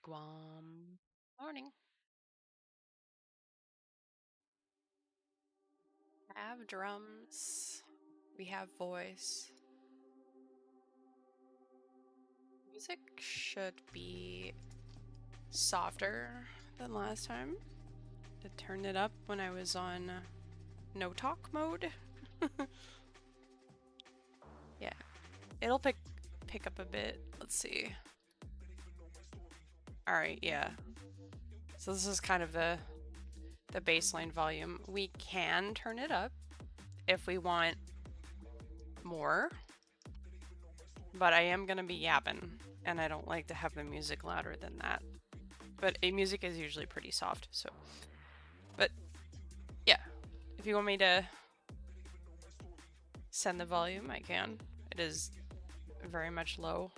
Guam. Morning. Have drums. We have voice. Music should be softer than last time. I turned it up when I was on no talk mode. Yeah, it'll pick up a bit. Let's see. All right, yeah. So this is kind of the baseline volume. We can turn it up if we want more, but I am gonna be yapping, and I don't like to have the music louder than that. But music is usually pretty soft, so. But yeah, if you want me to send the volume, I can. It is very much low.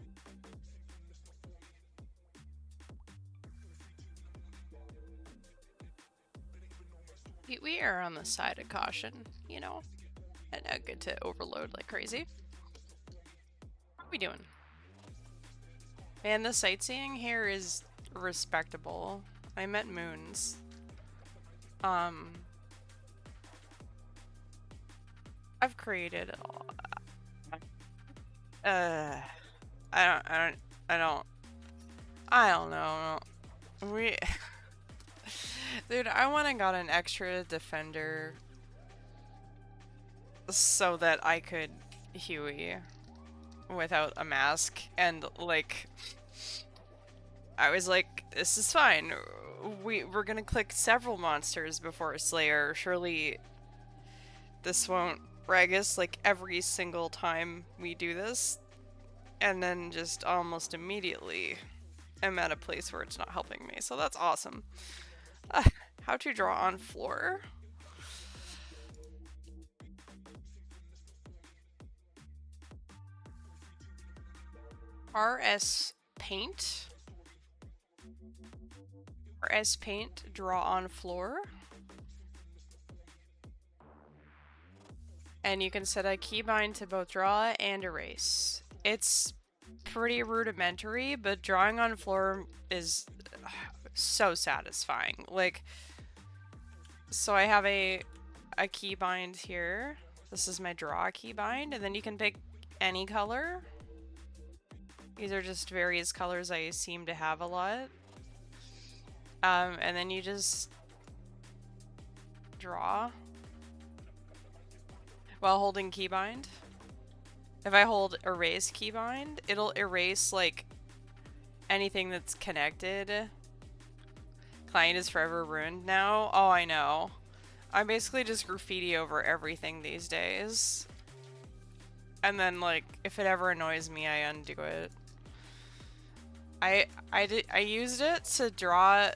We are on the side of caution, you know, and not good to overload like crazy. What are we doing? Man, the sightseeing here is respectable. I met moons. I've created. I don't know. We, dude, I went and got an extra defender so that I could Huey without a mask, and like, I was like, this is fine. We're gonna click several monsters before Slayer. Surely this won't rag us like every single time we do this. And then just almost immediately I'm at a place where it's not helping me. So that's awesome. How to draw on floor. RS Paint. RS Paint, draw on floor. And you can set a keybind to both draw and erase. It's pretty rudimentary, but drawing on floor is so satisfying. Like, so I have a keybind here. This is my draw keybind, and then you can pick any color. These are just various colors I seem to have a lot. And then you just draw while holding keybind. If I hold erase keybind, it'll erase like anything that's connected. Client is forever ruined now. Oh, I know. I basically just graffiti over everything these days. And then like, if it ever annoys me, I undo it. I used it to draw.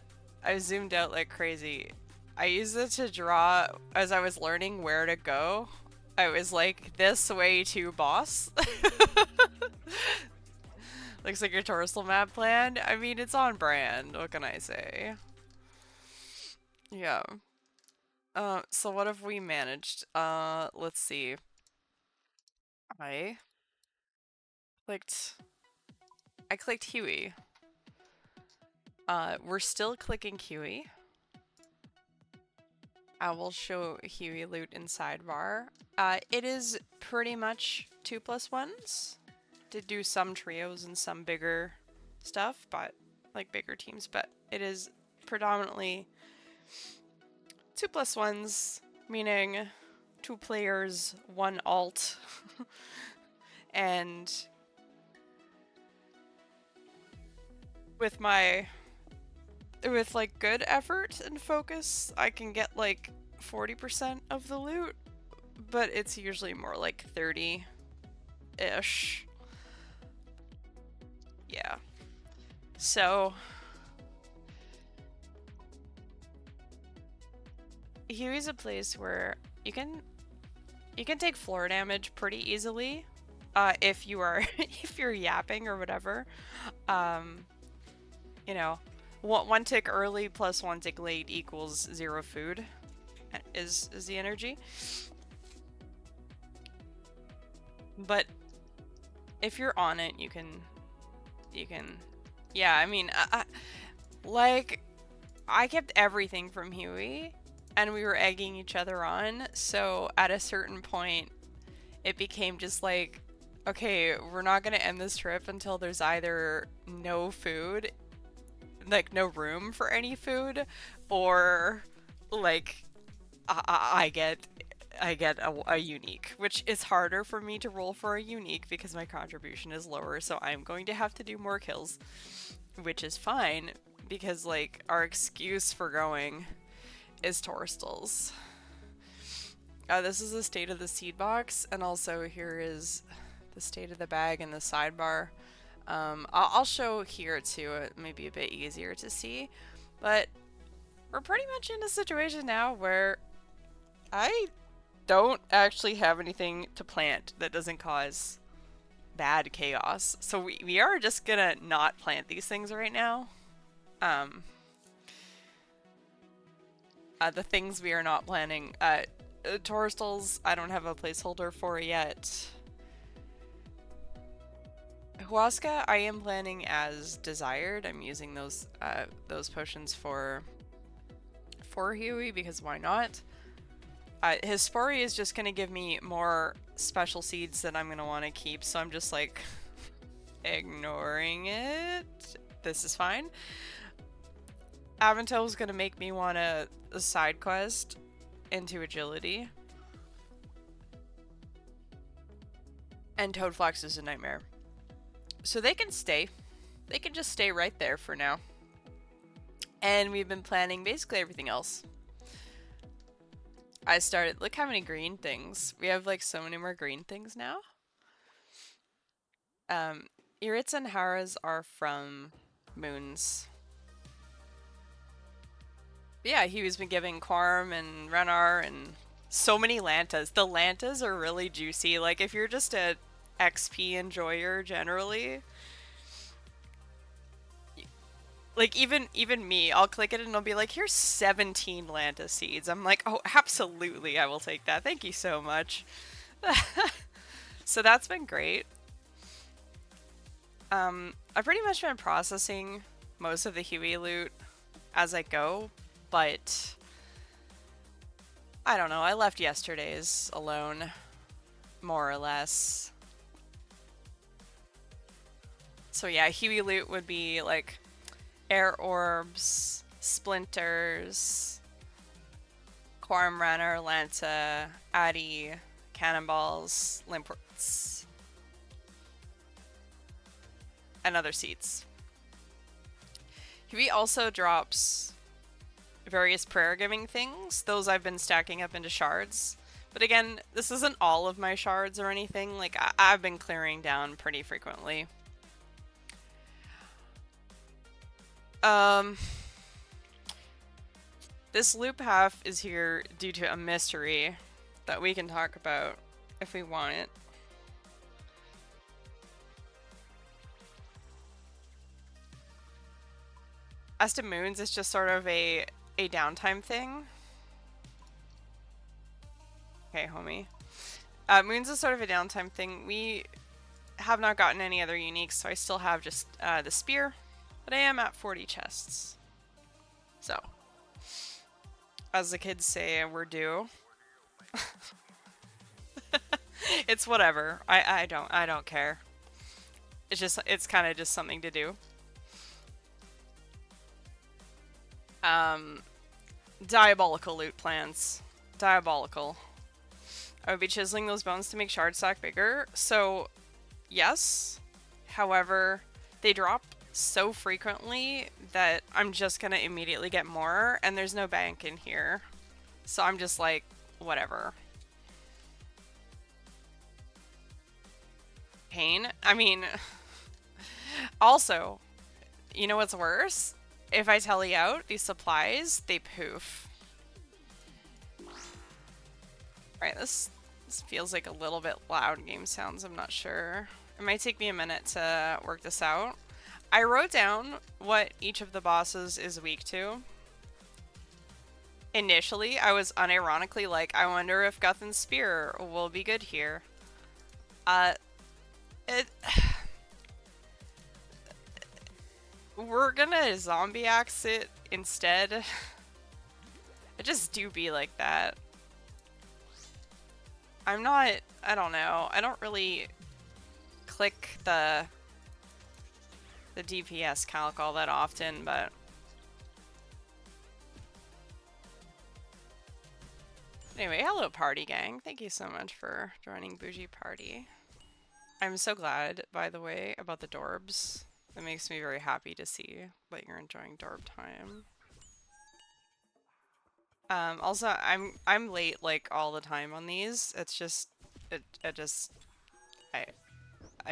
I zoomed out like crazy. I used it to draw as I was learning where to go. I was like, this way to boss. Looks like your torso map plan. I mean, it's on brand. What can I say? Yeah. So what have we managed? Let's see. I clicked Huey. We're still clicking Huey. I will show Huey loot in sidebar. It is pretty much 2+1s. Did do some trios and some bigger stuff, but like bigger teams, but it is predominantly 2+1s, meaning 2 players, 1 alt. And with like good effort and focus, I can get like 40% of the loot, but it's usually more like 30-ish. Yeah. So Huey's a place where you can take floor damage pretty easily, if you are if you're yapping or whatever. You know, one tick early plus 1 tick late equals 0 food. Is the energy. But if you're on it, you can Yeah, I mean, like, I kept everything from Huey, and we were egging each other on, so at a certain point, it became just like, okay, we're not gonna end this trip until there's either no food, like no room for any food, or like I get a unique, which is harder for me to roll for a unique because my contribution is lower, so I'm going to have to do more kills, which is fine because like our excuse for going is Torstals. This is the state of the seed box, and also here is the state of the bag and the sidebar. I'll show here too, it may be a bit easier to see, but we're pretty much in a situation now where I don't actually have anything to plant that doesn't cause bad chaos. So we are just gonna not plant these things right now. The things we are not planting, Torstals, I don't have a placeholder for yet. Huasca, I am planning as desired. I'm using those potions for Huey because why not? His Spory is just gonna give me more special seeds that I'm gonna want to keep, so I'm just like ignoring it. This is fine. Aventel is gonna make me want a side quest into agility. And Toadflax is a nightmare. So they can stay. They can just stay right there for now. And we've been planning basically everything else. I started, look how many green things. We have like so many more green things now. Irits and Haras are from moons. Yeah, he's been giving Quarm and Renar and so many Lantas. The Lantas are really juicy. Like if you're just a XP enjoyer generally, like even me, I'll click it and it'll be like, here's 17 Lanta seeds. I'm like, oh, absolutely, I will take that. Thank you so much. So that's been great. I've pretty much been processing most of the Huey loot as I go, but I don't know, I left yesterday's alone, more or less. So yeah, Huey loot would be like air orbs, splinters, Quarm Runner, Lanta, Addy, cannonballs, limports, and other seeds. Huey also drops various prayer giving things. Those I've been stacking up into shards. But again, this isn't all of my shards or anything. Like, I've been clearing down pretty frequently. This loop half is here due to a mystery that we can talk about if we want it. As to moons, it's just sort of a downtime thing. Okay, homie. Moons is sort of a downtime thing. We have not gotten any other uniques, so I still have just the spear. But I am at 40 chests. So, as the kids say, we're due. It's whatever. I don't care. It's kind of just something to do. Diabolical loot plans. Diabolical. I would be chiseling those bones to make shard stack bigger. So, yes. However, they drop so frequently that I'm just gonna immediately get more, and there's no bank in here. So I'm just like, whatever. Pain? I mean, also, you know what's worse? If I tally out these supplies, they poof. Alright, this feels like a little bit loud game sounds, I'm not sure. It might take me a minute to work this out. I wrote down what each of the bosses is weak to. Initially, I was unironically like, I wonder if Guthan's Spear will be good here. We're gonna zombie axe it instead. It just do be like that. I'm not, I don't know. I don't really click the DPS calc all that often, but anyway, hello party gang. Thank you so much for joining Bougie Party. I'm so glad, by the way, about the Dorbs. It makes me very happy to see that you're enjoying Dorb time. Also, I'm late like all the time on these. It's just, I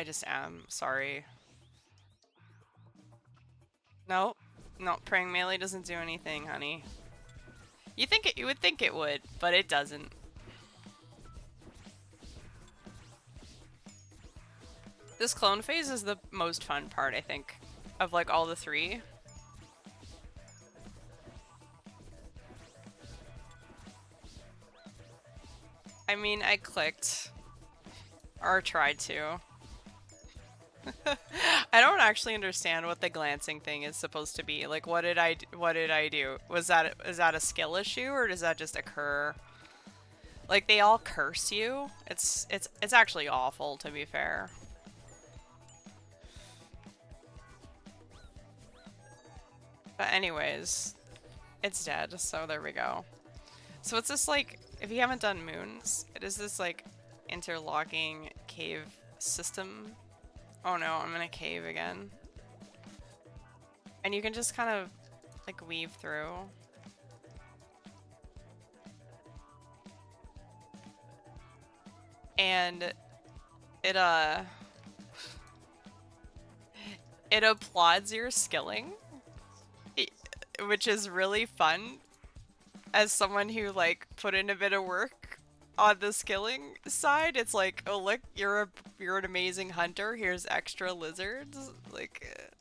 just am sorry. No, no, praying melee doesn't do anything, honey. You would think it would, but it doesn't. This clone phase is the most fun part, I think, of like all the three. I mean, I clicked. Or tried to. I don't actually understand what the glancing thing is supposed to be. Like, what did I do? Is that a skill issue, or does that just occur? Like, they all curse you? It's actually awful, to be fair. But anyways, it's dead, so there we go. So it's this, like, if you haven't done moons, it is this, like, interlocking cave system. Oh no, I'm in a cave again. And you can just kind of, like, weave through. And it applauds your skilling, which is really fun as someone who, like, put in a bit of work on the skilling side. It's like, oh look, you're an amazing hunter, here's extra lizards, like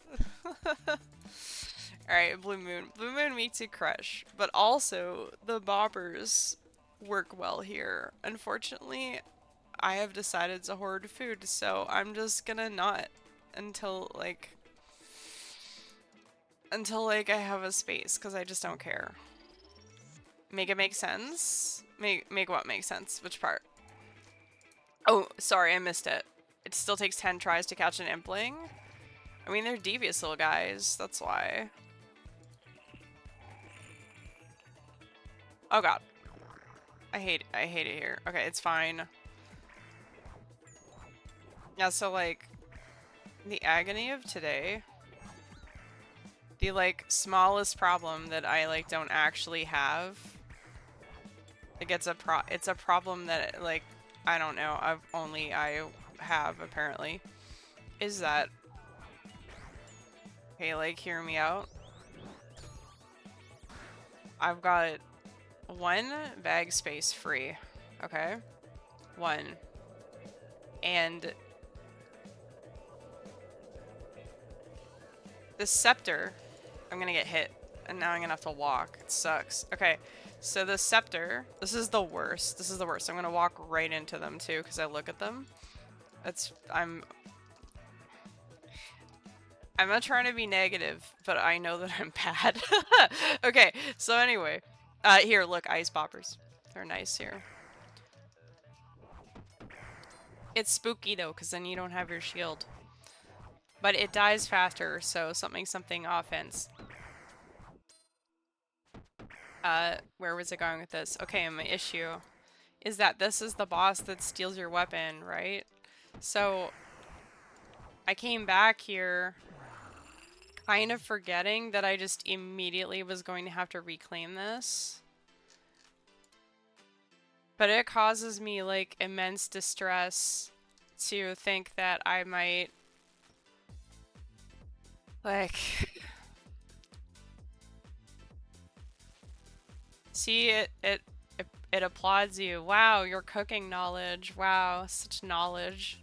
alright, Blue Moon meets a crush, but also the bobbers work well here. Unfortunately, I have decided to hoard food, so I'm just gonna not until like I have a space, because I just don't care. Make it make sense? Make what make sense? Which part? Oh, sorry, I missed it. It still takes 10 tries to catch an impling? I mean, they're devious little guys, that's why. Oh god. I hate it here. Okay, it's fine. Yeah, so like, the agony of today, the like smallest problem that I like don't actually have, like it's a problem that like, I don't know, I have apparently, is that, okay, like hear me out. I've got 1 bag space free, okay? 1. And the scepter, I'm gonna get hit, and now I'm gonna have to walk. It sucks. Okay, so the scepter, this is the worst. This is the worst. I'm gonna walk right into them too, because I look at them. I'm not trying to be negative, but I know that I'm bad. Okay, so anyway. Here, look, ice boppers. They're nice here. It's spooky though, because then you don't have your shield. But it dies faster, so something offense. Where was it going with this? Okay, my issue is that this is the boss that steals your weapon, right? So I came back here kind of forgetting that I just immediately was going to have to reclaim this. But it causes me like immense distress to think that I might like see it applauds you. Wow, your cooking knowledge. Wow, such knowledge.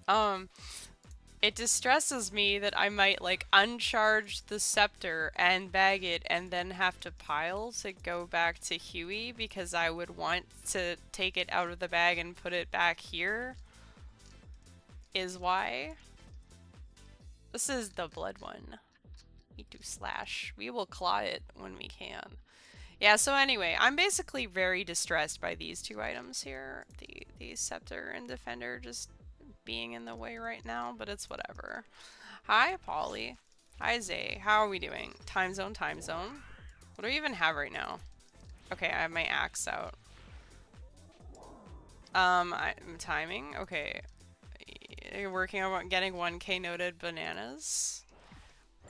It distresses me that I might like uncharge the scepter and bag it and then have to pile to go back to Huey because I would want to take it out of the bag and put it back here. Is why. This is the blood one. Need to slash. We will claw it when we can. Yeah, so anyway, I'm basically very distressed by these two items here. The Scepter and Defender just being in the way right now, but it's whatever. Hi, Polly. Hi, Zay. How are we doing? Time zone, time zone. What do we even have right now? Okay, I have my axe out. I'm timing. Okay. You're working on getting 1K noted bananas.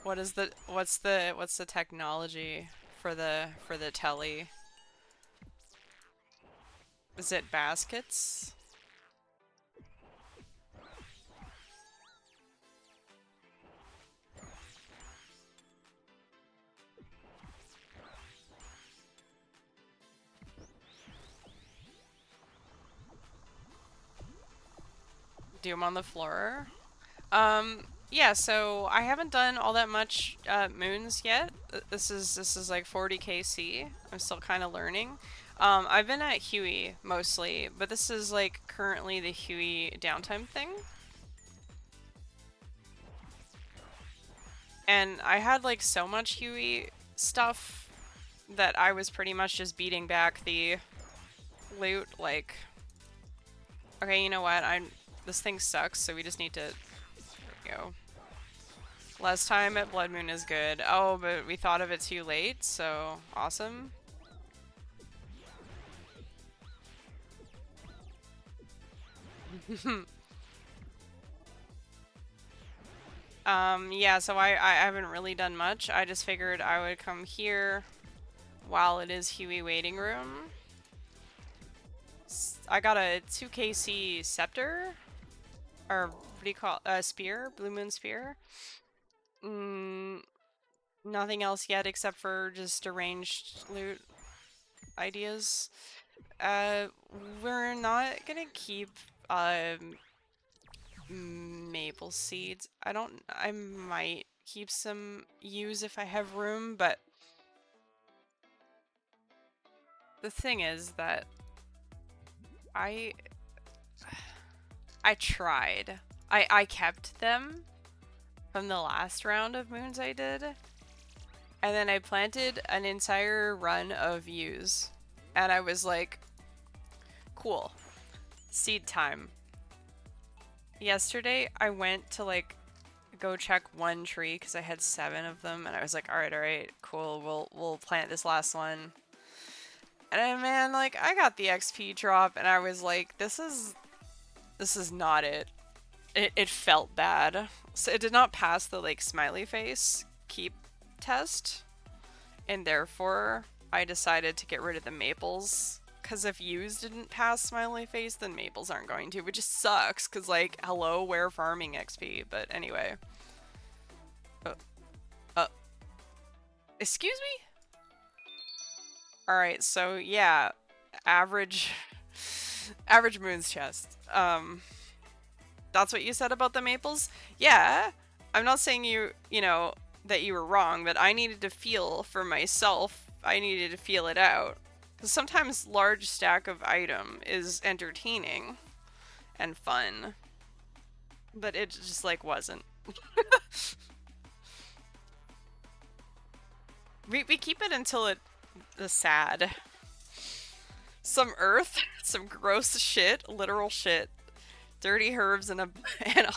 What's the technology for the telly? Is it baskets? Do them on the floor? Yeah, so I haven't done all that much moons yet. This is like 40 KC. I'm still kind of learning. I've been at Huey mostly, but this is like currently the Huey downtime thing. And I had like so much Huey stuff that I was pretty much just beating back the loot. Like, okay, you know what? This thing sucks, so we just need to. There we go. Last time at Blood Moon is good. Oh, but we thought of it too late, so awesome. Yeah, so I haven't really done much. I just figured I would come here while it is Huey waiting room. I got a 2KC scepter, or what do you call it? Spear? Blue Moon Spear? Nothing else yet except for just arranged loot ideas. We're not gonna keep, maple seeds. I might keep some ewes if I have room, but the thing is that I tried. I kept them from the last round of moons I did, and then I planted an entire run of ewes, and I was like, cool, seed time. Yesterday I went to like go check one tree because I had 7 of them, and I was like, all right, cool, we'll plant this last one. And then, man, like, I got the XP drop, and I was like, this is not it. It felt bad. So it did not pass the, like, smiley face keep test, and therefore I decided to get rid of the maples. Because if ewes didn't pass smiley face, then maples aren't going to, which just sucks, because, like, hello, where farming XP? But anyway. Excuse me? Alright, so yeah, average moon's chest. That's what you said about the maples? Yeah, I'm not saying you know, that you were wrong, but I needed to feel for myself. I needed to feel it out. Because sometimes large stack of item is entertaining and fun, but it just, like, wasn't. we keep it until it is sad. Some earth, some gross shit, literal shit, dirty herbs, and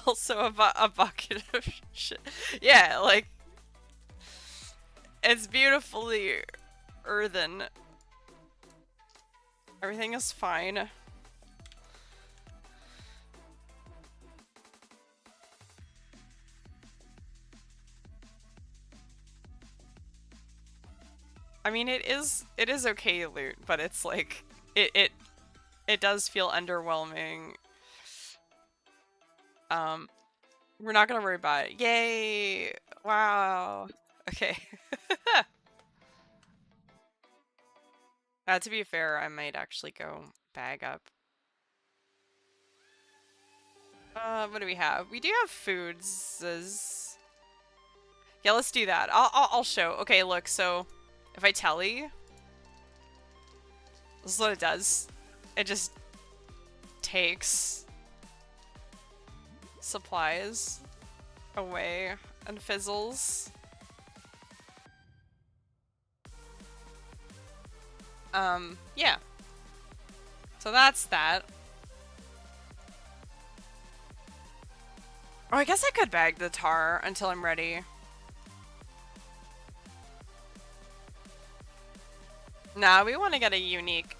also a bucket of shit. Yeah, like, it's beautifully earthen. Everything is fine. I mean, it is okay loot, but it's like it does feel underwhelming. We're not gonna worry about it. Yay! Wow. Okay. To be fair, I might actually go bag up. What do we have? We do have foods. Yeah, let's do that. I'll show. Okay, look. So, if I telly, this is what it does. It just takes supplies away and fizzles. Yeah. So that's that. Oh, I guess I could bag the tar until I'm ready. Nah, we want to get a unique.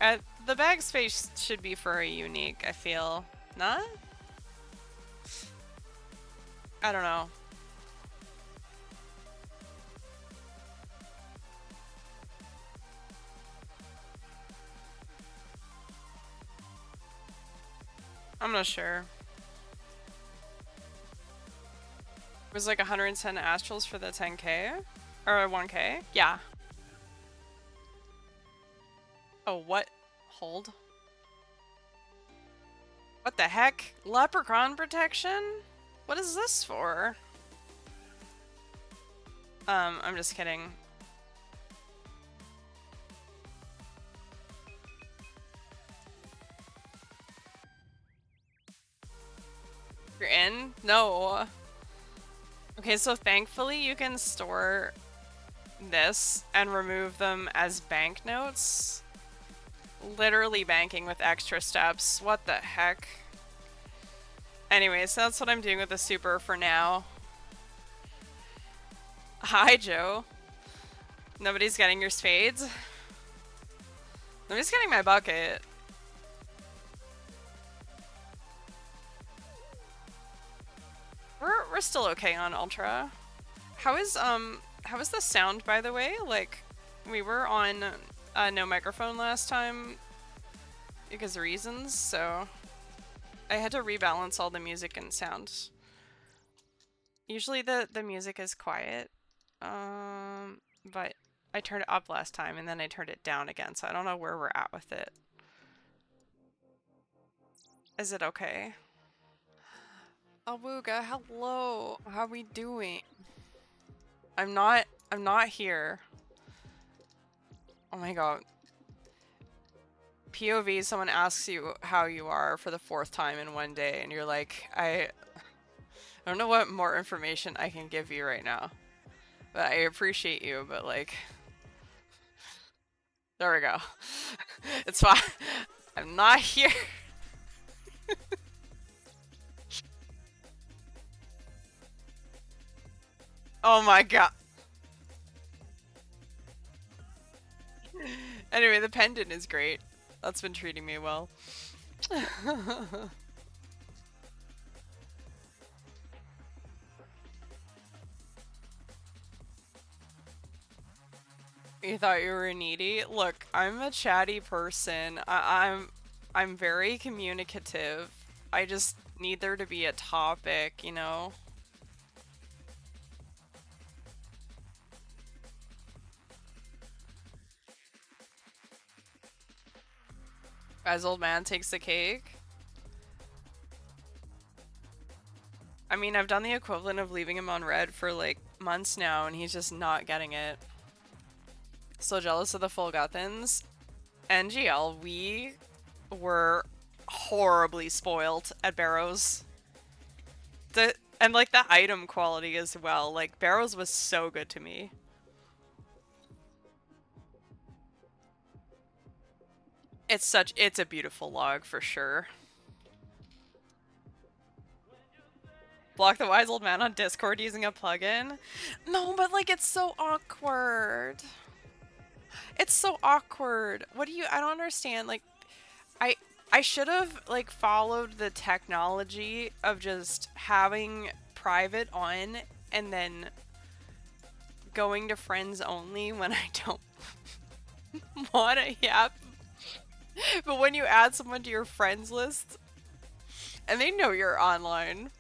The bag space should be for a unique, I feel. Not? I don't know. I'm not sure. It was like 110 astrals for the 10k? Or 1k? Yeah. Oh, what? Hold. What the heck? Leprechaun protection? What is this for? I'm just kidding. You're in? No. Okay, so thankfully you can store this and remove them as banknotes. Literally banking with extra steps. What the heck? Anyways, so that's what I'm doing with the super for now. Hi, Joe. Nobody's getting your spades? Nobody's getting my bucket. We're still okay on Ultra. How is the sound, by the way? Like, we were on no microphone last time because of reasons, so I had to rebalance all the music and sound. Usually the music is quiet, but I turned it up last time and then I turned it down again, so I don't know where we're at with it. Is it okay? Awooga, hello. How we doing? I'm not here. Oh my god. POV, someone asks you how you are for the 4th time in one day, and you're like, I don't know what more information I can give you right now. But I appreciate you, but like... There we go. It's fine. I'm not here. Oh my god. Anyway, the pendant is great. That's been treating me well. You thought you were needy? Look, I'm a chatty person. I'm very communicative. I just need there to be a topic, you know? As old man takes the cake. I mean, I've done the equivalent of leaving him on red for like months now, and he's just not getting it. So jealous of the full Guthans. NGL, we were horribly spoiled at Barrows. And like the item quality as well. Like Barrows was so good to me. It's a beautiful log for sure. Block the wise old man on Discord using a plugin? No, but like it's so awkward. It's so awkward. What do you, I don't understand. Like I I should have like followed the technology of just having private on and then going to friends only when I don't want to yap. But when you add someone to your friends list and they know you're online.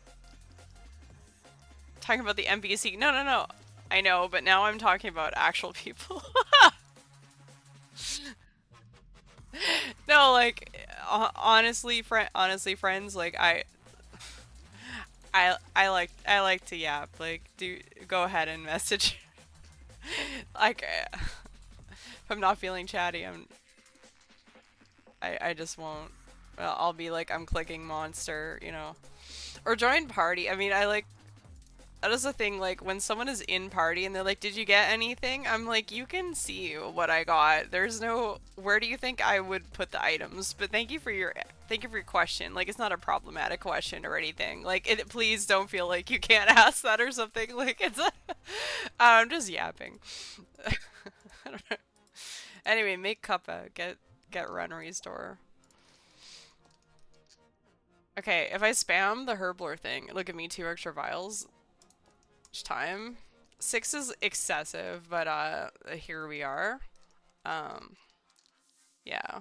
Talking about the NPC. No, no, no. I know, but now I'm talking about actual people. No, like honestly, friends, like I like to yap. Like, go ahead and message. Like, if I'm not feeling chatty, I just won't. I'll be like, I'm clicking monster, you know, or join party. I mean, I That is the thing, like, when someone is in party and they're like, did you get anything? I'm like, you can see what I got. There's no, where do you think I would put the items? But thank you for your question. Like, it's not a problematic question or anything. Like, please don't feel like you can't ask that or something. Like, I'm just yapping. I don't know. Anyway, make Cuppa. Get run restore. Okay, if I spam the Herbler thing, look at me, 2 extra vials each time. 6 is excessive, but here we are. Um, yeah.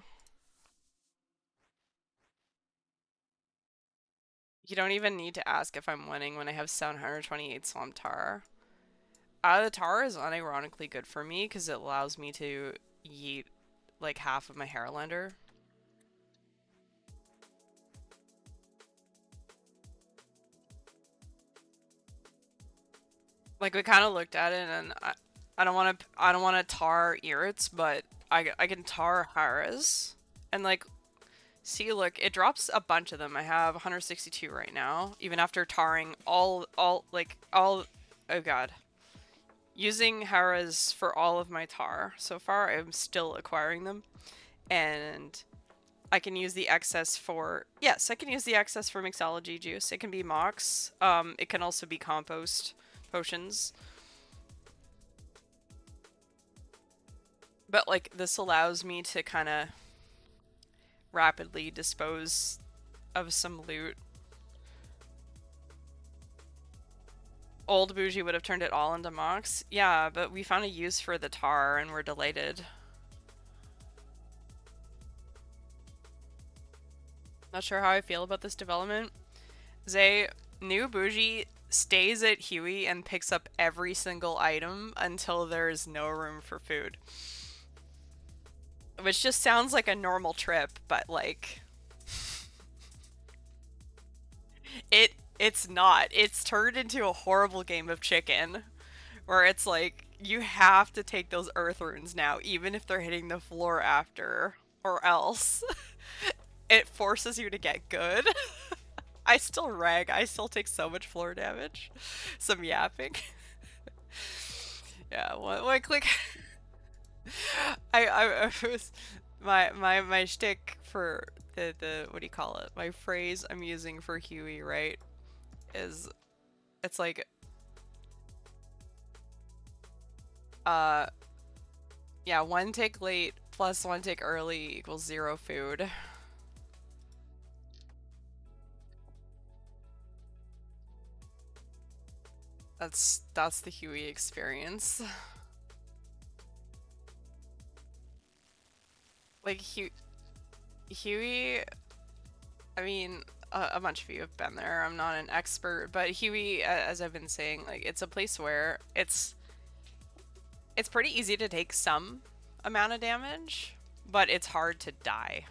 You don't even need to ask if I'm winning when I have 728 Swamp Tar. The tar is unironically good for me because it allows me to yeet like half of my Harlander. Like we kind of looked at it, and I don't want to tar Irits, but I can tar Haras, and like see, look, it drops a bunch of them. I have 162 right now, even after tarring all. Oh god, using Haras for all of my tar so far. I'm still acquiring them, and I can use the excess for yes, I can use the excess for mixology juice. It can be mox. It can also be compost potions. But like this allows me to kind of rapidly dispose of some loot. Old Bougie would have turned it all into mox. Yeah, but we found a use for the tar and we're delighted. Not sure how I feel about this development. Zay, new Bougie stays at Huey and picks up every single item until there's no room for food. Which just sounds like a normal trip, but like... It's not. It's turned into a horrible game of chicken. Where it's like, you have to take those earth runes now, even if they're hitting the floor after. Or else. It forces you to get good. I still rag. I still take so much floor damage. Some yapping. Yeah, one click. I was my shtick for the what do you call it? My phrase I'm using for Huey, right? Is it's like yeah, 1 tick late plus 1 tick early equals 0 food. That's the Huey experience. Like Huey, I mean, a bunch of you have been there. I'm not an expert, but Huey, as I've been saying, like it's a place where it's pretty easy to take some amount of damage, but it's hard to die.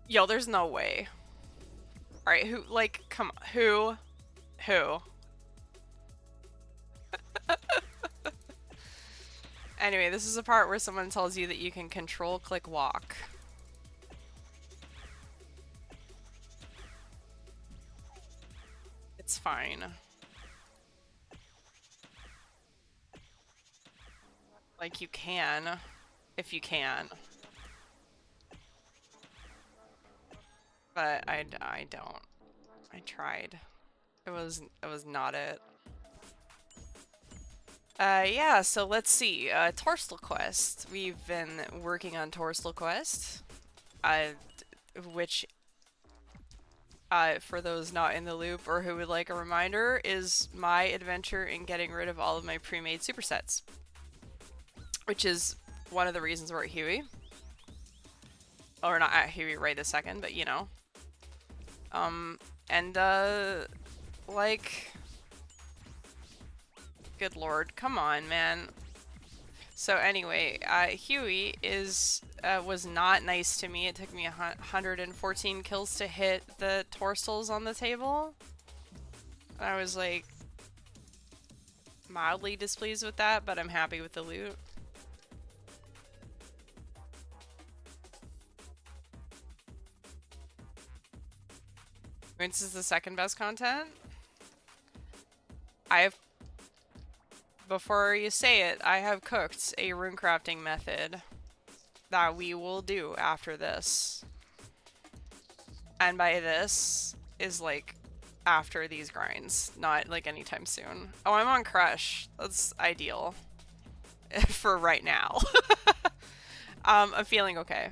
Yo, there's no way. Alright, who, like, come on, who? Anyway, this is a part where someone tells you that you can control click walk. It's fine. Like, you can, if you can. But I don't. I tried. It was not it. Yeah, so let's see. Torstal Quest. We've been working on Torstal Quest. Which, for those not in the loop or who would like a reminder, is my adventure in getting rid of all of my pre-made supersets. Which is one of the reasons we're at Huey. Or not at Huey right this second, but you know. Like... Good lord, come on, man. So anyway, Huey was not nice to me. It took me 114 kills to hit the torsals on the table. And I was like mildly displeased with that, but I'm happy with the loot. This is the second best content. Before you say it, I have cooked a rune crafting method that we will do after this. And by this is like after these grinds, not like anytime soon. Oh, I'm on Crush. That's ideal for right now. I'm feeling okay.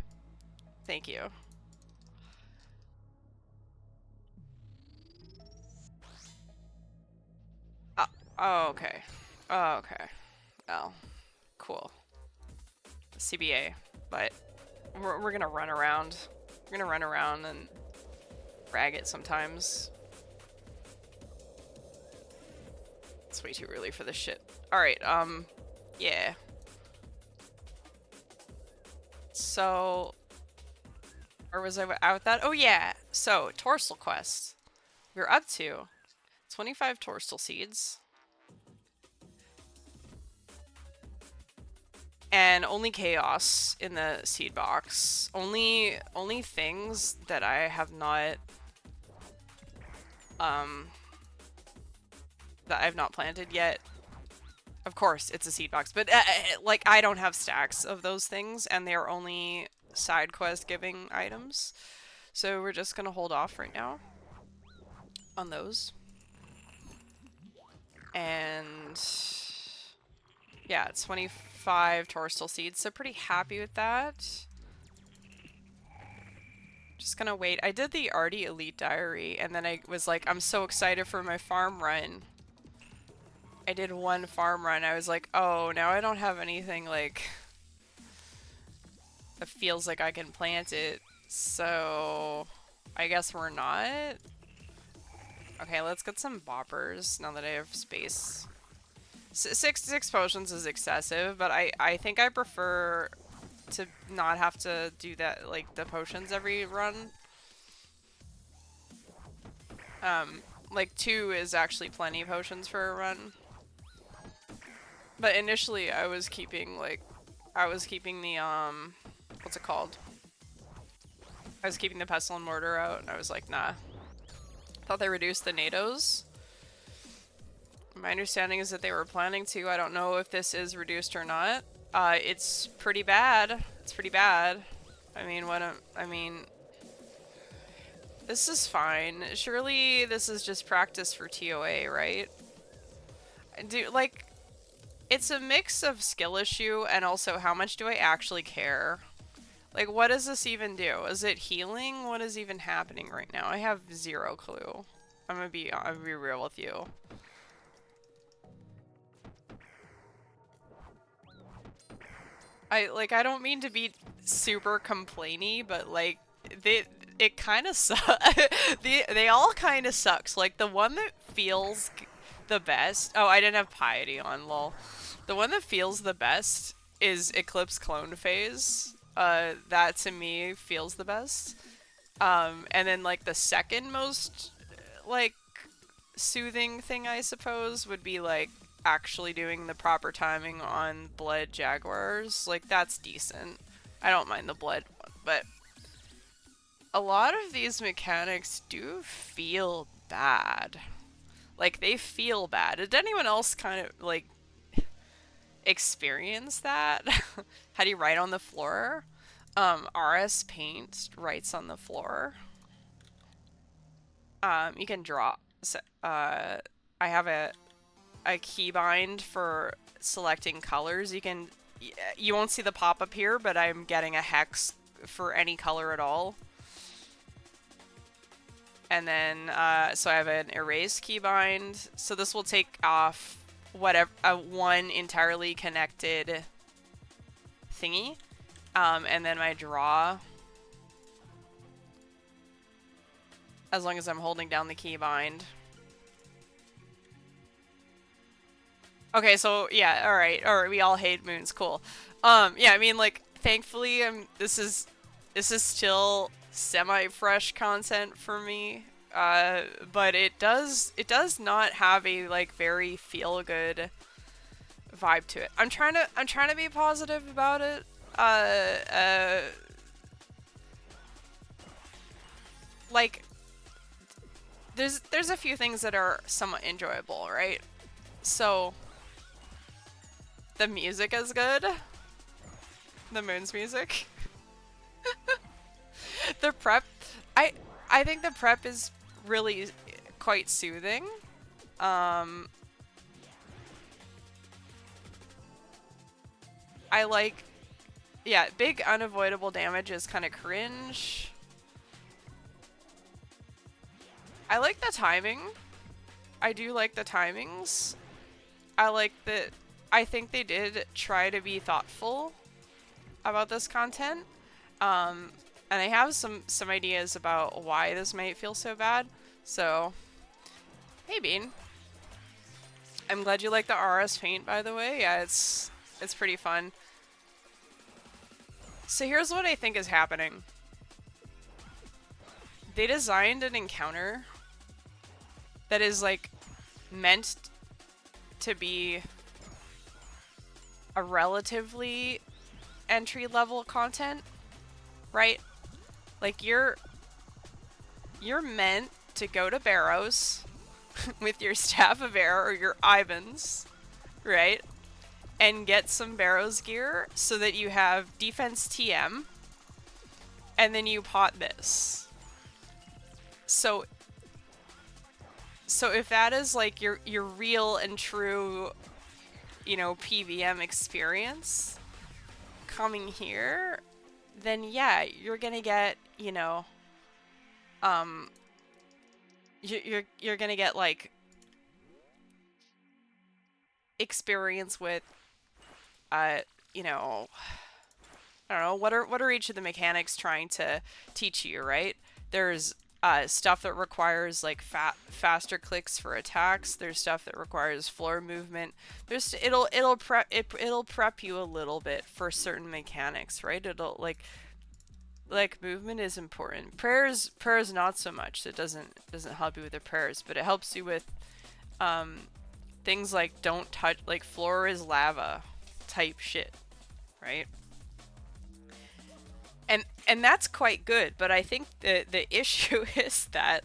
Thank you. Oh, okay. Oh, okay. Oh, cool. CBA, but we're gonna run around. We're gonna run around and frag it sometimes. It's way too early for this shit. Alright, yeah. So, where was I out with that? Oh yeah, so, Torsal quest. We're up to 25 Torsal seeds. And only chaos in the seed box. Only things that I have not that I've not planted yet. Of course, it's a seed box, but like I don't have stacks of those things, and they're only side quest giving items. So we're just gonna hold off right now on those. And yeah, it's 25 Torsal seeds, so pretty happy with that. Just gonna wait. I did the Artie Elite Diary, and then I was like, I'm so excited for my farm run. I did one farm run. I was like, oh, now I don't have anything like that feels like I can plant it. So I guess we're not. Okay, let's get some boppers now that I have space. Six potions is excessive, but I think I prefer to not have to do that, like the potions every run. Like 2 is actually plenty of potions for a run. But initially I was keeping the what's it called? I was keeping the pestle and mortar out, and I was like, nah. Thought they reduced the NATOs. My understanding is that they were planning to. I don't know if this is reduced or not. It's pretty bad. It's pretty bad. I mean, this is fine. Surely this is just practice for TOA, right? Like, it's a mix of skill issue and also how much do I actually care? Like, what does this even do? Is it healing? What is even happening right now? I have zero clue. I'm gonna be real with you. I don't mean to be super complainy, but like it kind of they all kind of sucks. Like the one that feels the best. Oh, I didn't have piety on, lol. The one that feels the best is Eclipse Clone Phase. That to me feels the best. And then like the second most like soothing thing, I suppose, would be like actually doing the proper timing on blood jaguars. Like that's decent. I don't mind the blood one, but a lot of these mechanics do feel bad. Like they feel bad. Did anyone else kind of like experience that? How do you write on the floor? RS Paint writes on the floor. You can draw. I have a keybind for selecting colors. You won't see the pop-up here, but I'm getting a hex for any color at all. And then, so I have an erase keybind. So this will take off whatever, one entirely connected thingy. And then my draw, as long as I'm holding down the keybind. Okay, so yeah, alright, we all hate moons, cool. Yeah, I mean, like, thankfully, this is still semi-fresh content for me, but it does not have a, like, very feel-good vibe to it. I'm trying to be positive about it, like, there's a few things that are somewhat enjoyable, right? So the music is good. The Moon's music. The prep, I I think the prep is really quite soothing. Um, I like, yeah, big unavoidable damage is kind of cringe. I like the timing. I do like the timings. I like that. I think they did try to be thoughtful about this content. And I have some ideas about why this might feel so bad. So, hey Bean, I'm glad you like the RS paint, by the way. Yeah, it's pretty fun. So here's what I think is happening. They designed an encounter that is like meant to be a relatively entry-level content, right? Like you're meant to go to Barrows with your Staff of Air or your Ivans, right? And get some Barrows gear so that you have defense TM, and then you pot this. So if that is like your real and true, you know, PVM experience coming here, then yeah, you're gonna get, you know, you're gonna get like experience with, you know, I don't know, what are each of the mechanics trying to teach you, right? There's stuff that requires like faster clicks for attacks. There's stuff that requires floor movement. There's it'll prep you a little bit for certain mechanics, right? It'll like movement is important. Prayers not so much. It doesn't help you with the prayers, but it helps you with things like don't touch, like floor is lava type shit, right? And that's quite good, but I think the issue is that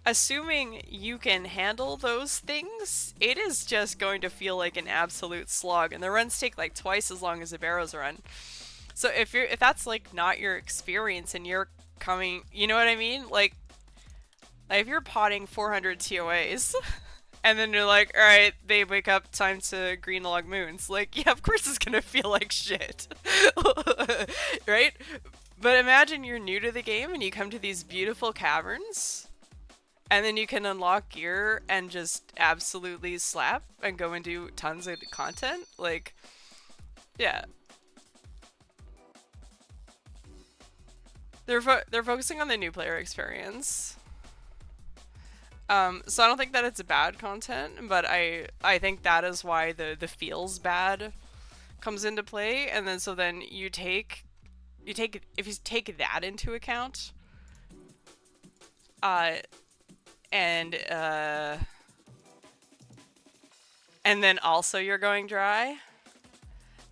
assuming you can handle those things, it is just going to feel like an absolute slog, and the runs take like twice as long as the Barrows run. So if that's like not your experience and you're coming, you know what I mean? Like if you're potting 400 TOAs and then you're like, all right, they wake up, time to green log moons. Like, yeah, of course it's gonna feel like shit, right? But imagine you're new to the game and you come to these beautiful caverns, and then you can unlock gear and just absolutely slap and go and do tons of content. Like, yeah. They're focusing on the new player experience. So I don't think that it's bad content, but I think that is why the feels bad comes into play, and then so then you take if you take that into account, and then also you're going dry,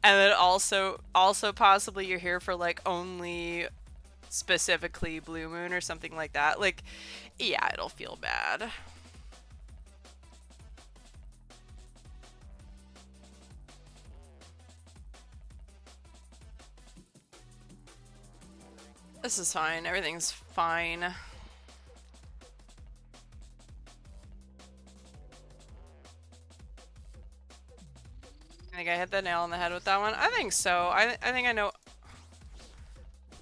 and then also possibly you're here for like only specifically Blue Moon or something like that. Like, yeah, it'll feel bad. This is fine. Everything's fine. I think I hit the nail on the head with that one. I think so. I think I know.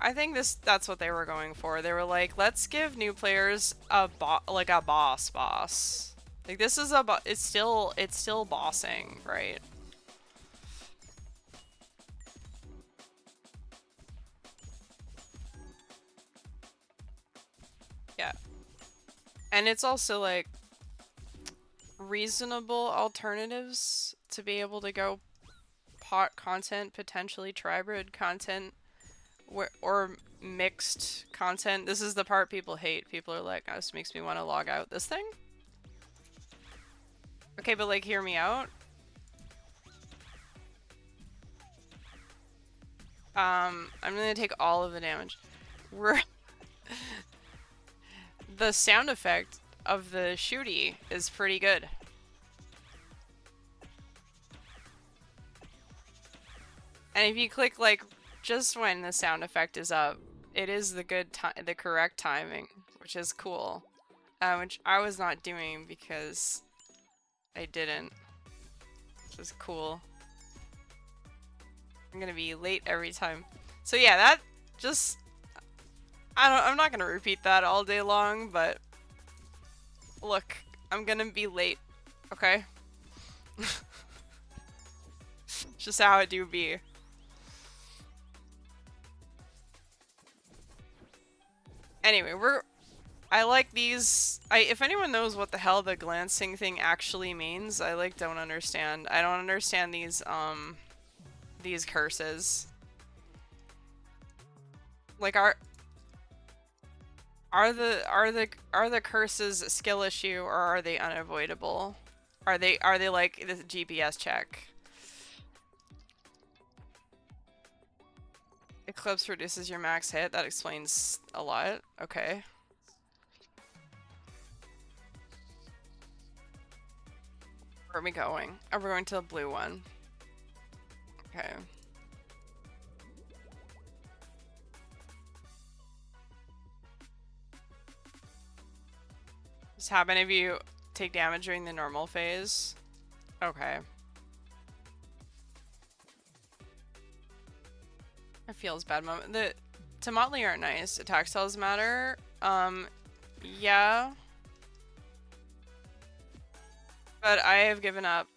I think that's what they were going for. They were like, let's give new players a boss. Like this is it's still bossing, right? Yeah. And it's also like reasonable alternatives to be able to go pot content, potentially tribrid content, or mixed content. This is the part people hate. People are like, oh, this makes me want to log out this thing. Okay, but like, hear me out. I'm gonna take all of the damage. the sound effect of the shooty is pretty good. And if you click like just when the sound effect is up, it is the the correct timing, which is cool. Which I was not doing because I didn't. Which is cool. I'm gonna be late every time. So yeah, that just I'm not gonna repeat that all day long, but look, I'm gonna be late, okay? Just how it do be. Anyway, I like these. If anyone knows what the hell the glancing thing actually means, I like don't understand. I don't understand these curses. Like are the curses a skill issue or are they unavoidable? Are they like the GPS check? Eclipse reduces your max hit. That explains a lot. Okay. Where are we going? Oh, we're going to the blue one. Okay. Does how many of you take damage during the normal phase? Okay. It feels bad moment. The Tomatli aren't nice. Attack cells matter. Yeah. But I have given up.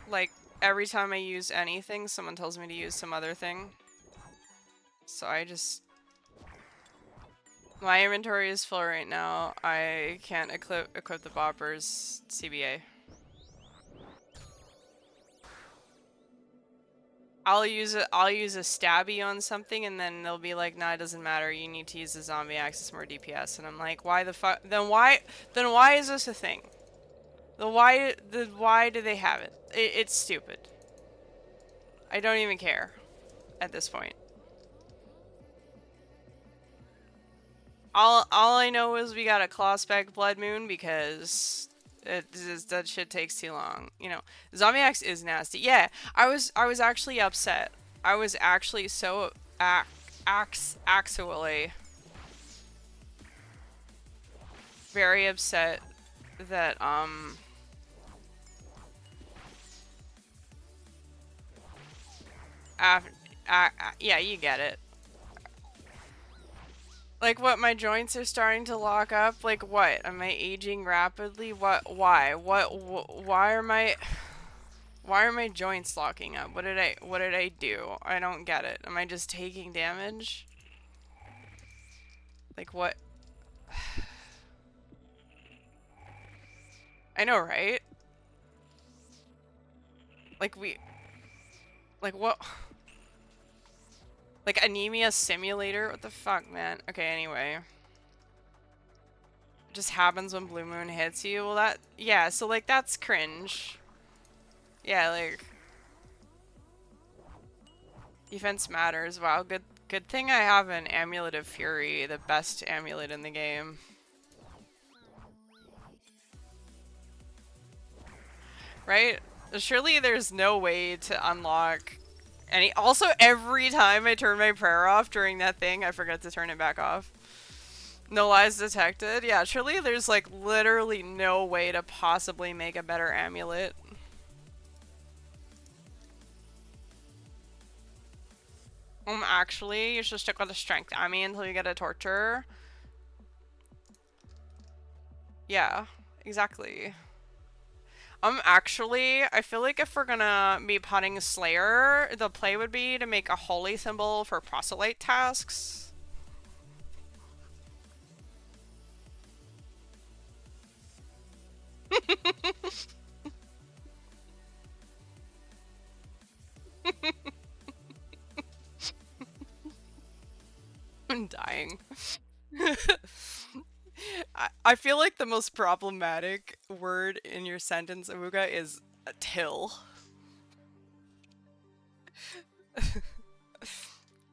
Like, every time I use anything, someone tells me to use some other thing. So I just... My inventory is full right now. I can't equip the boppers CBA. I'll use a stabby on something and then they'll be like, nah, it doesn't matter, you need to use the zombie access more DPS. And I'm like, why the fuck? Then why is this a thing? Why do they have it? It's stupid. I don't even care at this point. All I know is we got a claw spec blood moon because that shit takes too long. You know, zombie X is nasty. Yeah, I was actually upset. I was actually so actually very upset that yeah, you get it. Like, what, my joints are starting to lock up? Like, what? Am I aging rapidly? What? Why? Why are my joints locking up? What did I do? I don't get it. Am I just taking damage? Like, what? I know, right? Like, like, what? Like, anemia simulator? What the fuck, man? Okay, anyway. It just happens when Blue Moon hits you? Well, yeah, so, like, that's cringe. Yeah, like... Defense matters. Wow, good thing I have an Amulet of Fury, the best amulet in the game. Right? Surely there's no way to unlock any. Also, every time I turn my prayer off during that thing, I forget to turn it back off. No lies detected. Yeah, surely there's like literally no way to possibly make a better amulet. Actually, you should stick with the strength Ami until you get a torture. Yeah, exactly. Actually, I feel like if we're gonna be potting Slayer, the play would be to make a holy symbol for proselyte tasks. I'm dying. I feel like the most problematic word in your sentence, Amuga, is till.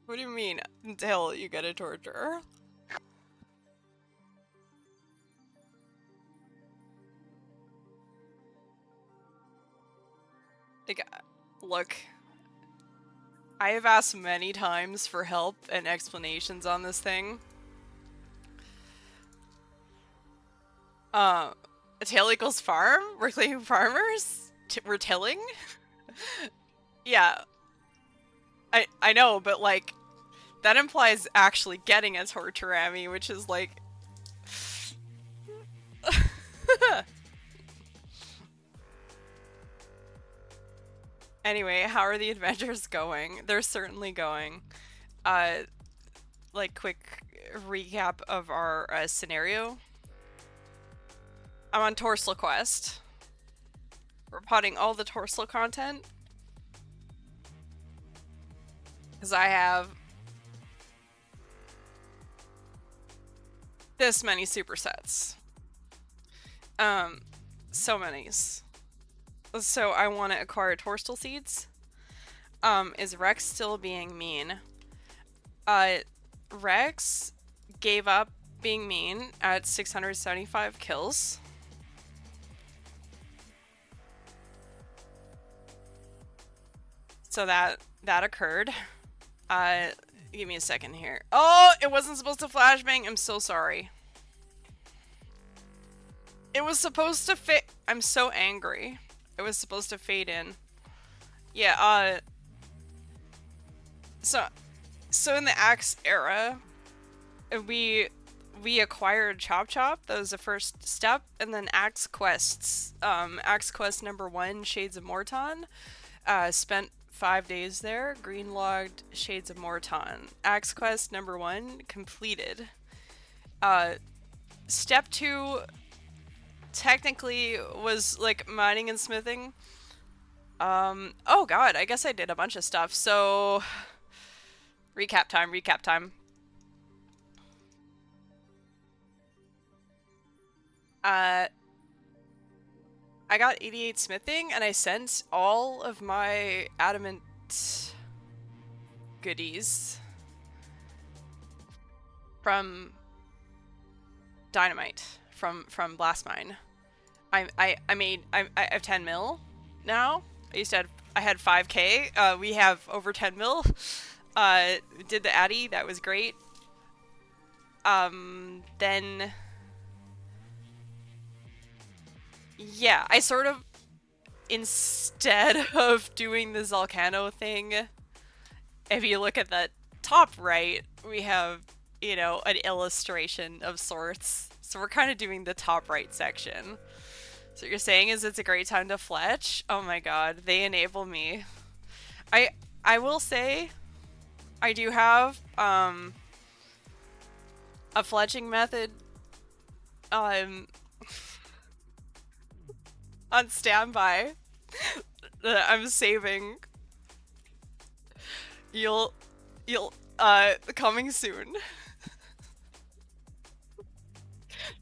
What do you mean, until you get a torture? Like, look, I have asked many times for help and explanations on this thing. Tail equals farm? We're claiming farmers? We're tilling? Yeah. I know, but like, that implies actually getting a Torturami, which is like... Anyway, how are the adventures going? They're certainly going. Like, quick recap of our scenario. I'm on Torsal Quest. We're potting all the Torsal content. Because I have this many supersets. So many. So I want to acquire Torsal Seeds. Is Rex still being mean? Rex gave up being mean at 675 kills. So that occurred. Give me a second here. Oh, it wasn't supposed to flashbang. I'm so sorry. It was supposed to fit. I'm so angry. It was supposed to fade in. Yeah, so in the Axe era, we acquired Chop Chop. That was the first step, and then Axe quests. Axe quest number 1, Shades of Morton. Spent 5 days there. Green logged Shades of Morton. Axe quest number 1 completed. Step 2 technically was like mining and smithing. Oh god, I guess I did a bunch of stuff. So recap time. I got 88 smithing and I sent all of my adamant goodies from Dynamite, from Blast Mine. I have 10 mil now. I had 5k. We have over 10 mil. Did the Addy, that was great. Then yeah, I sort of, instead of doing the Zolcano thing, if you look at the top right, we have, you know, an illustration of sorts. So we're kind of doing the top right section. So what you're saying is it's a great time to fletch? Oh my god, they enable me. I will say, I do have, a fletching method, on standby that I'm saving. You'll, coming soon.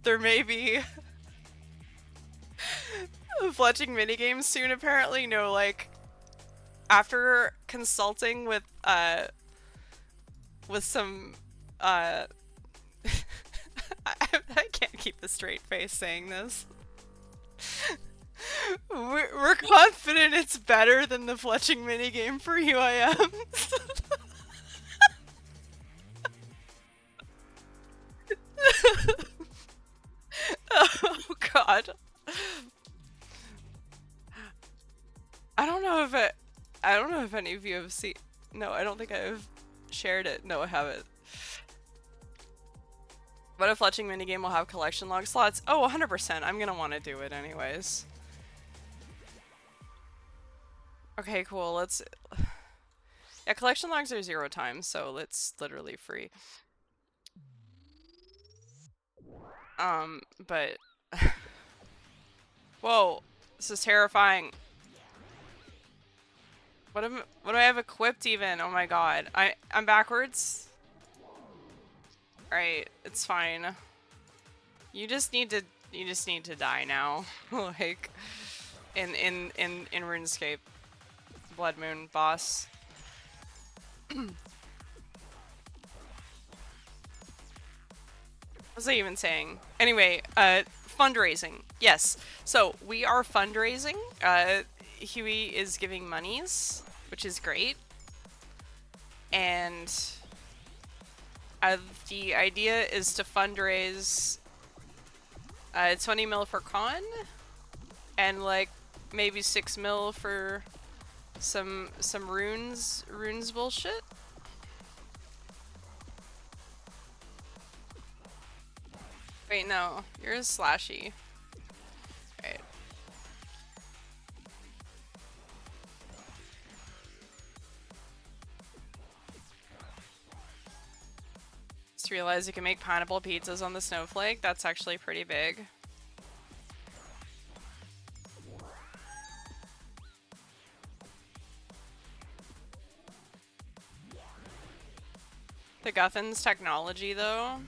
There may be fletching minigames soon, apparently. No, like, after consulting with some, I can't keep a straight face saying this. We're confident it's better than the fletching minigame for UIMs. Oh god. I don't know if any of you have seen. No, I don't think I've shared it. No, I haven't. But a fletching minigame will have collection log slots. Oh, 100%. I'm gonna want to do it anyways. Okay, cool. Let's... Yeah, collection logs are 0 times, so it's literally free. But... Whoa, this is terrifying. What do I have equipped even? Oh my god. I'm backwards. Alright, it's fine. You just need to die now. Like in RuneScape. Blood Moon boss. What was I even saying? Anyway, fundraising. Yes. So we are fundraising. Huey is giving monies, which is great. And the idea is to fundraise 20 mil for con, and like maybe 6 mil for some runes bullshit. Wait, no, you're a slashy. Right. Just realized you can make pineapple pizzas on the snowflake. That's actually pretty big. The Guthin's technology, though.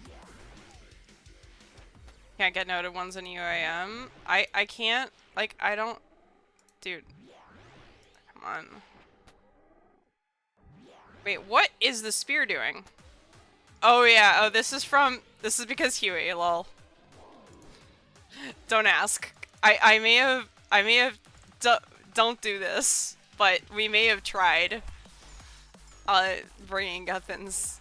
Can't get noted ones in UAM. I can't, like, I don't... Dude. Come on. Wait, what is the spear doing? Oh yeah, oh this is because Huey, lol. Don't ask. I may have, don't do this, but we may have tried, bringing Guthins.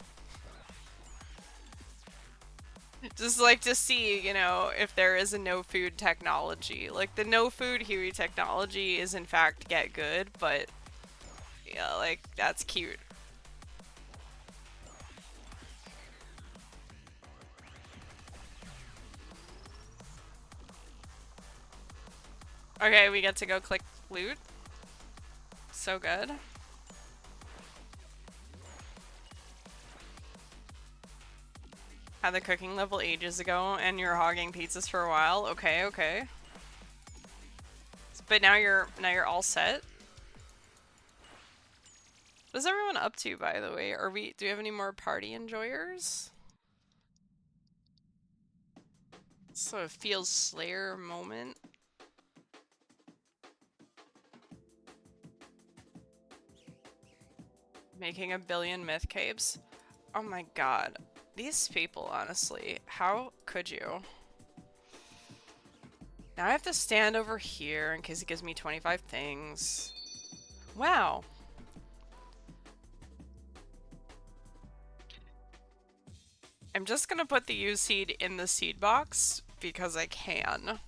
Just like to see, you know, if there is a no food technology. Like the no food Huey technology is in fact get good, but yeah, like that's cute. Okay, we get to go click loot. So good. Had the cooking level ages ago and you're hogging pizzas for a while. Okay, okay. But now you're all set. What is everyone up to, by the way? Do we have any more party enjoyers? So it feels Slayer moment. Making 1 billion myth capes. Oh my god. These people, honestly, how could you? Now I have to stand over here in case it gives me 25 things. Wow. I'm just gonna put the U seed in the seed box because I can.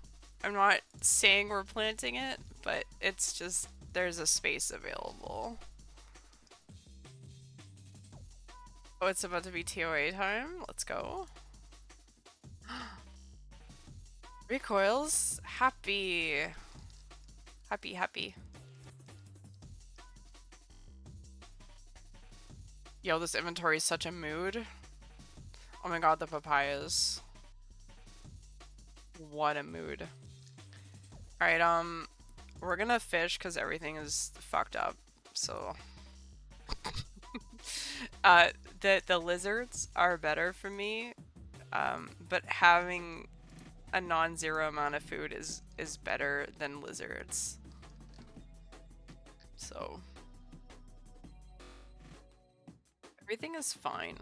I'm not saying we're planting it, but it's just, there's a space available. Oh, it's about to be TOA time. Let's go. Recoils. Happy. Happy, happy. Yo, this inventory is such a mood. Oh my god, the papayas. What a mood. Alright, we're gonna fish because everything is fucked up, so... the lizards are better for me, but having a non-zero amount of food is better than lizards. So... everything is fine.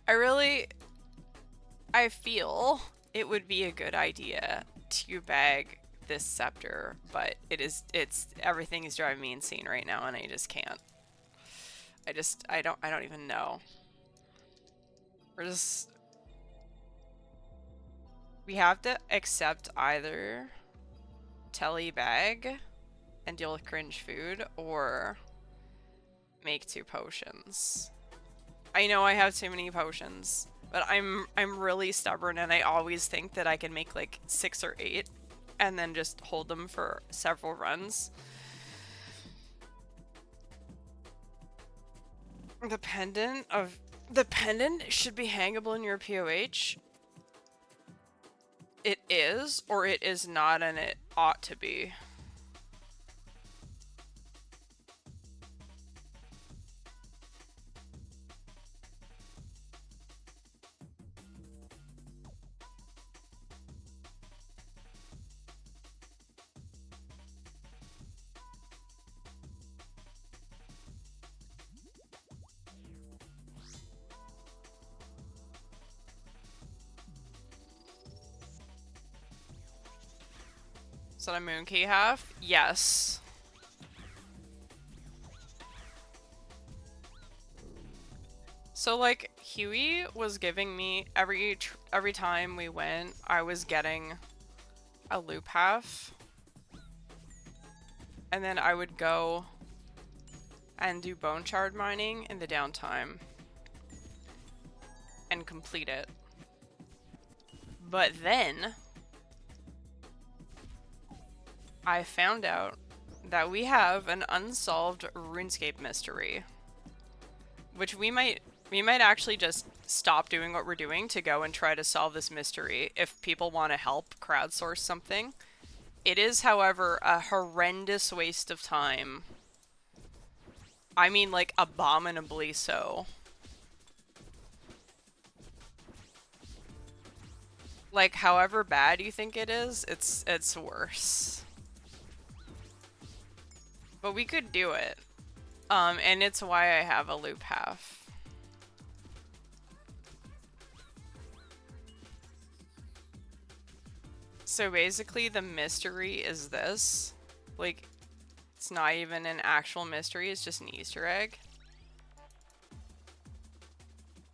I feel it would be a good idea to bag this scepter, but everything is driving me insane right now and I just can't. I don't even know. We have to accept either telly bag and deal with cringe food or make 2 potions. I know I have too many potions, but I'm really stubborn and I always think that I can make like 6 or 8 and then just hold them for several runs. The pendant should be hangable in your POH. It is, or it is not, and it ought to be. Is that a moon key half? Yes. So like Huey was giving me every time we went, I was getting a loop half, and then I would go and do bone shard mining in the downtime and complete it. But then I found out that we have an unsolved RuneScape mystery, which we might actually just stop doing what we're doing to go and try to solve this mystery if people want to help crowdsource something. It is, however, a horrendous waste of time. I mean, like, abominably so. Like, however bad you think it is, it's worse. But we could do it. And it's why I have a loop half. So basically the mystery is this. Like, it's not even an actual mystery, it's just an Easter egg.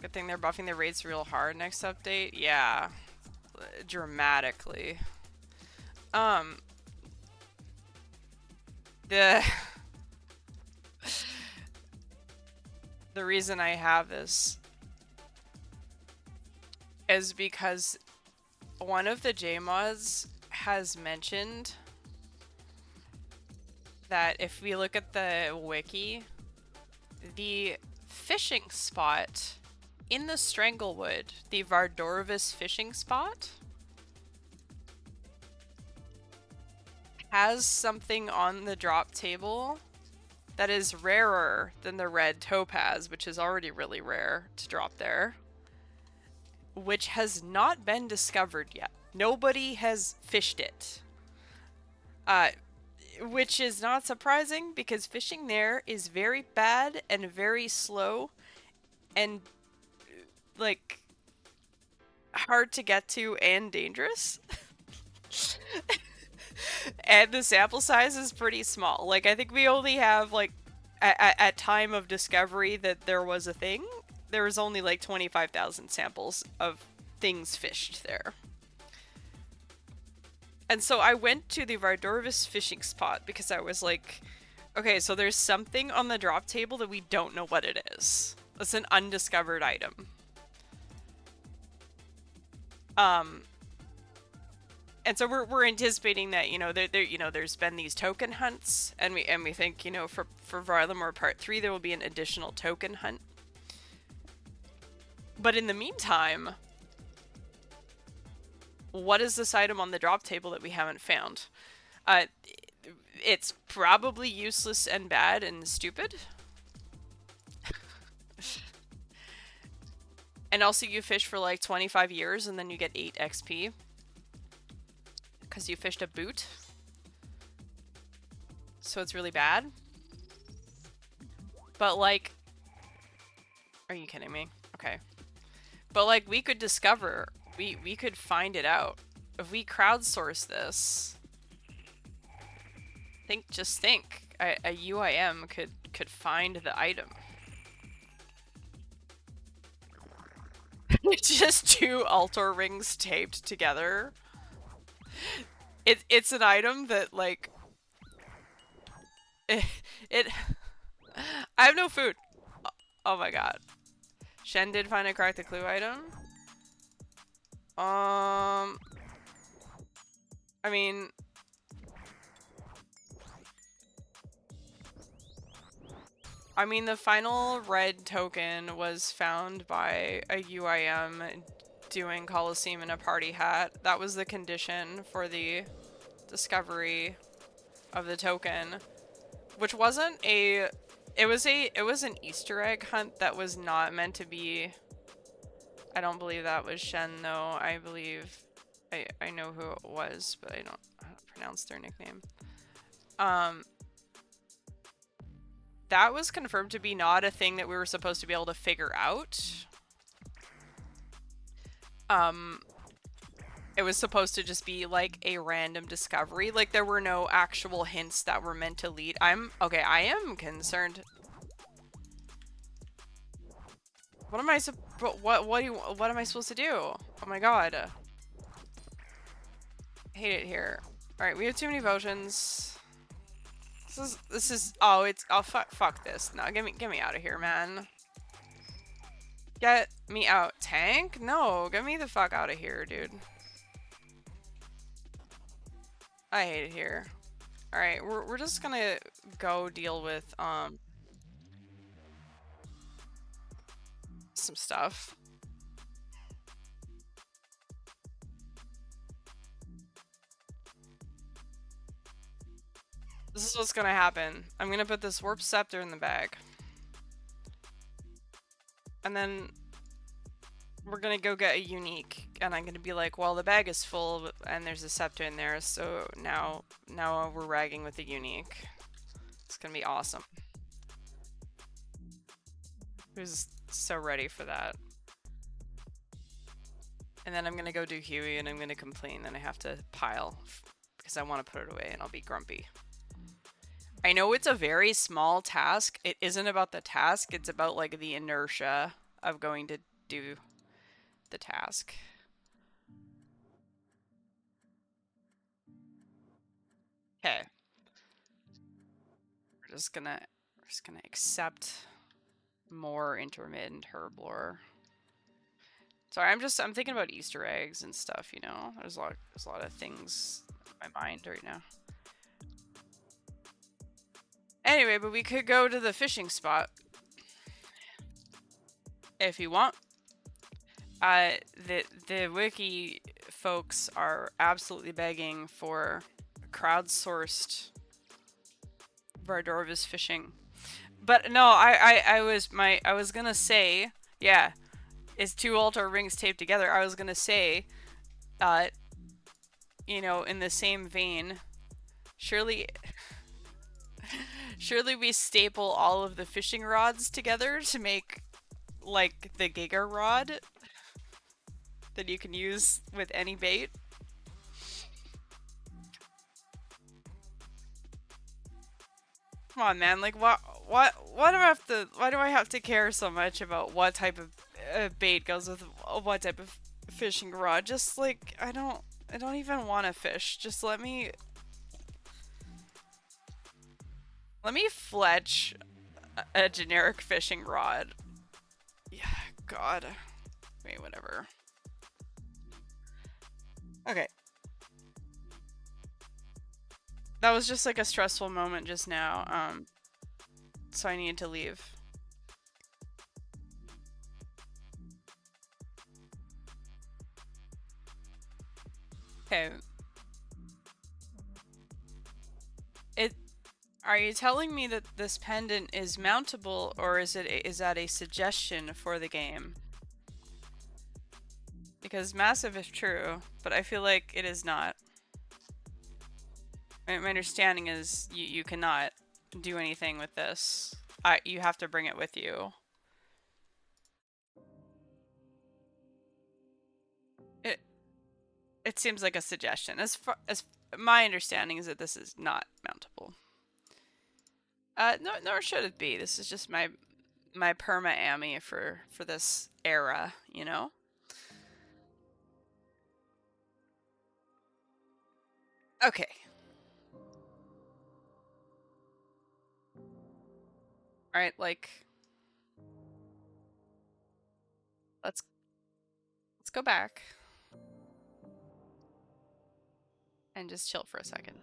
Good thing they're buffing their rates real hard next update. Yeah. Dramatically. The the reason I have this is because one of the JMods has mentioned that if we look at the wiki, the fishing spot in the Stranglewood, the Vardorvis fishing spot, has something on the drop table that is rarer than the red topaz, which is already really rare to drop there, which has not been discovered yet. Nobody has fished it. Which is not surprising because fishing there is very bad and very slow and, like, hard to get to and dangerous. And the sample size is pretty small. Like, I think we only have, like, at time of discovery that there was a thing, there was only like 25,000 samples of things fished there. And so I went to the Vardorvis fishing spot because I was like, okay, so there's something on the drop table that we don't know what it is. It's an undiscovered item. And so we're anticipating that, you know, there's been these token hunts, and we think, you know, for Varlamore Part 3 there will be an additional token hunt. But in the meantime, what is this item on the drop table that we haven't found? It's probably useless and bad and stupid. And also you fish for like 25 years and then you get 8 XP. Because you fished a boot. So it's really bad. But like... Are you kidding me? Okay. But like, we could discover... We could find it out. If we crowdsource this... Just think. A UIM could find the item. Just 2 altar rings taped together. It's an item that, like... I have no food. Oh my god. Shen did find a crack the clue item. I mean... the final red token was found by a UIM doing Coliseum in a party hat. That was the condition for the discovery of the token, which wasn't a... It was an Easter egg hunt that was not meant to be... I don't believe that was Shen, though. I believe... I know who it was, but I don't pronounce their nickname. That was confirmed to be not a thing that we were supposed to be able to figure out. It was supposed to just be like a random discovery. Like, there were no actual hints that were meant to lead. Okay, I am concerned. What am I what am I supposed to do? Oh my god. I hate it here. Alright, we have too many potions. Oh, fuck this. No, get me out of here, man. Get me out. Tank? No, get me the fuck out of here, dude. I hate it here. Alright, we're just gonna go deal with, some stuff. This is what's gonna happen. I'm gonna put this warp scepter in the bag. And then we're gonna go get a unique, and I'm gonna be like, well, the bag is full, and there's a scepter in there, so now we're ragging with the unique. It's gonna be awesome. Who's so ready for that? And then I'm gonna go do Huey, and I'm gonna complain that I have to pile, because I want to put it away, and I'll be grumpy. I know it's a very small task. It isn't about the task, it's about, like, the inertia of going to do the task. Okay. We're just gonna accept more intermittent herblore. Sorry, I'm thinking about Easter eggs and stuff, you know? There's a lot of things in my mind right now. Anyway, but we could go to the fishing spot. If you want. The wiki folks are absolutely begging for crowdsourced Vardorvis fishing. But no, I was gonna say, yeah, it's two altar rings taped together. I was gonna say, you know, in the same vein, surely we staple all of the fishing rods together to make, like, the Giga rod that you can use with any bait. Come on, man. Like, why do I have to care so much about what type of bait goes with what type of fishing rod? Just, like, I don't even want to fish. Just let me fletch a generic fishing rod. Yeah, God. Wait, whatever. Okay. That was just, like, a stressful moment just now, so I need to leave. Okay. Are you telling me that this pendant is mountable, or is that a suggestion for the game? Because massive is true, but I feel like it is not. My understanding is you cannot do anything with this. You have to bring it with you. It seems like a suggestion. As my understanding is that this is not mountable. Nor should it be. This is just my perma-ami for this era, you know? Okay. Alright, like, let's go back and just chill for a second.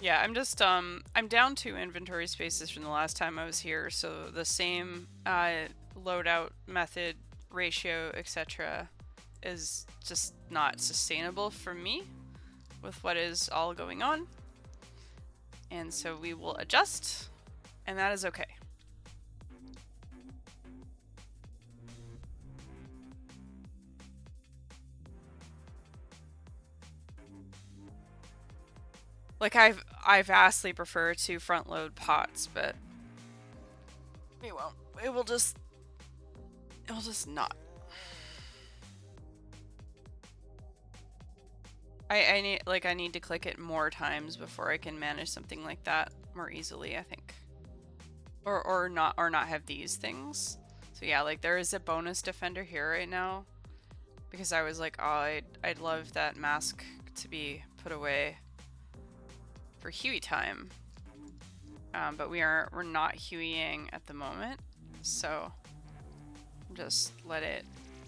Yeah, I'm down 2 inventory spaces from the last time I was here, so the same loadout method, ratio, etc. is just not sustainable for me with what is all going on. And so we will adjust, and that is okay. Like, I vastly prefer to front load pots, but We won't. It will just not. I need to click it more times before I can manage something like that more easily, I think. Or not have these things. So yeah, like there is a bonus defender here right now. Because I was like, oh, I'd love that mask to be put away for Huey time. But we're not Hueying at the moment, so just let it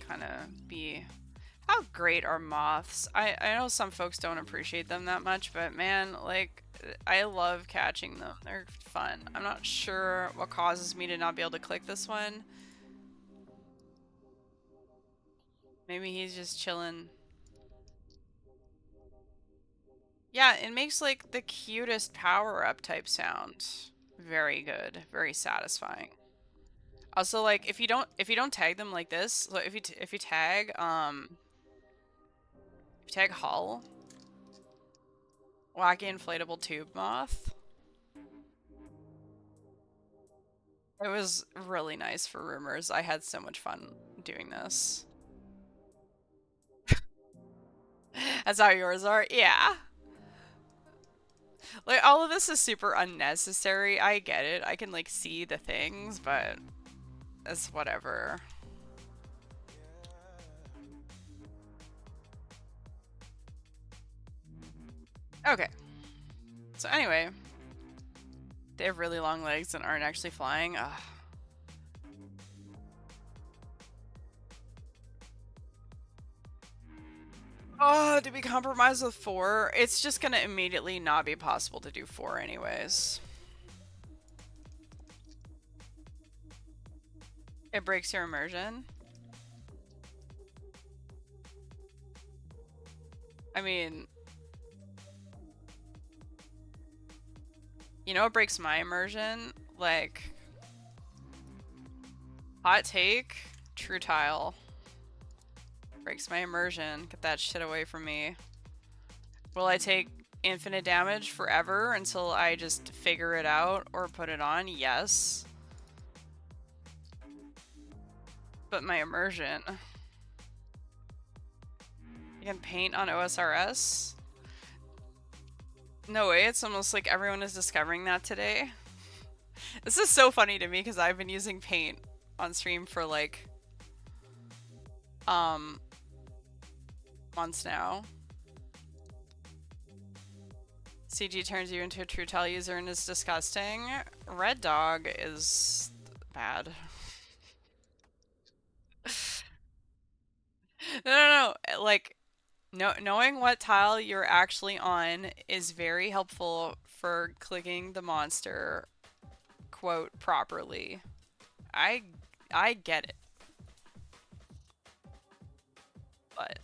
kind of be. How great are moths? I know some folks don't appreciate them that much, but man, like, I love catching them. They're fun. I'm not sure what causes me to not be able to click this one. Maybe he's just chilling. Yeah, it makes like the cutest power-up type sound. Very good. Very satisfying. Also, like, if you don't tag them like this, so if you tag Hull, wacky inflatable tube moth. It was really nice for rumors. I had so much fun doing this. That's how yours are? Yeah. Like, all of this is super unnecessary. I get it. I can, like, see the things, but it's whatever. Okay. So anyway, they have really long legs and aren't actually flying. Ugh. Oh, did we compromise with 4? It's just gonna immediately not be possible to do 4 anyways. It breaks your immersion. I mean, you know what breaks my immersion? Like, hot take, true tile. Breaks my immersion. Get that shit away from me. Will I take infinite damage forever until I just figure it out or put it on? Yes. But my immersion. You can paint on OSRS? No way, it's almost like everyone is discovering that today. This is so funny to me because I've been using paint on stream for like months now. CG turns you into a true tile user and is disgusting. Red Dog is bad. No. Like, knowing what tile you're actually on is very helpful for clicking the monster, quote, properly. I get it. But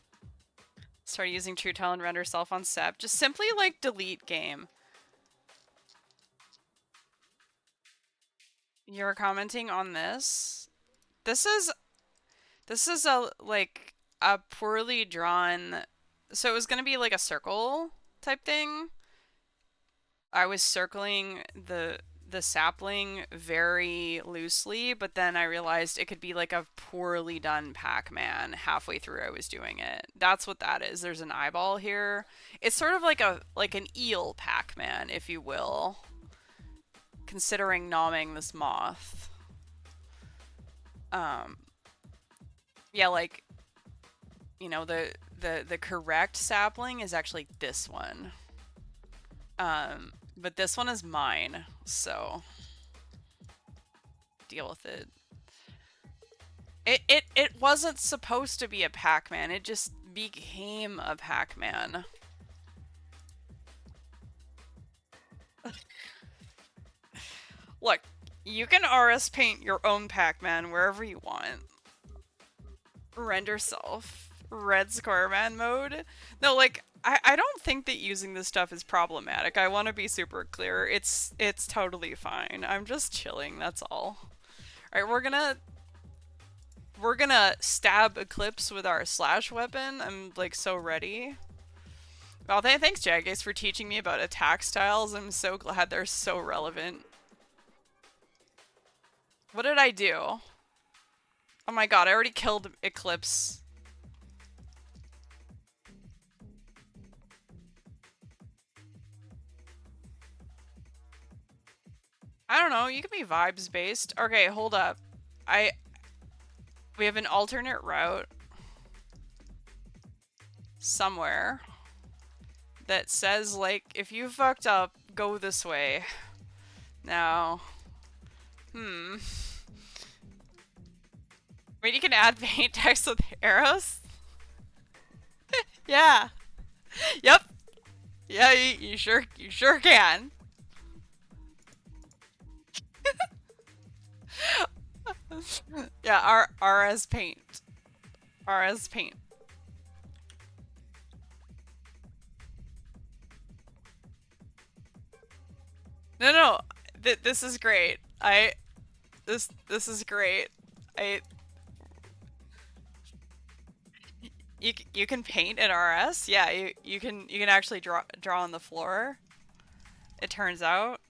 start using true tile and render self on SEP. Just simply like delete game. You're commenting on this? This is a like a poorly drawn, so it was gonna be like a circle type thing. I was circling the sapling very loosely, but then I realized it could be like a poorly done Pac-Man halfway through I was doing it. That's what that is. There's an eyeball here. It's sort of like an eel Pac-Man, if you will, considering nomming this moth. Yeah, like, you know, the correct sapling is actually this one. But this one is mine, so deal with it. It wasn't supposed to be a Pac-Man, it just became a Pac-Man. Look, you can RS paint your own Pac-Man wherever you want. Render self. Red square man mode. No, like, I don't think that using this stuff is problematic. I want to be super clear. It's totally fine. I'm just chilling, that's all. Alright, we're gonna stab Eclipse with our slash weapon. I'm like so ready. Well, thanks Jagace for teaching me about attack styles. I'm so glad they're so relevant. What did I do? Oh my god, I already killed Eclipse. I don't know, you can be vibes based. Okay, hold up. We have an alternate route somewhere that says, like, if you fucked up, go this way. Now, wait, you can add paint text with arrows? Yeah. Yep. Yeah, you sure can. Yeah, RS paint. RS paint. No, no. This is great. This is great. I you can paint in RS? Yeah, you can actually draw on the floor. It turns out.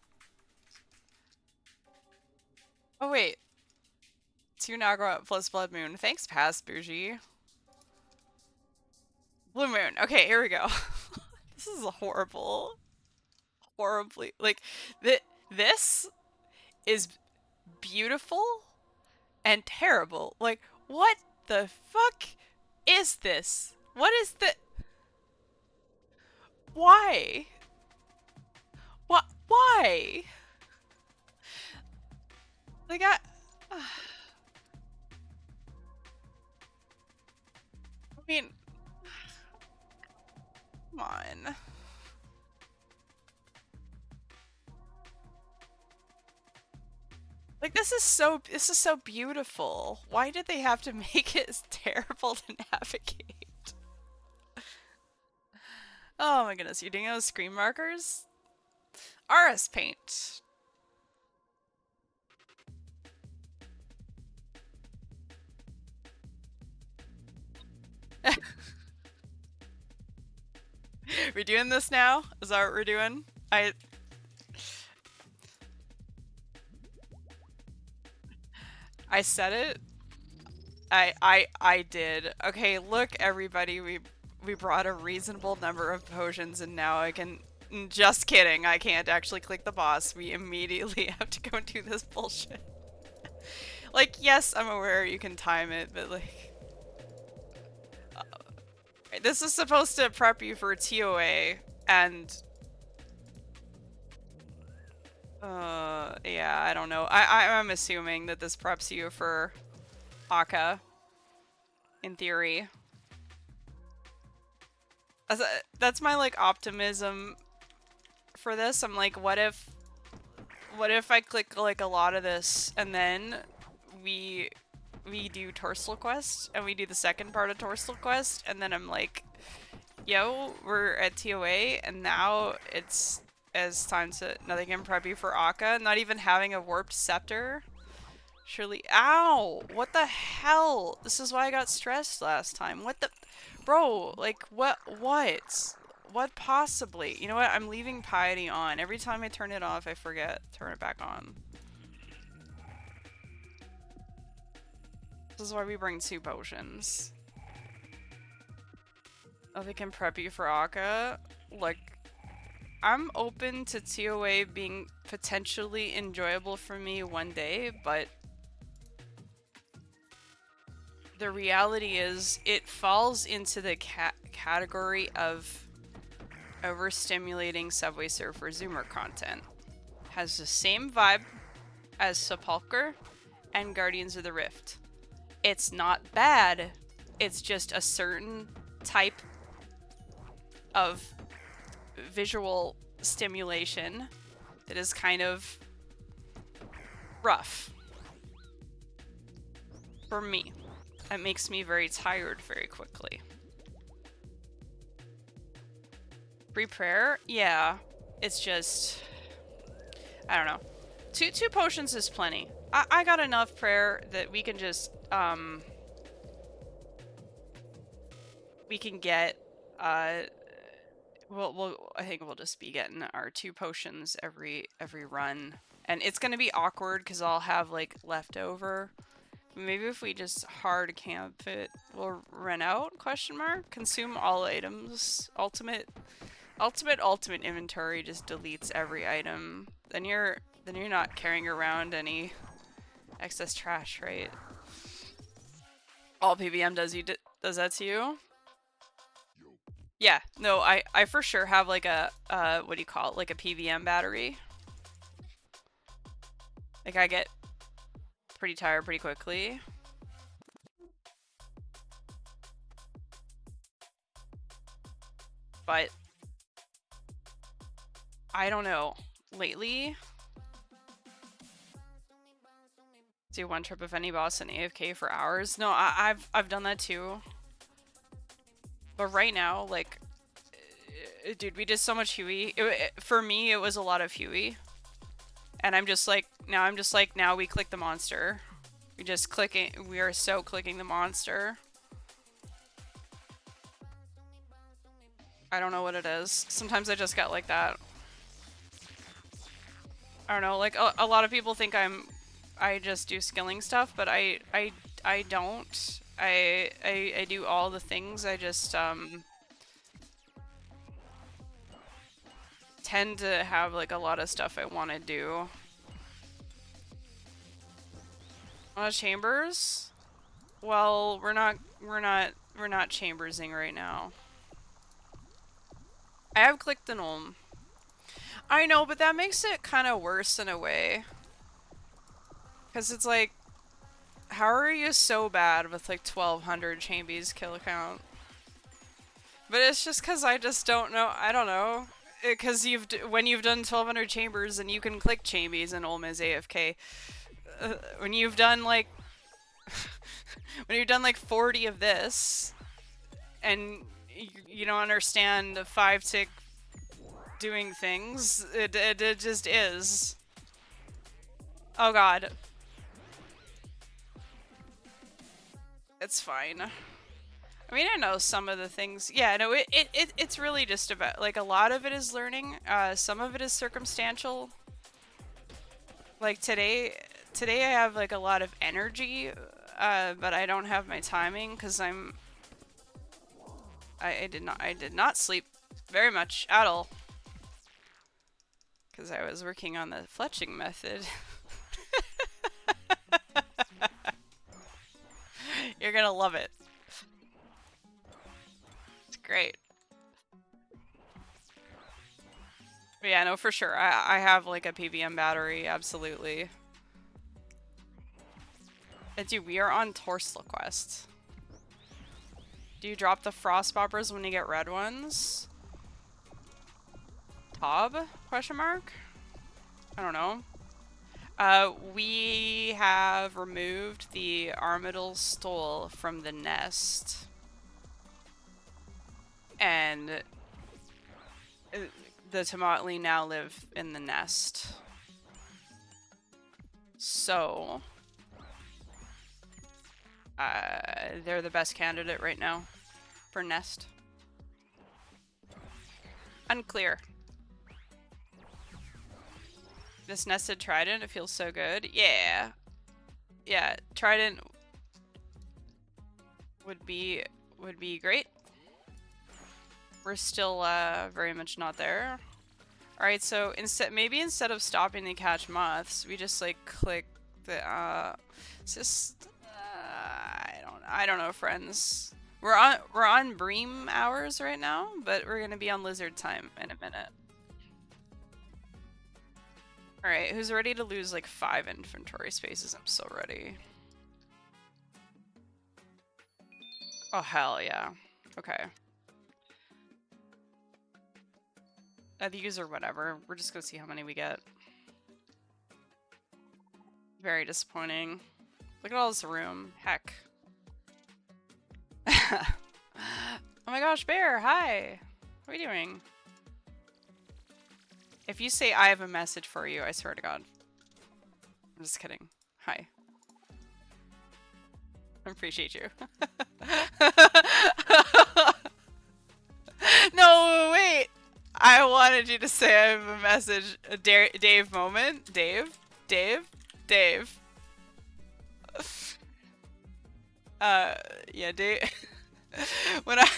Oh wait. 2 Nagra plus Blood Moon. Thanks, Pass Bougie. Blue Moon. Okay, here we go. This is horrible. Horribly. Like, this is beautiful and terrible. Like, what the fuck is this? What is the... Why? What? Why? Like, I mean, come on. Like, this is so beautiful. Why did they have to make it terrible to navigate? Oh my goodness, you're doing those screen markers? RS paint. We're doing this now? Is that what we're doing? I said it. I did. Okay, look everybody, we brought a reasonable number of potions and now I can... Just kidding, I can't actually click the boss. We immediately have to go and do this bullshit. Like, yes, I'm aware you can time it, but like... this is supposed to prep you for TOA, and... yeah, I don't know. I'm assuming that this preps you for Akka, in theory. That's my, like, optimism for this. I'm like, what if I click, like, a lot of this, and then we do Torsal Quest, and we do the second part of Torsal Quest, and then I'm like, yo, we're at TOA, and now it's time to nothing can prep you for Akka, not even having a warped scepter. Surely, ow! What the hell? This is why I got stressed last time. What the, bro? Like, what? What possibly? You know what? I'm leaving Piety on. Every time I turn it off, I forget to turn it back on. This is why we bring 2 potions. Oh, they can prep you for Akka? Like, I'm open to TOA being potentially enjoyable for me one day, but the reality is it falls into the category of overstimulating Subway Surfer Zoomer content. Has the same vibe as Sepulcher and Guardians of the Rift. It's not bad, it's just a certain type of visual stimulation that is kind of rough for me. It makes me very tired very quickly. Free prayer? Yeah. It's just... I don't know. Two potions is plenty. I got enough prayer that we can just, we can get, I think we'll just be getting our 2 potions every run, And it's gonna be awkward because I'll have like leftover. Maybe if we just hard camp it, we'll run out? Question mark. Consume all items. Ultimate inventory just deletes every item. Then you're not carrying around any excess trash, right? All PVM does that to you? Yeah, no, I for sure have like a what do you call it? Like a PVM battery. Like I get pretty tired pretty quickly. But I don't know. Lately, do one trip of any boss and AFK for hours. No, I've done that too. But right now, like, dude, we did so much Huey. For me, it was a lot of Huey. And I'm just like, now we click the monster. We are so clicking the monster. I don't know what it is. Sometimes I just get like that. I don't know, like, a lot of people think I just do skilling stuff, but I don't. I do all the things. I just, tend to have, like, a lot of stuff I want to do. Chambers? Well, we're not chambersing right now. I have clicked the gnome. I know, but that makes it kind of worse in a way. Because it's like, how are you so bad with like 1200 chambies kill count? But it's just because I just don't know. I don't know. Because when you've done 1200 chambers and you can click chambies and Ulm is AFK. When you've done like when you've done like 40 of this and you don't understand the 5-tick doing things, it just is. Oh god. It's fine. I mean, I know some of the things. Yeah, no, it's really just about, like, a lot of it is learning. Some of it is circumstantial. Like today I have like a lot of energy, but I don't have my timing because I did not sleep very much at all because I was working on the fletching method. You're gonna love it. It's great. But yeah, no, for sure. I have like a PVM battery, absolutely. And dude, we are on Torsla quest. Do you drop the frost boppers when you get red ones? Tob? Question mark? I don't know. We have removed the Armadil stole from the nest. And the Tomatli now live in the nest. So they're the best candidate right now for nest. Unclear. This nested trident, it feels so good. Yeah. Yeah, trident would be great. We're still very much not there. Alright, so maybe instead of stopping to catch moths, we just like click the it's just I don't know, friends. We're on bream hours right now, but we're gonna be on lizard time in a minute. Alright, who's ready to lose like 5 inventory spaces? I'm so ready. Oh hell yeah. Okay. These or whatever. We're just gonna see how many we get. Very disappointing. Look at all this room. Heck. Oh my gosh, Bear, hi! What are you doing? If you say I have a message for you, I swear to God. I'm just kidding. Hi. I appreciate you. No, wait! I wanted you to say I have a message. A Dave moment. Dave. Dave. Dave. Uh, yeah, Dave. When I.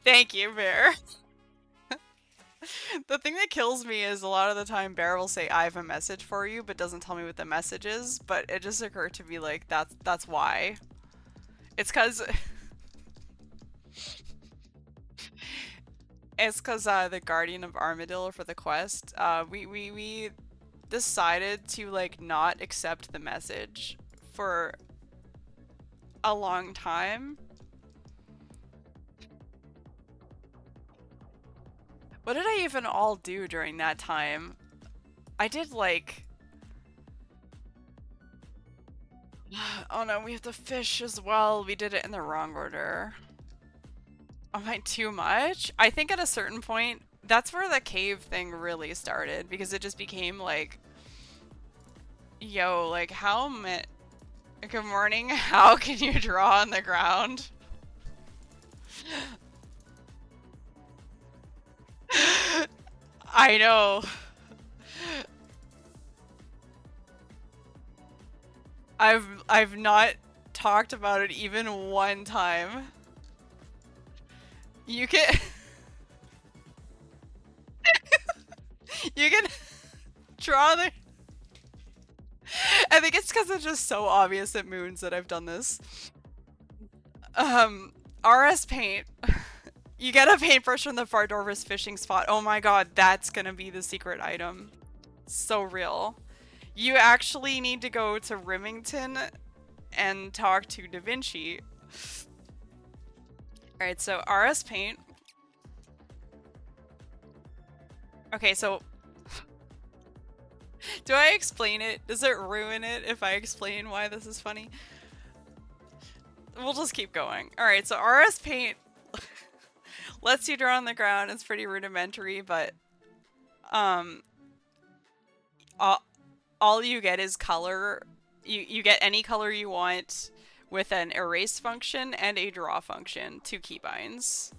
Thank you, Bear. The thing that kills me is a lot of the time Bear will say I have a message for you, but doesn't tell me what the message is. But it just occurred to me like that's why. It's cause the Guardian of Armadillo for the quest. We decided to like not accept the message for a long time. What did I even all do during that time? I did like... Oh no, we have to fish as well. We did it in the wrong order. Am I too much? I think at a certain point, that's where the cave thing really started, because it just became like... Yo, like how good morning, how can you draw on the ground? I know. I've not talked about it even one time. You can you can draw the I think it's because it's just so obvious at Moons that I've done this. RS paint. You get a paintbrush from the Fardorvis fishing spot. Oh my god, that's gonna be the secret item. So real. You actually need to go to Remington and talk to Da Vinci. Alright, so RS paint. Okay, so... Do I explain it? Does it ruin it if I explain why this is funny? We'll just keep going. Alright, so RS paint lets you draw on the ground. It's pretty rudimentary, but all you get is color. You get any color you want with an erase function and a draw function, 2 keybinds.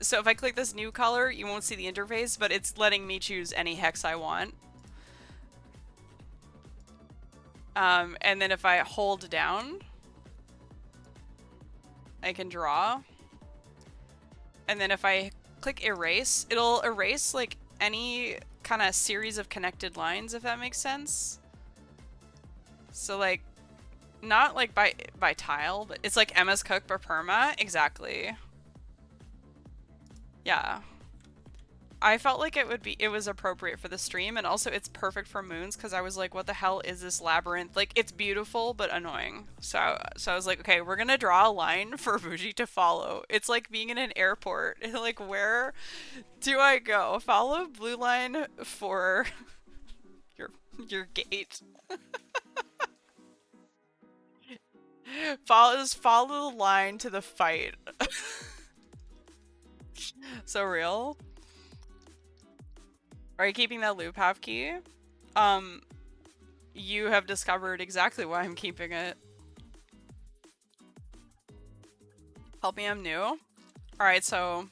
So if I click this new color, you won't see the interface, but it's letting me choose any hex I want. And then if I hold down, I can draw. And then if I click erase, it'll erase like any kind of series of connected lines, if that makes sense. So like, not like by tile, but it's like MS Cook but perma. Exactly. Yeah. I felt like it was appropriate for the stream, and also it's perfect for Moons because I was like, what the hell is this labyrinth? Like, it's beautiful but annoying. So I was like, okay, we're gonna draw a line for Bougie to follow. It's like being in an airport. Like, where do I go? Follow blue line for your gate. Just follow the line to the fight. So real. Are you keeping that loop half key? You have discovered exactly why I'm keeping it. Help me, I'm new. Alright, so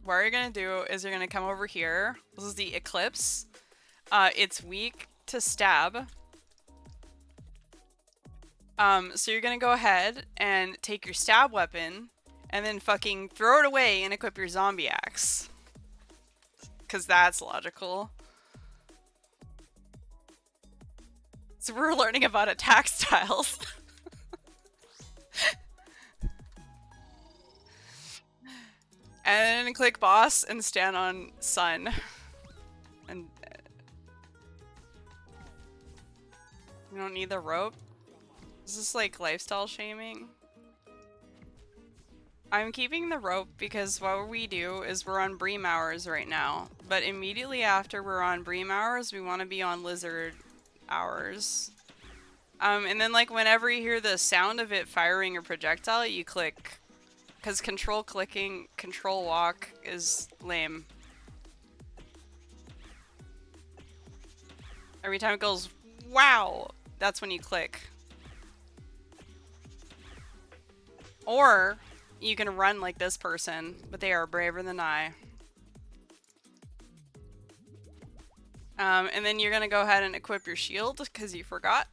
what you're gonna do is you're gonna come over here. This is the Eclipse. It's weak to stab. So you're gonna go ahead and take your stab weapon and then fucking throw it away and equip your zombie axe. Because that's logical. So we're learning about attack styles. And then click boss and stand on sun. And you don't need the rope. Is this like lifestyle shaming? I'm keeping the rope because what we do is we're on Bream hours right now. But immediately after we're on Bream hours, we want to be on Lizard hours. And then like whenever you hear the sound of it firing a projectile, you click. Because control clicking, control walk is lame. Every time it goes, wow, that's when you click. Or you can run like this person, but they are braver than I. And then you're gonna go ahead and equip your shield because you forgot.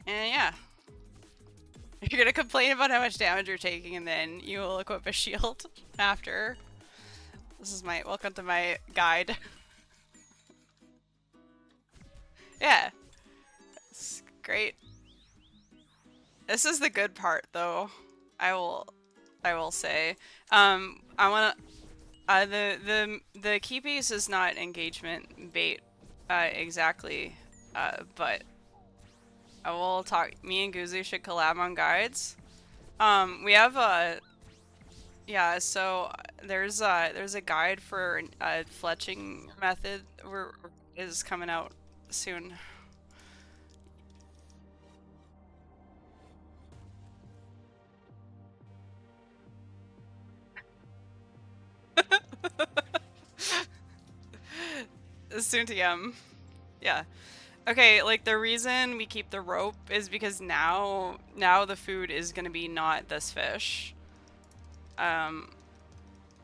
And yeah. You're gonna complain about how much damage you're taking, and then you will equip a shield after. This is my welcome to my guide. Yeah. It's great. This is the good part though. I will say. I wanna the key piece is not engagement bait exactly, but I will talk. Me and Guzu should collab on guides. We have a yeah. So there's a guide for a fletching method is coming out soon. Soon to yeah. Okay, like the reason we keep the rope is because now the food is gonna be not this fish. I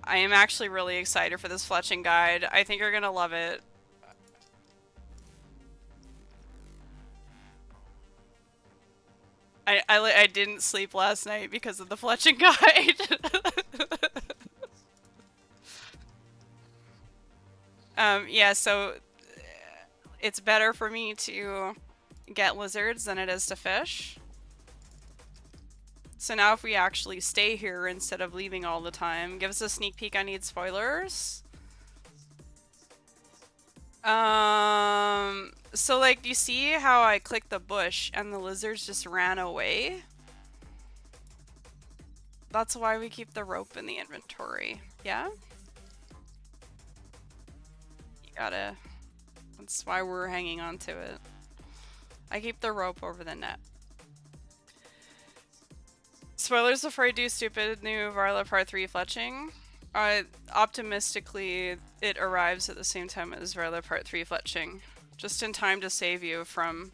am actually really excited for this fletching guide. I think you're gonna love it. I didn't sleep last night because of the fletching guide. Yeah, so it's better for me to get lizards than it is to fish. So now if we actually stay here instead of leaving all the time, give us a sneak peek. I need spoilers. So like, you see how I clicked the bush and the lizards just ran away? That's why we keep the rope in the inventory. Yeah? You gotta... That's why we're hanging on to it. I keep the rope over the net. Spoilers before I do stupid new Varla Part 3 fletching. Optimistically, it arrives at the same time as Varla Part 3 fletching. Just in time to save you from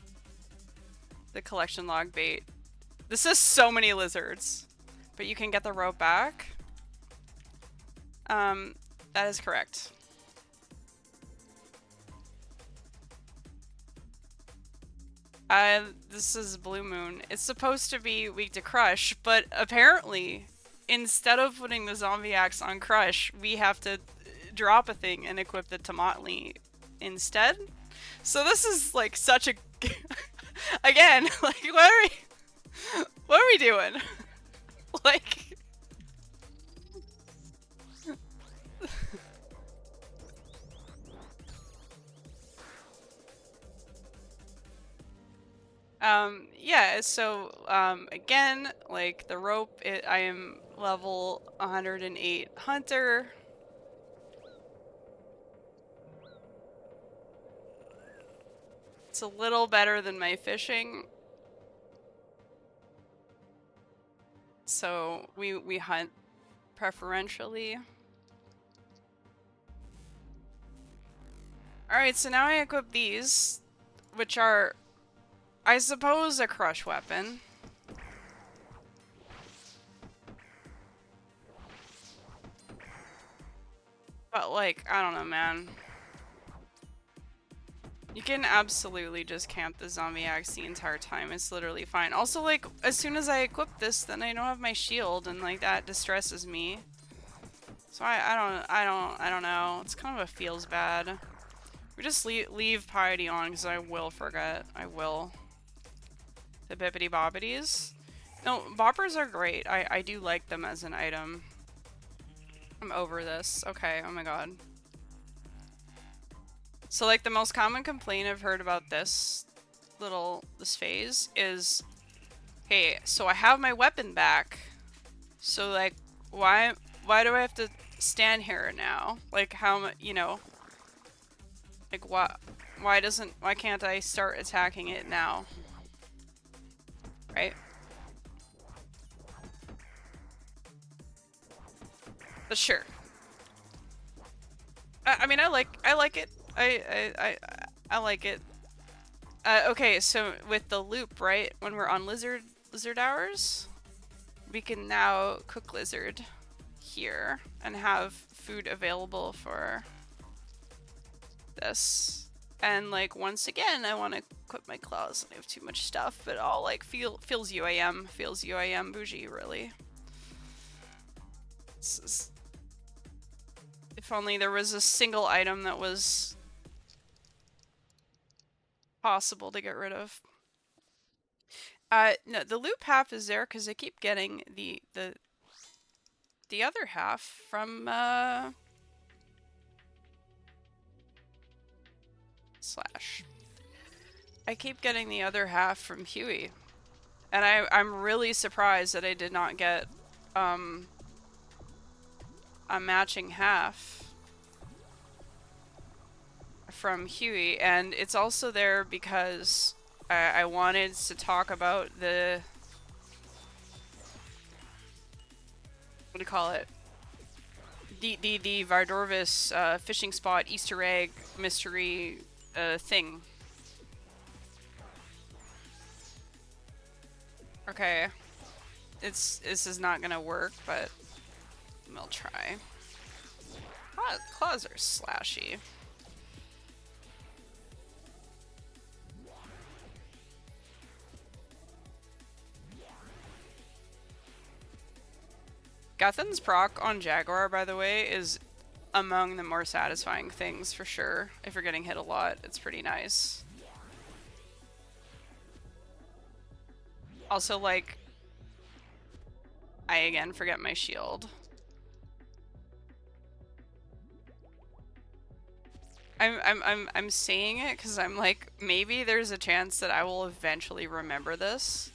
the collection log bait. This is so many lizards. But you can get the rope back. That is correct. This is Blue Moon. It's supposed to be weak to Crush, but apparently, instead of putting the zombie axe on Crush, we have to drop a thing and equip the Tomatli instead. So this is like such a... Again, like, what are we doing? Like... Yeah, so, again, like, the rope, I am level 108 hunter. It's a little better than my fishing. So, we hunt preferentially. Alright, so now I equip these, which are... I suppose a crush weapon. But like, I don't know, man. You can absolutely just camp the zombie axe the entire time. It's literally fine. Also, like, as soon as I equip this, then I don't have my shield, and like that distresses me. So I don't know. It's kind of a feels bad. We just leave piety on because I will forget. I will. The bippity boppities. No, boppers are great. I do like them as an item. I'm over this. Okay, oh my god. So like the most common complaint I've heard about this phase is, hey, so I have my weapon back. So like, why do I have to stand here now? Like how, you know, like why can't I start attacking it now? Right? But sure. I mean, I like it. I like it. Okay, so with the loop, right? When we're on lizard hours, we can now cook lizard here and have food available for this. And like once again, I want to equip my claws. I have too much stuff, but all like feels UAM bougie really. If only there was a single item that was possible to get rid of. No, the loop half is there because I keep getting the other half from slash. I keep getting the other half from Huey, and I'm really surprised that I did not get a matching half from Huey, and it's also there because I wanted to talk about the, what do you call it? The Vardorvis fishing spot Easter egg mystery thing. Okay. This is not gonna work, but we'll try. Claws are slashy. Guthan's proc on Jaguar, by the way, is among the more satisfying things for sure. If you're getting hit a lot, it's pretty nice. Also, like, I again forget my shield. I'm saying it because I'm like, maybe there's a chance that I will eventually remember this.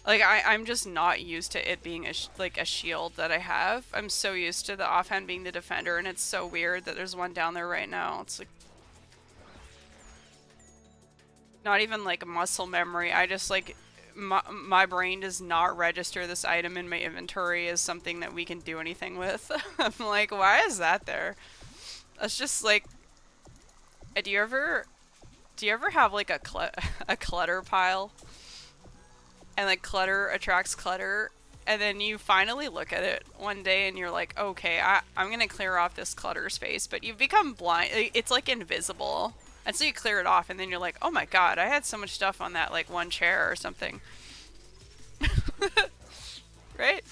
Like, I'm just not used to it being like a shield that I have. I'm so used to the offhand being the defender, and it's so weird that there's one down there right now. It's like not even like muscle memory. I just like my brain does not register this item in my inventory as something that we can do anything with. I'm like, why is that there? It's just like, do you ever have like a clutter pile? And like clutter attracts clutter, and then you finally look at it one day and you're like, okay, I'm gonna clear off this clutter space, but you've become blind. It's like invisible, and so you clear it off, and then you're like, oh my god, I had so much stuff on that like one chair or something. Right?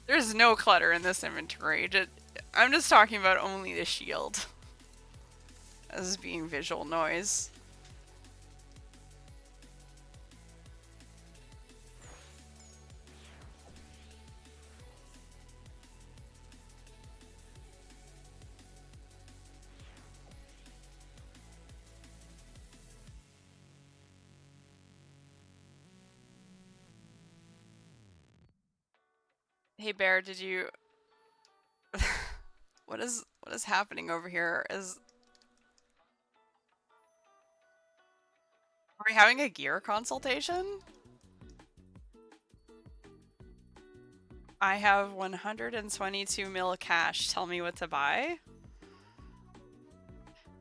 There's no clutter in this inventory. I'm just talking about only the shield as being visual noise. Hey Bear, did you what is happening over here? Are we having a gear consultation? I have 122 mil cash. Tell me what to buy.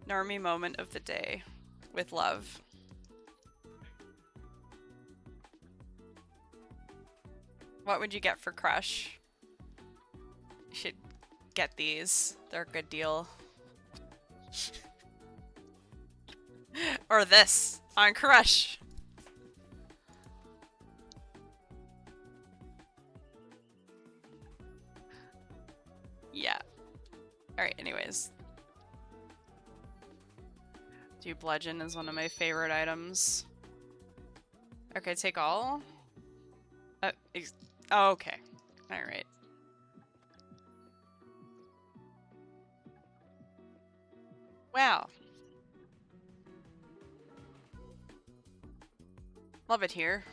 Normie moment of the day. With love. What would you get for Crush? You should get these. They're a good deal. Or this on Crush. Yeah. Alright, anyways. Dude, bludgeon is one of my favorite items. Okay, take all. Oh, okay. Alright. Wow. Love it here.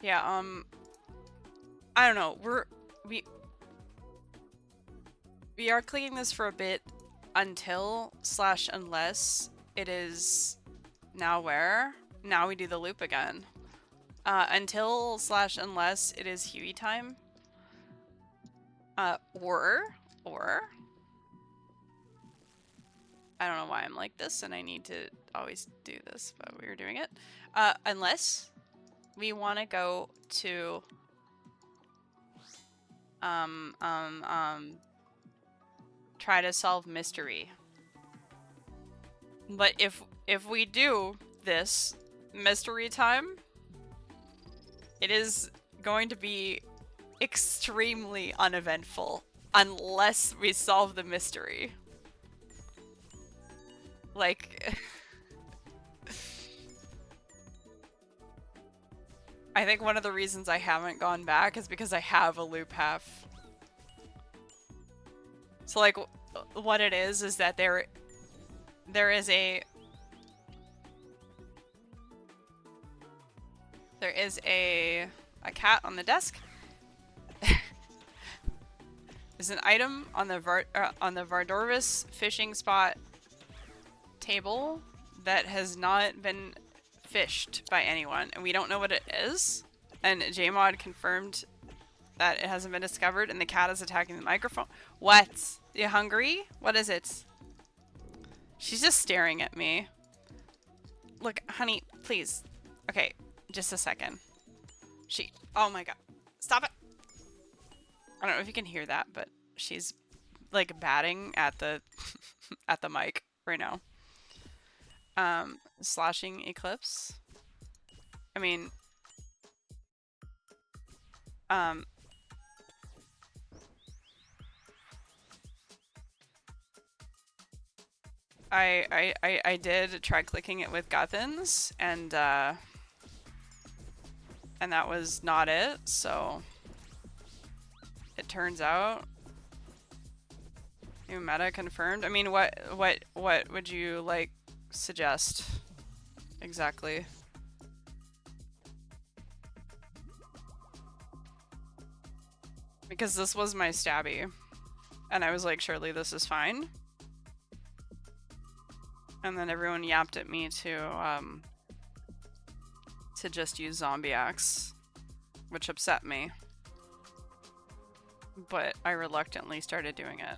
Yeah, I don't know. We are clicking this for a bit until / unless it is now where? Now we do the loop again. Until / unless it is Huey time. Or I don't know why I'm like this and I need to always do this, but we were doing it. Unless we want to go to try to solve mystery. But if we do this mystery time, it is going to be extremely uneventful unless we solve the mystery. Like, I think one of the reasons I haven't gone back is because I have a loop half. So like, what it is that there is a cat on the desk. There's an item on the Vardorvis fishing spot table that has not been fished by anyone, and we don't know what it is. And Jmod confirmed that it hasn't been discovered, and the cat is attacking the microphone. What? You hungry? What is it? She's just staring at me. Look, honey, please. Okay, just a second. Oh my god. Stop it! I don't know if you can hear that, but she's like batting at the at the mic right now. Slashing Eclipse. I mean, I did try clicking it with Guthans, and that was not it, so it turns out new meta confirmed. I mean, what would you like suggest exactly? Because this was my stabby, and I was like, surely this is fine. And then everyone yapped at me to just use Zombie Axe, which upset me. But I reluctantly started doing it.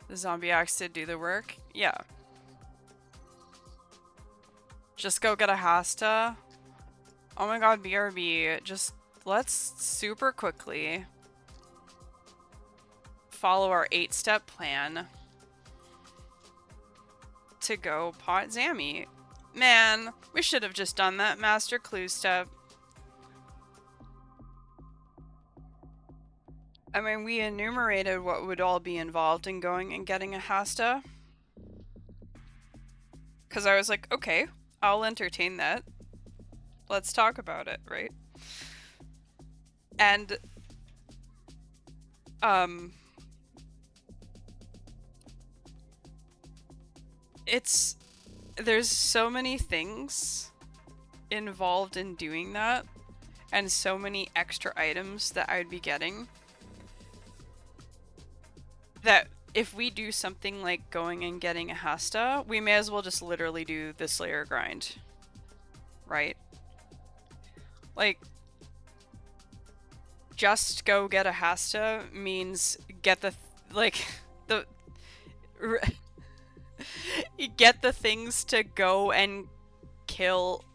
The Zombie Axe did do the work? Yeah. Just go get a Hasta. Oh my god, BRB. Just let's super quickly follow our 8-step plan to go pot Zammy. Man, we should have just done that master clue step. I mean, we enumerated what would all be involved in going and getting a Hasta. Because I was like, okay, I'll entertain that. Let's talk about it, right? And, there's so many things involved in doing that, and so many extra items that I would be getting, that if we do something like going and getting a Hasta, we may as well just literally do the Slayer grind. Right? Like, just go get a Hasta means get the, you get the things to go and kill.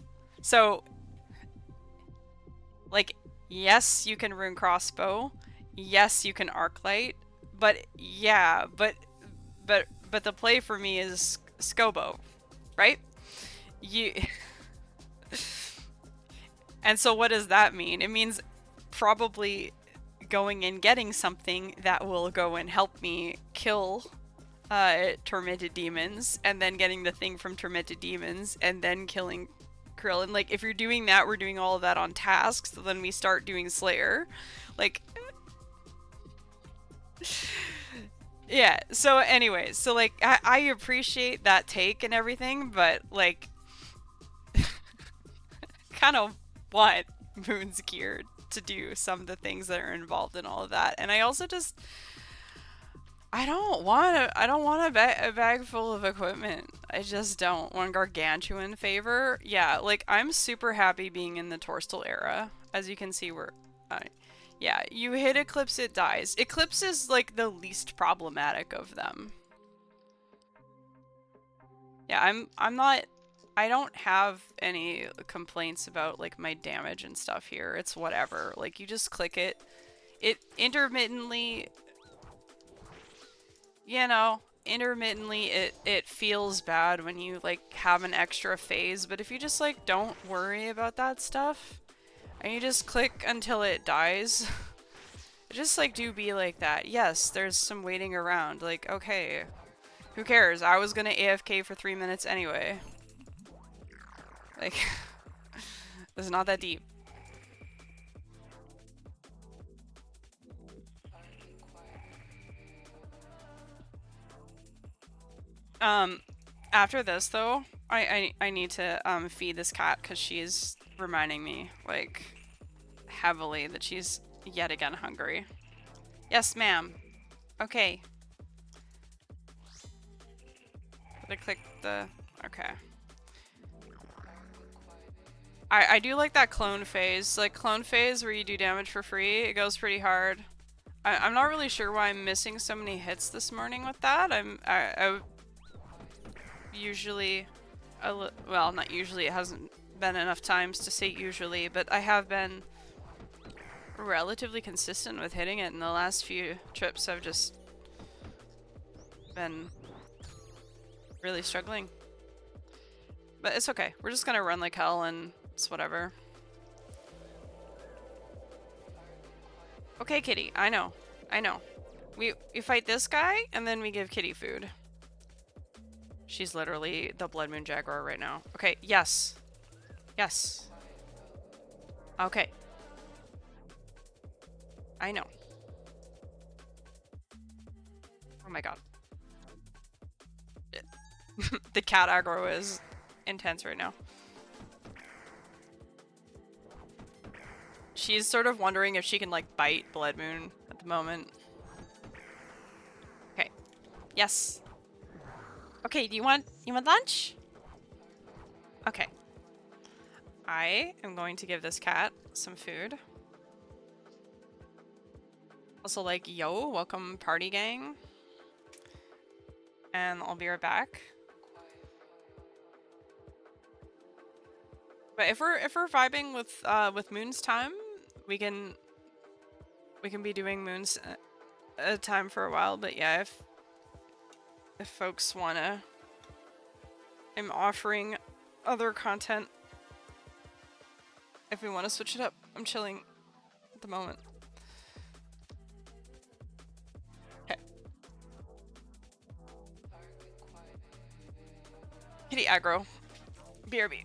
So, like, yes, you can rune crossbow. Yes, you can arclight. But yeah, but the play for me is Scobo, right? And so what does that mean? It means probably going and getting something that will go and help me kill tormented demons, and then getting the thing from tormented demons, and then killing Krill. And like, if you're doing that, we're doing all of that on tasks, so then we start doing Slayer. Like, yeah, so anyways, so like, I appreciate that take and everything, but like, kind of want Moon's gear to do some of the things that are involved in all of that. And I also just, I don't want a bag full of equipment. I just don't. One gargantuan favor. Yeah, like, I'm super happy being in the Torstal era. As you can see, Yeah, you hit Eclipse, it dies. Eclipse is like the least problematic of them. Yeah, I'm not, I don't have any complaints about like my damage and stuff here. It's whatever. Like you just click it. It intermittently, you know, intermittently it feels bad when you like have an extra phase, but if you just like don't worry about that stuff and you just click until it dies, just like do be like that. Yes, there's some waiting around. Like, okay, who cares? I was gonna AFK for 3 minutes anyway. Like, it's not that deep. After this though, I need to feed this cat because she's reminding me like heavily that she's yet again hungry. Yes, ma'am. Okay. Did I click the... Okay. I do like that clone phase. Like, clone phase where you do damage for free, it goes pretty hard. I'm not really sure why I'm missing so many hits this morning with that. I usually... well, not usually, it hasn't been enough times to say usually, but I have been relatively consistent with hitting it in the last few trips. I've just been really struggling. But it's okay. We're just gonna run like hell and it's whatever. Okay, Kitty. I know. I know. We fight this guy and then we give Kitty food. She's literally the Blood Moon Jaguar right now. Okay, yes. Yes. Okay. I know. Oh my god. The cat aggro is intense right now. She's sort of wondering if she can like bite Blood Moon at the moment. Okay. Yes. Okay, do you want lunch? Okay. I am going to give this cat some food. Also like, yo, welcome party gang. And I'll be right back. But if we're vibing with Moon's time, we can be doing Moon's time for a while. But yeah, if folks wanna, I'm offering other content. If we want to switch it up, I'm chilling at the moment. Okay. Kitty aggro. BRB.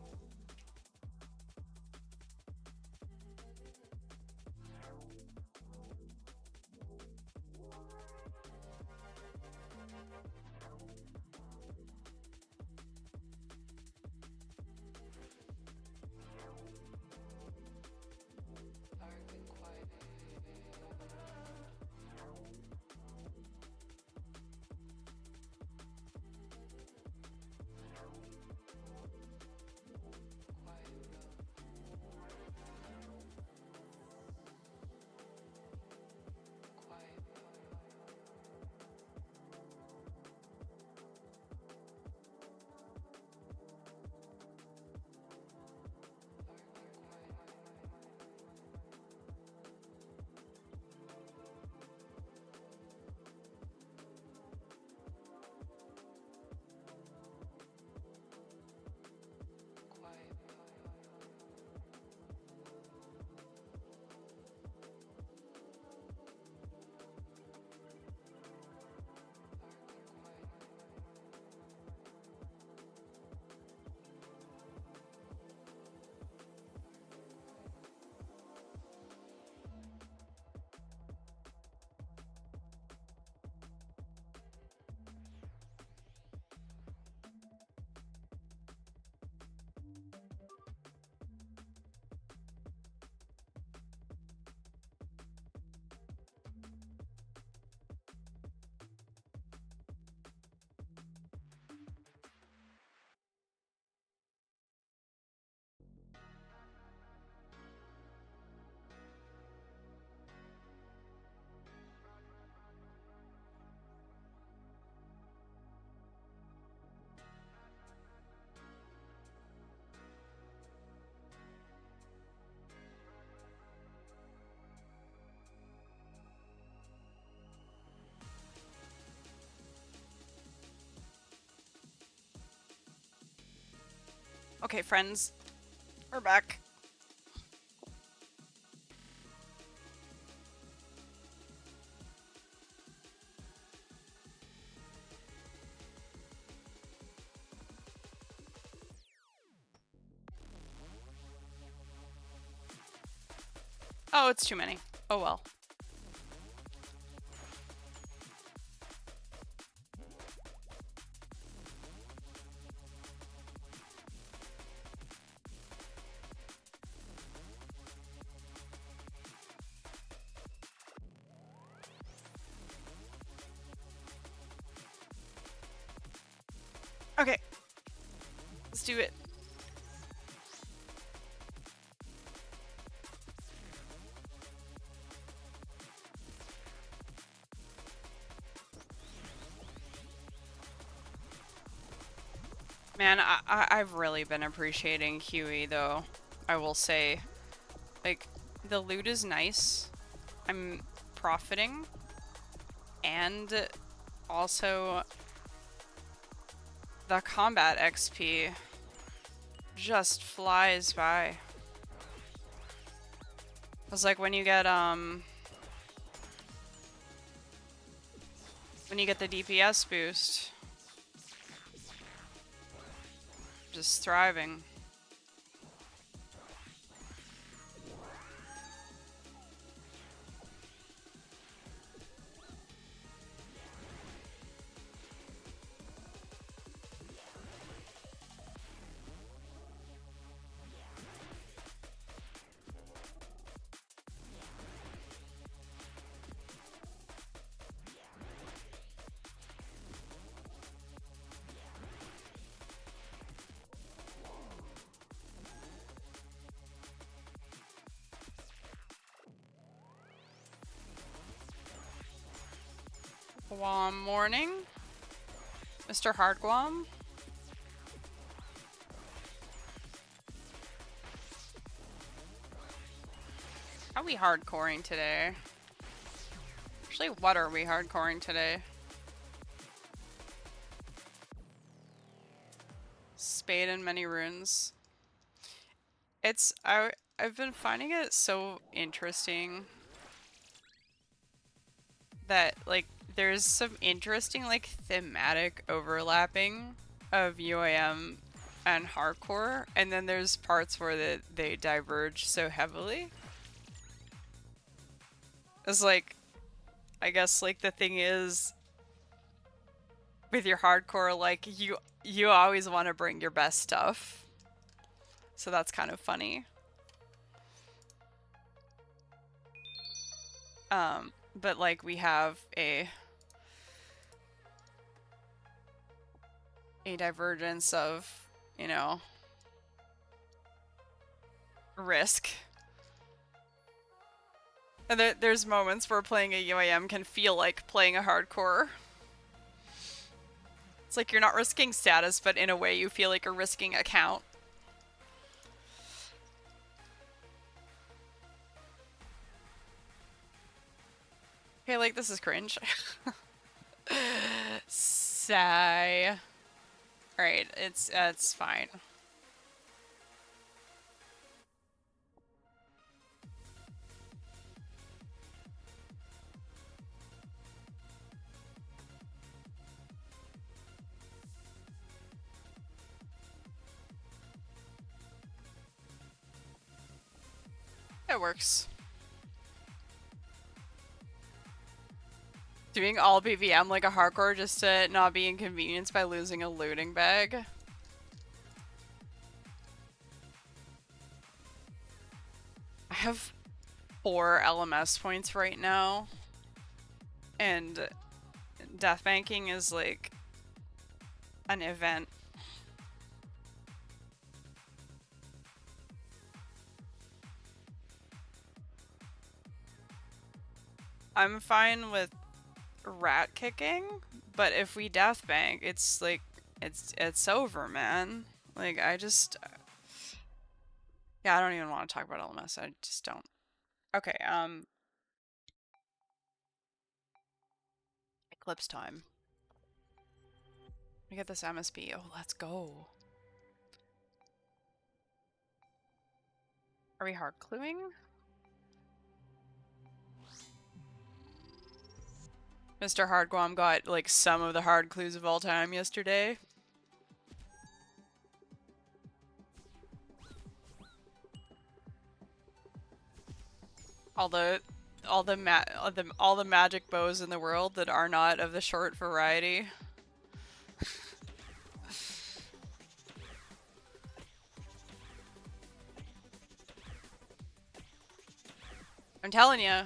Okay, friends, we're back. Oh, it's too many. Oh well. Okay, let's do it. Man, I've really been appreciating Huey, though. I will say, like, the loot is nice. I'm profiting, and also the combat XP just flies by. It's like when you get the DPS boost, just thriving. Guam morning, Mr. Hardguam. How are we hardcoring today? Actually, what are we hardcoring today? Spade and many runes. I've been finding it so interesting that like there's some interesting like thematic overlapping of UAM and hardcore, and then there's parts where they diverge so heavily. It's like, I guess like the thing is with your hardcore, like you always want to bring your best stuff. So that's kind of funny. But like we have a divergence of, you know, risk. And there's moments where playing a UAM can feel like playing a hardcore. It's like you're not risking status, but in a way you feel like you're risking account. Okay, like this is cringe. Sigh. Alright, it's fine. It works. Doing all BVM like a hardcore just to not be inconvenienced by losing a looting bag. I have 4 LMS points right now. And death banking is like an event. I'm fine with rat kicking, but if we death bank, it's like it's over, man. Like I just yeah, I don't even want to talk about LMS. I just don't. Okay, Eclipse time. We get this MSB. Oh, let's go. Are we hard cluing? Mr. Hardguam got like some of the hard clues of all time yesterday. All the magic bows in the world that are not of the short variety. I'm telling you.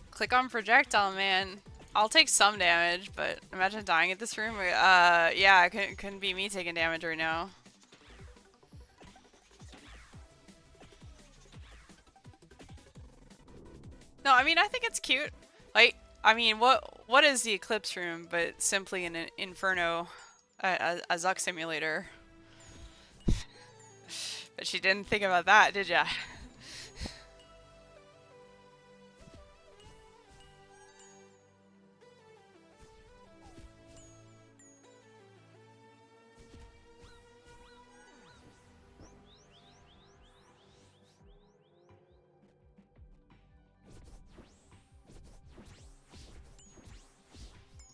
Click on projectile, man. I'll take some damage, but imagine dying at this room. Yeah, it couldn't be me taking damage right now. No, I mean, I think it's cute. Like, I mean, what is the Eclipse room but simply an Inferno, a Zuck simulator? But she didn't think about that, did ya?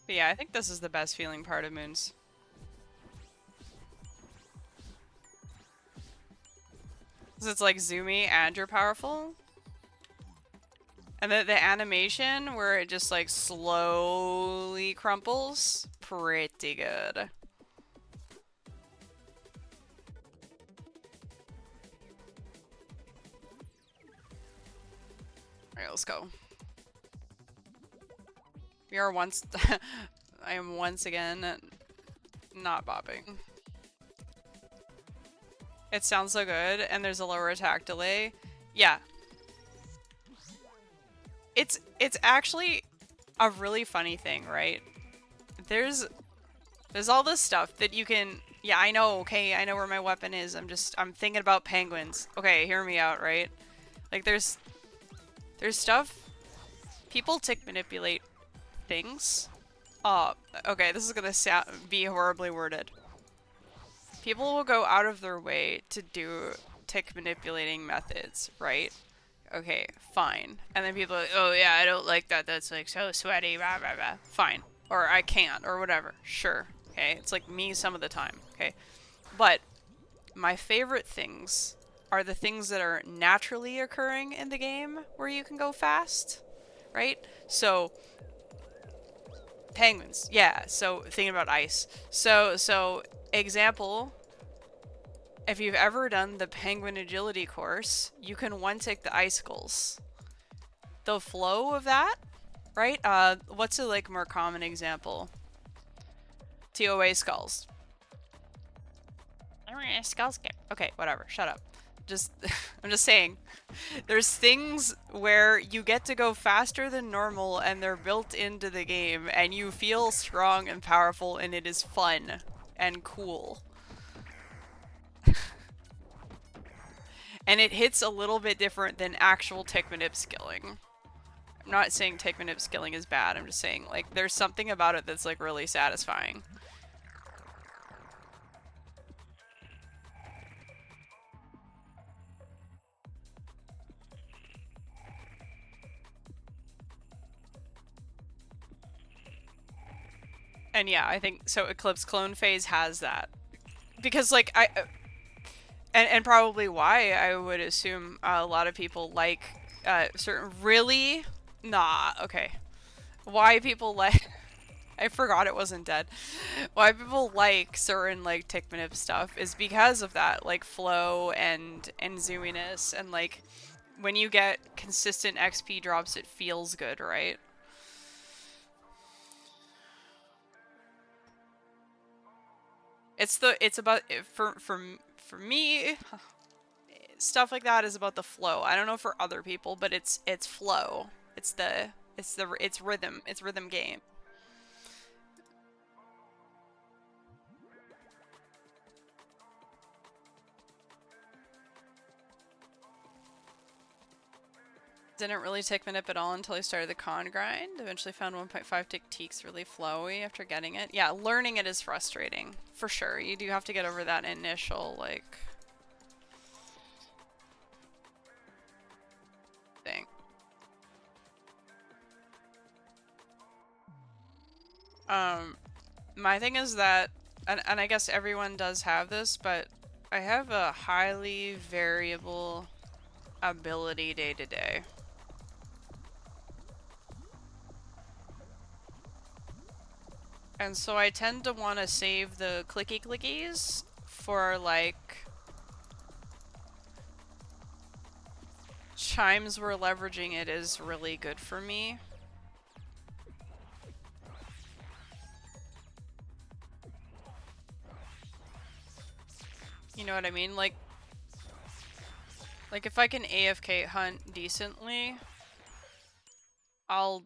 But yeah, I think this is the best feeling part of Moons. Because it's like zoomy and you're powerful. And the animation where it just like slowly crumples, pretty good. Alright, let's go. We are once I am once again not bopping. It sounds so good, and there's a lower attack delay. Yeah. It's actually a really funny thing, right? There's all this stuff that you can, yeah, I know, okay, I know where my weapon is. I'm thinking about penguins. Okay, hear me out, right? Like there's stuff, people tick manipulate things. Okay, this is gonna be horribly worded. People will go out of their way to do tick manipulating methods, right? Okay, fine. And then people are like, oh yeah, I don't like that, that's like so sweaty, blah blah blah. Fine. Or I can't, or whatever. Sure. Okay, it's like me some of the time, okay? But my favorite things are the things that are naturally occurring in the game where you can go fast, right? So penguins, yeah. So thinking about ice. So example, if you've ever done the penguin agility course, you can one tick the icicles. The flow of that, right? What's a like more common example? TOA skulls. Skull skip. Okay, whatever. Shut up. I'm just saying. There's things where you get to go faster than normal and they're built into the game and you feel strong and powerful and it is fun and cool. And it hits a little bit different than actual tick manip skilling. I'm not saying tick manip skilling is bad, I'm just saying like there's something about it that's like really satisfying. And yeah, I think so. Eclipse clone phase has that because like and probably why I would assume a lot of people like certain really okay, why people like I forgot it wasn't dead. Why people like certain like tick manip stuff is because of that like flow and zoominess and like when you get consistent XP drops it feels good, right? It's about for me stuff like that is about the flow. I don't know for other people, but it's flow. It's rhythm. It's rhythm game. Didn't really tick manip at all until I started the con grind. Eventually found 1.5 tick teaks really flowy after getting it. Yeah, learning it is frustrating. For sure. You do have to get over that initial, like... My thing is that, and I guess everyone does have this, but I have a highly variable ability day to day. And so I tend to want to save the clicky clickies for like chimes where leveraging it is really good for me. You know what I mean? Like if I can AFK hunt decently, I'll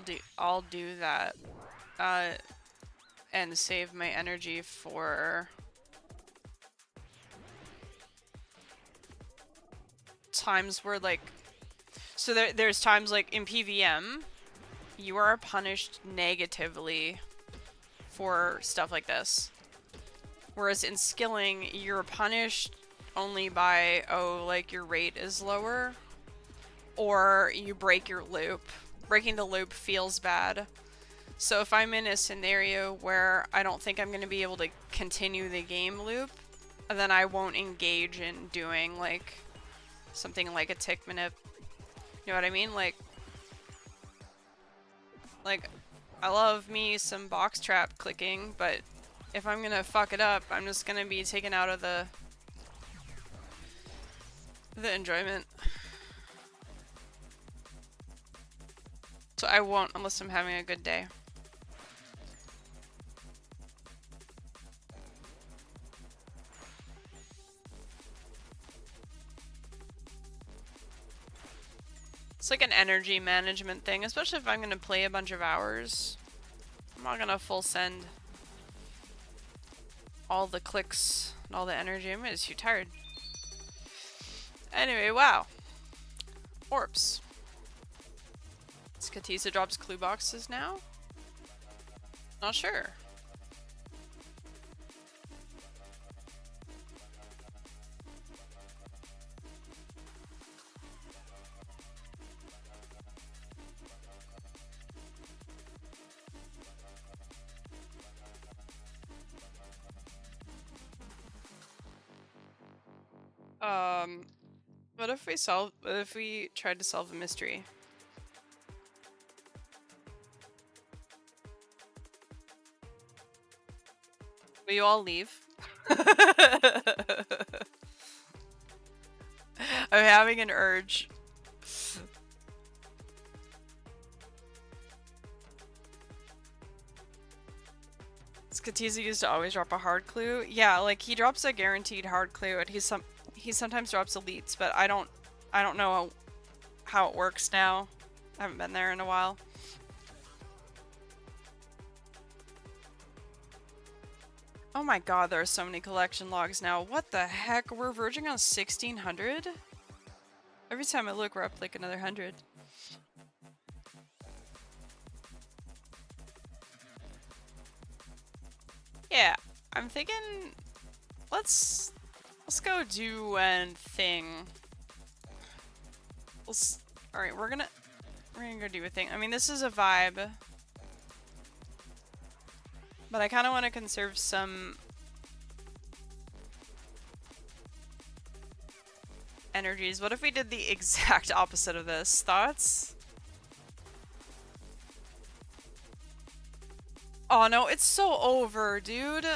do that. And save my energy for times where like, so there's times like in PVM, you are punished negatively for stuff like this. Whereas in skilling, you're punished only by, oh, like your rate is lower, or you break your loop. Breaking the loop feels bad. So if I'm in a scenario where I don't think I'm going to be able to continue the game loop, then I won't engage in doing like something like a tick manip. You know what I mean? Like I love me some box trap clicking, but if I'm gonna fuck it up, I'm just gonna be taken out of the enjoyment. So I won't unless I'm having a good day. It's like an energy management thing, especially if I'm gonna play a bunch of hours. I'm not gonna full send all the clicks and all the energy. I'm just too tired. Anyway, wow. Orbs. Skatisa drops clue boxes now? Not sure. What if we tried to solve a mystery? Will you all leave? I'm having an urge. Skatiza used to always drop a hard clue. Yeah, like he drops a guaranteed hard clue, and he sometimes drops elites, but I don't know how it works now. I haven't been there in a while. Oh my god, there are so many collection logs now. What the heck? We're verging on 1600? Every time I look, we're up like another 100. Yeah, I'm thinking let's go do one thing. Alright, we're gonna go do a thing. I mean, this is a vibe, but I kind of want to conserve some energies. What if we did the exact opposite of this? Thoughts? Oh no, it's so over, dude.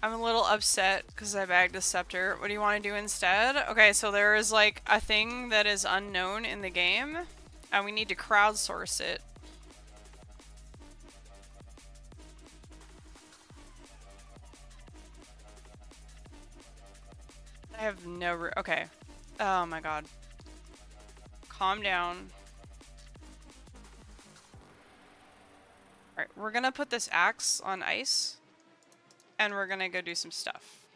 I'm a little upset because I bagged the scepter. What do you want to do instead? Okay, so there is like a thing that is unknown in the game, and we need to crowdsource it. I have no okay. Oh my god. Calm down. Alright, we're gonna put this axe on ice, and we're gonna go do some stuff.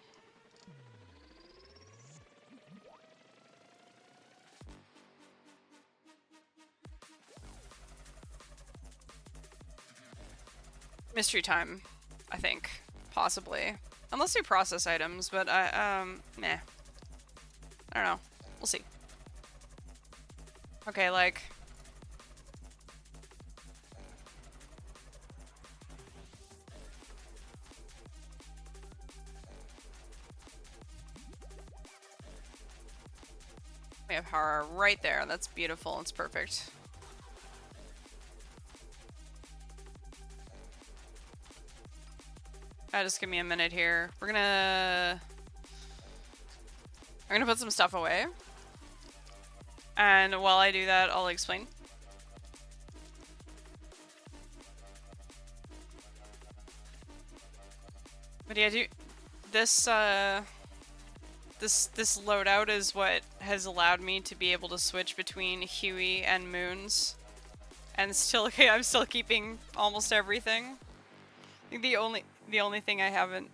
Mystery time, I think. Possibly. Unless we process items, but meh. I don't know. We'll see. Okay, like, We have Hara right there. That's beautiful. It's perfect. Just give me a minute here. I'm gonna put some stuff away. And while I do that, I'll explain. But yeah, this loadout is what has allowed me to be able to switch between Huey and Moons. And still, I'm still keeping almost everything. I think the only thing I haven't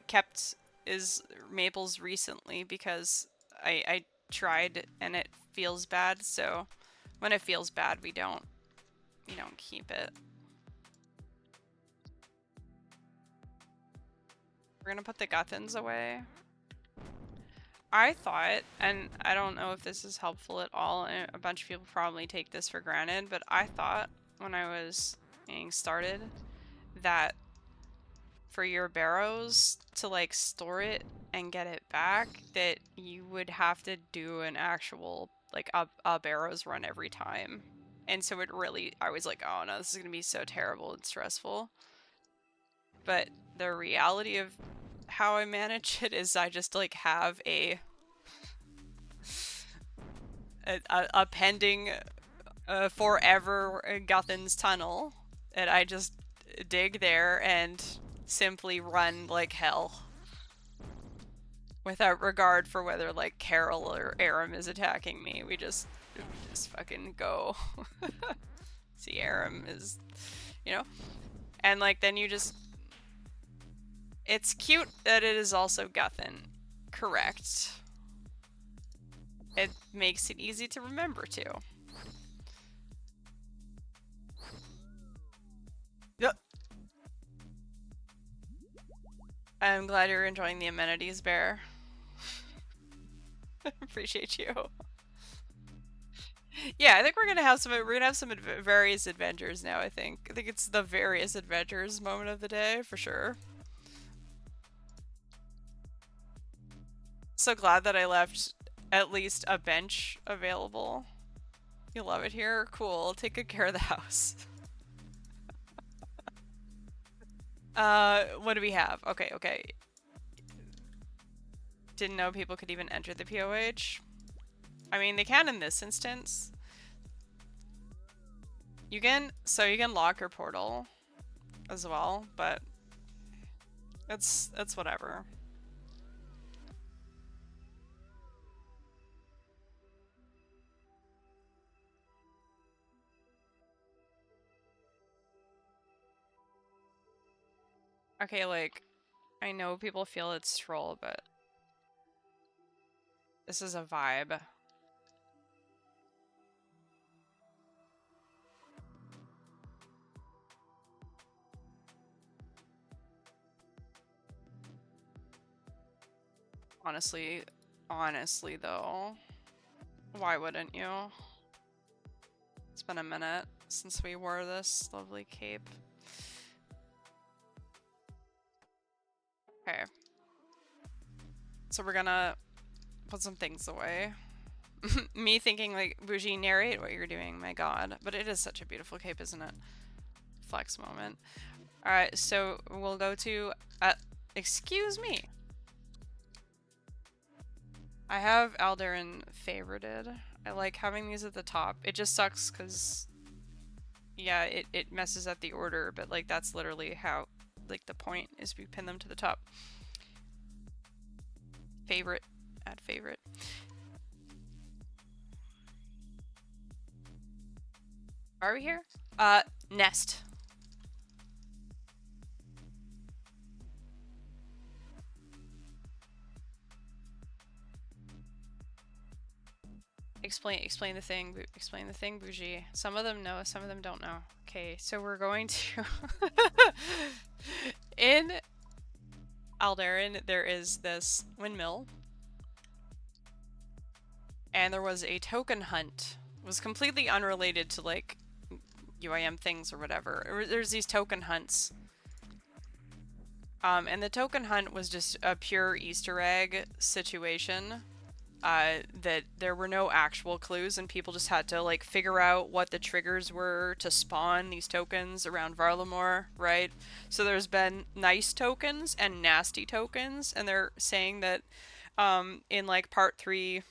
kept is Maples recently because I tried and it feels bad. So when it feels bad, we don't keep it. We're gonna put the Guthans away. I thought, and I don't know if this is helpful at all, and a bunch of people probably take this for granted, but I thought when I was getting started that for your barrows to like store it and get it back, that you would have to do an actual like a barrows run every time. And so it really, I was like, oh no, this is gonna be so terrible and stressful. But the reality of how I manage it is I just like have a pending forever Guthan's tunnel that I just dig there and simply run like hell without regard for whether like Carol or Aram is attacking me. We just fucking go. See, Aram is, and like then you just, it's cute that it is also Guthan. Correct. It makes it easy to remember too. Yep. I'm glad you're enjoying the amenities, Bear. Appreciate you. Yeah, I think we're gonna have some various adventures now. I think it's the various adventures moment of the day for sure. So glad that I left at least a bench available. You love it here? Cool. Take good care of the house. What do we have? Okay. Didn't know people could even enter the POH. I mean, they can in this instance. You can lock your portal as well, but it's whatever. Okay, like, I know people feel it's troll, but this is a vibe. Honestly though, why wouldn't you? It's been a minute since we wore this lovely cape. Okay. So we're gonna put some things away. Me thinking like, Bougie, narrate what you're doing, my god. But it is such a beautiful cape, isn't it? Flex moment. Alright, so we'll go to, excuse me. I have Aldarin favorited. I like having these at the top. It just sucks because, yeah, it messes up the order, but like that's literally how, like the point is we pin them to the top. Favorite, add favorite. Are we here? Nest. Explain the thing, Bougie. Some of them know, some of them don't know. Okay, so we're going to in Aldarin there is this windmill. And there was a token hunt. It was completely unrelated to like UIM things or whatever. There's these token hunts. And the token hunt was just a pure Easter egg situation that there were no actual clues and people just had to like figure out what the triggers were to spawn these tokens around Varlamore, right? So there's been nice tokens and nasty tokens, and they're saying that in like part 3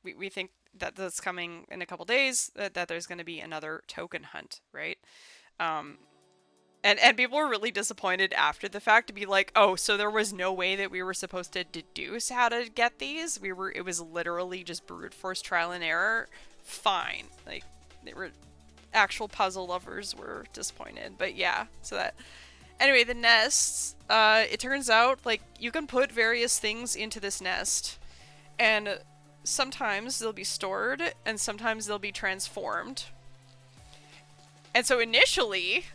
we think that that's coming in a couple days, that there's going to be another token hunt, right? Um, and people were really disappointed after the fact to be like, oh, so there was no way that we were supposed to deduce how to get these? It was literally just brute force trial and error? Fine. Like, they were, actual puzzle lovers were disappointed. But yeah, so that, anyway, the nests, it turns out, like, you can put various things into this nest, and sometimes they'll be stored, and sometimes they'll be transformed. And so initially,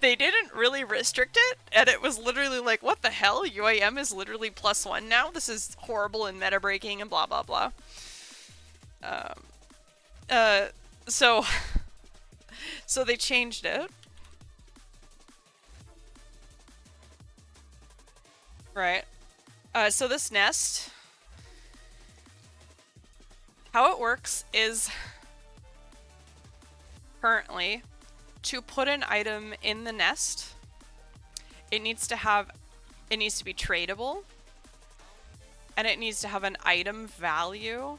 they didn't really restrict it, and it was literally like, what the hell? UAM is literally +1 now? This is horrible and meta breaking and blah blah blah. So so they changed it. Right. So this nest, how it works is currently, to put an item in the nest, it needs to be tradable, and it needs to have an item value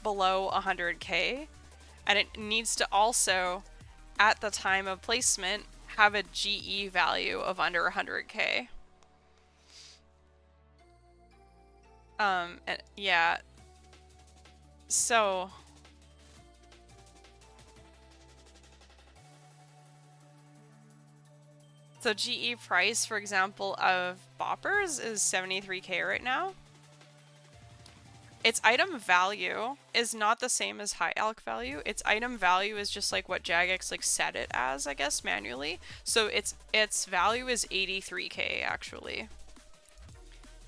below 100k, and it needs to also, at the time of placement, have a GE value of under 100k. And yeah, so GE price, for example, of boppers is 73k right now. Its item value is not the same as high alch value. Its item value is just like what Jagex like set it as, I guess, manually. So its value is 83k actually.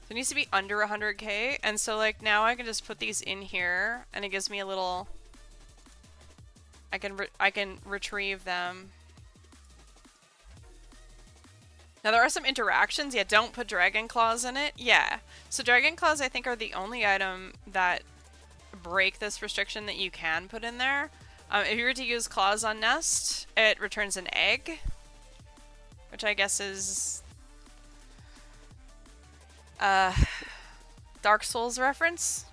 So it needs to be under 100k, and so like now I can just put these in here, and it gives me a little. I can retrieve them. Now there are some interactions. Yeah, don't put Dragon Claws in it. Yeah. So Dragon Claws, I think, are the only item that break this restriction that you can put in there. If you were to use Claws on Nest, it returns an egg, which I guess is Dark Souls reference.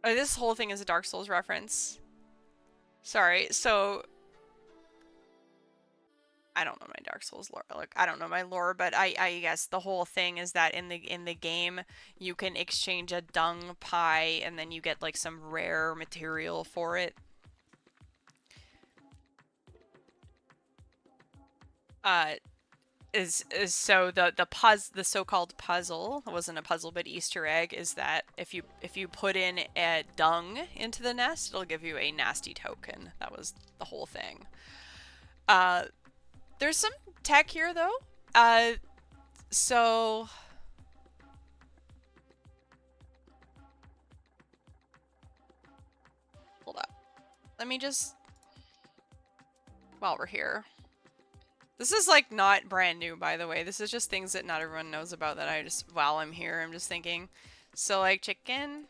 Oh, this whole thing is a Dark Souls reference. Sorry, so I don't know my Dark Souls lore. Like, I don't know my lore, but I guess the whole thing is that in the game you can exchange a dung pie and then you get like some rare material for it. So the so-called puzzle, it wasn't a puzzle but Easter egg, is that if you put in a dung into the nest, it'll give you a nasty token. That was the whole thing. There's some tech here though. So hold up. Let me just, while we're here. This is like not brand new, by the way. This is just things that not everyone knows about that I just, while I'm here, I'm just thinking. So like chicken.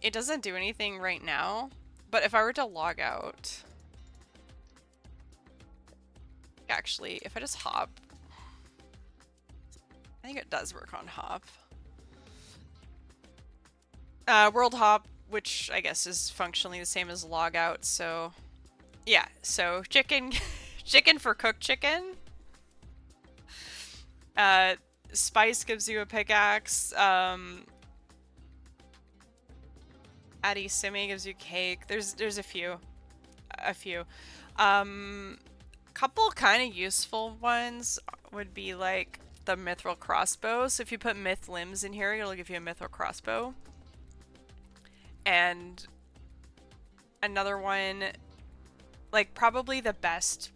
It doesn't do anything right now, but if I were to log out, actually, if I just hop, I think it does work on hop. World hop, which I guess is functionally the same as logout, so yeah, so chicken, chicken for cooked chicken. Spice gives you a pickaxe. Addy Simi gives you cake. There's a few. Couple kind of useful ones would be like the mithril crossbow. So if you put myth limbs in here, it'll give you a mithril crossbow. And another one, like probably the best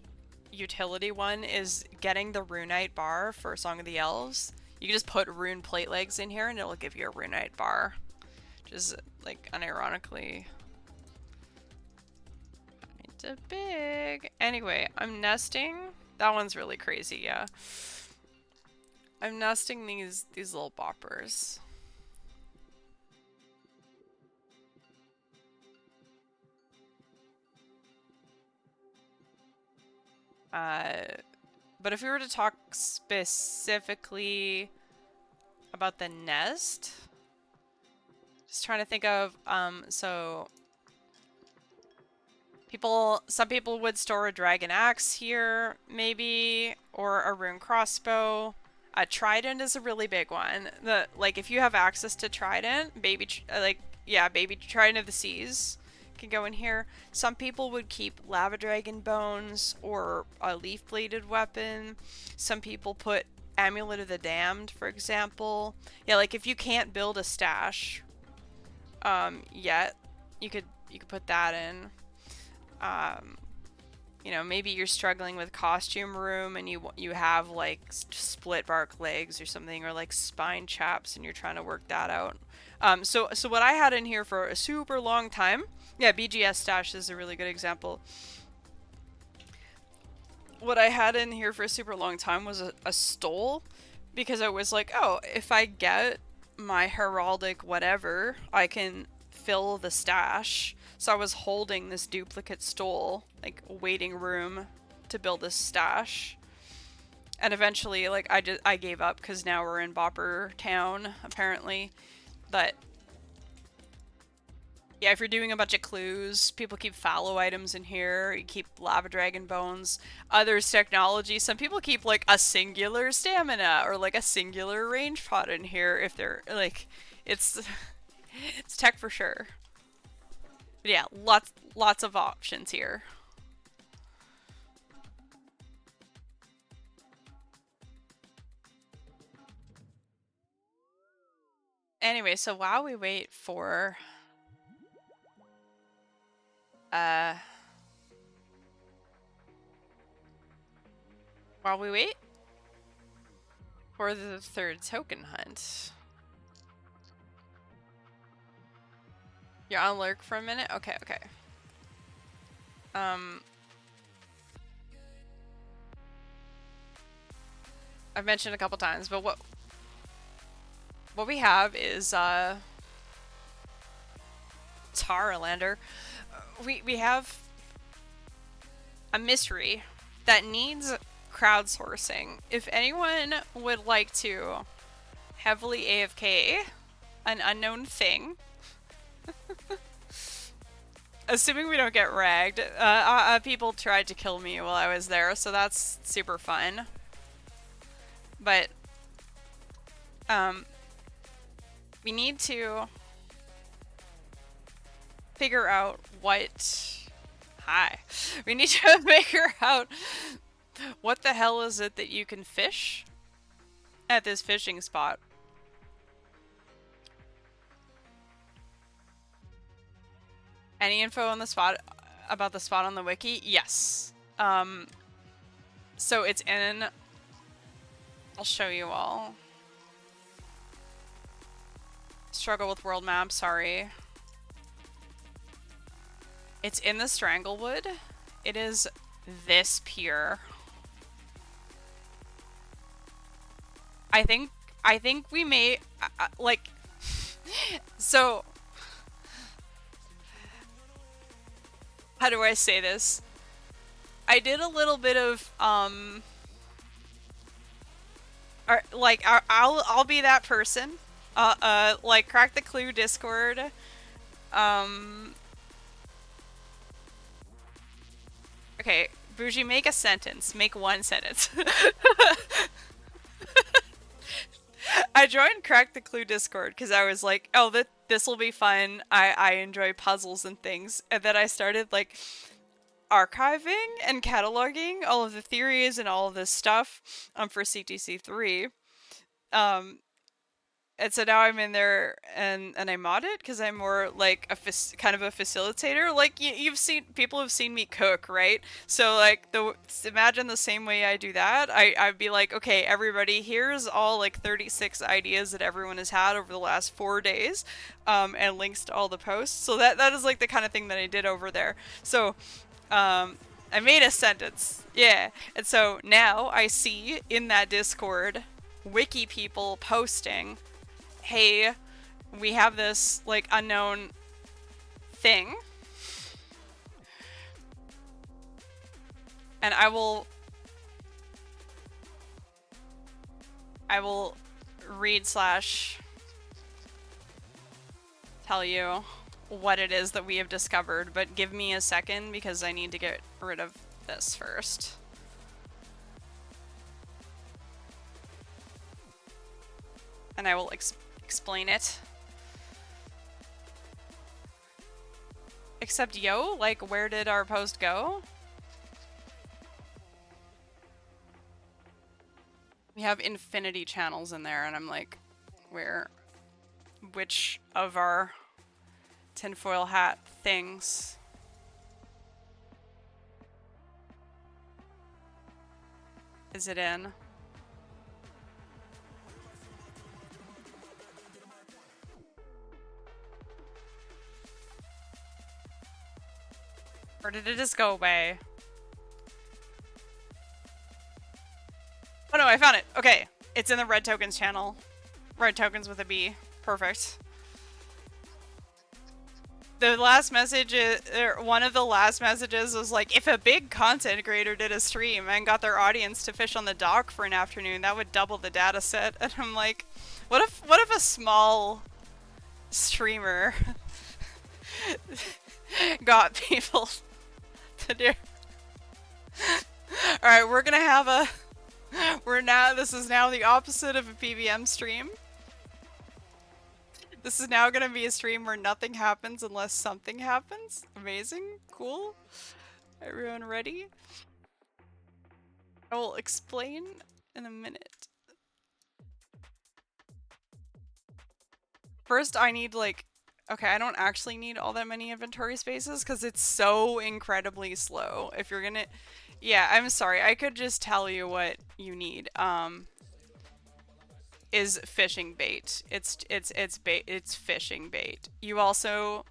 utility one, is getting the Runite bar for Song of the Elves. You can just put rune plate legs in here and it'll give you a runite bar. Which is, like, unironically kinda big. Anyway, I'm nesting. That one's really crazy, yeah. I'm nesting these little boppers. But if we were to talk specifically about the nest, just trying to think of, so some people would store a dragon axe here, maybe, or a rune crossbow. A trident is a really big one. Like, if you have access to trident, baby trident of the seas can go in here. Some people would keep lava dragon bones or a leaf bladed weapon. Some people put amulet of the damned, for example. Yeah, like if you can't build a stash, yet, you could put that in. You know, maybe you're struggling with costume room and you have like split bark legs or something, or like spine chaps, and you're trying to work that out. So what I had in here for a super long time, yeah, BGS stash is a really good example. What I had in here for a super long time was a stole, because I was like, oh, if I get my heraldic whatever, I can fill the stash. So I was holding this duplicate stole, like waiting room to build this stash. And eventually, like, I gave up because now we're in Bopper Town, apparently. But yeah, if you're doing a bunch of clues, people keep fallow items in here. You keep lava dragon bones. Others technology. Some people keep like a singular stamina or like a singular range pot in here if they're like, it's tech for sure. But yeah, lots of options here. Anyway, so while we wait for while we wait for the third token hunt. You're on lurk for a minute? Okay, okay. I've mentioned a couple times, but what we have is Tarlander. We have a mystery that needs crowdsourcing. If anyone would like to heavily AFK an unknown thing, assuming we don't get ragged, people tried to kill me while I was there, so that's super fun. But we need to figure out we need to figure out what the hell is it that you can fish at this fishing spot. Any info on the spot about the spot on the wiki? Yes. So it's in, I'll show you all. Struggle with world map, sorry. It's in the Stranglewood. It is this pier. I think we may, like, so, how do I say this? I did a little bit of, I'll be that person. Like, Crack the Clue Discord. Okay, Bougie, make a sentence. Make one sentence. I joined Crack the Clue Discord because I was like, oh, this will be fun. I enjoy puzzles and things. And then I started, like, archiving and cataloging all of the theories and all of this stuff for CTC3. And so now I'm in there and I mod it because I'm more like a kind of a facilitator. Like you've seen people have seen me cook, right? So like imagine the same way I do that. I'd be like, okay, everybody, here's all like 36 ideas that everyone has had over the last 4 days, and links to all the posts. So that is like the kind of thing that I did over there. So I made a sentence. Yeah. And so now I see in that Discord wiki people posting, hey, we have this like unknown thing. And I will read slash tell you what it is that we have discovered, but give me a second because I need to get rid of this first. And I will explain it. Except, yo, like, where did our post go? We have infinity channels in there, and I'm like, where? Which of our tinfoil hat things? Is it in? Or did it just go away? Oh no, I found it. Okay. It's in the red tokens channel. Red tokens with a B. Perfect. The last message is, one of the last messages was like, if a big content creator did a stream and got their audience to fish on the dock for an afternoon, that would double the data set. And I'm like, what if a small streamer got people to do? Alright, we're gonna have a, this is now the opposite of a PVM stream. This is now gonna be a stream where nothing happens unless something happens. Amazing. Cool. Everyone ready? I will explain in a minute. First, I need like... Okay, I don't actually need all that many inventory spaces because it's so incredibly slow. If you're gonna... Yeah, I'm sorry. I could just tell you what you need. Is fishing bait. It's bait. It's fishing bait. You also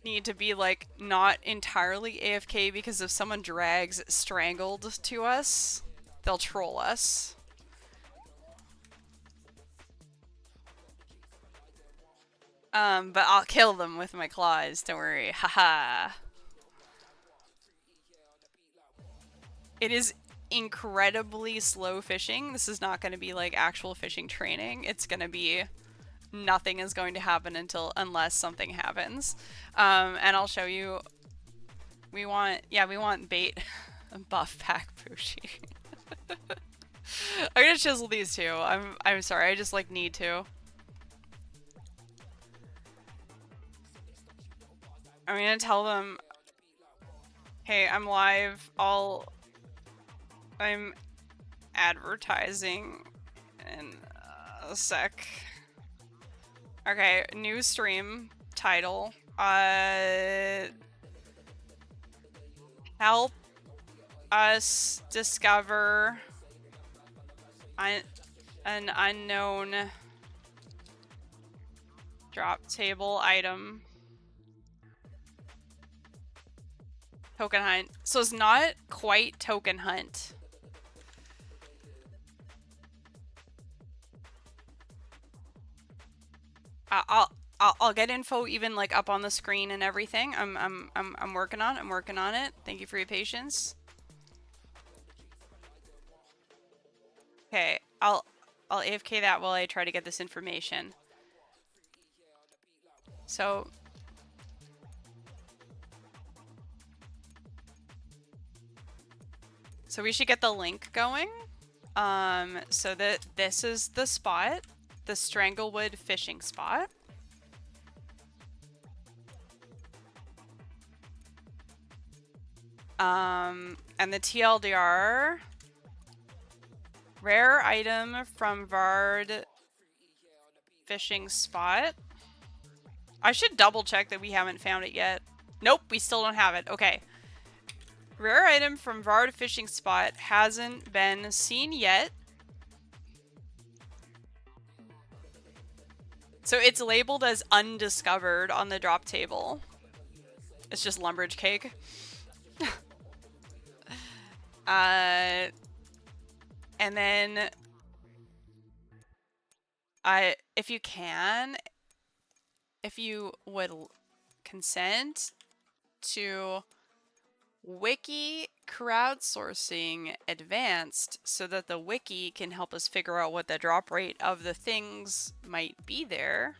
need to be like not entirely AFK because if someone drags strangled to us, they'll troll us. But I'll kill them with my claws. Don't worry. Haha. It is incredibly slow fishing. This is not going to be like actual fishing training. It's going to be nothing is going to happen unless something happens. And I'll show you. We want bait. Buff pack Bushi. I'm gonna chisel these two. I'm sorry. I just like need to. I'm gonna tell them, hey, I'm live. I'm advertising in a sec. Okay, new stream title. Help us discover an unknown drop table item. Token hunt. So it's not quite token hunt. I'll get info even like up on the screen and everything. I'm working on it. I'm working on it. Thank you for your patience. Okay, I'll AFK that while I try to get this information. So we should get the link going. So that this is the spot, the Stranglewood fishing spot. And the TLDR Rare item from Vard fishing spot. I should double check that we haven't found it yet. Nope, we still don't have it. Okay. Rare item from Vard fishing spot hasn't been seen yet. So it's labeled as undiscovered on the drop table. It's just Lumbridge cake. And then if you can, if you would consent to wiki crowdsourcing advanced so that the wiki can help us figure out what the drop rate of the things might be there.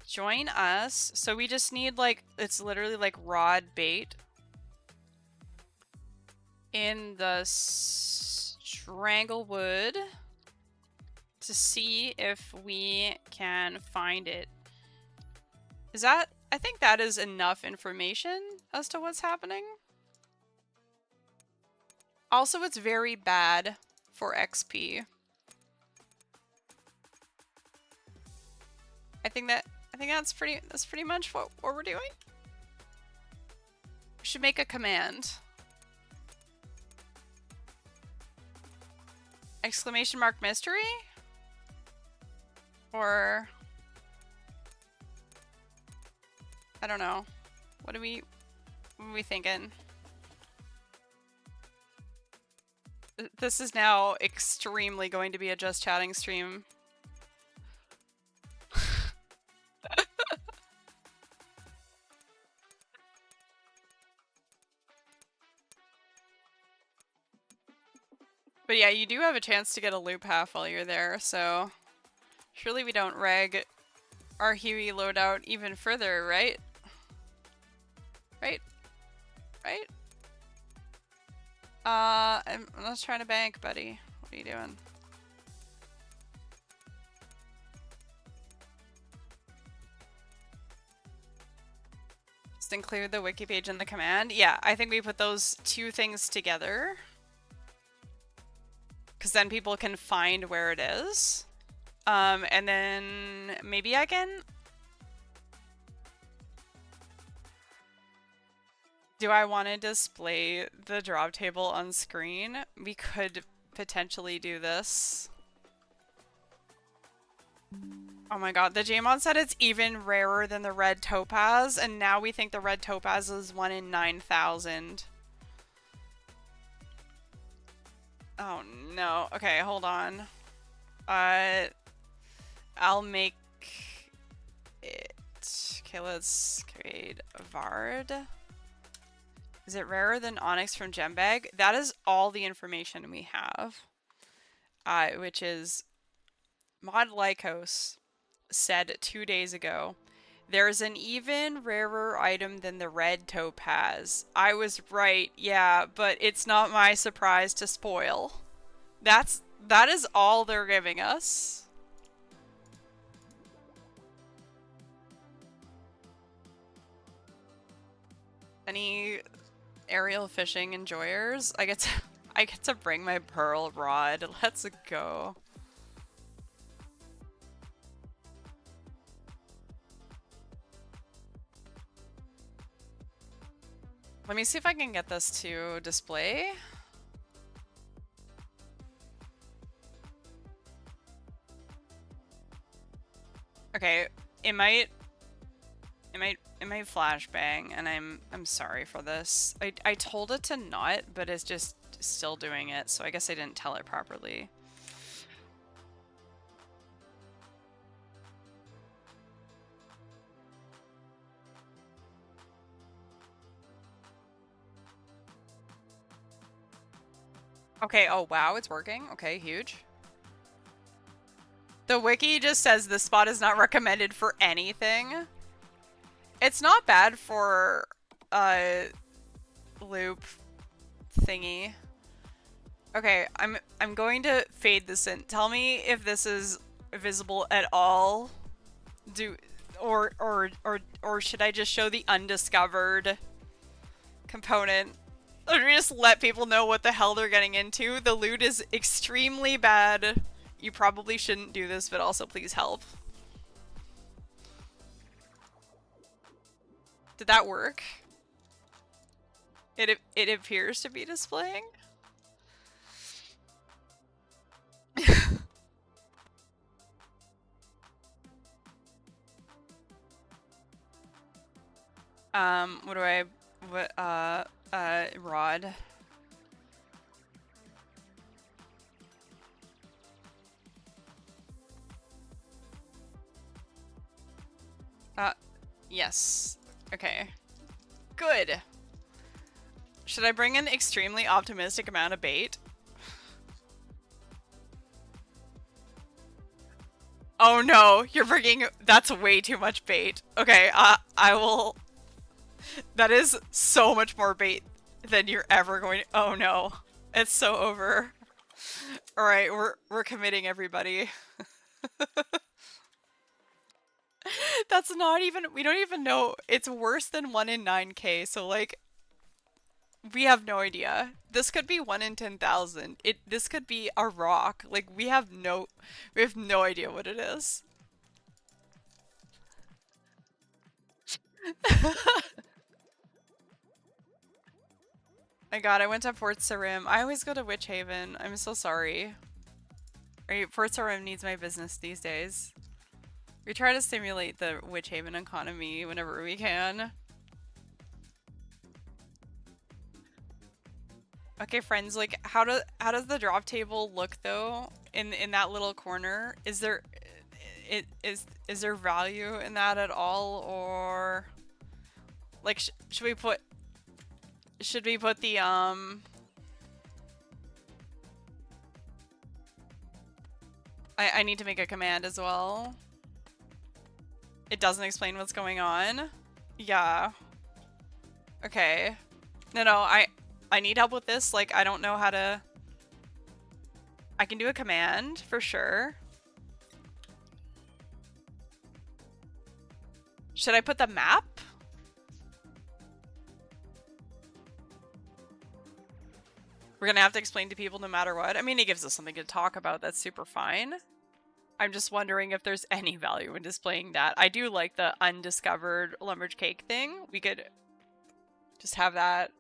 Join us. So we just need like, it's literally like rod bait in the stranglewood to see if we can find it. Is that, I think that is enough information as to what's happening. Also, it's very bad for XP. I think that's pretty much what we're doing. We should make a command. Exclamation mark mystery? Or I don't know. What are we thinking? This is now extremely going to be a just chatting stream. But yeah, you do have a chance to get a loop half while you're there, so surely we don't reg our Huey loadout even further, right? Right? Right? I'm not trying to bank, buddy. What are you doing? Just include the wiki page in the command. Yeah, I think we put those two things together. Because then people can find where it is. And then maybe I can... Do I want to display the drop table on screen? We could potentially do this. Oh my god, the Jmon said it's even rarer than the red topaz, and now we think the red topaz is 1 in 9,000. Oh no. Okay, hold on. I'll make it. Okay, let's create a Vard. Is it rarer than Onyx from Gembag? That is all the information we have. Which is Mod Lycos said 2 days ago, there's an even rarer item than the red topaz. I was right, yeah, but it's not my surprise to spoil. That is all they're giving us. Any aerial fishing enjoyers? I get to bring my pearl rod. Let's go. Let me see if I can get this to display. Okay, it might flashbang, and I'm sorry for this. I told it to not, but it's just still doing it, so I guess I didn't tell it properly. Okay, oh wow, it's working. Okay, huge. The wiki just says this spot is not recommended for anything. It's not bad for loop thingy. Okay, I'm going to fade this in. Tell me if this is visible at all. Or should I just show the undiscovered component? Let me just let people know what the hell they're getting into. The loot is extremely bad. You probably shouldn't do this, but also please help. Did that work? It appears to be displaying. What do I, rod. Yes. Okay. Good. Should I bring an extremely optimistic amount of bait? Oh no, you're bringing- that's way too much bait. Okay, I will- that is so much more bait than you're ever going to- oh no. It's so over. Alright, we're committing everybody. That's not even- we don't even know- it's worse than 1 in 9k, so like- we have no idea. This could be 1 in 10,000. This could be a rock. Like, we have no idea what it is. My god, I went to Port Sarim. I always go to Witch Haven. I'm so sorry. Port Sarim needs my business these days. We try to stimulate the Witch Haven economy whenever we can. Okay, friends, like, how does the drop table look though? In that little corner, is there is there value in that at all, or like should we put the I need to make a command as well. It doesn't explain what's going on. Yeah. Okay. No, I need help with this. Like, I don't know how to... I can do a command, for sure. Should I put the map? We're gonna have to explain to people no matter what. I mean, it gives us something to talk about. That's super fine. I'm just wondering if there's any value in displaying that. I do like the undiscovered lumberjack cake thing. We could just have that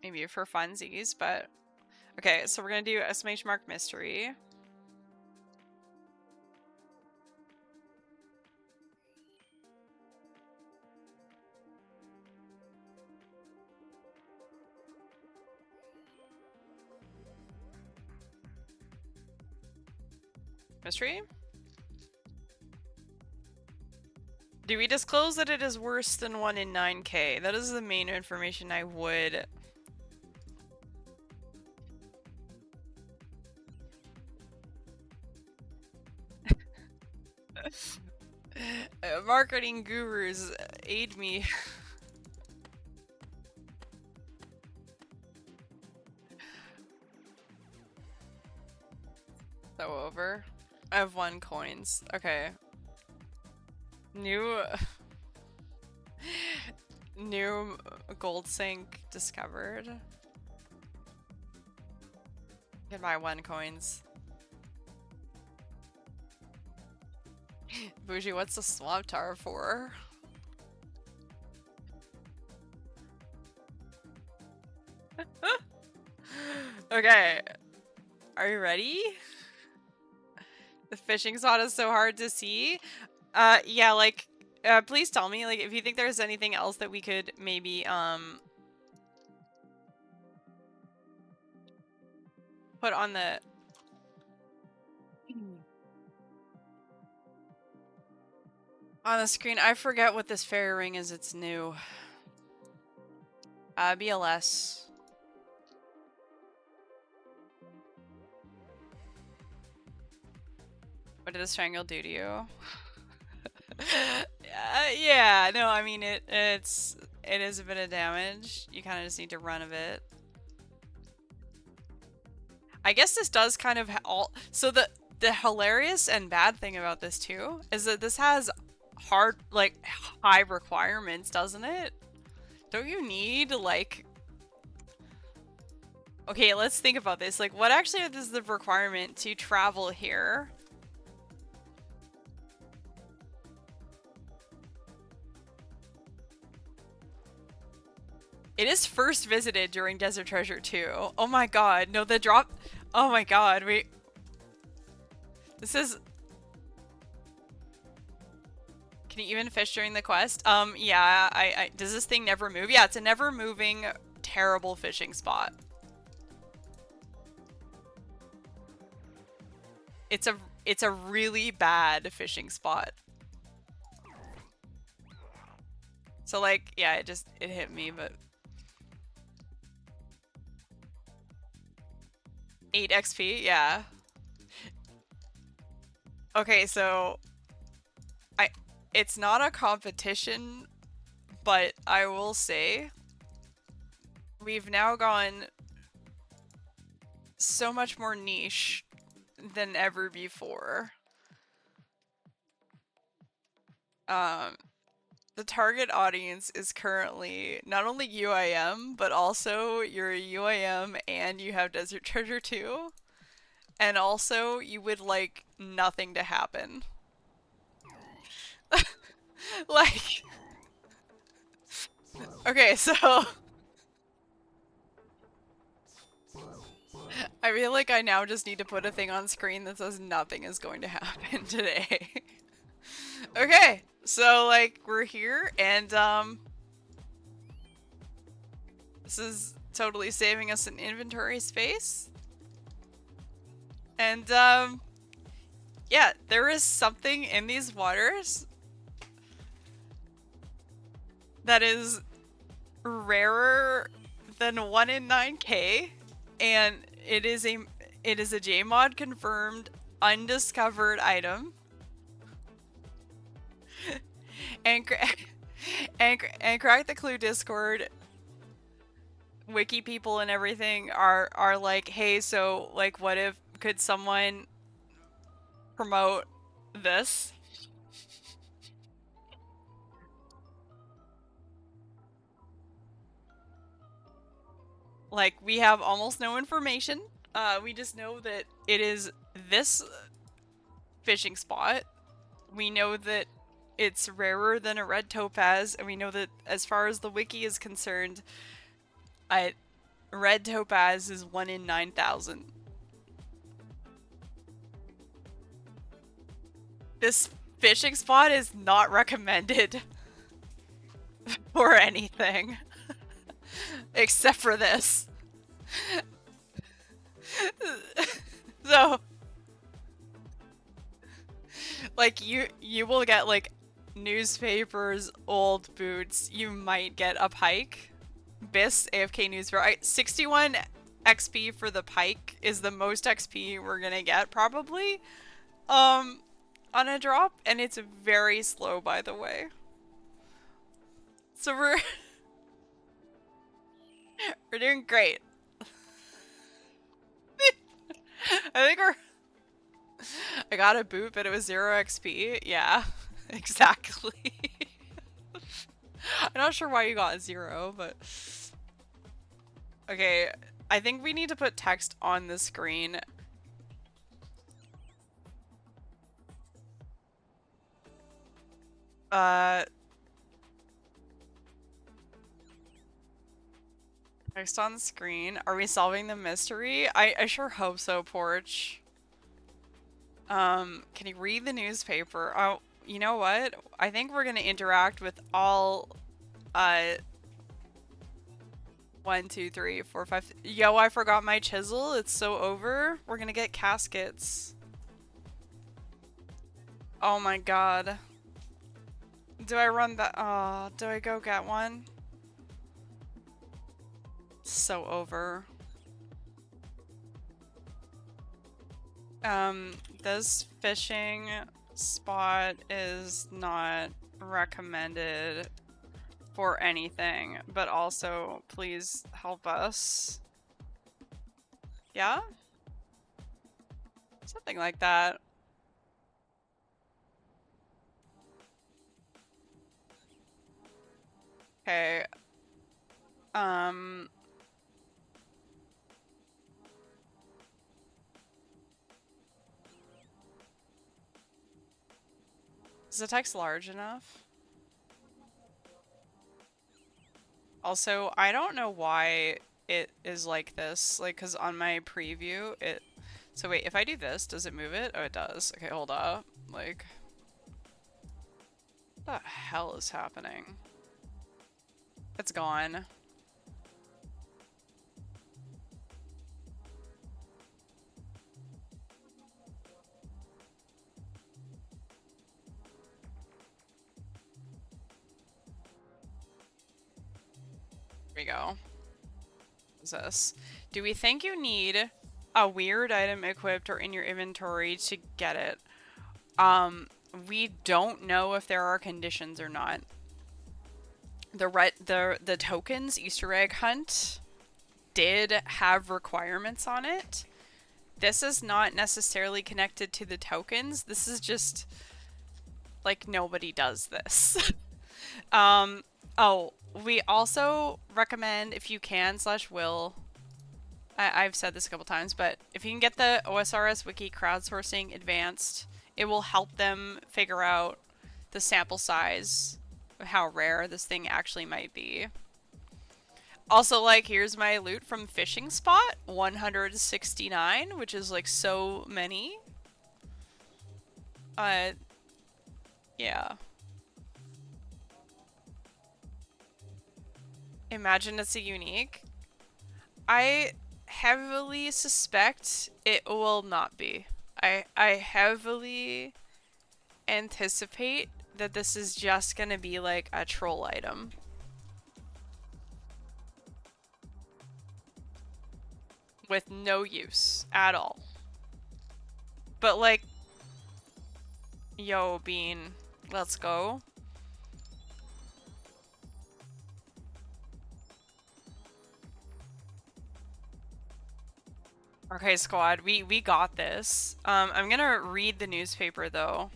maybe for funsies, but... Okay, so we're gonna do exclamation mark mystery. Mystery? Do we disclose that it is worse than 1 in 9k? That is the main information I would... Marketing gurus, aid me. So over. I have 1 coins. Okay. New gold sink discovered. Get my 1 coins. Bougie, what's the swamp tar for? Okay. Are you ready? The fishing spot is so hard to see. Yeah, like, please tell me, like, if you think there's anything else that we could maybe, put on the... on the screen. I forget what this fairy ring is. It's new. BLS. What did this triangle do to you? Yeah, no, I mean, it is a bit of damage. You kind of just need to run a bit. I guess this does kind of so the hilarious and bad thing about this too is that this has high requirements, doesn't it? Don't you need like Okay, let's think about this. Like, what actually is the requirement to travel here? It is first visited during Desert Treasure 2. Oh my god, no, the drop. Oh my god, wait. This is. Can you even fish during the quest? Yeah, does this thing never move? Yeah, it's a never moving, terrible fishing spot. It's a really bad fishing spot. So like, yeah, it hit me, but 8 XP, yeah. Okay, so it's not a competition, but I will say we've now gone so much more niche than ever before. The target audience is currently not only UIM, but also you're a UIM and you have Desert Treasure 2. And also, you would like nothing to happen. Like, okay, so I feel like I now just need to put a thing on screen that says nothing is going to happen today. Okay, so like we're here and this is totally saving us an inventory space. And yeah, there is something in these waters that is rarer than 1 in 9k, and it is a JMod confirmed undiscovered item. and Crack the Clue Discord wiki people and everything are like, hey, so like what if could someone promote this? Like, we have almost no information. We just know that it is this fishing spot. We know that it's rarer than a red topaz, and we know that as far as the wiki is concerned, red topaz is 1 in 9,000. This fishing spot is not recommended for anything. Except for this. So, like, you will get, like, newspapers, old boots, you might get a pike. Bis, AFK newspaper. 61 XP for the pike is the most XP we're gonna get, probably. On a drop, and it's very slow, by the way. So we're we're doing great. I think I got a boot, but it was 0 XP. Yeah, exactly. I'm not sure why you got 0, but okay. I think we need to put text on the screen. Text on the screen. Are we solving the mystery? I sure hope so, Porch. Can you read the newspaper? Oh, you know what? I think we're gonna interact with all, 1, 2, 3, 4, 5. Yo, I forgot my chisel. It's so over. We're gonna get caskets. Oh my god. Do I run that? Oh, do I go get one? So over. This fishing spot is not recommended for anything, but also please help us. Yeah? Something like that. Okay. Is the text large enough? Also, I don't know why it is like this. Like, because on my preview, it... So wait, if I do this, does it move it? Oh, it does. Okay, hold up. Like... What the hell is happening? It's gone. Here we go. What's this? Do we think you need a weird item equipped or in your inventory to get it? We don't know if there are conditions or not. The tokens Easter egg hunt did have requirements on it. This is not necessarily connected to the tokens. This is just like nobody does this. Oh, we also recommend if you can / will. I've said this a couple times, but if you can get the OSRS wiki crowdsourcing advanced, it will help them figure out the sample size of how rare this thing actually might be. Also, like, here's my loot from Fishing Spot, 169, which is, like, so many. Yeah. Imagine it's a unique. I heavily suspect it will not be. I heavily anticipate that this is just gonna be, like, a troll item. With no use at all. But like, yo, Bean, let's go. Okay, squad, we got this. I'm gonna read the newspaper though.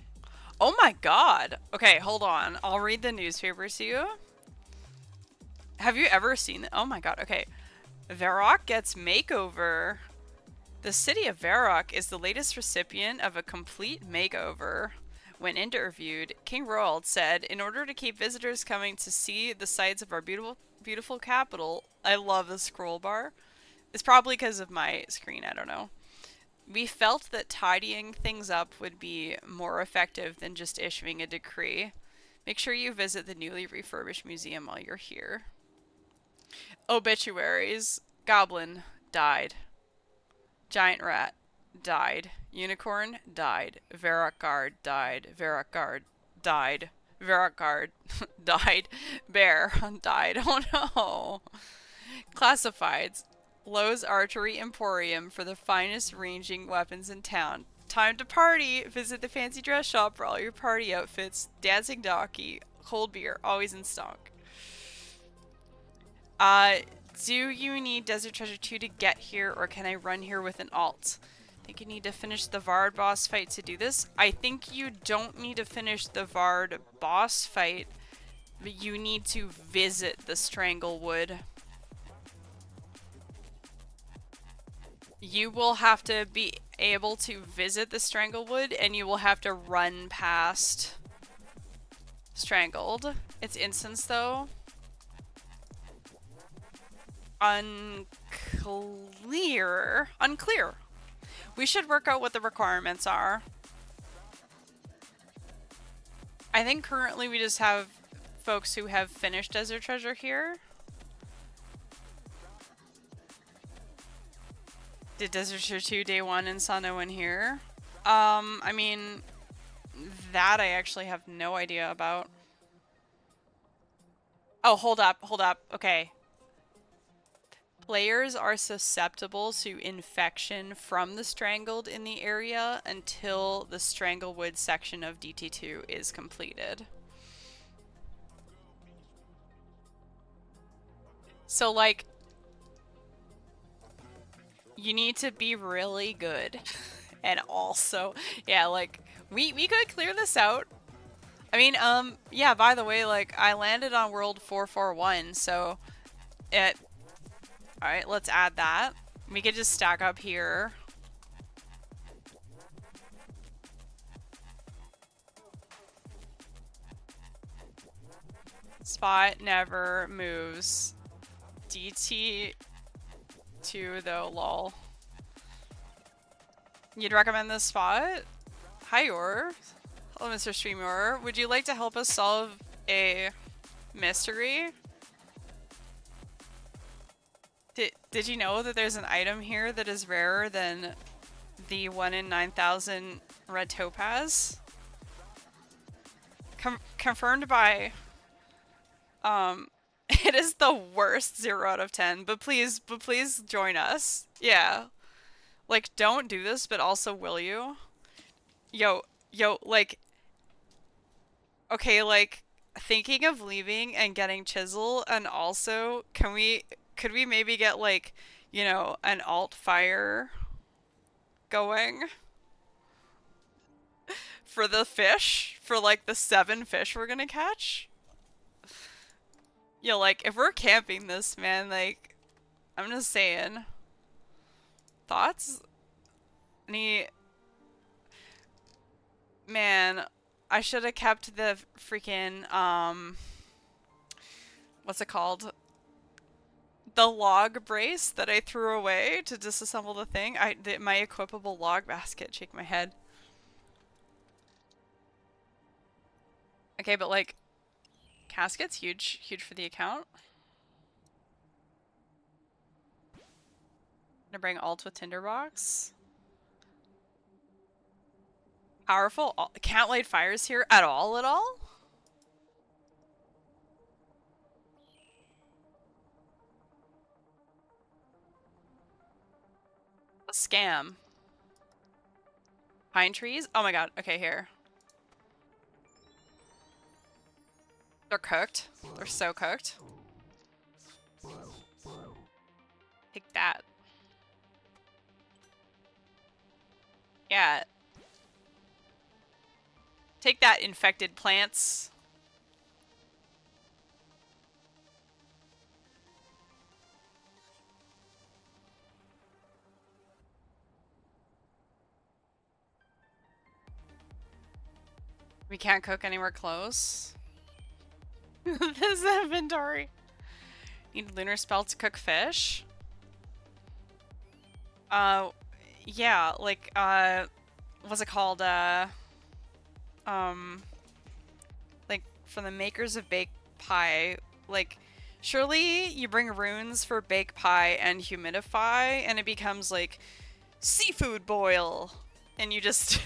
Oh my god. Okay, hold on. I'll read the newspaper to you. Have you ever seen it? Oh my god, okay. Varrock gets makeover. The city of Varrock is the latest recipient of a complete makeover. When interviewed, King Roald said, "In order to keep visitors coming to see the sights of our beautiful capital," I love the scroll bar. It's probably because of my screen, I don't know. "We felt that tidying things up would be more effective than just issuing a decree. Make sure you visit the newly refurbished museum while you're here." Obituaries. Goblin died. Giant rat died. Unicorn died. Varrock guard died. Varrock guard died. Varrock guard died. Bear died. Oh no. Classifieds. Lowe's Archery Emporium for the finest ranging weapons in town. Time to party! Visit the fancy dress shop for all your party outfits. Dancing Donkey. Cold beer. Always in stock. Do you need Desert Treasure 2 to get here, or can I run here with an alt? I think you need to finish the Vard boss fight to do this. I think you don't need to finish the Vard boss fight, but you need to visit the Stranglewood. You will have to be able to visit the Stranglewood, and you will have to run past Strangled. It's instance, though. Unclear. We should work out what the requirements are. I think currently we just have folks who have finished Desert Treasure here. Did Desert Treasure 2 day 1 and saw no one here? I mean, that I actually have no idea about. Oh, hold up. Okay. Players are susceptible to infection from the Strangled in the area until the Stranglewood section of DT2 is completed. So, like, you need to be really good. And also, yeah, like, we could clear this out. I mean, yeah, by the way, like, I landed on World 441, so alright, let's add that. We could just stack up here. Spot never moves. DT2 though, lol. You'd recommend this spot? Hi, Yor. Hello, Mr. Streamer. Would you like to help us solve a mystery? Did you know that there's an item here that is rarer than the 1 in 9,000 red topaz? Confirmed by, it is the worst 0 out of 10, but please join us. Yeah. Like, don't do this, but also will you? Yo, like, okay, like, thinking of leaving and getting chisel, and also, could we maybe get, like, you know, an alt fire going? For the fish? For, like, the 7 fish we're gonna catch? Yo, like, if we're camping this, man, like, I'm just saying. Thoughts? Man, I should have kept the freaking, what's it called? The log brace that I threw away to disassemble the thing. My equipable log basket. Shake my head. Okay, but like, casket's huge for the account. Gonna bring alt with tinderbox. Powerful. Can't light fires here at all. A scam. Pine trees? Oh my god. Okay, here. They're cooked. They're so cooked. Take that. Yeah. Take that, infected plants. We can't cook anywhere close. This inventory. Need lunar spell to cook fish? Yeah, like, what's it called? Like, for the makers of baked pie, like, surely you bring runes for bake pie and humidify, and it becomes, like, seafood boil, and you just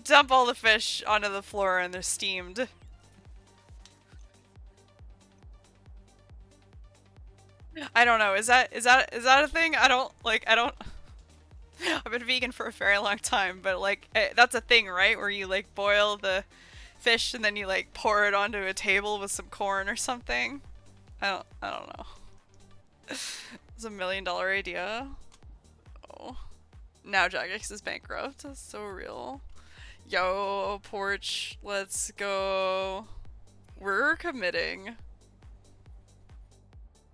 dump all the fish onto the floor and they're steamed. I don't know, is that a thing? I don't I've been vegan for a very long time, but like, that's a thing, right? Where you like boil the fish and then you like pour it onto a table with some corn or something. I don't know. It's $1 million idea. Oh. Now Jagex is bankrupt. That's so real. Yo, porch, let's go. We're committing.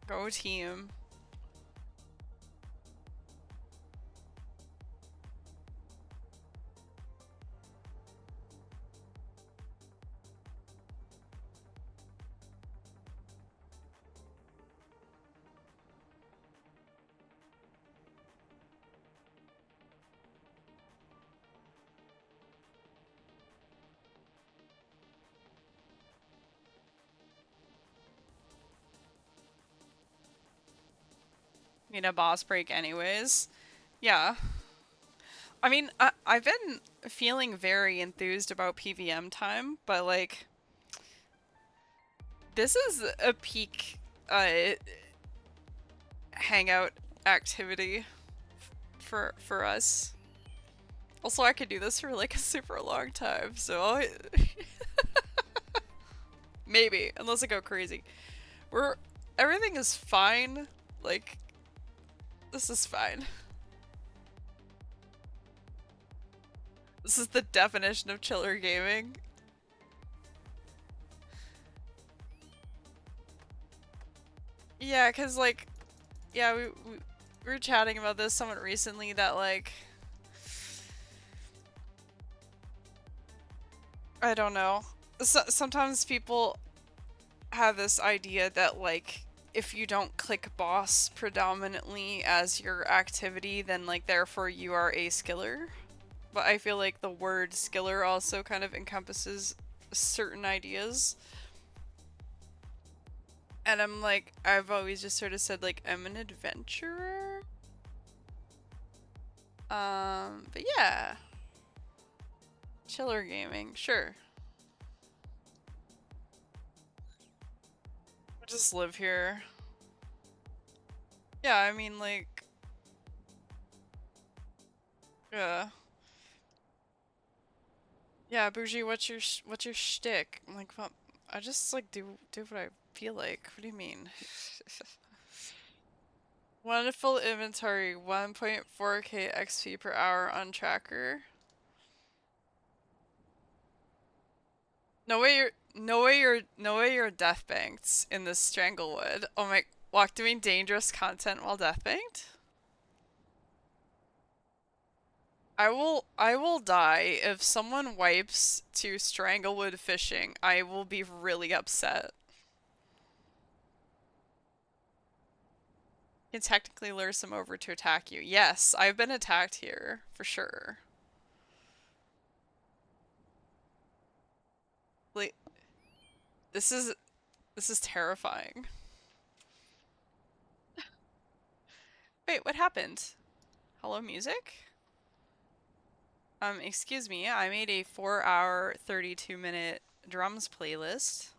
Go team. Need a boss break anyways. Yeah. I mean, I've been feeling very enthused about PVM time, but like, this is a peak hangout activity for us. Also, I could do this for like a super long time, so maybe, unless I go crazy. Everything is fine. Like, this is fine. This is the definition of chiller gaming. Yeah, cause like, yeah, we were chatting about this somewhat recently that like, I don't know. sometimes people have this idea that like if you don't click boss predominantly as your activity, then like therefore you are a skiller. But I feel like the word skiller also kind of encompasses certain ideas. And I'm like, I've always just sort of said like I'm an adventurer. But yeah. Chiller gaming, sure. I'll just live here. Yeah, I mean like yeah. Yeah, Bougie, what's your shtick? I'm like, well, I just like do what I feel like. What do you mean? Wonderful inventory, 1.4k XP per hour on tracker. No way you're death banked in this Stranglewood. Oh my, walk doing dangerous content while death banked? I will die if someone wipes to Stranglewood fishing. I will be really upset. You can technically lure some over to attack you. Yes, I've been attacked here, for sure. Like, this is terrifying. Wait, what happened? Hello, music? Excuse me, I made a 4-hour, 32-minute drums playlist.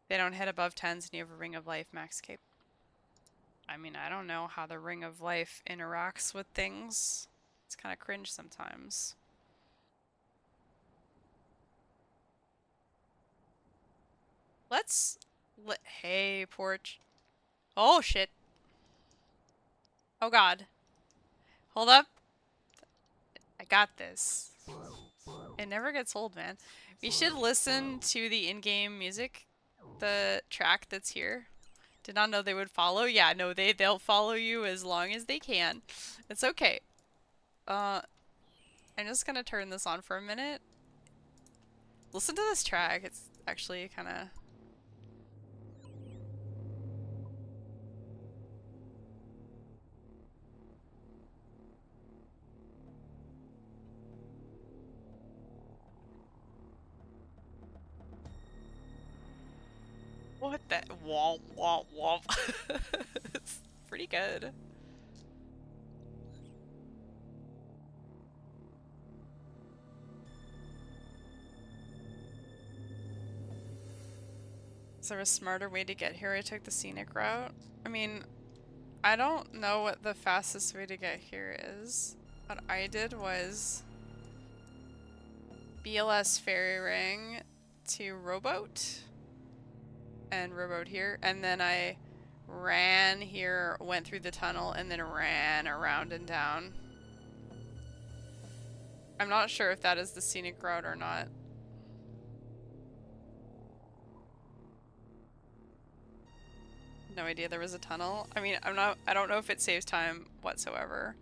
They don't hit above 10s and you have a Ring of Life max cape. I mean, I don't know how the Ring of Life interacts with things. It's kind of cringe sometimes. Hey, porch. Oh, shit. Oh, God. Hold up. I got this. It never gets old, man. We should listen to the in-game music. The track that's here. Did not know they would follow. Yeah, no, they'll follow you as long as they can. It's okay. I'm just gonna turn this on for a minute. Listen to this track. It's actually kind of... What the? Womp, womp, womp. It's pretty good. Is there a smarter way to get here? I took the scenic route. I mean, I don't know what the fastest way to get here is. What I did was BLS ferry ring to rowboat and rowboat here, and then I ran here, went through the tunnel, and then ran around and down. I'm not sure if that is the scenic route or not. No idea there was a tunnel. I mean, I don't know if it saves time whatsoever.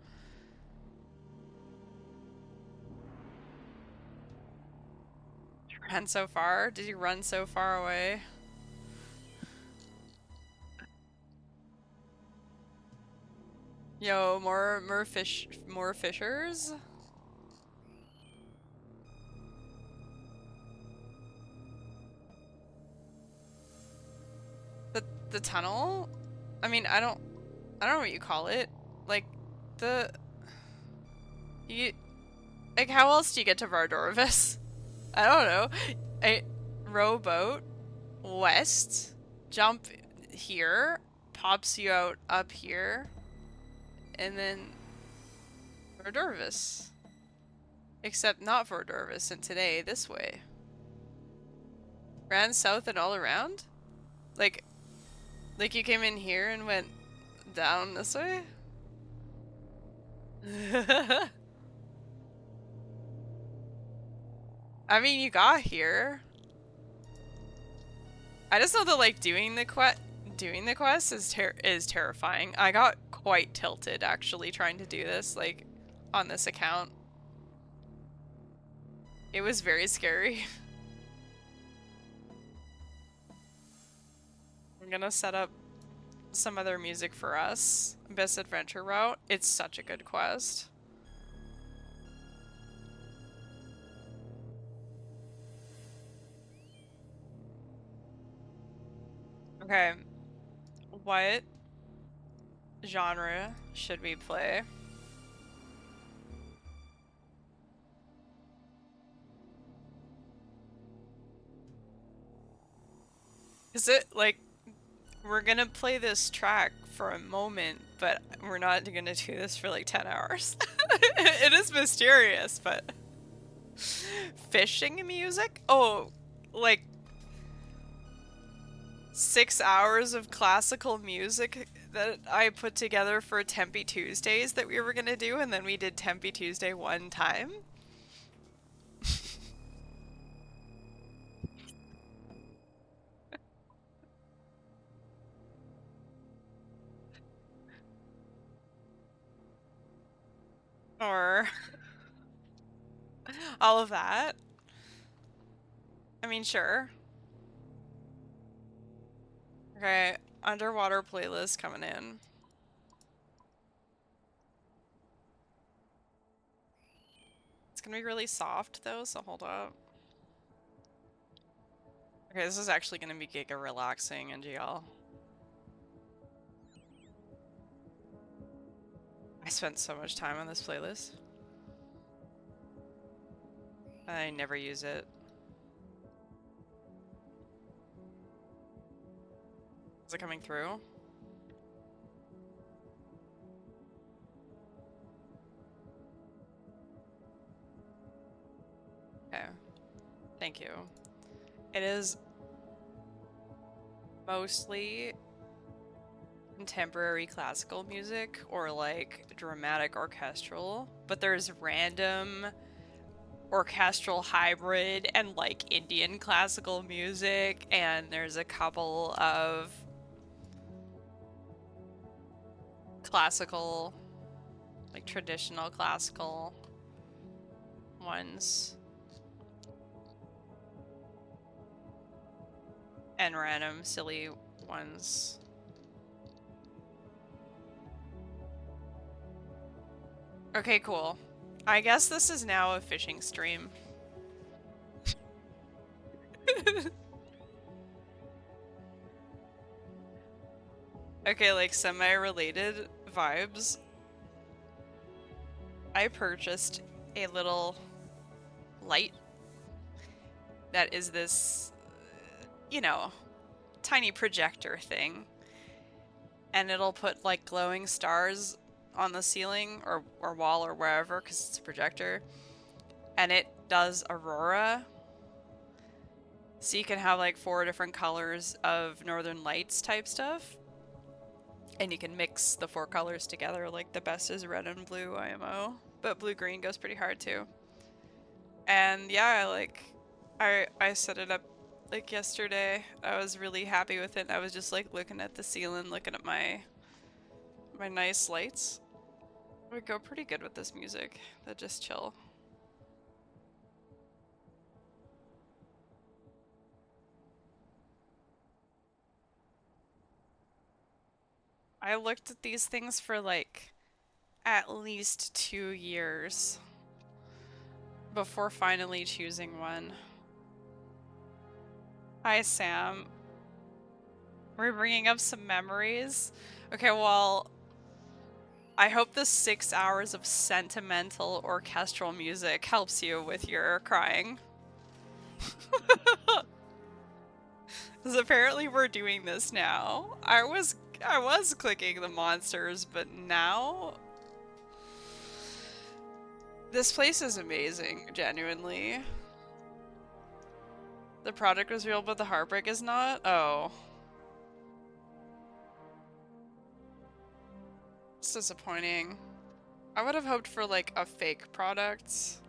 Ran so far? Did you run so far away? Yo, more fishers? The tunnel? I mean, I don't know what you call it. Like, like, how else do you get to Vardorvis? I don't know. A rowboat west, jump here, pops you out up here, and then Vardorvis. Except not Vardorvis, and today this way. Ran south and all around? Like you came in here and went down this way? I mean, you got here. I just know that like doing the quest is terrifying. I got quite tilted actually trying to do this. Like, on this account. It was very scary. I'm gonna set up some other music for us. Best Adventure Route. It's such a good quest. Okay. What genre should we play? Is it like we're gonna play this track for a moment, but we're not gonna do this for like 10 hours? It is mysterious, but fishing music? Oh, like 6 hours of classical music that I put together for Tempe Tuesdays that we were gonna do, and then we did Tempe Tuesday one time. Or all of that. I mean, sure. Okay, underwater playlist coming in. It's gonna be really soft though, so hold up. Okay, this is actually gonna be giga relaxing in GL. I spent so much time on this playlist. I never use it. Is it coming through? Okay. Thank you. It is mostly contemporary classical music or like dramatic orchestral, but there's random orchestral hybrid and like Indian classical music, and there's a couple of classical, like traditional classical ones. And random silly ones. Okay, cool. I guess this is now a fishing stream. Okay, like semi-related vibes. I purchased a little light that is this, you know, tiny projector thing. And it'll put like glowing stars on the ceiling or wall or wherever because it's a projector. And it does aurora. So you can have like 4 different colors of northern lights type stuff. And you can mix the 4 colors together, like the best is red and blue IMO. But blue-green goes pretty hard too. And yeah, like I set it up like yesterday. I was really happy with it. I was just like looking at the ceiling, looking at my nice lights. It would go pretty good with this music. That just chill. I looked at these things for like at least 2 years before finally choosing one. Hi, Sam. We're bringing up some memories. Okay, well, I hope the 6 hours of sentimental orchestral music helps you with your crying. Because apparently we're doing this now. I was clicking the monsters, but now this place is amazing, genuinely. The product was real, but the heartbreak is not? Oh. It's disappointing. I would have hoped for like a fake product.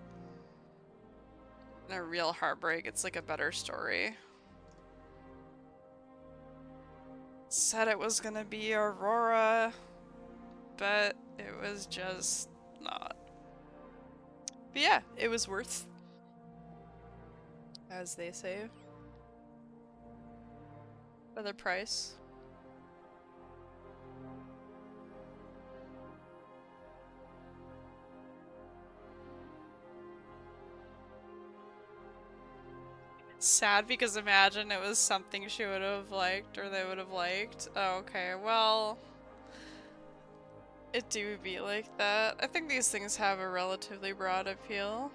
And a real heartbreak. It's like a better story. Said it was gonna be Aurora, but it was just not. But yeah, it was worth, as they say, for the price. Sad because imagine it was something she would have liked or they would have liked. Oh, okay, well, it do be like that. I think these things have a relatively broad appeal.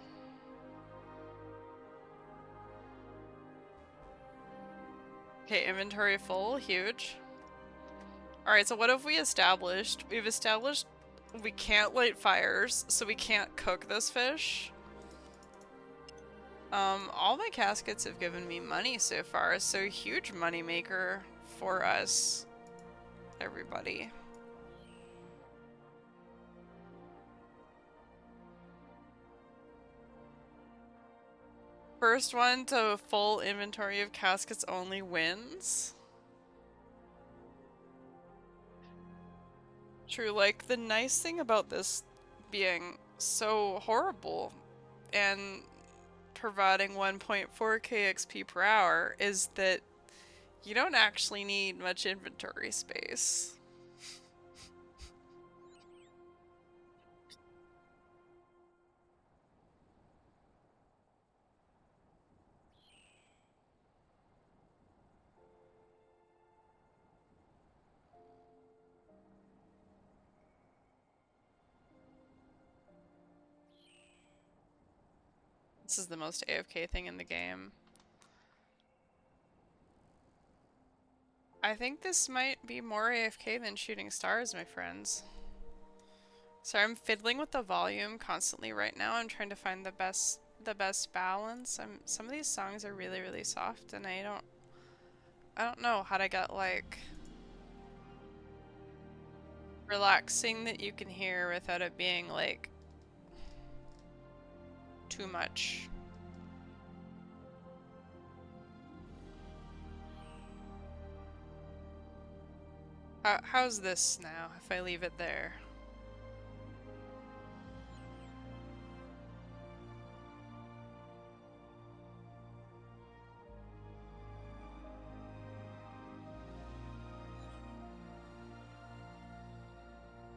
Okay, inventory full, huge. Alright, so what have we established? We've established we can't light fires, so we can't cook this fish. All my caskets have given me money so far, so huge money maker for us, everybody. First one to full inventory of caskets only wins. True, like, the nice thing about this being so horrible and providing 1.4k XP per hour is that you don't actually need much inventory space. This is the most AFK thing in the game. I think this might be more AFK than shooting stars, my friends. Sorry, I'm fiddling with the volume constantly right now. I'm trying to find the best balance. Some of these songs are really, really soft and I don't know how to get like relaxing that you can hear without it being like too much. How's this now if I leave it there?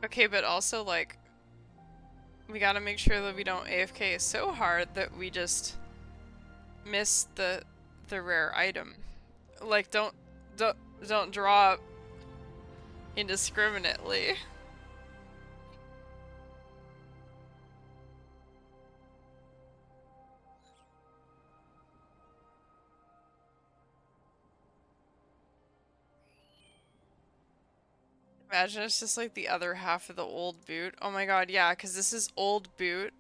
Okay, but also like we gotta make sure that we don't AFK so hard that we just miss the rare item. Like don't drop indiscriminately. Imagine it's just like the other half of the old boot. Oh my god, yeah, because this is old boot.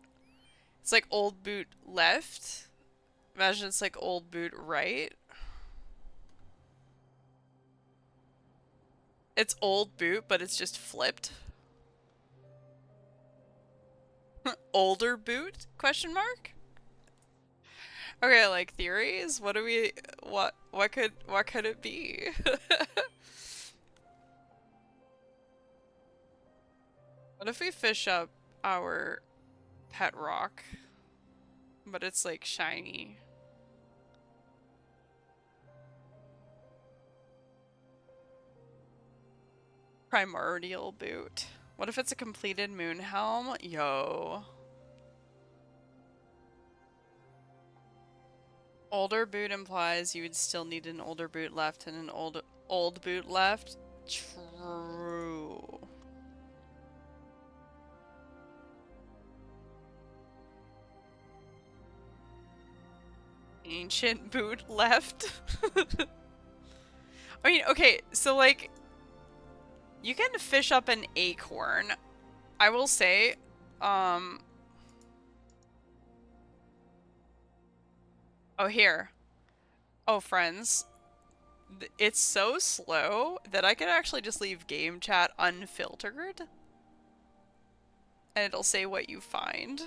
It's like old boot left. Imagine it's like old boot right. It's old boot, but it's just flipped. Older boot? Question mark? Okay, like theories? What do we what could it be? What if we fish up our pet rock, but it's like shiny? Primordial boot. What if it's a completed moon helm? Yo. Older boot implies you would still need an older boot left and an old boot left. True. Ancient boot left. I mean, okay, so like you can fish up an acorn. I will say, oh here. Oh, friends. It's so slow that I can actually just leave game chat unfiltered. And it'll say what you find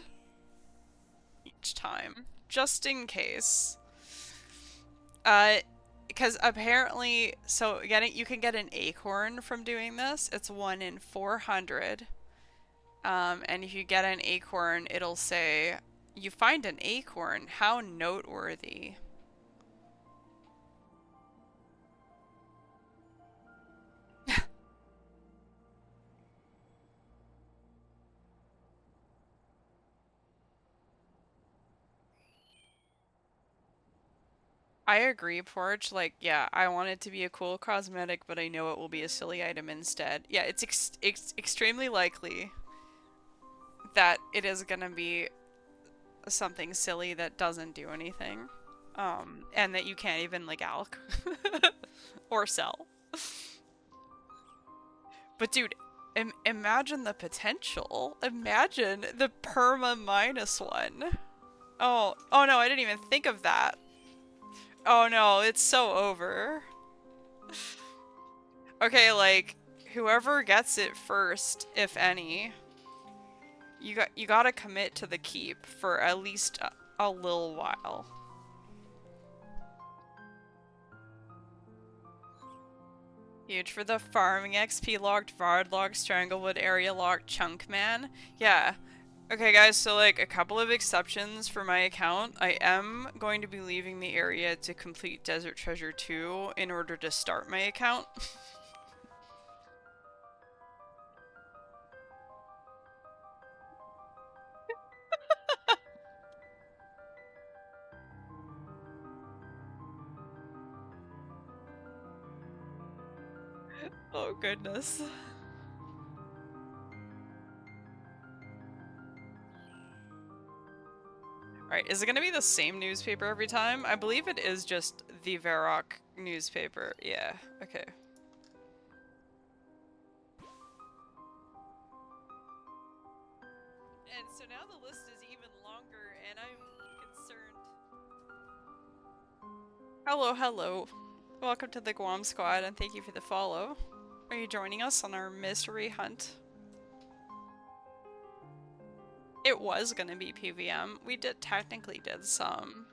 each time. Just in case. Because apparently, so you can get an acorn from doing this. It's 1 in 400. And if you get an acorn, it'll say You find an acorn. How noteworthy. I agree, Porch. Like, yeah, I want it to be a cool cosmetic, but I know it will be a silly item instead. Yeah, it's extremely likely that it is gonna be something silly that doesn't do anything. And that you can't even, like, alch. Or sell. But dude, imagine the potential. Imagine the perma -1. Oh no, I didn't even think of that. Oh no, it's so over. Okay, like, whoever gets it first, if any, you gotta commit to the keep for at least a little while. Huge for the farming XP locked, Vard locked, Stranglewood area locked, Chunk Man. Yeah. Okay guys, so like a couple of exceptions for my account. I am going to be leaving the area to complete Desert Treasure 2 in order to start my account. Oh goodness. Alright, is it gonna be the same newspaper every time? I believe it is just the Varrock newspaper. Yeah, okay. And so now the list is even longer, and I'm concerned. Hello, hello. Welcome to the Guam Squad, and thank you for the follow. Are you joining us on our mystery hunt? It was gonna be PVM. We technically did some.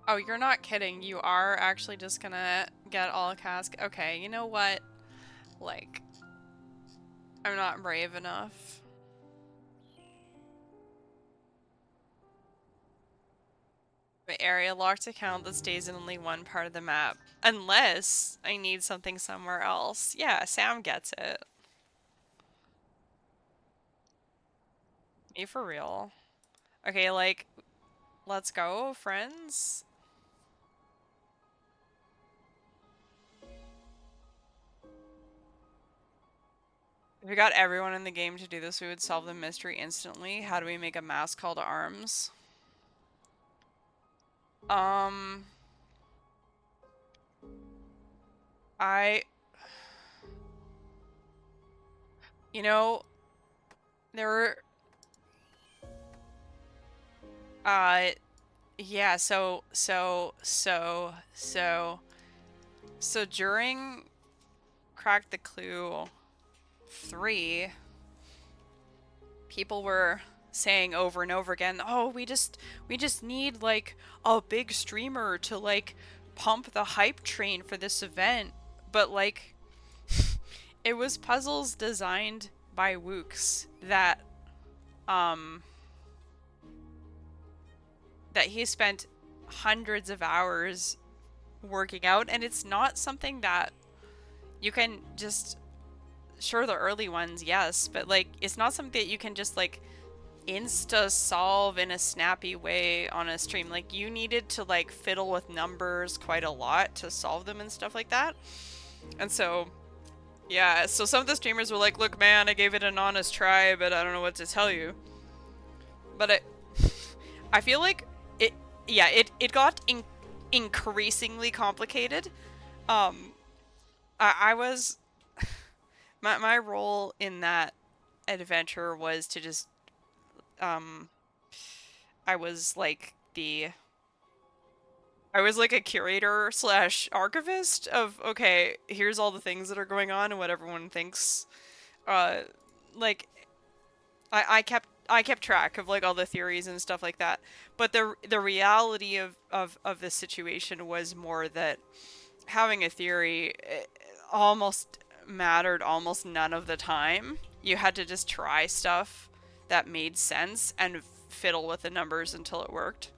Oh, you're not kidding. You are actually just gonna get all cask. Okay, you know what? Like, I'm not brave enough. The area locked account that stays in only one part of the map. Unless I need something somewhere else. Yeah, Sam gets it. Me for real. Okay, like, let's go, friends. If we got everyone in the game to do this, we would solve the mystery instantly. How do we make a mass call to arms? I... You know, there were... Yeah, so during Crack the Clue 3, people were saying over and over again, oh, we just need like a big streamer to like pump the hype train for this event. But like it was puzzles designed by Wooks that that he spent hundreds of hours working out, and it's not something that you can just, sure, the early ones, yes, but like it's not something that you can just like insta solve in a snappy way on a stream. Like you needed to like fiddle with numbers quite a lot to solve them and stuff like that. And so yeah, so some of the streamers were like, look man, I gave it an honest try, but I don't know what to tell you. But I feel like it got increasingly complicated. I was my role in that adventure was to just I was like a curator slash archivist of, okay, here's all the things that are going on and what everyone thinks. Like I kept track of like all the theories and stuff like that. But the reality of the situation was more that having a theory almost mattered almost none of the time. You had to just try stuff that made sense and fiddle with the numbers until it worked.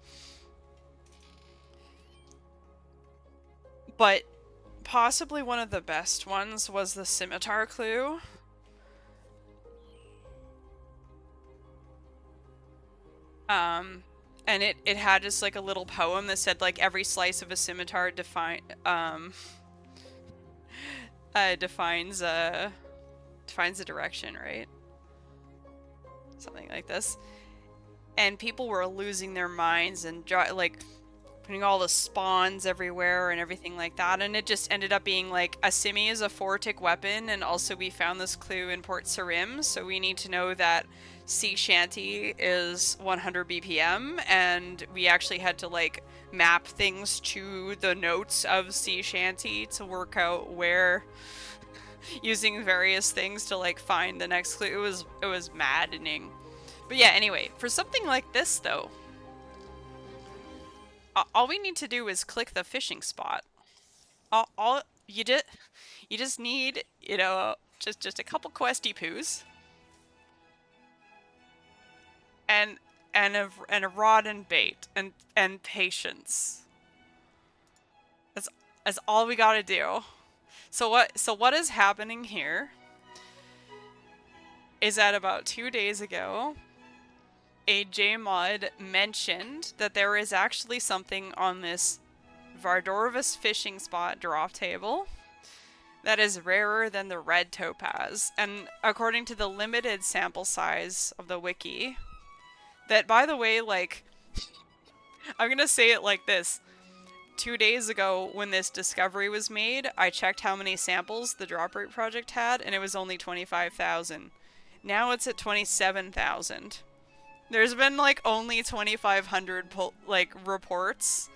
But possibly one of the best ones was the scimitar clue. And it had just like a little poem that said like every slice of a scimitar defines a direction, right? Something like this. And people were losing their minds and like putting all the spawns everywhere and everything like that, and it just ended up being like a simi is a fortic weapon, and also we found this clue in Port Sarim, so we need to know that sea shanty is 100 BPM, and we actually had to like map things to the notes of sea shanty to work out where, using various things to like find the next clue. It was maddening. But yeah, anyway, for something like this though, all we need to do is click the fishing spot. All you just need, you know, just a couple questy poos and a rod and bait and patience. That's all we gotta do. So what is happening here is that about 2 days ago, a JMod mentioned that there is actually something on this Vardorvis fishing spot drop table that is rarer than the red topaz. And according to the limited sample size of the wiki, that, by the way, like, I'm gonna say it like this. 2 days ago, when this discovery was made, I checked how many samples the Drop Rate project had, and it was only 25,000. Now it's at 27,000. There's been like only 2,500 like reports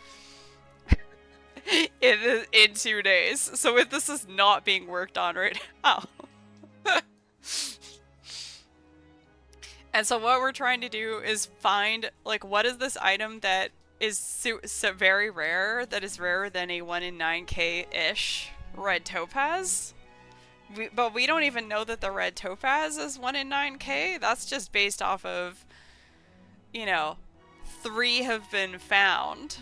in 2 days. So if this is not being worked on right now. And so what we're trying to do is find like what is this item that is so very rare, that is rarer than a 1 in 9k-ish red topaz. But we don't even know that the red topaz is 1 in 9k. That's just based off of, you know, 3 have been found.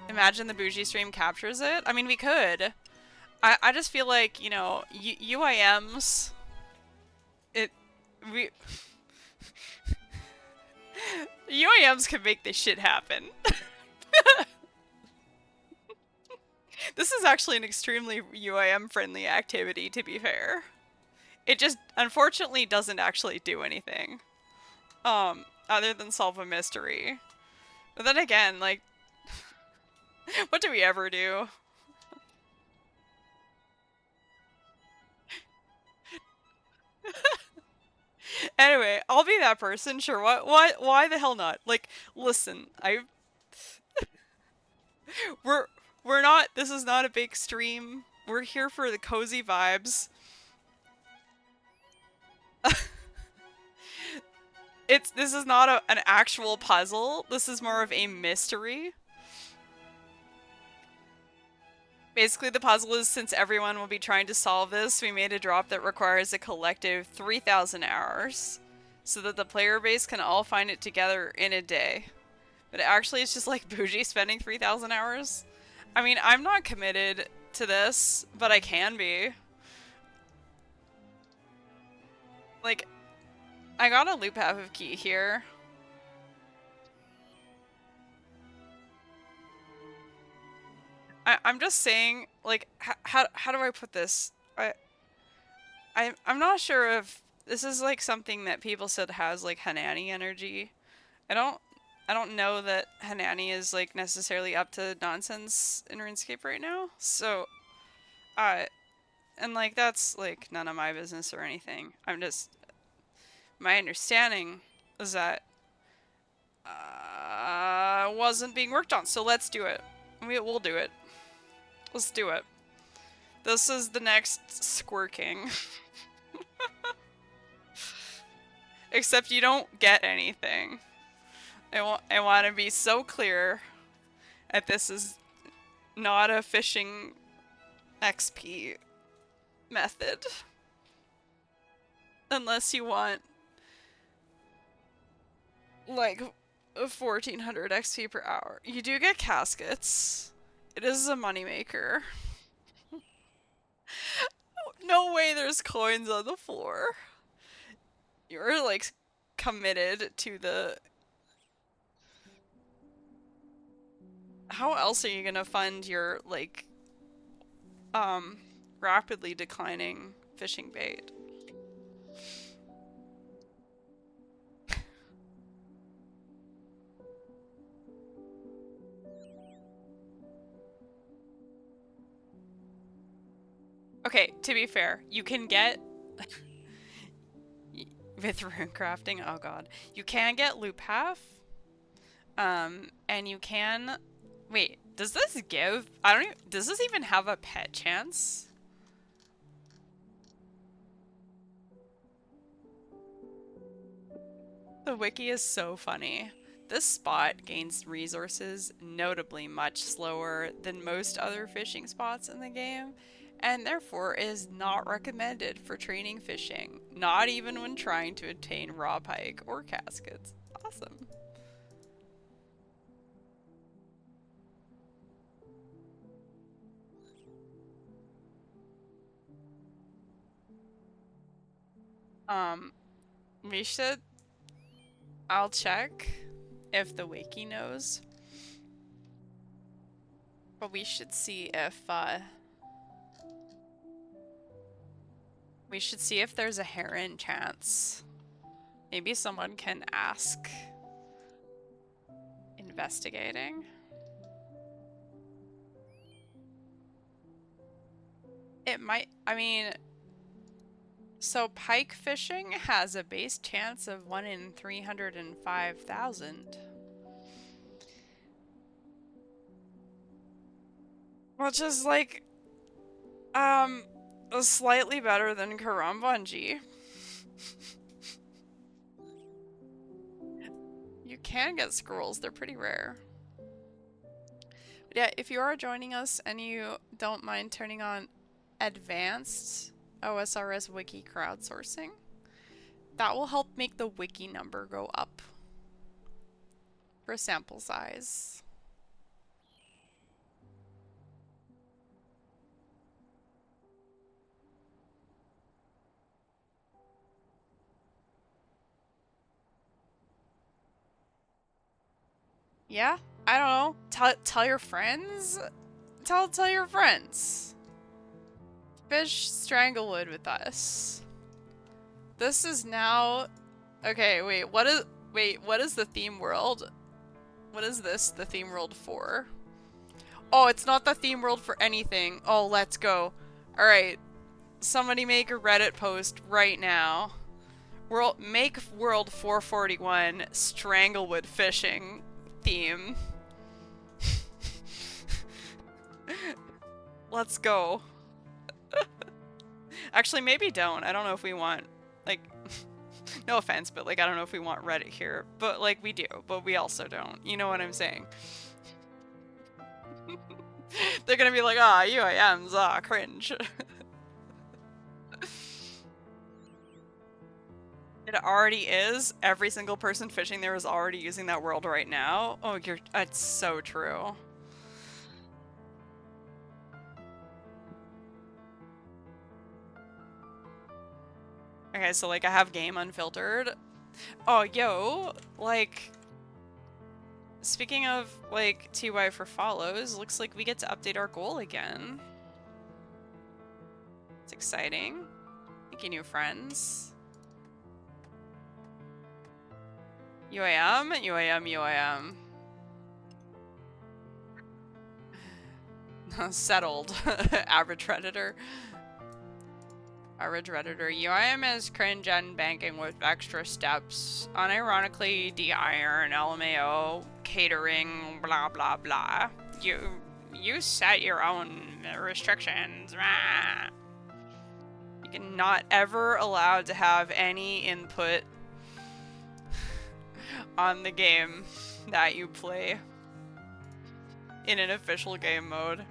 Imagine the bougie stream captures it. I mean, we could. I just feel like, you know, UIMs, UIMs can make this shit happen. This is actually an extremely UIM friendly activity, to be fair. It just unfortunately doesn't actually do anything. Other than solve a mystery. But then again, like, what do we ever do? Anyway, I'll be that person, sure. Why the hell not? Like, listen, we're not, this is not a big stream. We're here for the cozy vibes. This is not an actual puzzle. This is more of a mystery. Basically, the puzzle is, since everyone will be trying to solve this, we made a drop that requires a collective 3,000 hours, so that the player base can all find it together in a day. But actually, it's just like bougie spending 3,000 hours. I mean, I'm not committed to this, but I can be. Like, I got a loop half of key here. I'm just saying, like, how do I put this? I'm not sure if this is like something that people said has like Hanani energy. I don't know that Hanani is like necessarily up to nonsense in RuneScape right now. So, and like that's like none of my business or anything. I'm just, my understanding is that wasn't being worked on. So let's do it. We'll do it. Let's do it. This is the next squirking. Except you don't get anything. I want to be so clear that this is not a fishing XP method. Unless you want like 1400 XP per hour. You do get caskets. It is a moneymaker. No way there's coins on the floor. You're like committed to the... How else are you gonna fund your like rapidly declining fishing bait? Okay, to be fair, you can get with rune crafting, oh god. You can get loop half. And you can wait, does this give does this even have a pet chance? The wiki is so funny. This spot gains resources notably much slower than most other fishing spots in the game, and therefore is not recommended for training fishing, not even when trying to obtain raw pike or caskets. Awesome. We should... I'll check if the wiki knows. But we should see if, we should see if there's a heron chance. Maybe someone can ask. Investigating. It might, I mean... So pike fishing has a base chance of 1 in 305,000. Which is like, slightly better than Karambunji. You can get squirrels, they're pretty rare. But yeah, if you are joining us and you don't mind turning on advanced OSRS wiki crowdsourcing, that will help make the wiki number go up for sample size. Yeah, I don't know. Tell your friends. Tell your friends. Fish Stranglewood with us. This is now... Okay, wait, what is the theme world? What is this the theme world for? Oh, it's not the theme world for anything. Oh, let's go. Alright. Somebody make a Reddit post right now. Make world 441 Stranglewood fishing theme. Let's go. Actually, maybe don't. I don't know if we want, like, no offense, but, like, I don't know if we want Reddit here. But, like, we do. But we also don't. You know what I'm saying? They're gonna be like, ah, UIMs, ah, cringe. It already is. Every single person fishing there is already using that world right now. Oh, that's so true. Okay, so like I have game unfiltered. Oh, yo, like, speaking of like TY for follows, looks like we get to update our goal again. It's exciting. Making new friends. UAM, UAM, UAM. Settled. Average Redditor. Average Redditor. UIM is cringe and banking with extra steps. Unironically, de-iron, LMAO, catering, blah blah blah. You set your own restrictions. You can not ever allowed to have any input on the game that you play in an official game mode.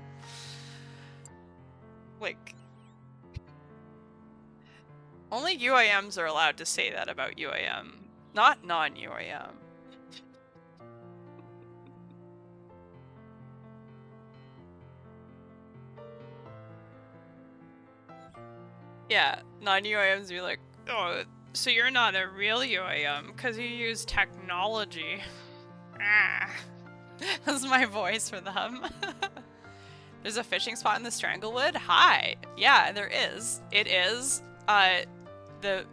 Like, Only UIMs are allowed to say that about UIM, not non-UIM. Yeah, non-UIMs be like, oh, so you're not a real UIM because you use technology. Ah. That's my voice for them. There's a fishing spot in the Stranglewood? Hi. Yeah, there is. It is, the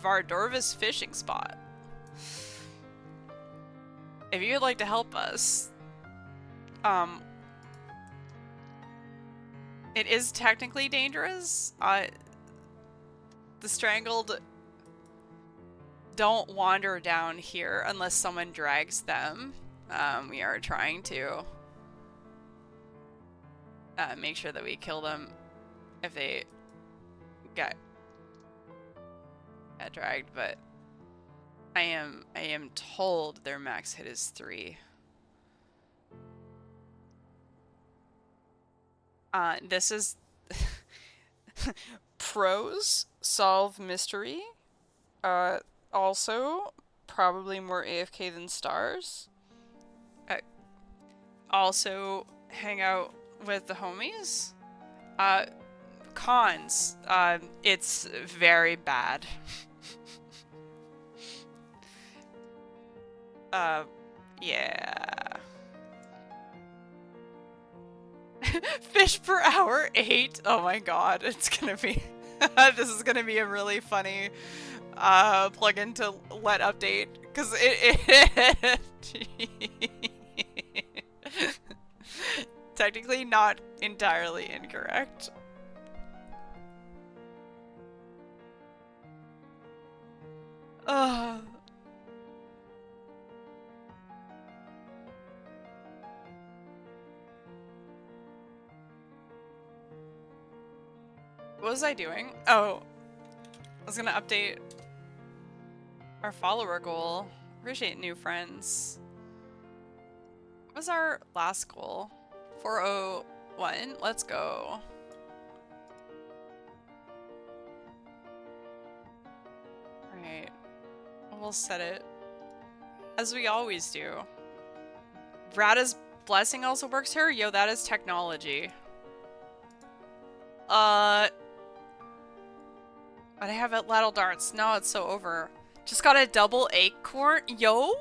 Vardorvis fishing spot. If you'd like to help us, it is technically dangerous. The Strangled don't wander down here unless someone drags them. We are trying to make sure that we kill them if they get dragged, but I am told their max hit is 3. This is pros solve mystery. Also probably more AFK than stars. Also hang out with the homies. Cons. It's very bad. Yeah. Fish per hour 8. Oh my god, it's gonna be this is gonna be a really funny plugin to let update because it technically not entirely incorrect. What was I doing? Oh, I was gonna update our follower goal. Appreciate new friends. What was our last goal? 401. Let's go. Alright. We'll set it as we always do. Rada's blessing also works here? Yo, that is technology. But I have ladle darts. Now it's so over. Just got a double acorn. Yo?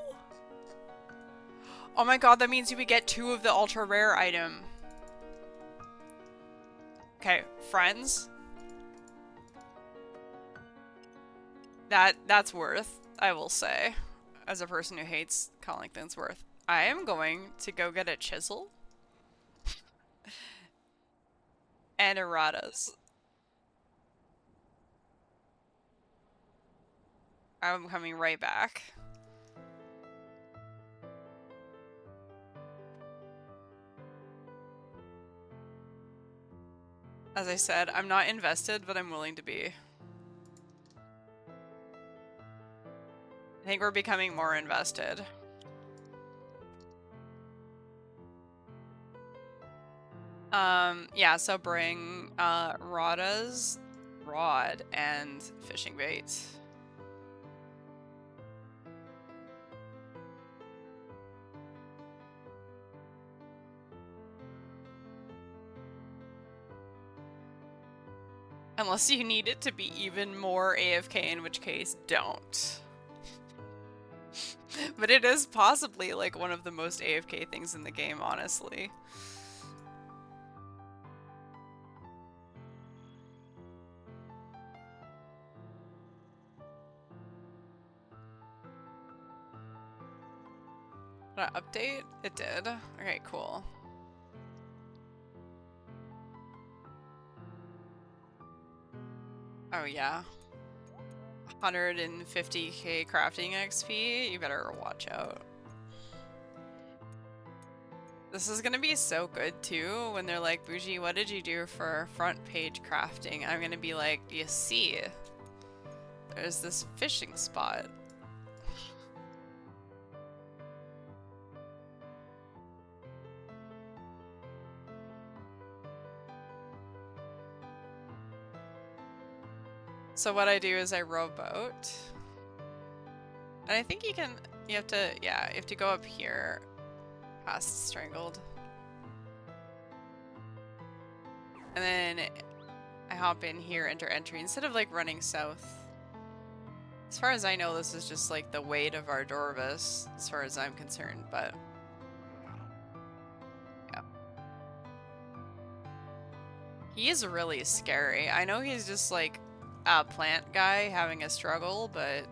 Oh my god, that means you would get 2 of the ultra rare item. Okay, friends. That's worth, I will say. As a person who hates calling things worth. I am going to go get a chisel. And erratas. I'm coming right back. As I said, I'm not invested, but I'm willing to be. I think we're becoming more invested. Yeah, so bring Rada's rod and fishing bait. Unless you need it to be even more AFK, in which case, don't. But it is possibly like one of the most AFK things in the game, honestly. Did I update? It did. Okay, cool. Oh yeah. 150k crafting XP? You better watch out. This is gonna be so good too when they're like, Bougie, what did you do for front page crafting? I'm gonna be like, you see, there's this fishing spot. So what I do is I rowboat. And I think you have to go up here past Strangled. And then I hop in here, enter entry, instead of like running south. As far as I know, this is just like the weight of our Dorvis, as far as I'm concerned, but yeah. He is really scary. I know he's just like a plant guy having a struggle, but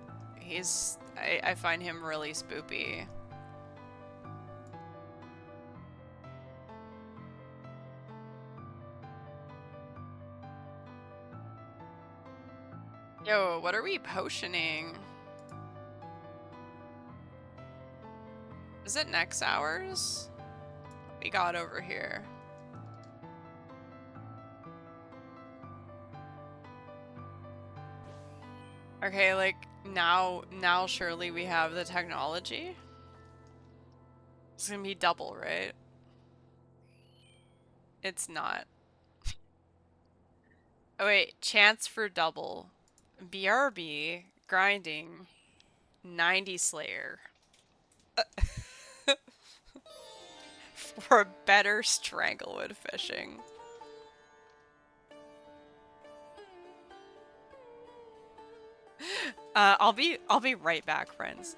I find him really spoopy. Yo, what are we potioning? Is it next hours? What we got over here? Okay, like now surely we have the technology. It's gonna be double, right? It's not. Oh wait, chance for double. BRB, grinding, 90 Slayer. For better stranglewood fishing. I'll be right back, friends.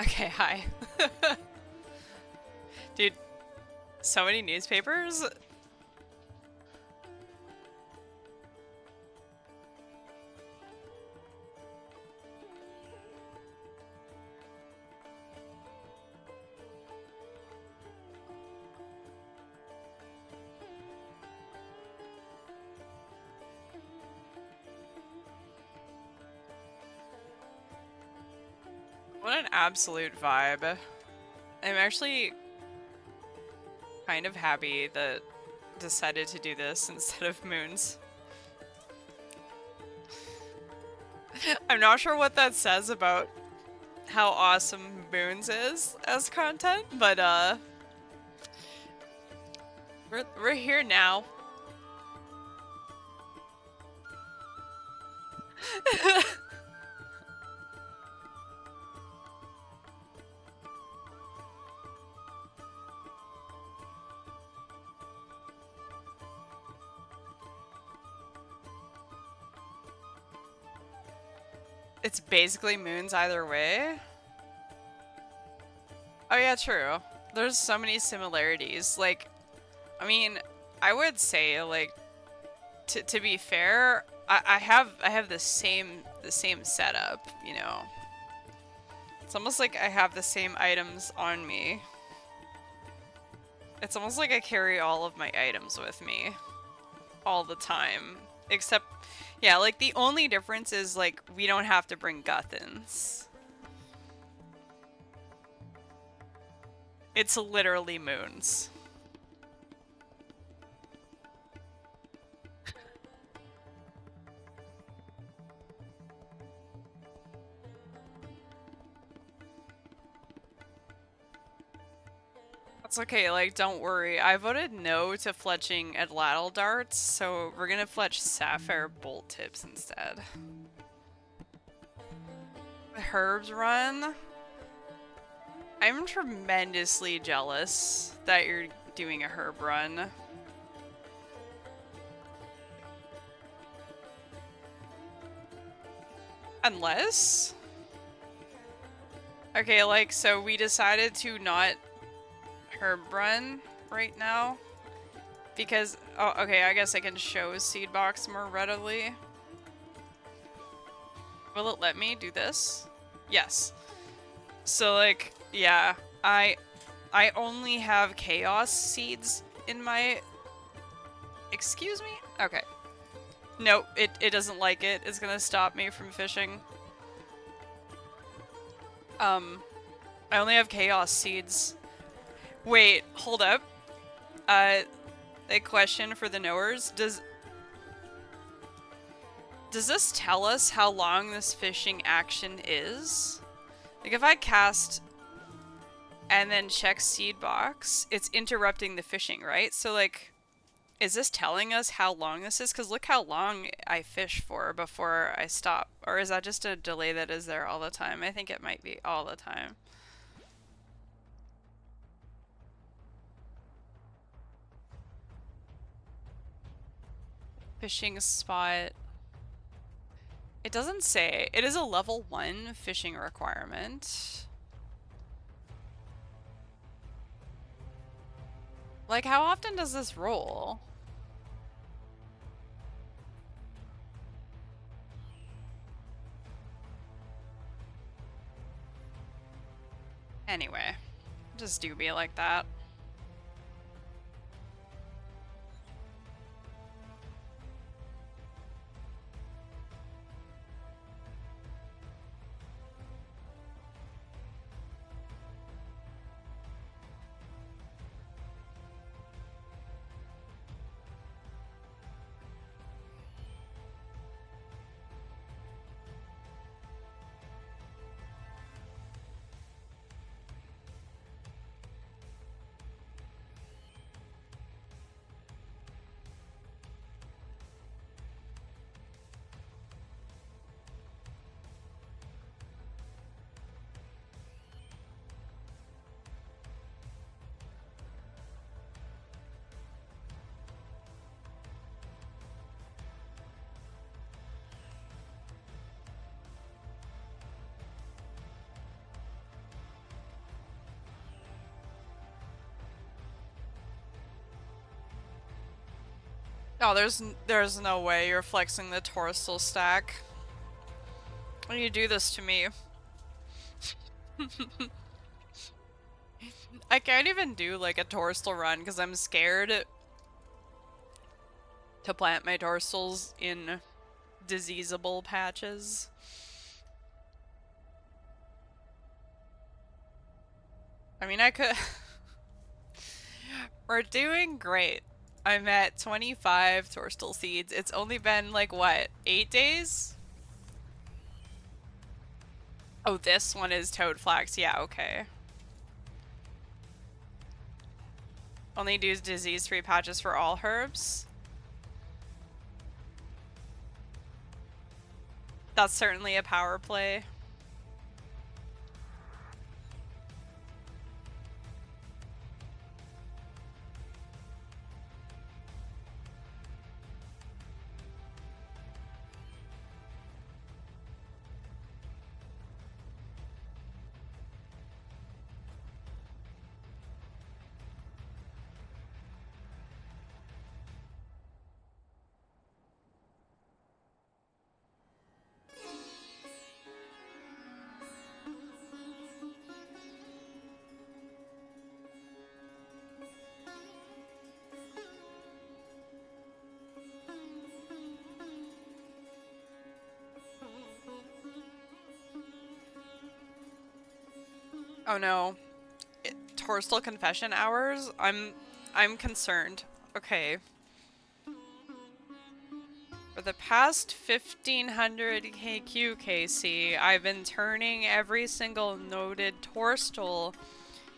Okay, hi. Dude, so many newspapers? What an absolute vibe. I'm actually kind of happy that decided to do this instead of moons. I'm not sure what that says about how awesome moons is as content, but we're here now. It's basically moons either way. Oh yeah, true. There's so many similarities. Like, I mean, I would say, like, to be fair, I have the same setup, you know. It's almost like I have the same items on me. It's almost like I carry all of my items with me all the time. Except, yeah, like the only difference is like we don't have to bring Guthans. It's literally moons. That's okay, like, don't worry. I voted no to fletching Atlatl darts, so we're gonna fletch Sapphire bolt tips instead. Herbs run? I'm tremendously jealous that you're doing a herb run. Unless? Okay, like, so we decided to not herb run right now because oh, okay, I guess I can show seed box more readily. Will it let me do this? Yes. So like, yeah, I only have chaos seeds in my. Excuse me? Okay. Nope, it doesn't like it. It's gonna stop me from fishing. I only have chaos seeds. Wait, hold up. A question for the knowers. Does this tell us how long this fishing action is? Like if I cast and then check seed box, it's interrupting the fishing, right? So like, is this telling us how long this is? Because look how long I fish for before I stop. Or is that just a delay that is there all the time? I think it might be all the time. Fishing spot. It doesn't say. It is a level 1 fishing requirement. Like, how often does this roll? Anyway, just do be like that. Oh, there's no way you're flexing the torso stack. When you do this to me. I can't even do like a dorsal run because I'm scared to plant my dorsals in diseasable patches. I mean, I could. We're doing great. I'm at 25 torstal seeds. It's only been like what, 8 days? Oh, this one is toad flax. Yeah, okay. Only do disease-free patches for all herbs. That's certainly a power play. Oh no. Torstal confession hours? I'm concerned. Okay. For the past 1500 KQ KC, I've been turning every single noted Torstal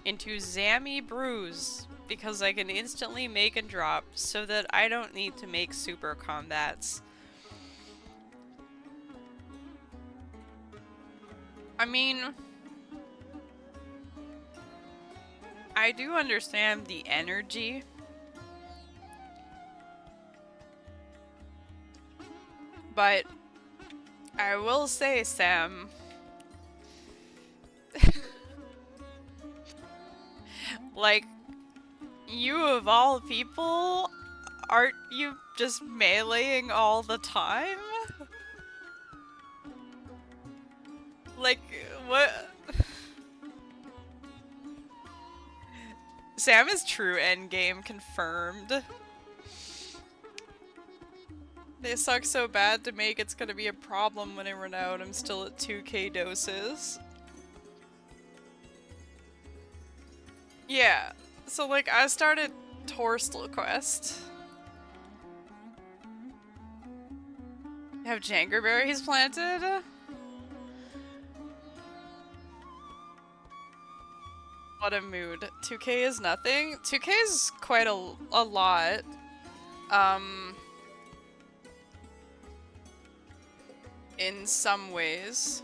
into Zammy brews because I can instantly make and drop so that I don't need to make super combats. I mean, I do understand the energy. But I will say, Sam, like, you of all people, aren't you just meleeing all the time? Like, what? Sam is true endgame confirmed. They suck so bad to make it's gonna be a problem when I run out. I'm still at 2k doses. Yeah, so like I started Torstal Quest. Have jangerberries planted? What a mood. 2k is nothing? 2k is quite a lot. In some ways.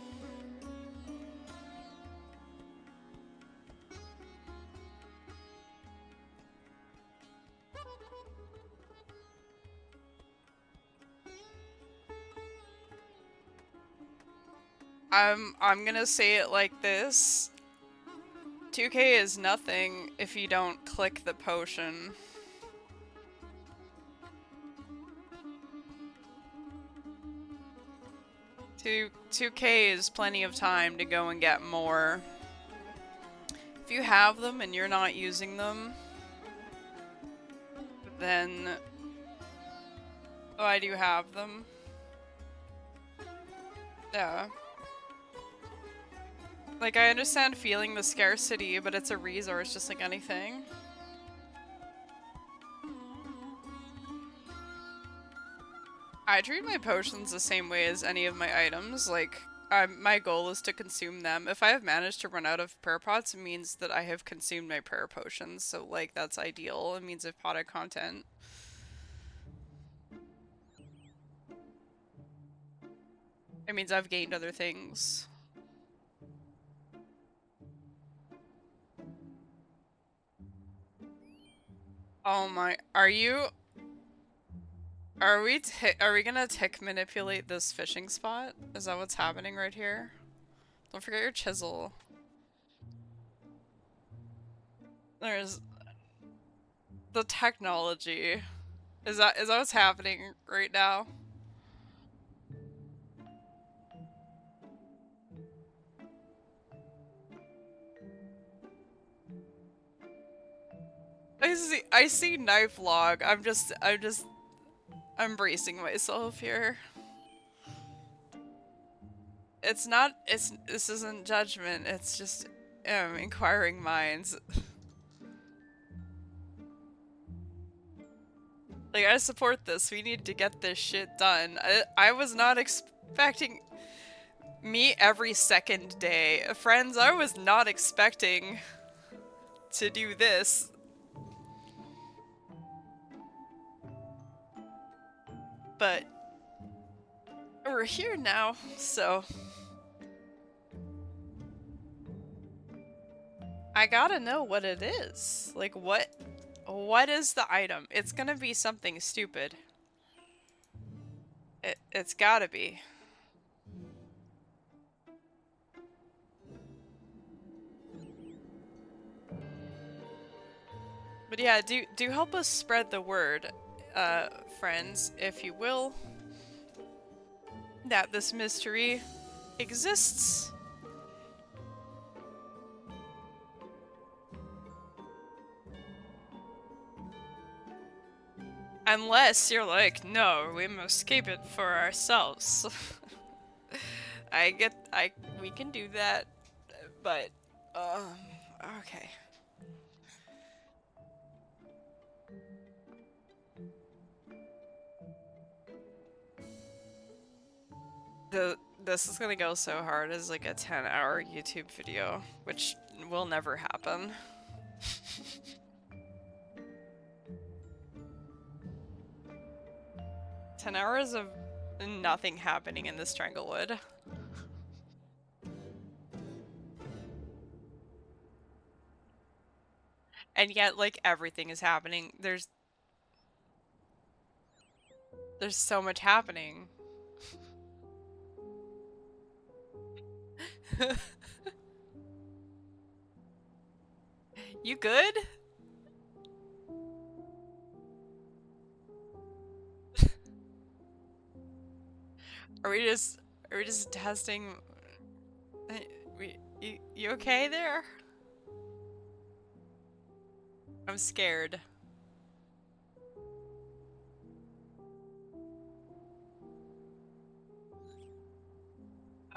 I'm gonna say it like this. 2k is nothing if you don't click the potion. 2k is plenty of time to go and get more. If you have them and you're not using them, then... Oh, I do have them. Yeah. Like, I understand feeling the scarcity, but it's a resource just like anything. I treat my potions the same way as any of my items. Like, my goal is to consume them. If I have managed to run out of prayer pots, it means that I have consumed my prayer potions. So, like, that's ideal. It means I've potted content. It means I've gained other things. Oh my, are we gonna tick manipulate this fishing spot? Is that what's happening right here? Don't forget your chisel. There's the technology. Is that what's happening right now? I see knife log. I'm bracing myself here. This isn't judgment, it's just inquiring minds. Like, I support this. We need to get this shit done. I was not expecting me every second day. Friends, I was not expecting to do this. But we're here now, so I gotta know what it is. Like, what is the item? It's gonna be something stupid. It's gotta be. But yeah, do help us spread the word, friends, if you will, that this mystery exists. Unless you're like, no, we must keep it for ourselves. We can do that, but Okay. This is gonna go so hard as like a 10-hour YouTube video, which will never happen. 10 hours of nothing happening in this Stranglewood. And yet, like, everything is happening. There's so much happening. You good? Are we just testing? You okay there? I'm scared.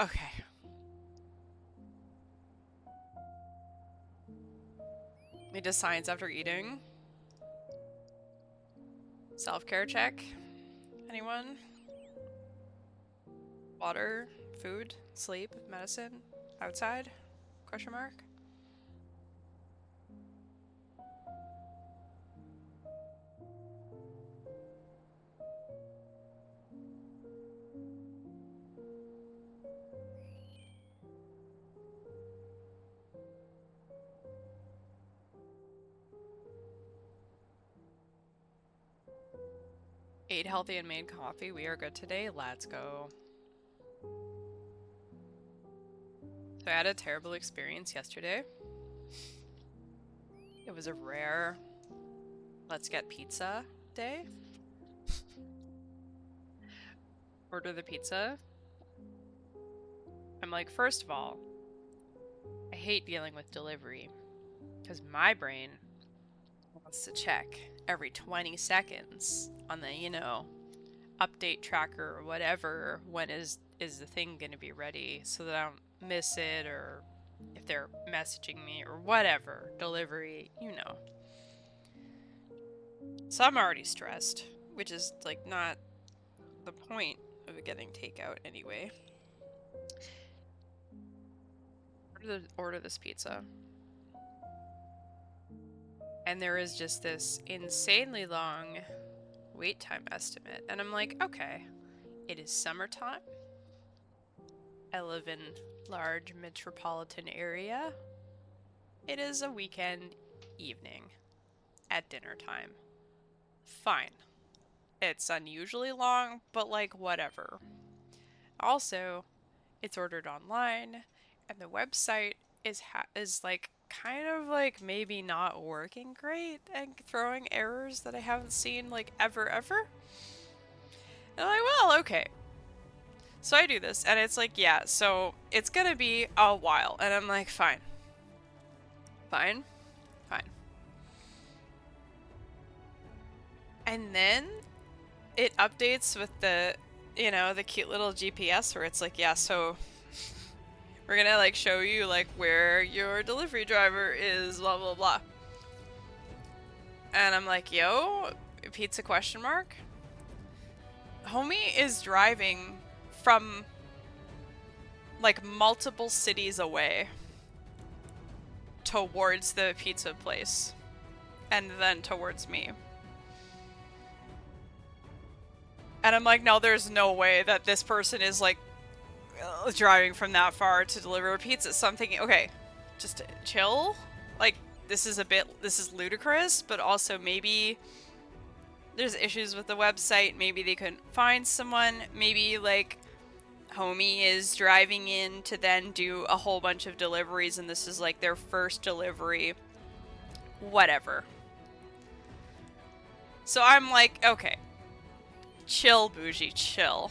Okay. We did science after eating. Self-care check. Anyone? Water, food, sleep, medicine, outside? Question mark. Ate healthy and made coffee. We are good today. Let's go. So I had a terrible experience yesterday. It was a rare let's get pizza day. Order the pizza. I'm like, first of all, I hate dealing with delivery because my brain wants to check every 20 seconds on the, you know, update tracker or whatever, when is the thing going to be ready so that I don't miss it, or if they're messaging me or whatever, delivery, you know. So I'm already stressed, which is like not the point of getting takeout anyway. Order this pizza. And there is just this insanely long wait time estimate. And I'm like, okay, it is summertime. I live in large metropolitan area. It is a weekend evening at dinner time. Fine. It's unusually long, but like whatever. Also, it's ordered online, and the website is like kind of like maybe not working great and throwing errors that I haven't seen like ever. And I'm like, well, okay. So I do this, and it's like, yeah, so it's gonna be a while. And I'm like, fine. Fine. Fine. And then it updates with the, you know, the cute little GPS where it's like, yeah, so we're gonna like show you like where your delivery driver is, blah, blah, blah. And I'm like, yo, pizza question mark? Homie is driving from like multiple cities away towards the pizza place and then towards me. And I'm like, no, there's no way that this person is like driving from that far to deliver a pizza. So I'm thinking, okay, just chill. Like, this is ludicrous, but also maybe there's issues with the website. Maybe they couldn't find someone. Maybe like homie is driving in to then do a whole bunch of deliveries and this is like their first delivery. Whatever. So I'm like, okay, chill, bougie, chill.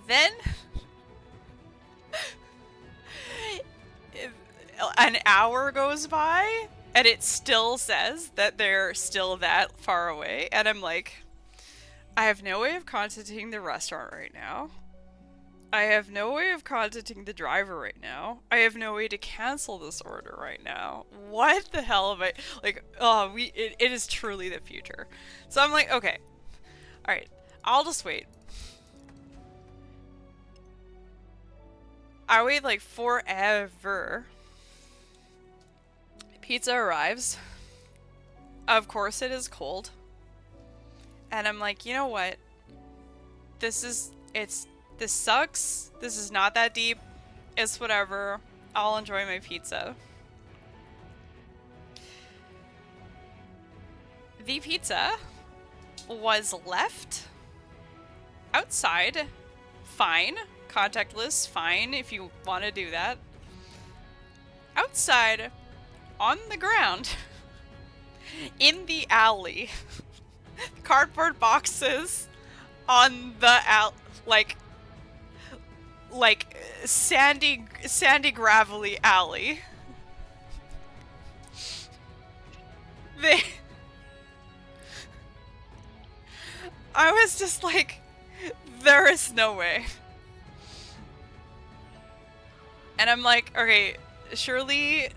Then an hour goes by and it still says that they're still that far away, and I'm like, I have no way of contacting the restaurant right now. I have no way of contacting the driver right now. I have no way to cancel this order right now. What the hell am I like? Oh, it is truly the future. So I'm like, okay, all right, I'll just wait. I wait like forever. Pizza arrives. Of course, it is cold. And I'm like, you know what? This sucks. This is not that deep. It's whatever. I'll enjoy my pizza. The pizza was left outside. Fine. Contactless. Fine if you want to do that. Outside on the ground in the alley. Cardboard boxes on the like sandy gravelly alley. They I was just like, there is no way. And I'm like, okay, surely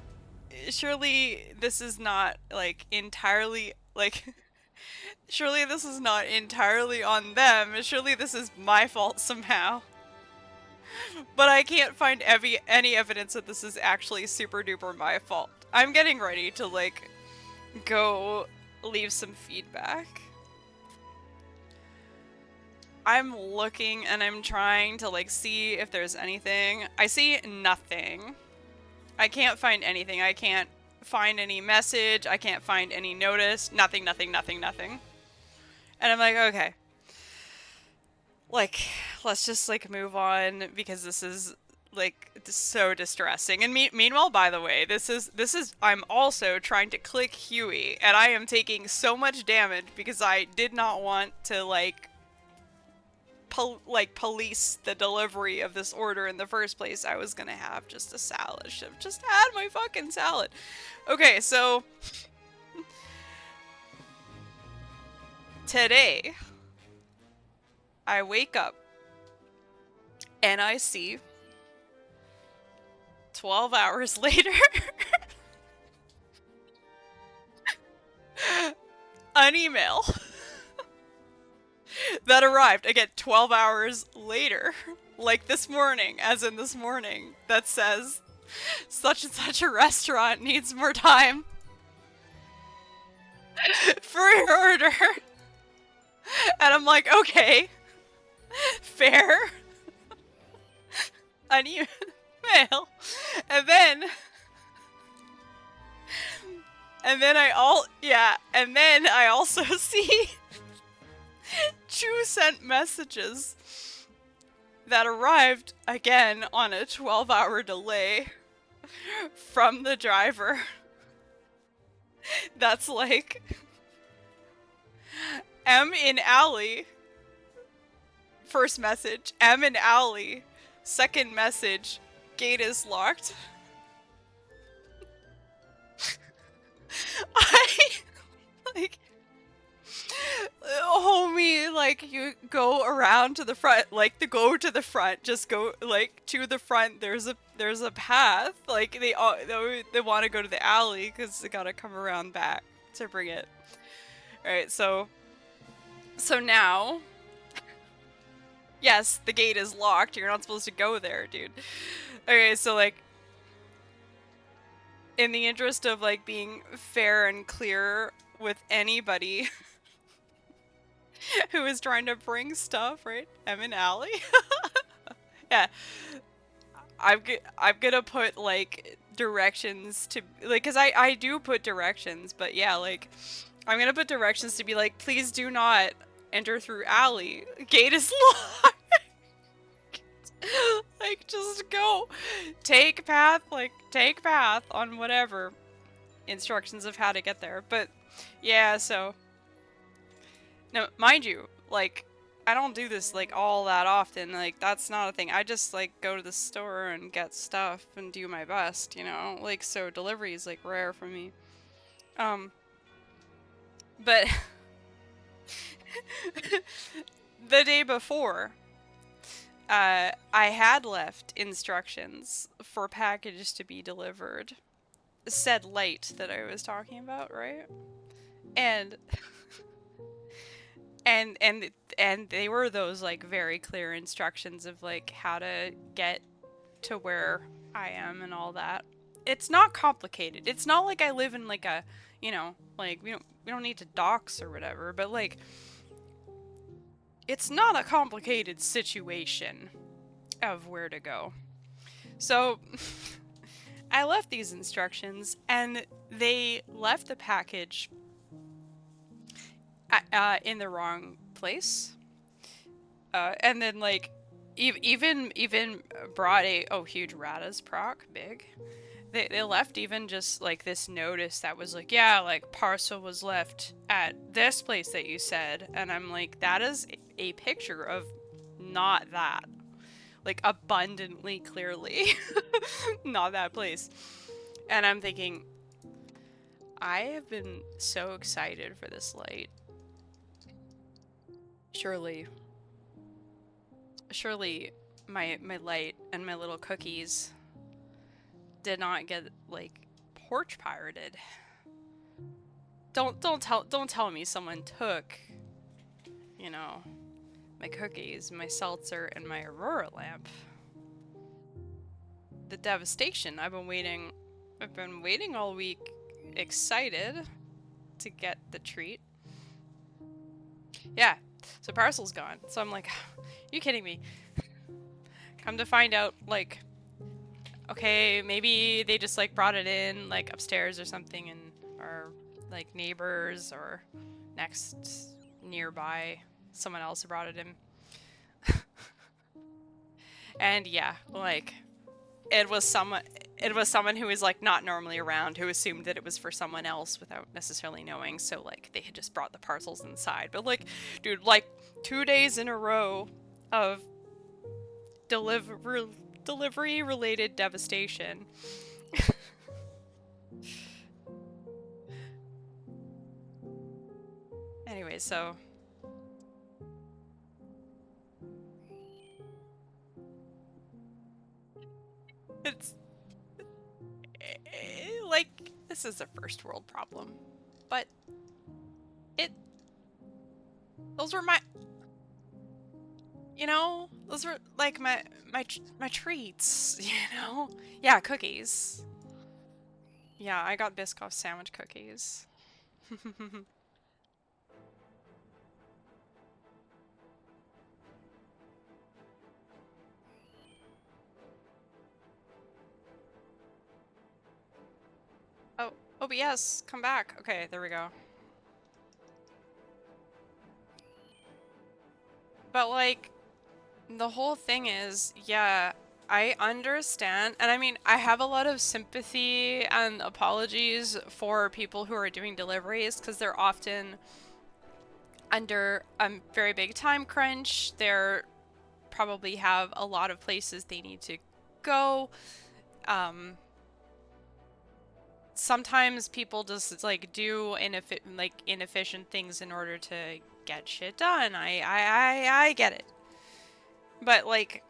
this is not like entirely like surely this is not entirely on them. Surely this is my fault somehow. But I can't find any evidence that this is actually super duper my fault. I'm getting ready to like go leave some feedback. I'm looking and I'm trying to like see if there's anything. I see nothing. I can't find anything. I can't find any message. I can't find any notice. Nothing, nothing, nothing, nothing. And I'm like, okay. Like, let's just like move on because this is like so distressing. And meanwhile, by the way, this is I'm also trying to click Huey and I am taking so much damage because I did not want to like police the delivery of this order in the first place. I was gonna have just a salad. Should have just had my fucking salad. Okay, so today I wake up and I see 12 hours later an email that arrived again 12 hours later, like this morning, as in this morning, that says such and such a restaurant needs more time for your order. And I'm like, okay, fair. An email. And then I also see 2 sent messages that arrived again on a 12-hour delay from the driver. That's like, M in alley. First message, M in alley. Second message, gate is locked. I like, homie, like you go around to the front, like to go to the front, just go like to the front. There's a path. Like they want to go to the alley because they gotta come around back to bring it. All right, so now, yes, the gate is locked. You're not supposed to go there, dude. Okay, so like, in the interest of like being fair and clear with anybody who is trying to bring stuff, right? M and Allie. Yeah. I'm gonna put like directions to like, cause I do put directions, but yeah, like I'm gonna put directions to be like, please do not enter through alley. Gate is locked. Like just go. Take path on whatever. Instructions of how to get there. But yeah, so no, mind you, like I don't do this like all that often. Like that's not a thing. I just like go to the store and get stuff and do my best, you know? Like so delivery is like rare for me. But the day before, I had left instructions for packages to be delivered. Said light that I was talking about, right? And and and and they were those like very clear instructions of like how to get to where I am and all that. It's not complicated. It's not like I live in like a, like we don't need to dox or whatever, but like it's not a complicated situation of where to go. So I left these instructions and they left the package in the wrong place. And then like even brought a huge Radha's proc big. They left even just like this notice that was like, yeah, like parcel was left at this place that you said, and I'm like, that is a picture of not that, like abundantly clearly not that place. And I'm thinking, I have been so excited for this light. Surely my light and my little cookies did not get like porch pirated. Don't tell me someone took, my cookies, my seltzer, and my aurora lamp. The devastation. I've been waiting all week, excited to get the treat. Yeah, so parcel's gone. So I'm like, you kidding me? Come to find out, like, okay, maybe they just like brought it in like upstairs or something, and or like neighbors or next nearby someone else brought it in. And yeah, like it was someone who was like not normally around, who assumed that it was for someone else without necessarily knowing, so like they had just brought the parcels inside. But like, dude, like 2 days in a row of delivery related devastation. Anyway, so it's like, this is a first world problem, but those were my, those were like my treats, Yeah, cookies. Yeah, I got Biscoff sandwich cookies. Oh, OBS, come back. Okay, there we go. But like, the whole thing is, yeah, I understand, and I mean, I have a lot of sympathy and apologies for people who are doing deliveries, because they're often under a very big time crunch. They're probably have a lot of places they need to go. Sometimes people just like do inefficient things in order to get shit done. I get it. But like,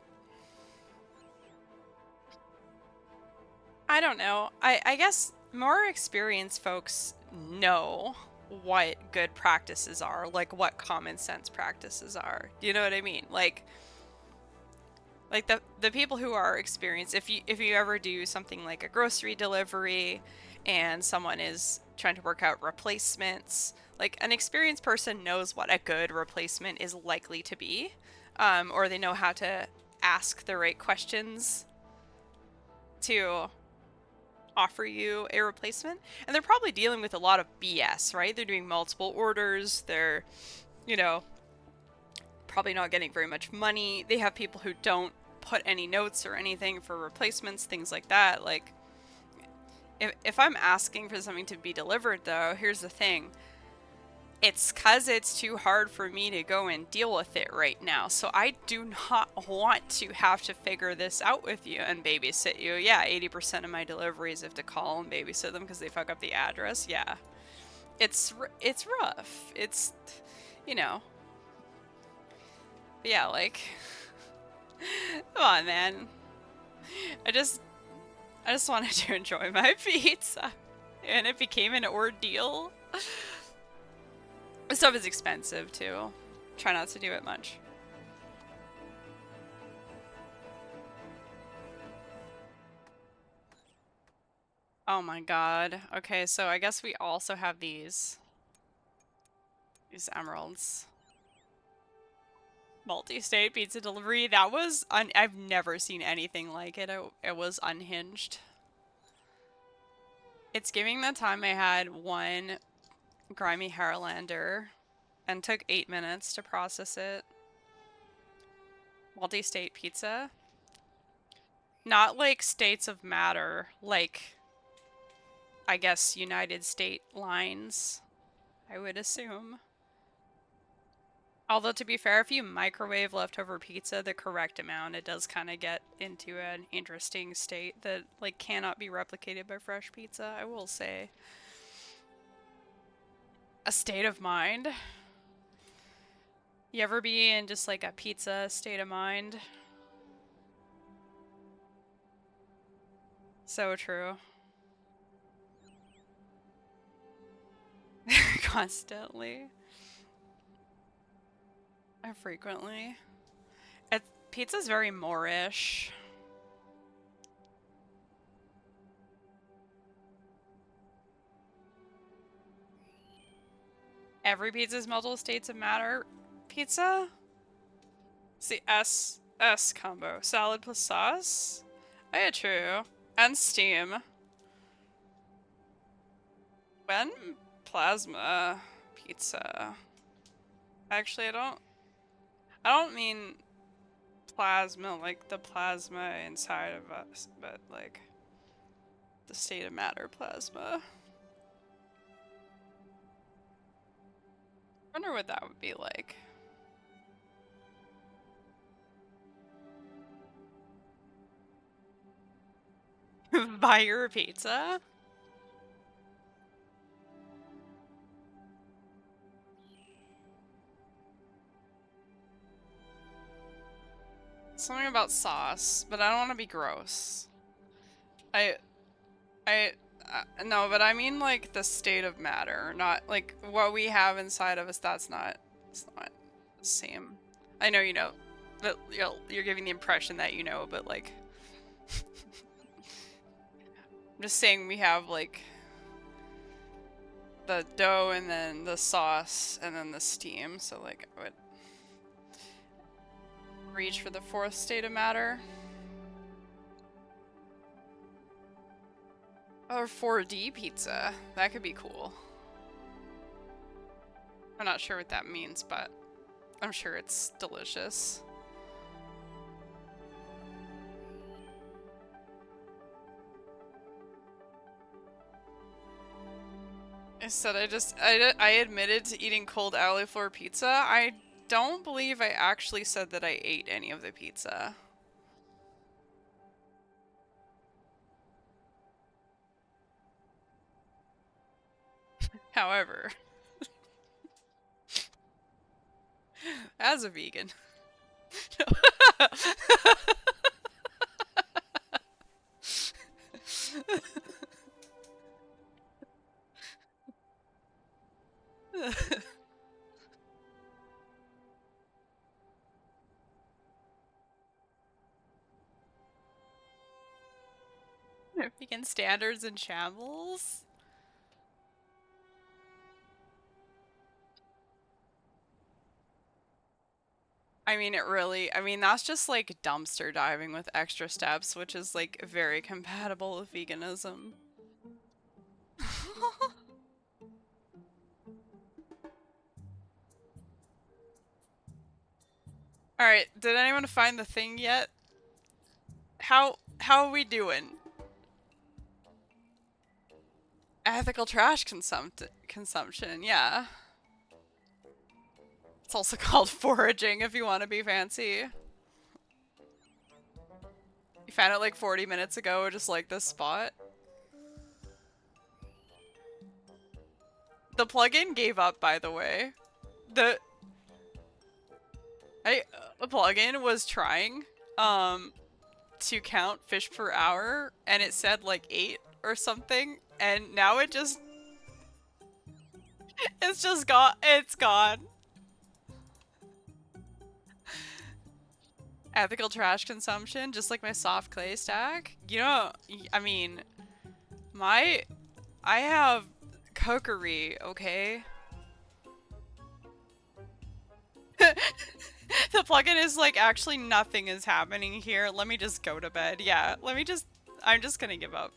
I don't know. I guess more experienced folks know what good practices are, like what common sense practices are. You know what I mean? Like the people who are experienced, if you ever do something like a grocery delivery and someone is trying to work out replacements, like an experienced person knows what a good replacement is likely to be, or they know how to ask the right questions to offer you a replacement. And they're probably dealing with a lot of BS, right? They're doing multiple orders, they're, probably not getting very much money. They have people who don't put any notes or anything for replacements, things like that. Like, if I'm asking for something to be delivered, though, here's the thing. It's because it's too hard for me to go and deal with it right now. So I do not want to have to figure this out with you and babysit you. Yeah, 80% of my deliveries have to call and babysit them because they fuck up the address. Yeah. It's rough. It's, yeah, like, Come on, man. I just wanted to enjoy my pizza. And it became an ordeal. This stuff is expensive, too. Try not to do it much. Oh my god. Okay, so I guess we also have these. These emeralds. Multi-state pizza delivery. That was I've never seen anything like it. It was unhinged. It's giving the time I had one grimy Hairlander and took 8 minutes to process it. Multi-state pizza. Not like states of matter, like I guess United State lines, I would assume. Although, to be fair, if you microwave leftover pizza the correct amount, it does kind of get into an interesting state that, like, cannot be replicated by fresh pizza, I will say. A state of mind? You ever be in just, like, a pizza state of mind? So true. Constantly. Frequently. Pizza's very Moorish. Every pizza's multiple states of matter pizza? It's the S combo. Salad plus sauce? Oh yeah, true. And steam. When plasma pizza. Actually, I don't mean plasma like the plasma inside of us, but like the state of matter plasma. I wonder what that would be like. Buy your pizza? Something about sauce, but I don't want to be gross. No, but I mean like the state of matter, not like what we have inside of us. It's not the same. I know you know, but you're giving the impression that you know, but like, I'm just saying we have like the dough and then the sauce and then the steam. So like I would reach for the fourth state of matter. Or 4D pizza. That could be cool. I'm not sure what that means, but I'm sure it's delicious. I said I admitted to eating cold alley floor pizza. I don't believe I actually said that I ate any of the pizza. However, as a vegan, vegan standards and shambles. I mean, I mean, that's just like dumpster diving with extra steps, which is like very compatible with veganism. Alright, did anyone find the thing yet? How are we doing? Ethical trash consumption, yeah. It's also called foraging if you want to be fancy. You found it like 40 minutes ago, just like this spot. The plugin gave up, by the way. The plugin was trying. um, to count fish per hour, and it said like 8 or something, and now it's just gone. It's gone. Ethical trash consumption, just like my soft clay stack. You know, I mean, my I have cookery, okay? The plugin is like, actually nothing is happening here. Let me just go to bed. Yeah, I'm just gonna give up.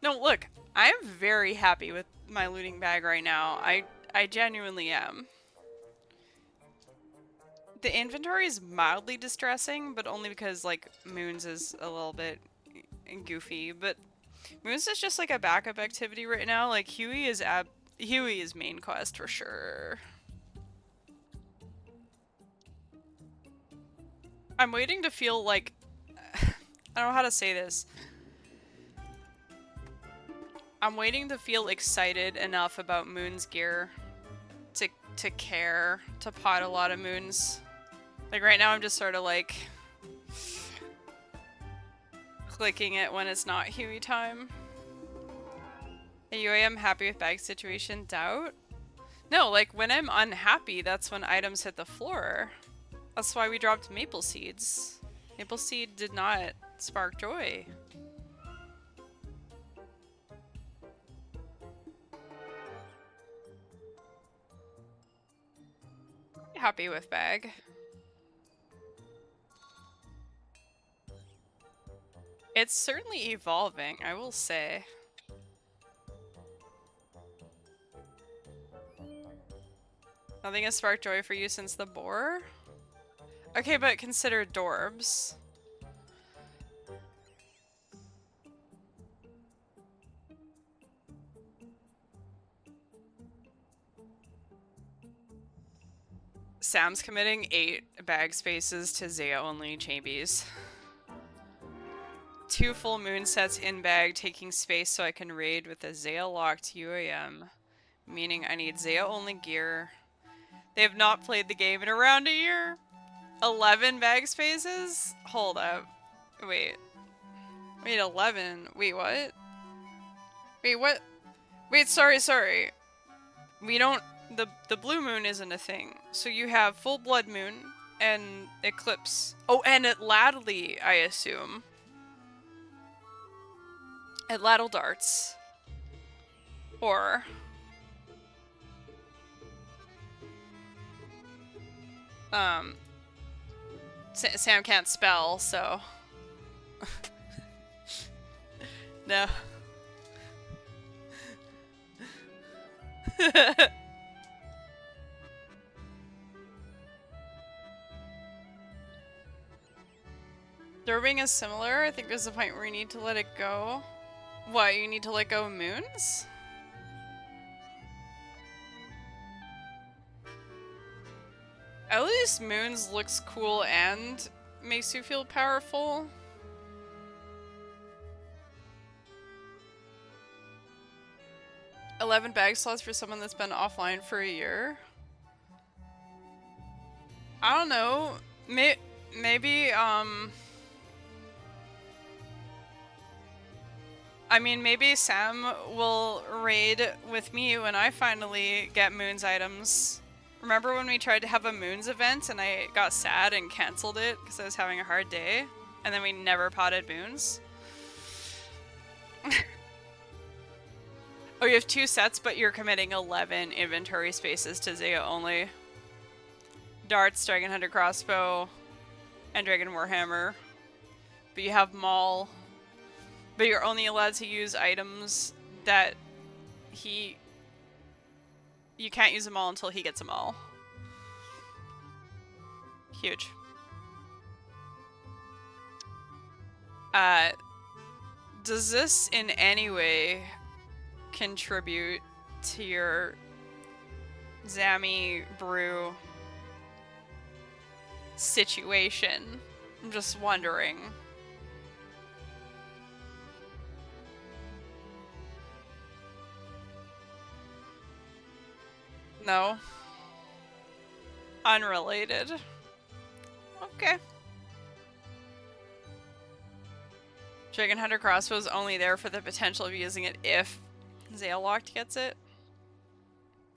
No, look, I am very happy with my looting bag right now. I genuinely am. The inventory is mildly distressing, but only because like Moons is a little bit goofy. But Moons is just like a backup activity right now. Like Huey is main quest for sure. I'm waiting to feel like I don't know how to say this. I'm waiting to feel excited enough about Moon's gear to care to pot a lot of Moons. Like right now I'm just sort of like clicking it when it's not Huey time. Hey, UAM happy with bag situation? Doubt? No, like when I'm unhappy, that's when items hit the floor. That's why we dropped maple seeds. Maple seed did not spark joy. Happy with bag. It's certainly evolving, I will say. Nothing has sparked joy for you since the boar? Okay, but consider Dorbs. Sam's committing 8 bag spaces to Zaya only chambies. 2 full moon sets in bag, taking space so I can raid with a Zaya locked UAM. Meaning I need Zaya only gear. They have not played the game in around a year. 11 bag spaces? Hold up. Wait. Wait, 11. Wait, what? Wait, what? Wait, sorry. We don't... The blue moon isn't a thing. So you have full blood moon and eclipse. Oh, and Atlatly, I assume. Atlatl darts. Or... Sam can't spell, so... No. Dorbing is similar. I think there's a point where you need to let it go. What, you need to let go of moons? At least moons looks cool and makes you feel powerful. $11 bag slots for someone that's been offline for a year. I don't know. Maybe, I mean, maybe Sam will raid with me when I finally get Moons items. Remember when we tried to have a Moons event and I got sad and cancelled it because I was having a hard day? And then we never potted Moons? Oh, you have 2 sets, but you're committing 11 inventory spaces to Zaya only. Darts, Dragon Hunter Crossbow, and Dragon Warhammer. But you have Maul. But you're only allowed to use items that you can't use them all until he gets them all. Huge. Does this in any way contribute to your Zammy brew situation? I'm just wondering. No. Unrelated. Okay. Dragon Hunter crossbow is only there for the potential of using it if Zaleloct gets it.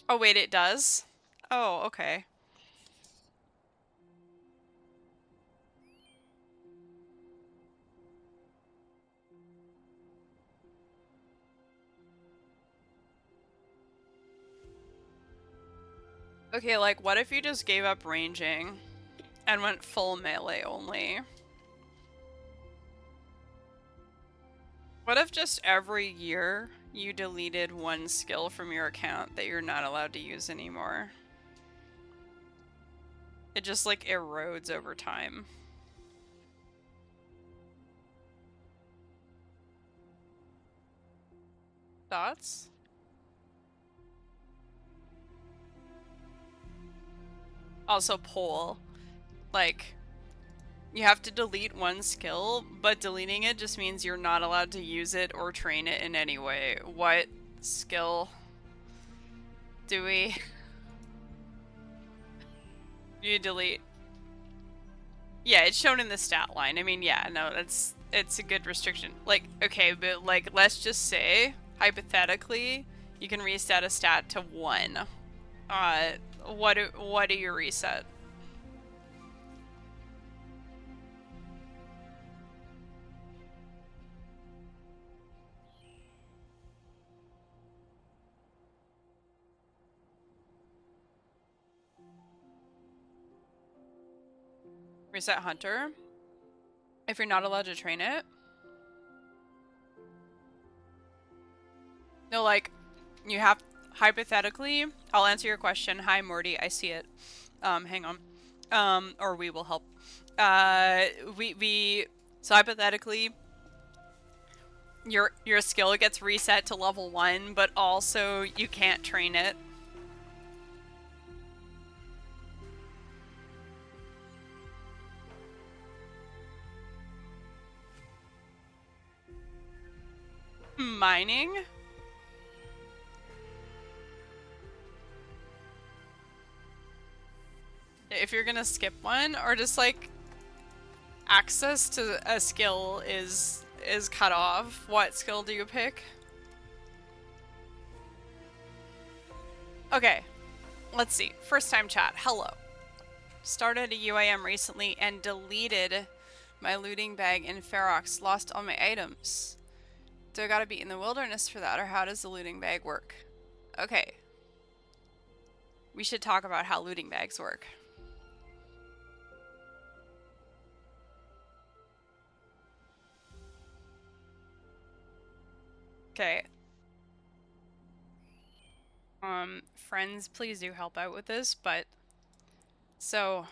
Oh wait, it does? Oh, okay. Okay, like, what if you just gave up ranging and went full melee only? What if just every year you deleted one skill from your account that you're not allowed to use anymore? It just, like, erodes over time. Thoughts? Also, poll. Like, you have to delete one skill, but deleting it just means you're not allowed to use it or train it in any way. What skill do we... You delete? Yeah, it's shown in the stat line. I mean, yeah, no, it's a good restriction. Like, okay, but like, let's just say, hypothetically, you can reset a stat to 1. What do you reset? Reset Hunter? If you're not allowed to train it? No, like, you have, hypothetically, I'll answer your question. Hi, Morty, I see it. Hang on. Or we will help. So hypothetically, your skill gets reset to level 1, but also you can't train it. Mining? If you're gonna skip one, or just like access to a skill is cut off, what skill do you pick? Okay, let's see. First time chat. Hello. Started a UIM recently and deleted my looting bag in Ferox. Lost all my items. Do I gotta be in the wilderness for that, or how does the looting bag work? Okay. We should talk about how looting bags work. Okay. Friends, please do help out with this, but... So...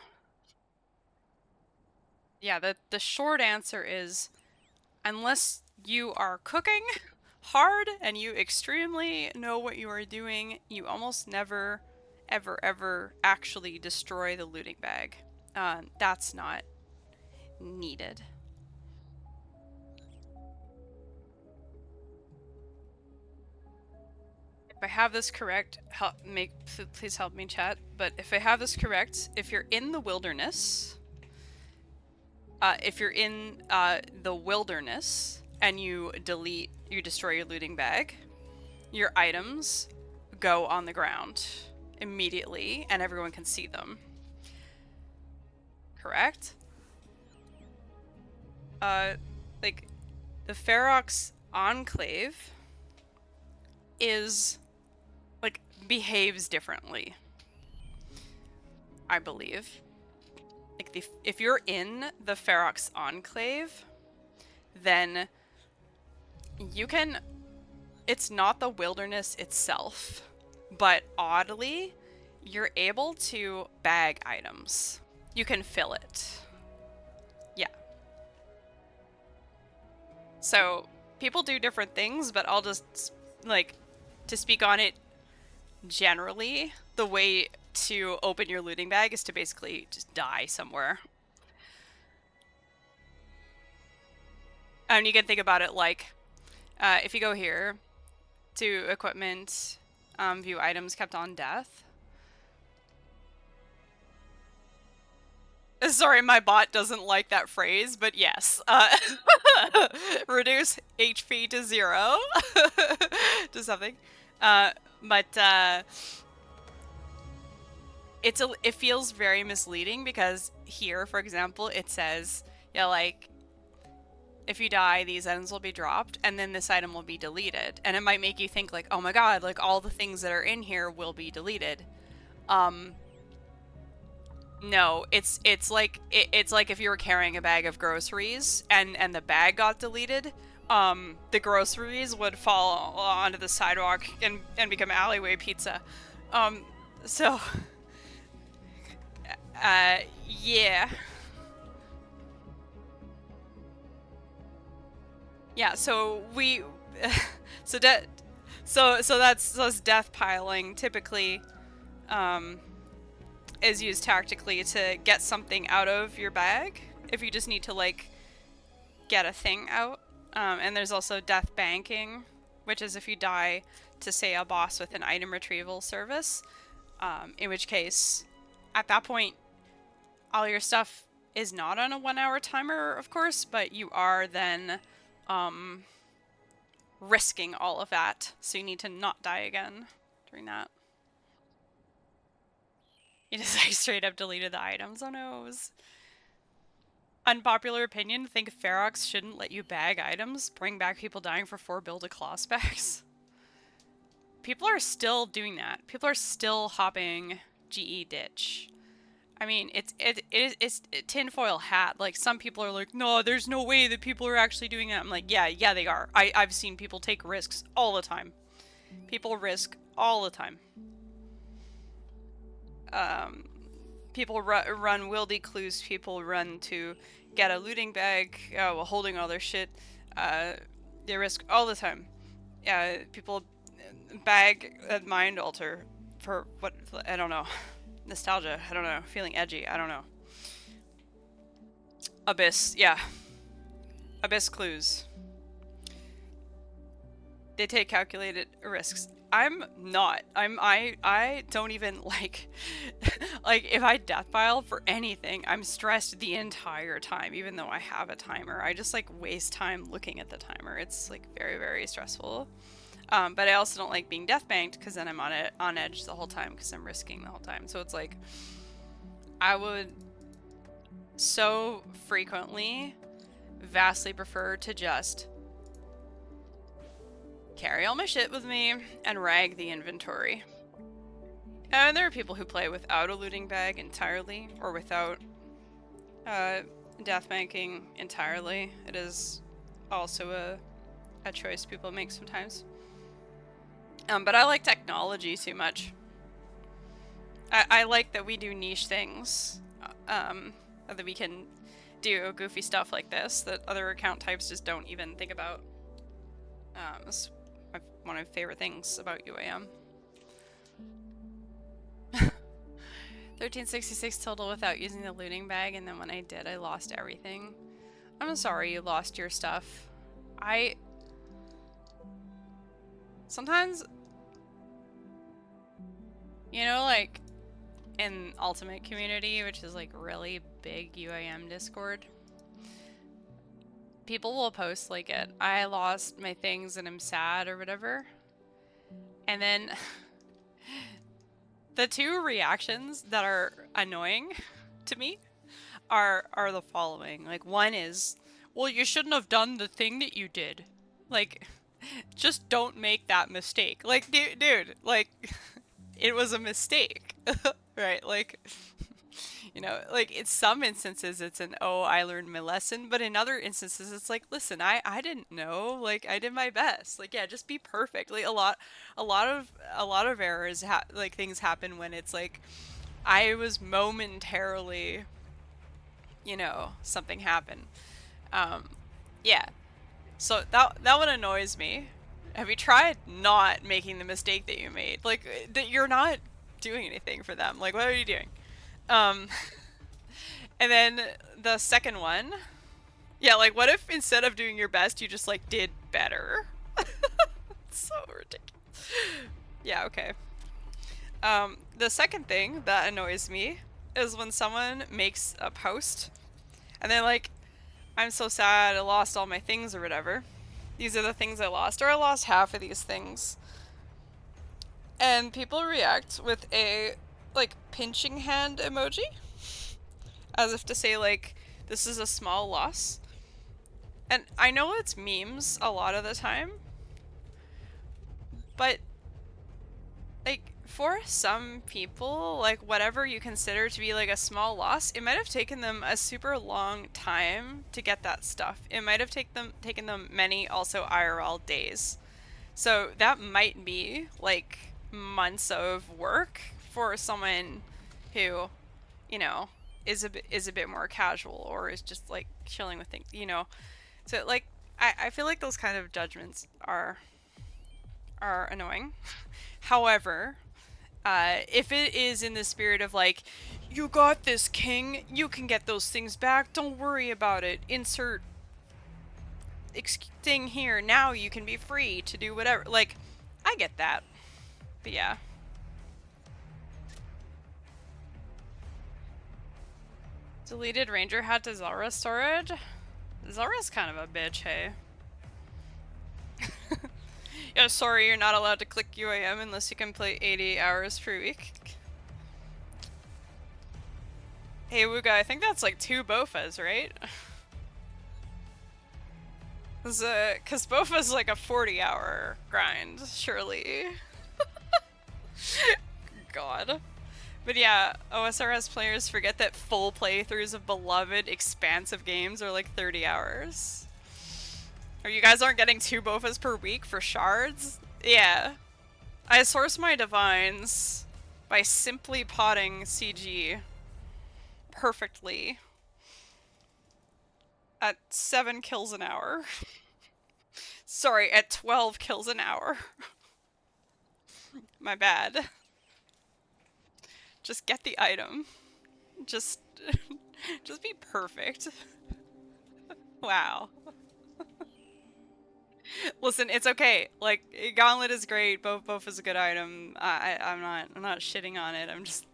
Yeah, the short answer is, unless you are cooking hard and you extremely know what you are doing, you almost never, ever actually destroy the looting bag. That's not needed. If I have this correct, please help me, chat. But if I have this correct, if you're in the wilderness, and you destroy your looting bag, your items go on the ground immediately, and everyone can see them. Correct? Like, the Ferox Enclave is, like, behaves differently, I believe. Like, if you're in the Ferox Enclave, then you can... It's not the wilderness itself, but oddly, you're able to bag items. You can fill it. Yeah. So, people do different things, but I'll just, like, to speak on it generally, the way to open your looting bag is to basically just die somewhere. And you can think about it like, if you go here to equipment, view items kept on death. Sorry, my bot doesn't like that phrase, but yes. Reduce HP to 0 to something. But it feels very misleading because here, for example, it says, yeah, like, if you die, these items will be dropped, and then this item will be deleted. And it might make you think, like, oh my god, like, all the things that are in here will be deleted. No, it's like it's like if you were carrying a bag of groceries and the bag got deleted, the groceries would fall onto the sidewalk and become alleyway pizza. So yeah. Yeah, so we so that's death piling typically is used tactically to get something out of your bag if you just need to like get a thing out. And there's also death banking, which is if you die to, say, a boss with an item retrieval service, in which case at that point all your stuff is not on a 1-hour timer, of course, but you are then risking all of that, so you need to not die again during that. You just like straight up deleted the items. Oh no, it was unpopular opinion. Think Ferox shouldn't let you bag items. Bring back people dying for 4 build-a-claw specs. People are still doing that. People are still hopping GE ditch. I mean, it's tinfoil hat. Like, some people are like, no, there's no way that people are actually doing that. I'm like, yeah, they are. I've seen people take risks all the time. People risk all the time. People run wildy clues. People run to get a looting bag while holding all their shit. They risk all the time. People bag at mind alter for what, I don't know. Nostalgia, I don't know. Feeling edgy, I don't know. Abyss, yeah. Abyss clues. They take calculated risks. I'm not. I don't even like like if I death pile for anything, I'm stressed the entire time, even though I have a timer. I just like waste time looking at the timer. It's like very, very stressful. But I also don't like being death banked because then I'm on edge the whole time because I'm risking the whole time. So it's like I would so frequently vastly prefer to just carry all my shit with me and rag the inventory. And there are people who play without a looting bag entirely, or without death banking entirely. It is also a choice people make sometimes. But I like technology too much. I like that we do niche things, that we can do goofy stuff like this that other account types just don't even think about. It's one of my favorite things about UAM. 1366 total without using the looting bag, and then when I did, I lost everything. I'm sorry you lost your stuff. Sometimes, you know, like in Ultimate Community, which is like really big UAM Discord, people will post like I lost my things and I'm sad or whatever. And then the two reactions that are annoying to me are the following. Like, one is, well, you shouldn't have done the thing that you did. Like, just don't make that mistake. Like, dude, like, it was a mistake, right? Like, you know, like, in some instances it's an, oh, I learned my lesson, but in other instances it's like, listen, I didn't know, like, I did my best. Like, yeah, just be perfect. Like, a lot of errors, like, things happen when it's like, I was momentarily, you know, something happened. Yeah. So that one annoys me. Have you tried not making the mistake that you made? Like, that you're not doing anything for them. Like, what are you doing? And then the second one, yeah, like, what if instead of doing your best, you just, like, did better? So ridiculous. Yeah, okay. The second thing that annoys me is when someone makes a post and they're like, I'm so sad I lost all my things or whatever. These are the things I lost, or I lost half of these things. And people react with a, like, pinching hand emoji. As if to say, like, this is a small loss. And I know it's memes a lot of the time. But, like, for some people, like, whatever you consider to be, like, a small loss, it might have taken them a super long time to get that stuff. It might have taken them many, also IRL days. So that might be, like, months of work for someone who, you know, is a bit more casual or is just, like, chilling with things, you know. So, like, I feel like those kind of judgments are annoying. However, if it is in the spirit of, like, you got this, king, you can get those things back, don't worry about it, insert thing here, now you can be free to do whatever, like, I get that. But yeah. Deleted ranger hat to Zara storage? Zara's kind of a bitch, hey? Yeah, sorry, you're not allowed to click UAM unless you can play 80 hours per week. Hey, Wooga, I think that's like 2 Bofas, right? Cause Bofa's like a 40-hour grind, surely. God. But yeah, OSRS players forget that full playthroughs of beloved, expansive games are like 30 hours. Or you guys aren't getting 2 Bofas per week for shards? Yeah. I source my divines by simply potting CG perfectly at 7 kills an hour. Sorry, at 12 kills an hour. My bad. Just get the item. Just be perfect. Wow. Listen, it's okay. Like, Gauntlet is great. Both is a good item. I'm not shitting on it. I'm just,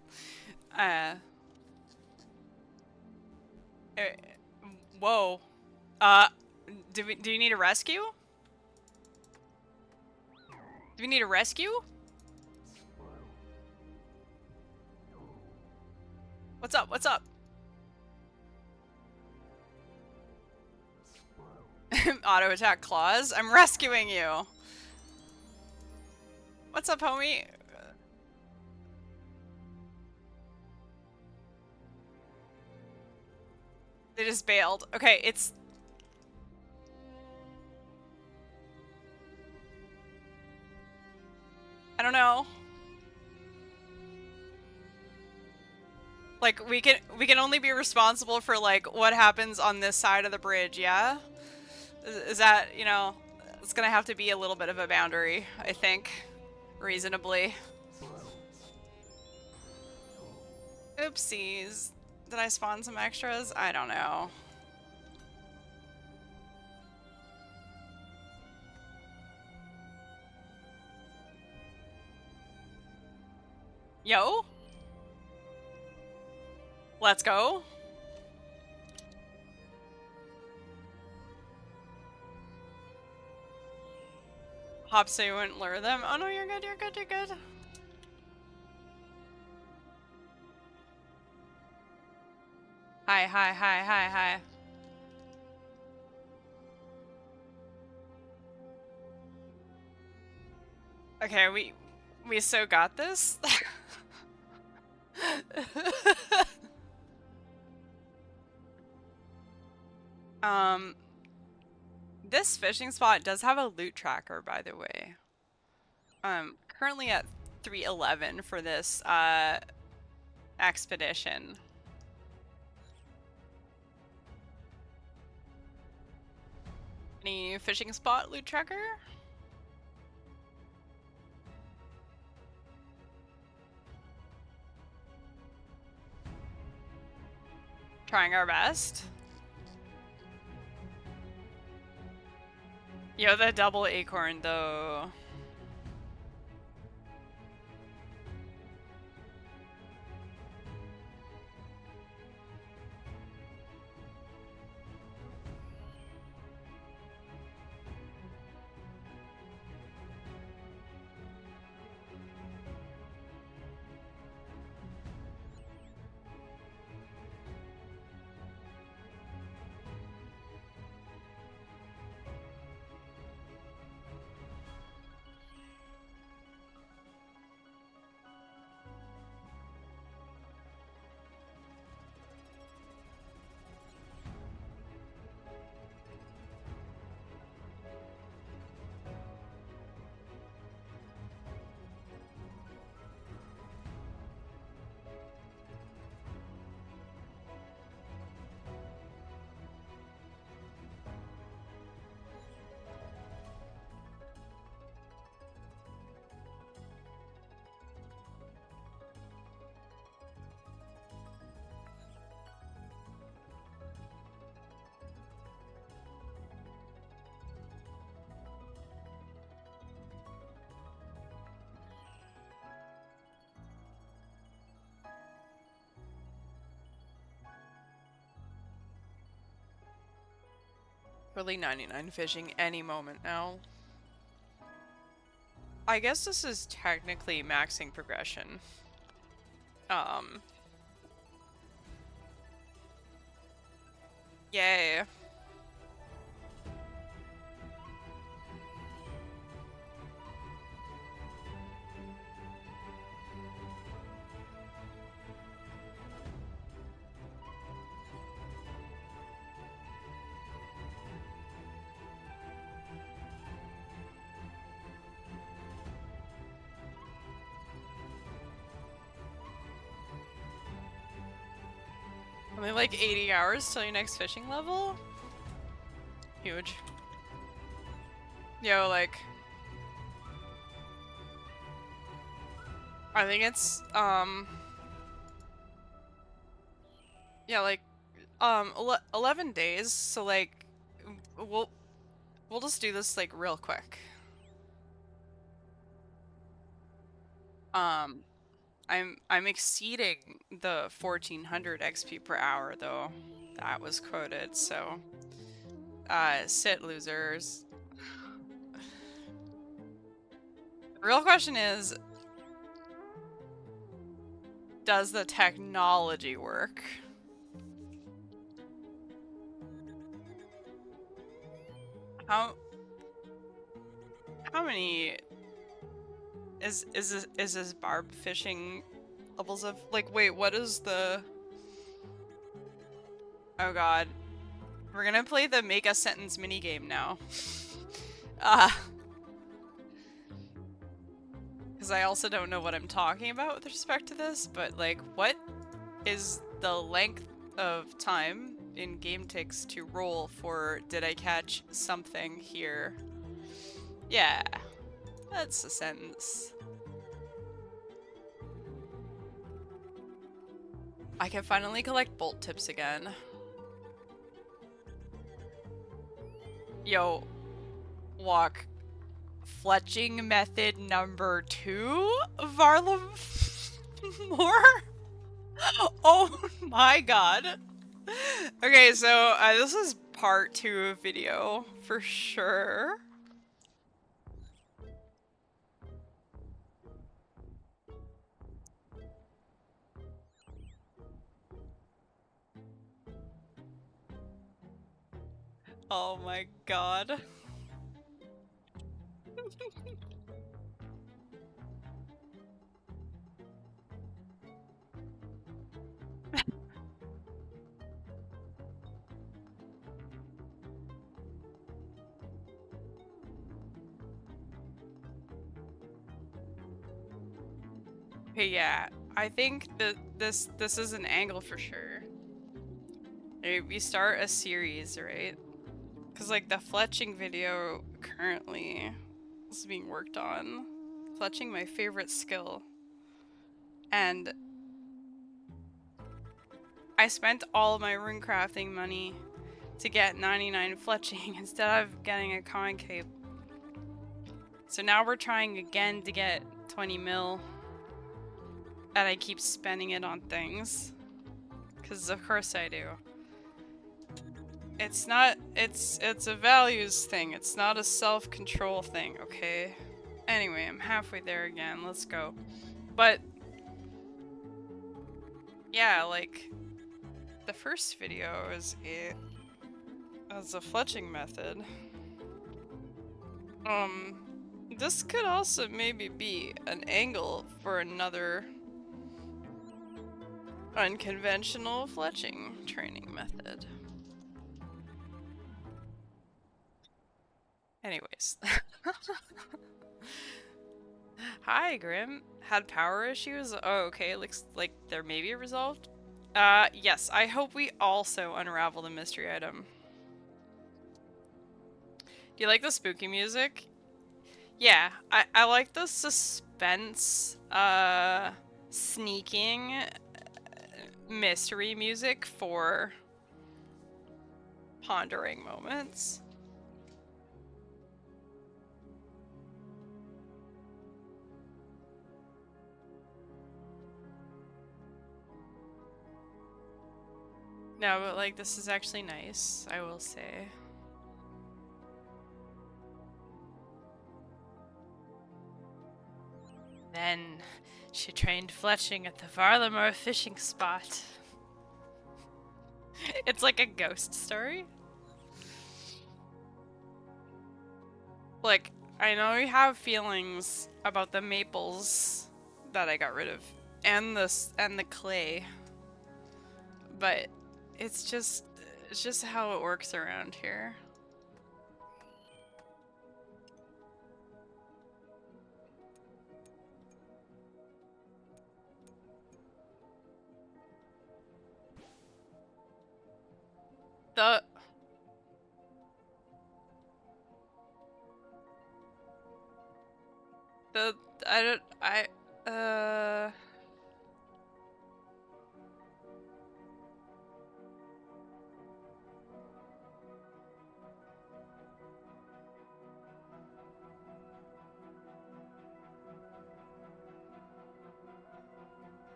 whoa. Do you need a rescue? Do we need a rescue? What's up? What's up? Auto attack claws. I'm rescuing you. What's up, homie? They just bailed. Okay, it's... I don't know. Like, we can only be responsible for, like, what happens on this side of the bridge, yeah? Is that, you know, it's gonna have to be a little bit of a boundary, I think. Reasonably. Oopsies. Did I spawn some extras? I don't know. Yo? Let's go. Hop so you wouldn't lure them. Oh no, you're good, you're good, you're good. Hi, hi, hi, hi, hi. Okay, we so got this. This fishing spot does have a loot tracker, by the way. Currently at 311 for this, expedition. Any fishing spot loot tracker? Trying our best. Yo, the double acorn though. Really 99 fishing any moment now. I guess this is technically maxing progression. Yay. Only like 80 hours till your next fishing level? Huge. Yo, like... I think it's, yeah, like, 11 days, so like, we'll just do this, like, real quick. I'm exceeding the 1400 XP per hour, though. That was quoted, so... sit, losers. The real question is... does the technology work? How many... Is this barb fishing levels of... Like, wait, what is the... Oh god. We're gonna play the make a sentence minigame now. Because I also don't know what I'm talking about with respect to this, but like, what is the length of time in game ticks to roll for did I catch something here? Yeah, that's a sentence. I can finally collect bolt tips again. Yo, walk. Fletching method number 2? Varlam more? Oh my god. Okay, so this is part 2 of video for sure. Oh my god. Okay, yeah. I think that this is an angle for sure. We start a series, right? Because like the fletching video currently is being worked on. Fletching, my favorite skill. And I spent all of my rune crafting money to get 99 fletching instead of getting a concave. So now we're trying again to get 20 mil. And I keep spending it on things. Because of course I do. It's not, it's a values thing. It's not a self-control thing, okay? Anyway, I'm halfway there again. Let's go. But yeah, like the first video is a fletching method. This could also maybe be an angle for another unconventional fletching training method. Anyways. Hi, Grim. Had power issues? Oh, okay. Looks like they're maybe resolved. Yes. I hope we also unravel the mystery item. Do you like the spooky music? Yeah, I like the suspense, sneaking mystery music for pondering moments. No, but like this is actually nice, I will say. Then she trained fletching at the Varlamore fishing spot. It's like a ghost story. Like, I know you have feelings about the maples that I got rid of, and the clay, but it's just how it works around here. The I don't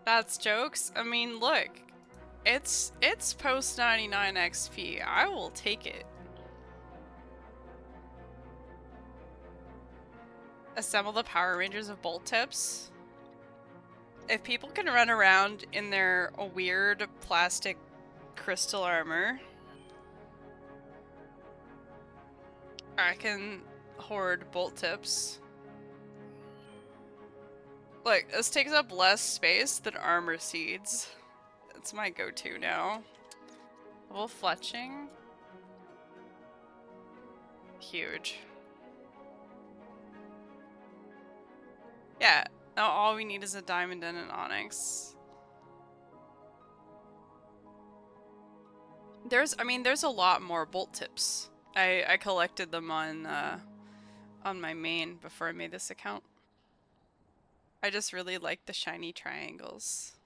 that's jokes. I mean, look. It's post 99 XP. I will take it. Assemble the Power Rangers of Bolt Tips. If people can run around in their weird plastic crystal armor, I can hoard Bolt Tips. Look, this takes up less space than armor seeds. It's my go-to now. Level fletching. Huge. Yeah, now all we need is a diamond and an onyx. I mean, there's a lot more bolt tips. I collected them on my main before I made this account. I just really like the shiny triangles.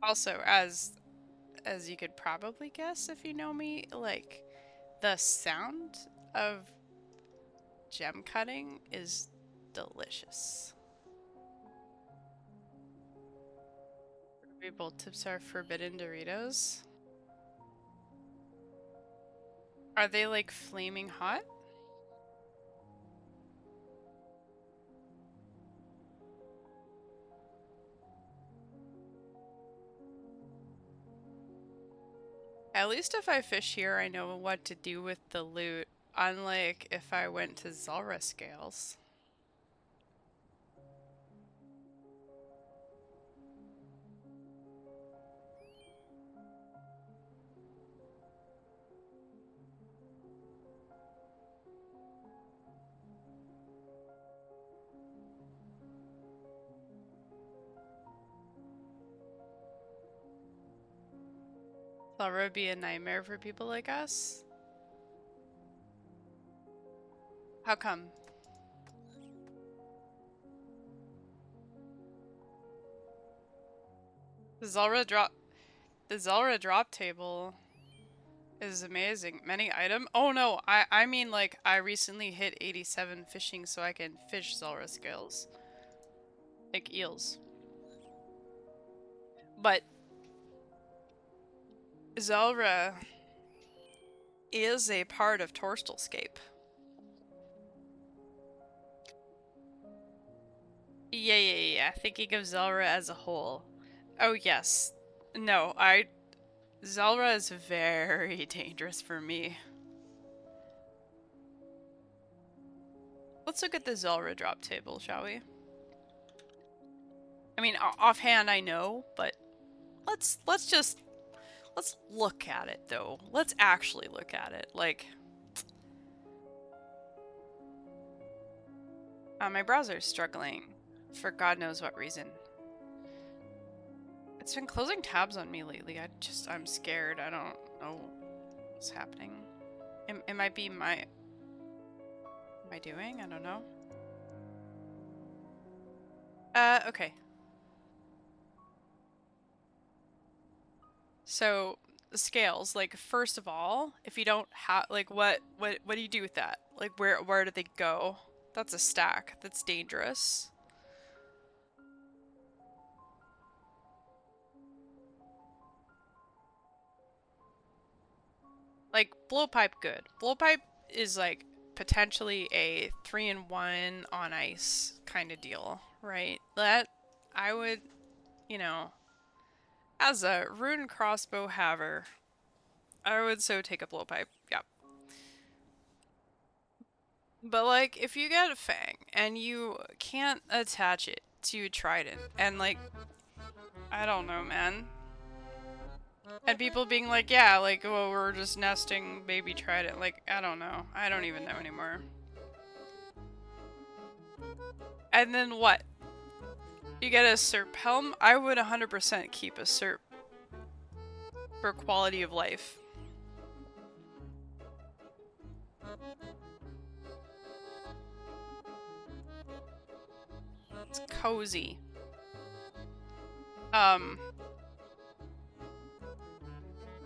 Also, as you could probably guess if you know me, like, the sound of gem cutting is delicious. Ruby bolt tips are forbidden Doritos. Are they like flaming hot? At least if I fish here, I know what to do with the loot, unlike if I went to Zulrah Scales. Zulrah would be a nightmare for people like us. How come? The Zulrah drop table is amazing. Many item? Oh no, I mean like I recently hit 87 fishing so I can fish Zulrah Scales. Like eels. But Zulrah is a part of Torstelscape. Yeah. Thinking of Zulrah as a whole. Oh yes. No, Zulrah is very dangerous for me. Let's look at the Zulrah drop table, shall we? I mean, offhand I know, but let's look at it though. Let's actually look at it. Like, my browser's struggling for God knows what reason. It's been closing tabs on me lately. I'm scared. I don't know what's happening. It might be my... Am I doing? I don't know. Okay. So, the scales, like, first of all, if you don't have, like, what do you do with that? Like, where do they go? That's a stack. That's dangerous. Like, blowpipe, good. Blowpipe, is like potentially a 3-in-1 on ice kind of deal, right? That I would, you know, as a rune crossbow haver, I would so take a blowpipe. Yep. But like, if you get a fang and you can't attach it to a trident, and like, I don't know, man. And people being like, yeah, like, well, we're just nesting baby trident. Like, I don't know. I don't even know anymore. And then what? You get a serp helm? I would 100% keep a serp for quality of life. It's cozy.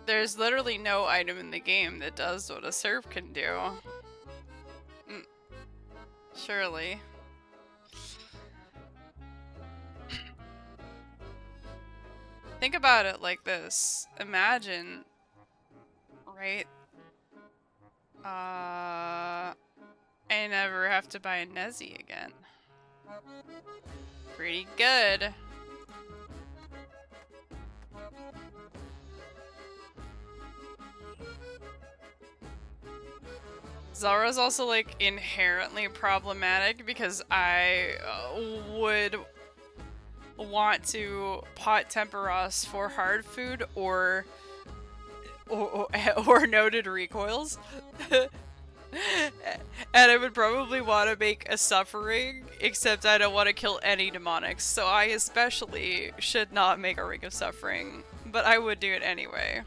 There's literally no item in the game that does what a serp can do. Surely. Think about it like this. Imagine, right? I never have to buy a Nezzy again. Pretty good. Zara's also like inherently problematic because I would want to pot temper us for hard food or noted recoils. And I would probably want to make a suffering, except I don't want to kill any demonics, so I especially should not make a ring of suffering, but I would do it anyway.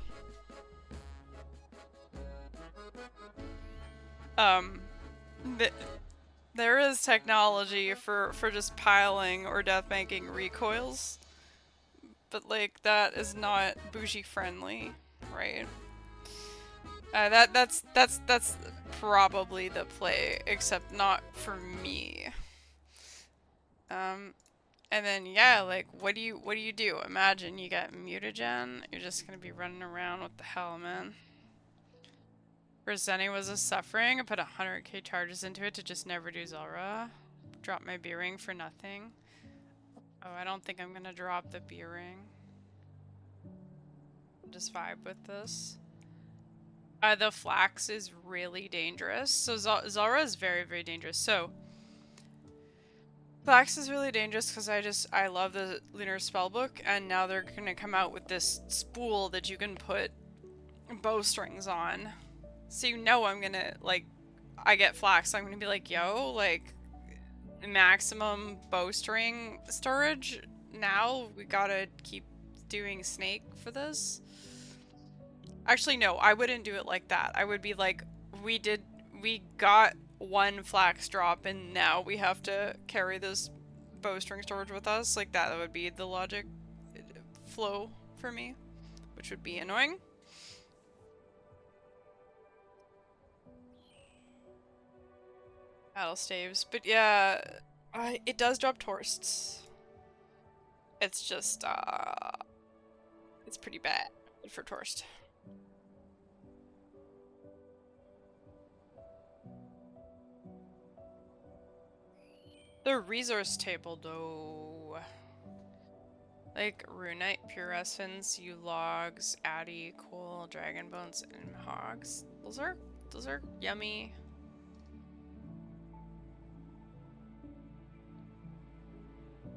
There is technology for just piling or deathbanking recoils, but like that is not bougie friendly, right? That's probably the play, except not for me. And then yeah, like what do you do? Imagine you got mutagen, you're just gonna be running around. What the hell, man? Zenny was a suffering. I put 100k charges into it to just never do Zelra. Drop my B-ring for nothing. Oh, I don't think I'm gonna drop the B-ring. Just vibe with this. The flax is really dangerous. So Zelra is very, very dangerous. So flax is really dangerous because I love the Lunar Spellbook, and now they're gonna come out with this spool that you can put bowstrings on. So you know I'm gonna, like, I get flax, so I'm gonna be like, yo, like, maximum bowstring storage. Now we gotta keep doing snake for this. Actually, no, I wouldn't do it like that. I would be like, we got one flax drop and now we have to carry this bowstring storage with us. Like that would be the logic flow for me, which would be annoying. Battle staves, but yeah, it does drop Torsts. It's just, it's pretty bad for Torst. The resource table, though. Like, Runite, Pure Essence, U-Logs, Addy, Coal, Dragon Bones, and Hogs. Those are yummy.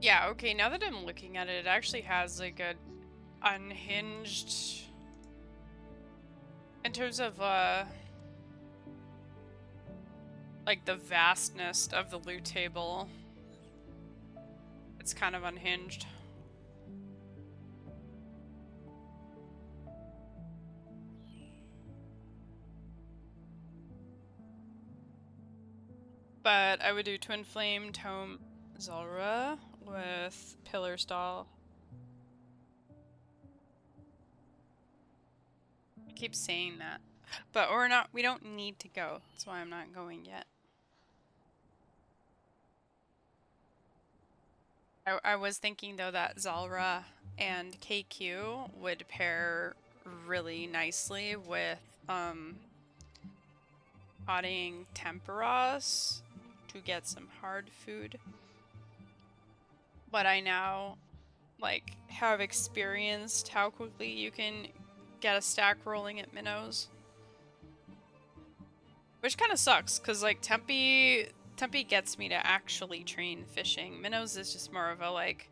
Yeah, okay, now that I'm looking at it, it actually has, like, a unhinged... In terms of, like, the vastness of the loot table. It's kind of unhinged. But I would do Twin Flame, Tome, Zulrah with Pillar Stall. I keep saying that. But we don't need to go. That's why I'm not going yet. I was thinking though that Zulrah and KQ would pair really nicely with potting temperas to get some hard food. But I now, like, have experienced how quickly you can get a stack rolling at minnows. Which kind of sucks, because, like, Tempe gets me to actually train fishing. Minnows is just more of a, like,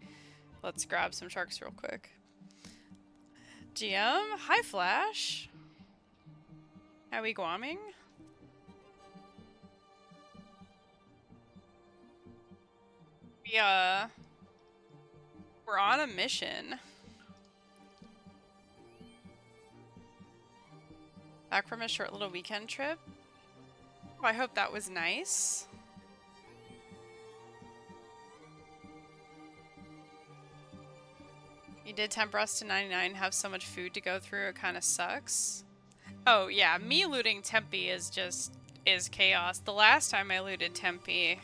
let's grab some sharks real quick. GM, hi Flash. How we guaming? We're on a mission. Back from a short little weekend trip. Oh, I hope that was nice. You did temp us to 99, have so much food to go through, it kind of sucks. Oh yeah, me looting Tempe is chaos. The last time I looted Tempe,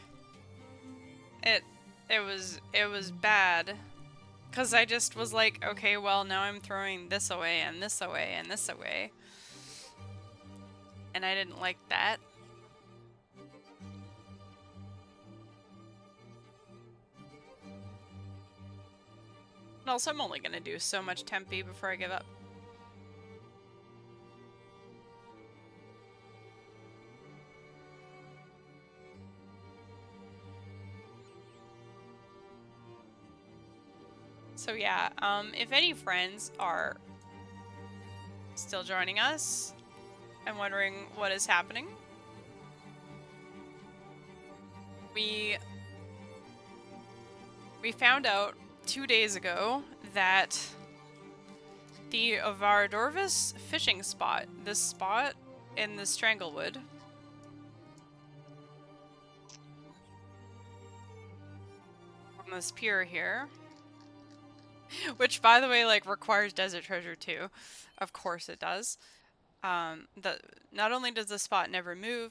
it was bad. Cause I just was like, okay, well now I'm throwing this away and this away and this away. And I didn't like that. And also I'm only gonna do so much Tempe before I give up. So yeah, if any friends are still joining us and wondering what is happening, we found out 2 days ago that the Varadorvis fishing spot, this spot in the Stranglewood, on this pier here, which, by the way, like, requires desert treasure too. Of course it does. Not only does the spot never move,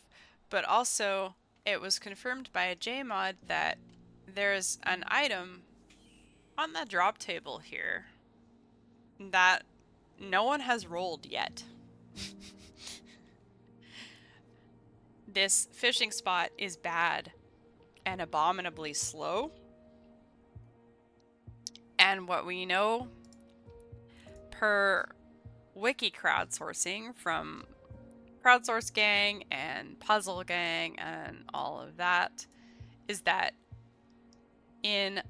but also it was confirmed by a JMod that there's an item on the drop table here that no one has rolled yet. This fishing spot is bad and abominably slow. And what we know per wiki crowdsourcing from Crowdsource Gang and Puzzle Gang and all of that is that in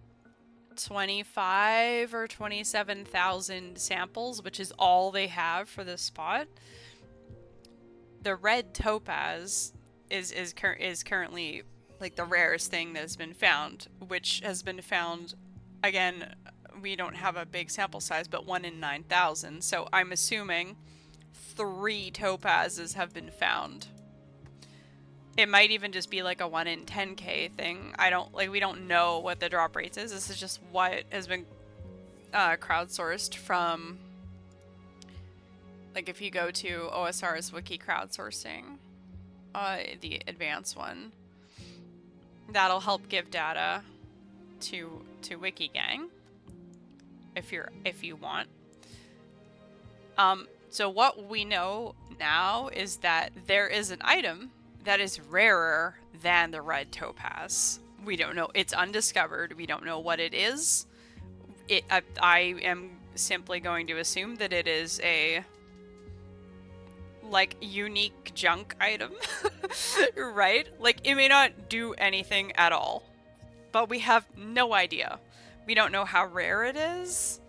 25 or 27,000 samples, which is all they have for this spot, the red topaz is currently like the rarest thing that has been found, which has been found, again, we don't have a big sample size, but 1 in 9,000. So I'm assuming 3 topazes have been found. It might even just be like a 1 in 10k thing. We don't know what the drop rates is. This is just what has been crowdsourced from, like, if you go to OSR's wiki crowdsourcing, the advanced one, that'll help give data to WikiGang if you want. So what we know now is that there is an item that is rarer than the red topaz. We don't know. It's undiscovered. We don't know what it is. I am simply going to assume that it is a, like, unique junk item, right? Like, it may not do anything at all, but we have no idea. We don't know how rare it is.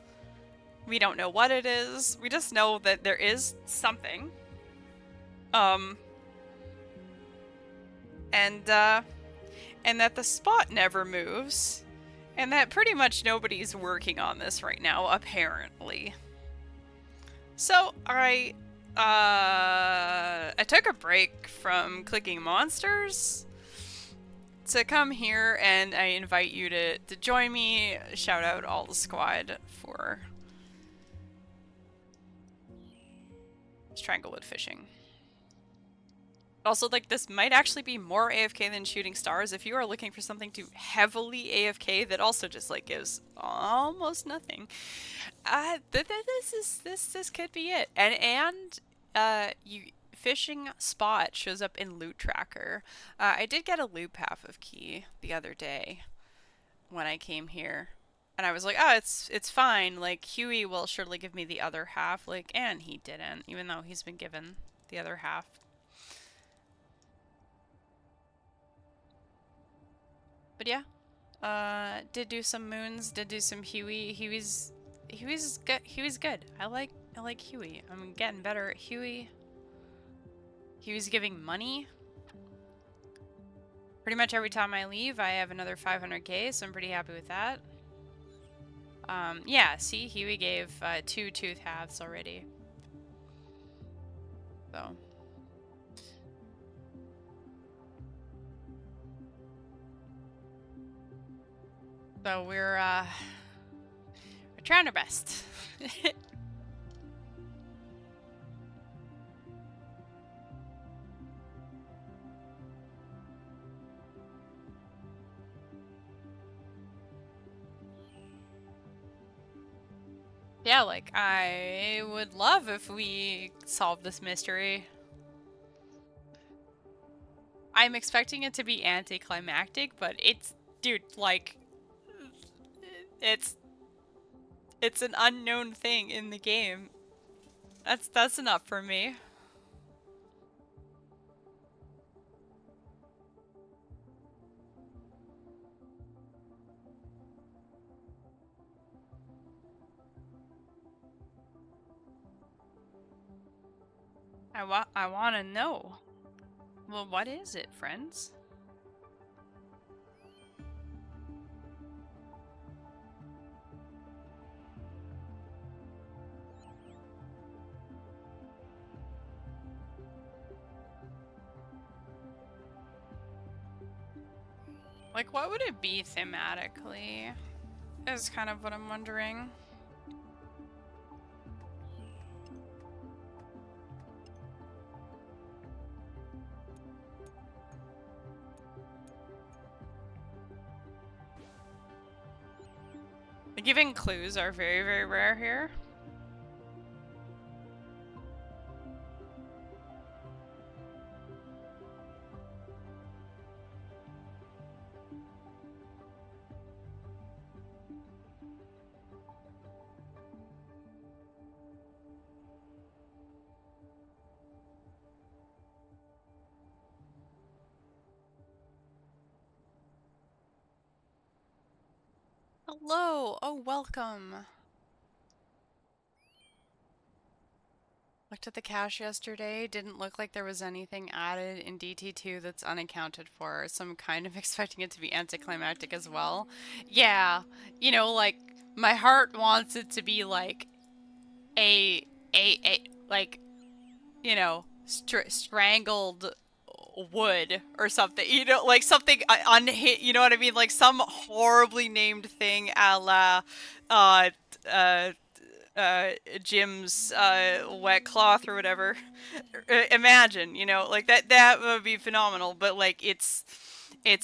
We don't know what it is. We just know that there is something. And that the spot never moves. And that pretty much nobody's working on this right now, apparently. So, I took a break from clicking monsters to come here, and I invite you to join me. Shout out all the squad for Stranglewood fishing. Also, like, this might actually be more AFK than shooting stars. If you are looking for something to heavily AFK that also just, like, gives almost nothing, this could be it. And you fishing spot shows up in loot tracker. I did get a loop half of key the other day when I came here. And I was like, oh, it's fine. Like, Huey will surely give me the other half. Like, and he didn't, even though he's been given the other half. But yeah, did do some moons, did do some Huey. Huey's good. Huey's good. I like Huey. I'm getting better at Huey. Huey's giving money. Pretty much every time I leave, I have another 500k, so I'm pretty happy with that. Yeah, see, Huey gave 2 tooth halves already. So. So we're trying our best. Yeah, like, I would love if we solved this mystery. I'm expecting it to be anticlimactic, but it's, dude, like, it's an unknown thing in the game. That's enough for me. I want to know. Well, what is it, friends? Like, what would it be thematically? Is kind of what I'm wondering. Giving clues are very, very rare here. Hello! Oh, welcome! Looked at the cache yesterday, didn't look like there was anything added in DT2 that's unaccounted for, so I'm kind of expecting it to be anticlimactic as well. Yeah, you know, like, my heart wants it to be like like, you know, strangled wood or something, you know, like something unhit, you know what I mean, like some horribly named thing a la uh Jim's wet cloth or whatever. Imagine, you know, like that would be phenomenal, but like it's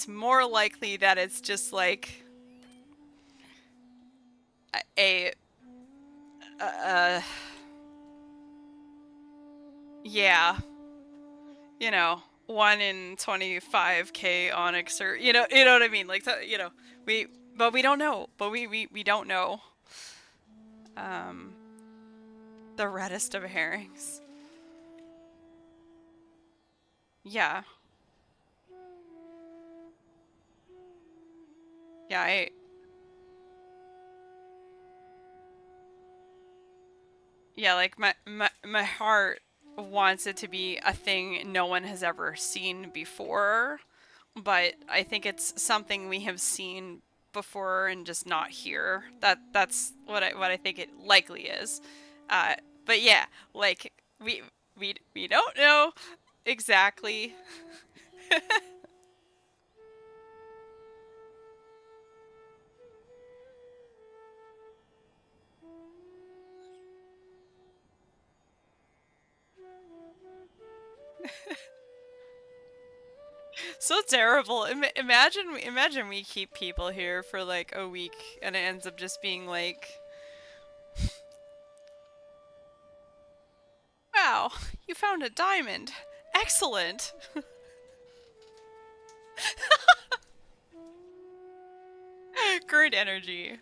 more likely that it's just like a yeah, you know, 1 in 25k onyx, or you know what I mean, like, you know, but we don't know, but we don't know. The reddest of herrings. Yeah. Yeah, yeah, like my heart wants it to be a thing no one has ever seen before, but I think it's something we have seen before and just not here. That's what I think it likely is. Uh, but yeah, like we don't know exactly. So terrible. Imagine we keep people here for like a week and it ends up just being like, wow, You found a diamond. Excellent. Great energy.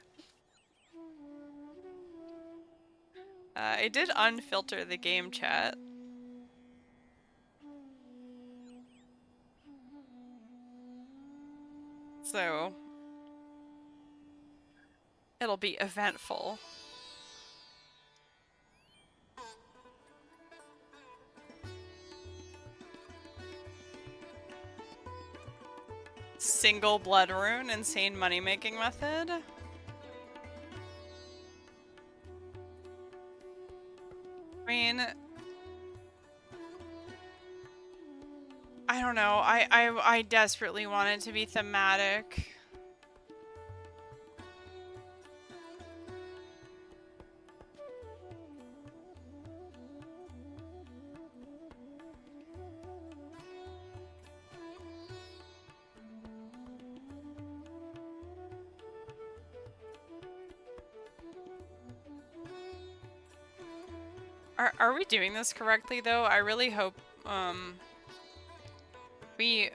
I did unfilter the game chat. So it'll be eventful. Single blood rune, insane money making method. I mean, I don't know. I desperately want it to be thematic. Are we doing this correctly though? I really hope we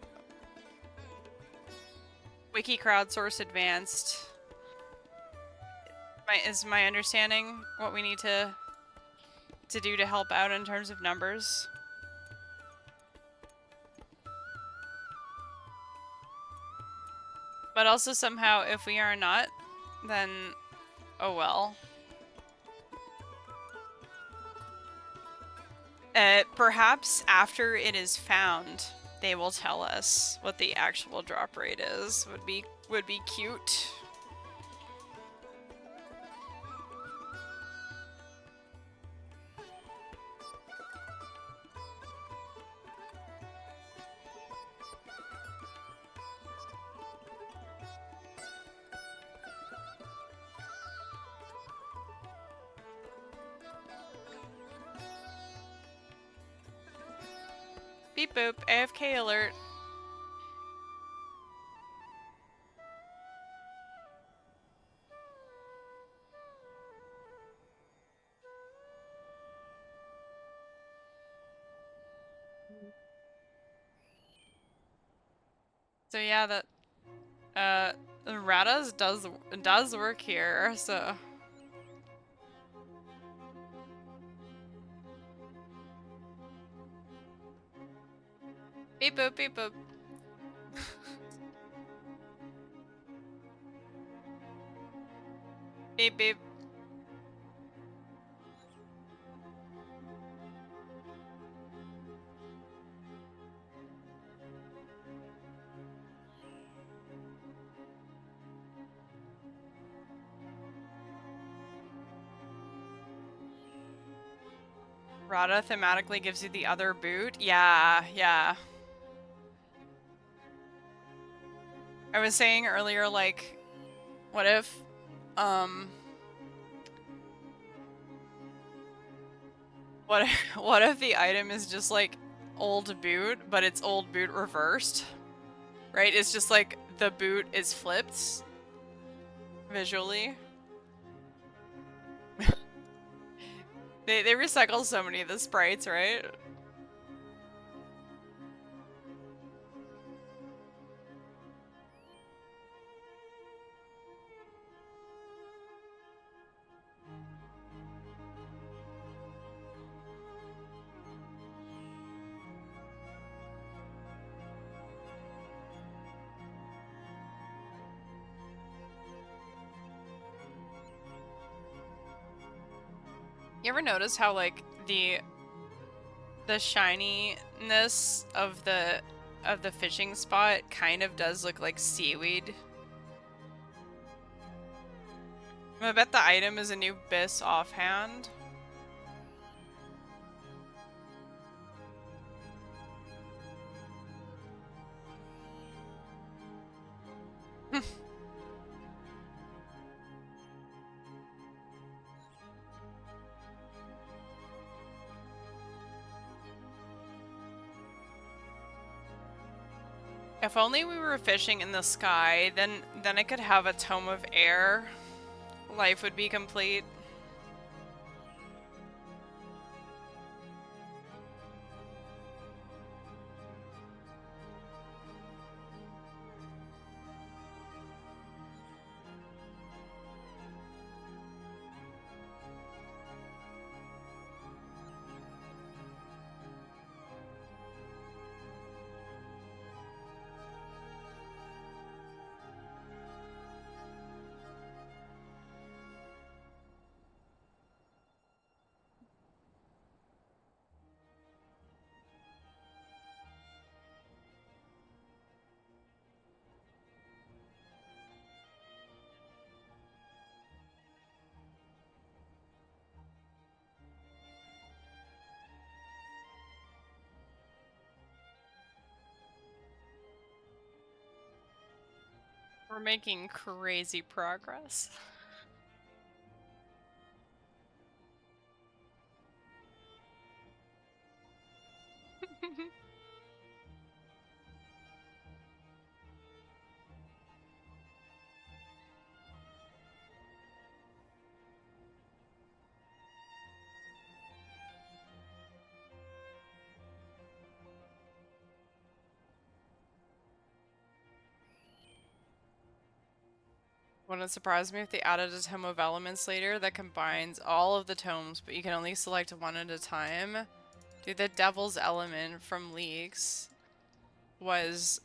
wiki crowdsource advanced is my understanding what we need to do to help out in terms of numbers. But also somehow if we are not, then oh well. Perhaps after it is found, they will tell us what the actual drop rate is. Would be cute. Beep boop, AFK alert. So yeah, that Radas does work here, so beep boop, beep boop. Beep beep. Rada thematically gives you the other boot? Yeah, yeah. I was saying earlier, like, what if, what if the item is just like old boot, but it's old boot reversed? Right? It's just like the boot is flipped visually. They recycle so many of the sprites, right? You ever notice how like the shininess of the fishing spot kind of does look like seaweed? I bet the item is a new Biss offhand. If only we were fishing in the sky, then I could have a tome of air. Life would be complete. We're making crazy progress. Wouldn't surprise me if they added a tome of elements later that combines all of the tomes, but you can only select one at a time. Dude, the Devil's Element from Leagues was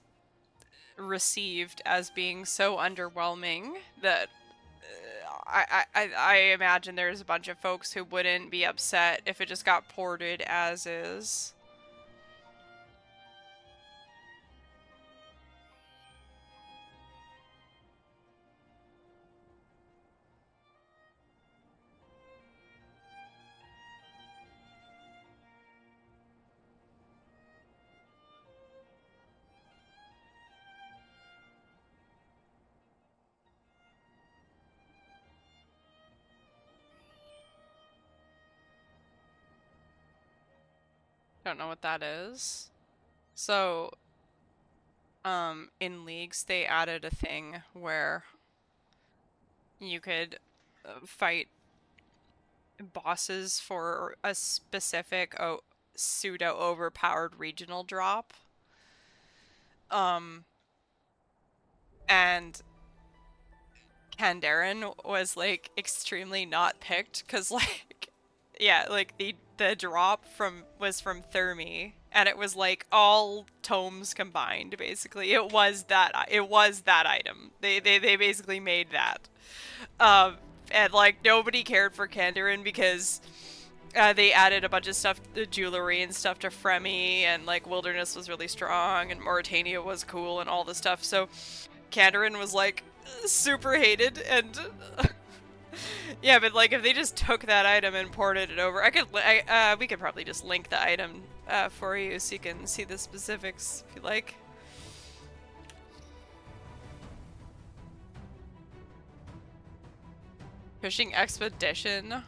received as being so underwhelming that I imagine there's a bunch of folks who wouldn't be upset if it just got ported as is. Don't know what that is. So, in Leagues, they added a thing where you could fight bosses for a specific pseudo overpowered regional drop. And Kandaren was like extremely not picked because like yeah, like the drop was from Thermi and it was like all tomes combined basically. It was that item. They basically made that. Um and like nobody cared for Kandaren because they added a bunch of stuff, the jewelry and stuff to Fremi, and like Wilderness was really strong, and Mauritania was cool, and all this stuff. So Kandaren was like super hated, and yeah, but like if they just took that item and ported it over, we could probably just link the item for you so you can see the specifics if you like. Fishing expedition.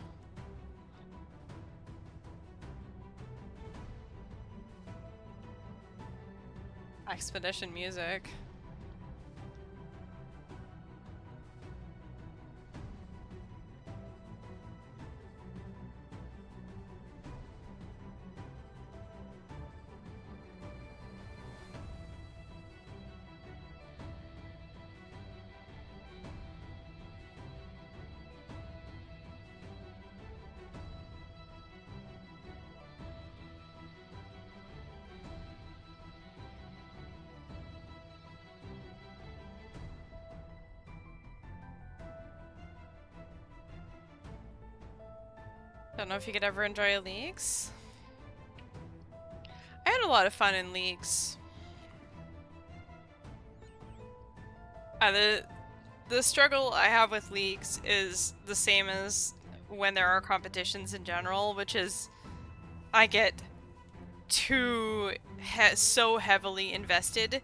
Expedition music. Don't know if you could ever enjoy Leagues. I had a lot of fun in Leagues. The struggle I have with Leagues is the same as when there are competitions in general, which is I get so heavily invested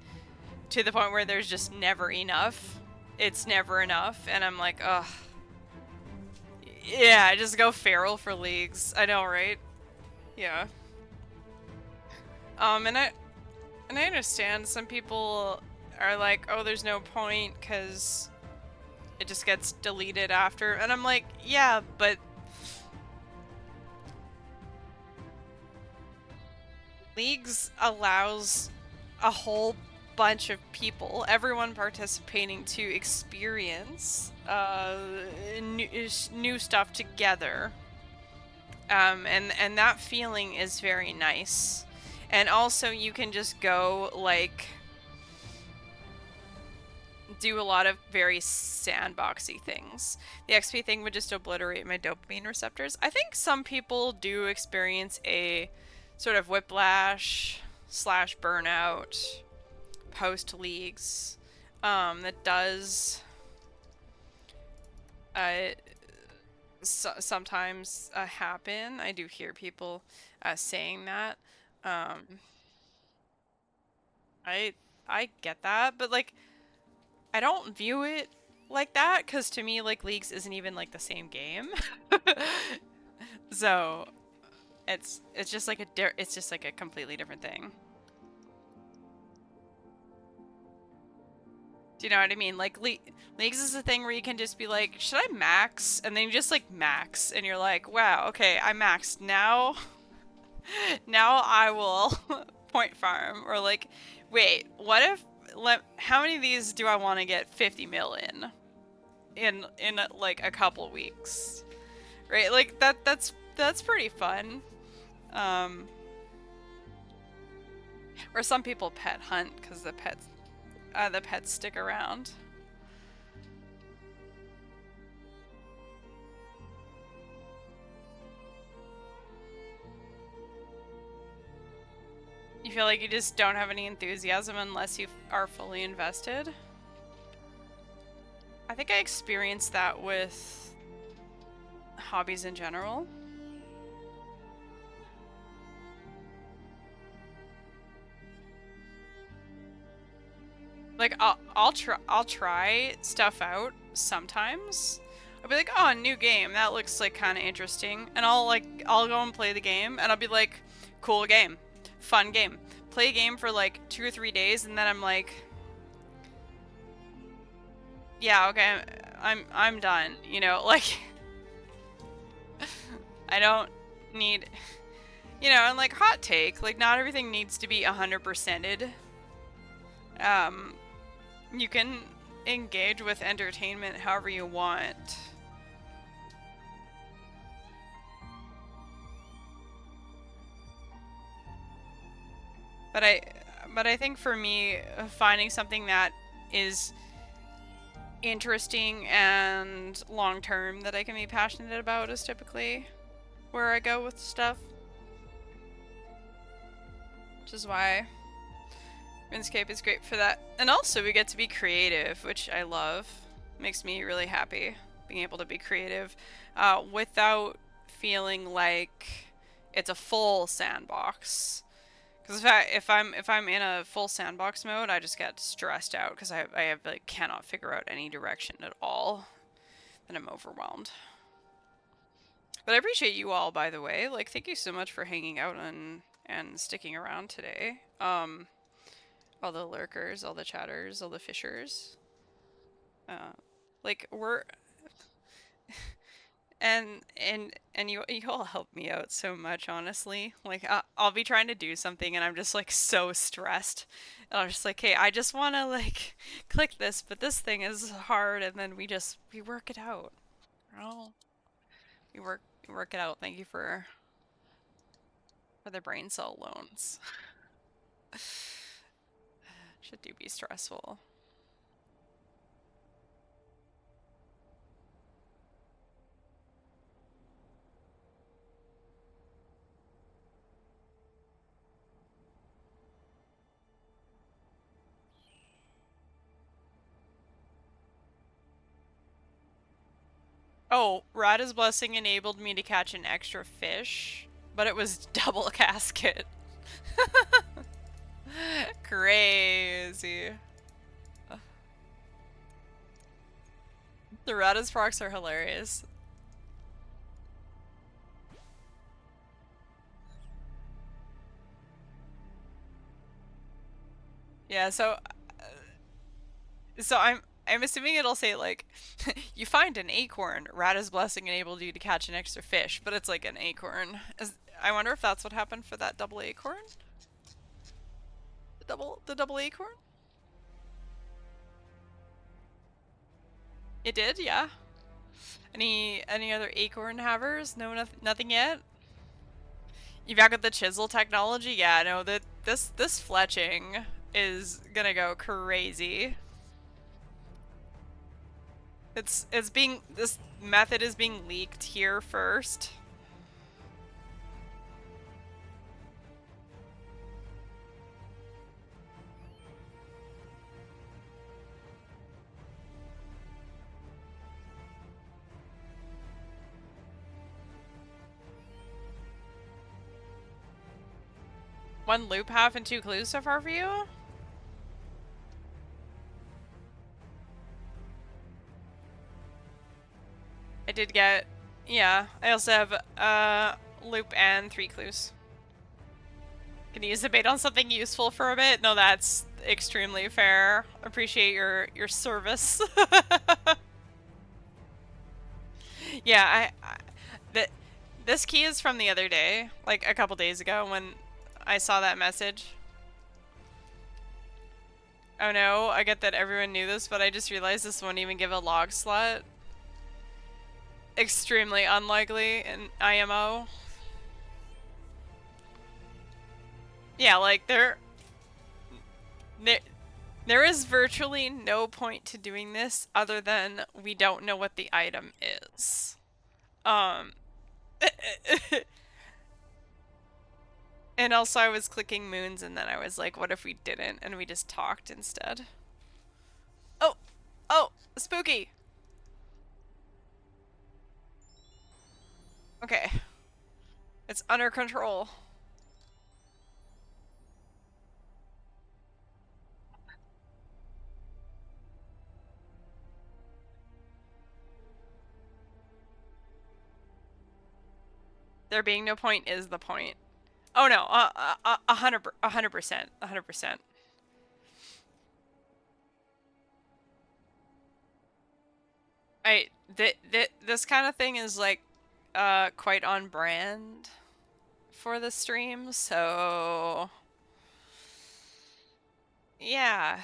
to the point where there's just never enough. It's never enough, and I'm like, ugh. Yeah, just go feral for Leagues. I know, right? Yeah. And I understand some people are like, oh, there's no point because it just gets deleted after, and I'm like, yeah, but Leagues allows a whole bunch of people, everyone participating, to experience new stuff together. And that feeling is very nice. And also you can just go like do a lot of very sandboxy things. The XP thing would just obliterate my dopamine receptors. I think some people do experience a sort of whiplash slash burnout post Leagues that does sometimes happen. I do hear people saying that. Um, I get that, but like I don't view it like that because to me, like Leagues isn't even like the same game. So it's just like it's just like a completely different thing. Do you know what I mean? Like Leagues is a thing where you can just be like, should I max? And then you just like max, and you're like, wow, okay, I maxed now. Now I will point farm. Or like, wait, what if how many of these do I want to get 50 mil in like a couple weeks? Right? Like that's pretty fun. Um, or some people pet hunt because the pets stick around. You feel like you just don't have any enthusiasm unless you are fully invested? I think I experienced that with hobbies in general. Like I'll try stuff out sometimes. I'll be like, "Oh, a new game. That looks like kind of interesting." And I'll go and play the game and I'll be like, "Cool game. Fun game." Play a game for like 2 or 3 days and then I'm like, "Yeah, okay. I'm done." You know, like I don't need and like hot take, like not everything needs to be 100%ed. Um you can engage with entertainment however you want. But I think for me, finding something that is interesting and long term that I can be passionate about is typically where I go with stuff. Which is why RuneScape is great for that. And also we get to be creative, which I love. Makes me really happy being able to be creative without feeling like it's a full sandbox. Because if I'm in a full sandbox mode, I just get stressed out because I have like cannot figure out any direction at all, and I'm overwhelmed. But I appreciate you all, by the way. Like, thank you so much for hanging out and sticking around today. All the lurkers, all the chatters, all the fishers. Uh, like we're and you all help me out so much, honestly. Like I'll be trying to do something and I'm just like so stressed. And I'm just like, hey, I just want to like click this, but this thing is hard, and then we work it out. Oh, we work it out. Thank you for the brain cell loans. Should do be stressful. Oh, Rada's blessing enabled me to catch an extra fish, but it was double casket. Crazy. The Rada's procs are hilarious. Yeah, so I'm assuming it'll say like you find an acorn. Rada's blessing enabled you to catch an extra fish, but it's like an acorn. I wonder if that's what happened for that double acorn? The double acorn? It did, yeah. Any other acorn havers? No, nothing yet. You back with the chisel technology? Yeah, no, that this fletching is gonna go crazy. It's being this method is being leaked here first. One loop half and 2 clues so far for you? did get... Yeah, I also have loop and 3 clues. Can you use the bait on something useful for a bit? No, that's extremely fair. Appreciate your service. Yeah, this key is from the other day, like a couple days ago when I saw that message. Oh no, I get that everyone knew this, but I just realized this won't even give a log slot. Extremely unlikely in IMO. Yeah, like there is virtually no point to doing this other than we don't know what the item is. And also I was clicking moons and then I was like, what if we didn't and we just talked instead? Oh! Oh! Spooky! Okay. It's under control. There being no point is the point. Oh no, 100%, 100%. This kind of thing is like, quite on brand for the stream, so... Yeah.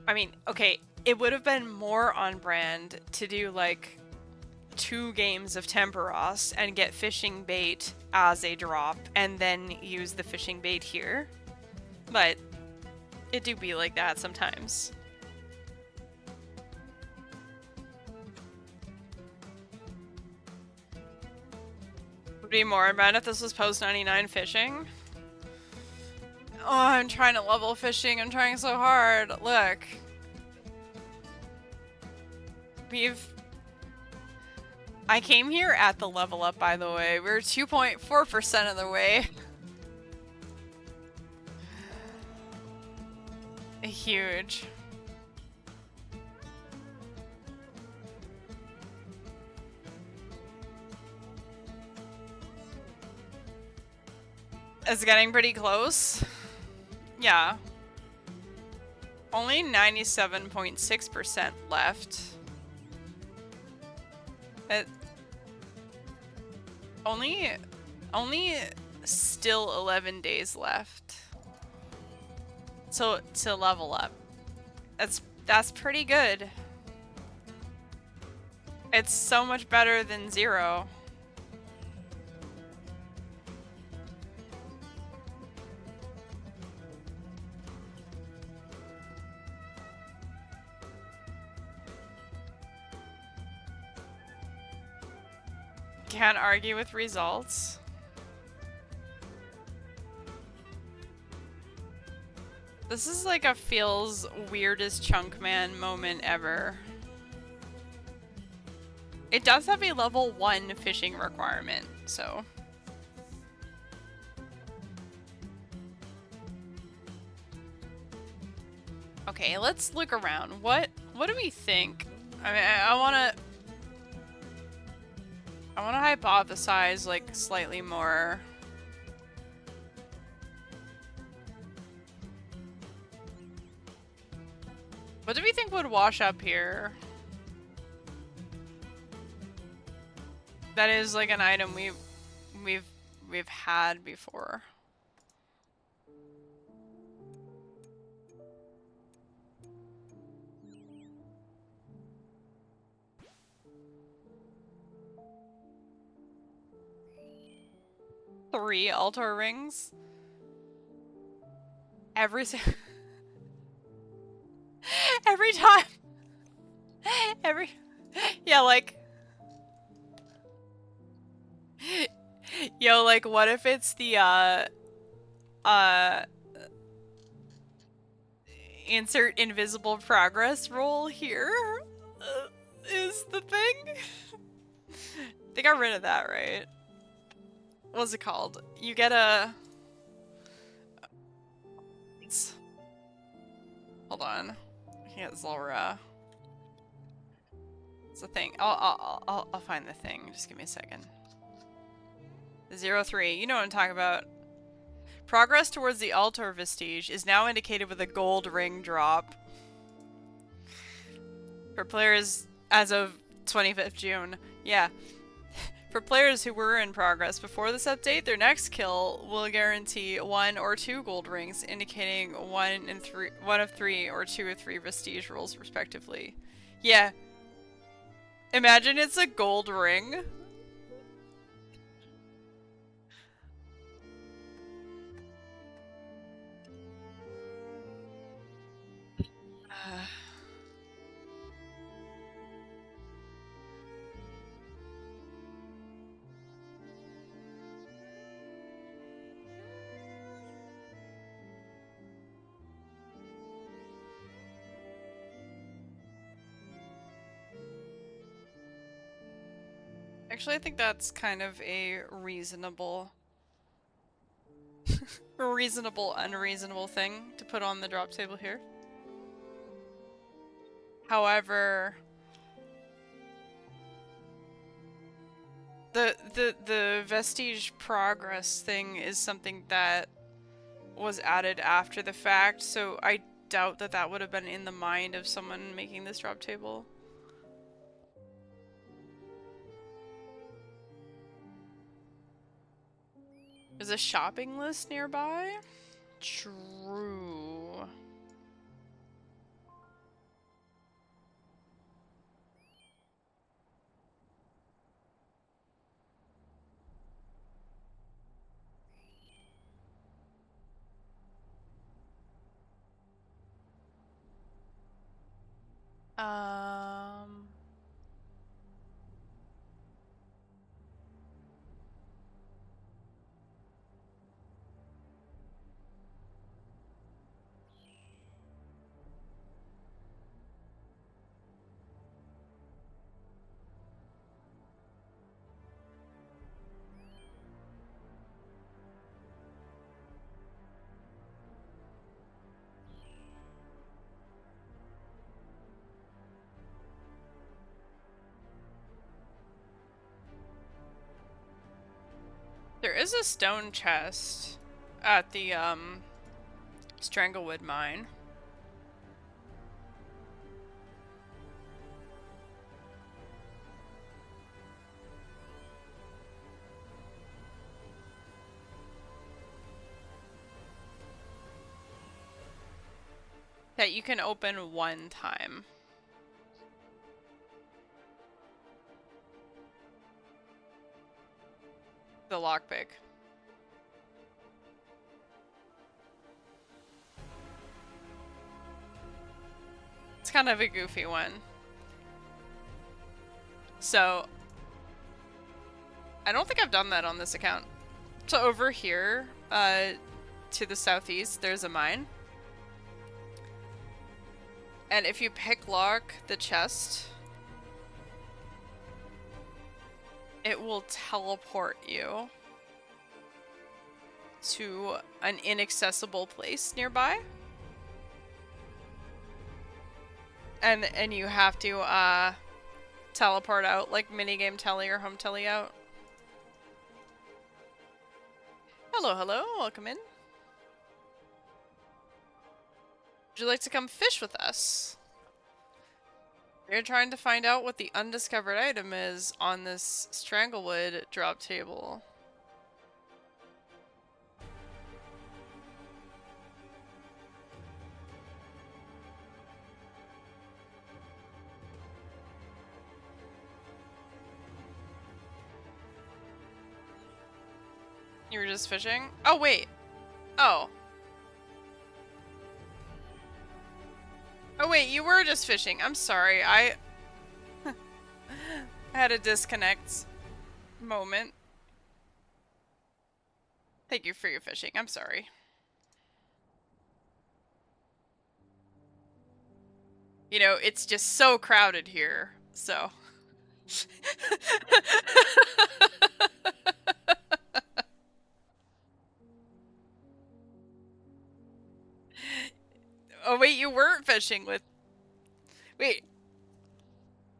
I mean, okay, it would have been more on brand to do like 2 games of Temperos and get fishing bait as a drop and then use the fishing bait here. But it do be like that sometimes. Would be more on brand if this was post 99 fishing. Oh, I'm trying to level fishing. I'm trying so hard. Look. I came here at the level up, by the way. We're 2.4% of the way. Huge. It's getting pretty close. Yeah. Only 97.6% left. Only still 11 days left. So to level up. That's pretty good. It's so much better than 0. Can't argue with results. This is like a feels weirdest Chunkman moment ever. It does have a level 1 fishing requirement, so... Okay, let's look around. What do we think? I mean, I wanna hypothesize, like, slightly more. What do we think would wash up here? That is like an item we've had before. Three altar rings. Every time. Yeah, like... Yo, like, what if it's the, insert invisible progress roll here? Is the thing? They got rid of that, right? what's it called? You get a... Hold on. Yeah, Zolra. It's a thing. I'll find the thing. Just give me a second. 03. You know what I'm talking about. Progress towards the altar vestige is now indicated with a gold ring drop. For players as of 25th June. Yeah. For players who were in progress before this update, their next kill will guarantee 1 or 2 gold rings, indicating 1 of 3 or 2 of 3 vestige rolls respectively. Yeah. Imagine it's a gold ring. Actually, I think that's kind of a reasonable, unreasonable thing to put on the drop table here. However, the vestige progress thing is something that was added after the fact, so I doubt that that would have been in the mind of someone making this drop table. There's a shopping list nearby? True. There is a stone chest at the, Stranglewood mine. That you can open one time. The lockpick. It's kind of a goofy one. So, I don't think I've done that on this account. So over here, to the southeast, there's a mine. And if you pick lock the chest, it will teleport you to an inaccessible place nearby. And you have to teleport out, like minigame telly or home telly out. Hello, hello, welcome in. Would you like to come fish with us? We're trying to find out what the undiscovered item is on this Stranglewood drop table. You were just fishing? Oh, wait. Oh. Oh wait, you were just fishing. I'm sorry. I had a disconnect moment. Thank you for your fishing. I'm sorry. You know, it's just so crowded here, so. wait, you weren't fishing with... Wait.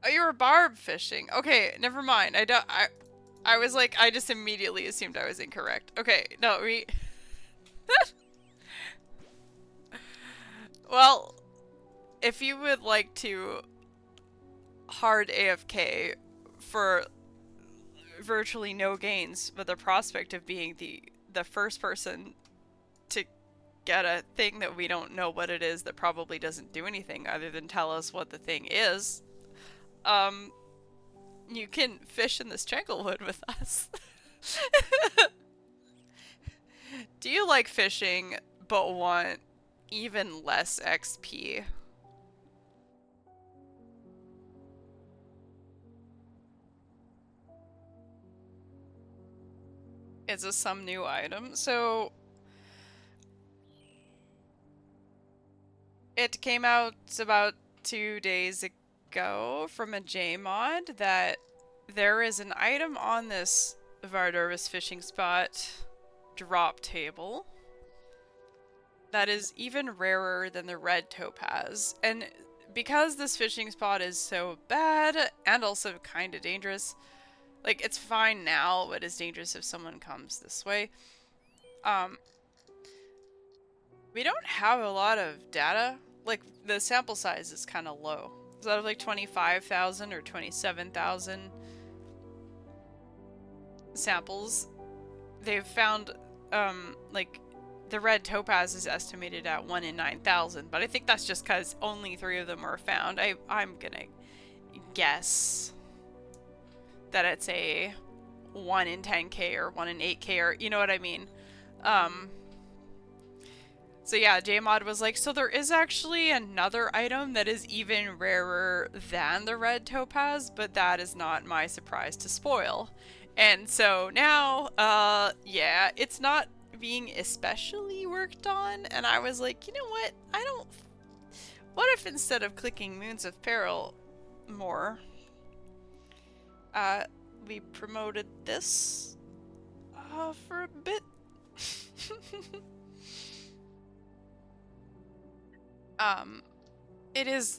Oh, you were barb fishing. Okay, never mind. I was like, I just immediately assumed I was incorrect. Okay, no, we... Well, if you would like to hard AFK for virtually no gains, but the prospect of being the first person to get a thing that we don't know what it is that probably doesn't do anything other than tell us what the thing is, you can fish in the stranglewood with us. Do you like fishing but want even less XP? Is this some new item? So it came out about 2 days ago from a JMod that there is an item on this Vardarvis fishing spot drop table that is even rarer than the red topaz. And because this fishing spot is so bad and also kind of dangerous, like, it's fine now, but it's dangerous if someone comes this way. We don't have a lot of data. Like, the sample size is kind of low. It's out of like 25,000 or 27,000 samples. They've found, like, the red topaz is estimated at 1 in 9,000, but I think that's just because only 3 of them were found. I'm gonna guess that it's a 1 in 10k or 1 in 8k, or you know what I mean. So yeah, JMod was like, so there is actually another item that is even rarer than the red topaz, but that is not my surprise to spoil. And so now, yeah, it's not being especially worked on, and I was like, you know what, what if instead of clicking Moons of Peril more, we promoted this, for a bit?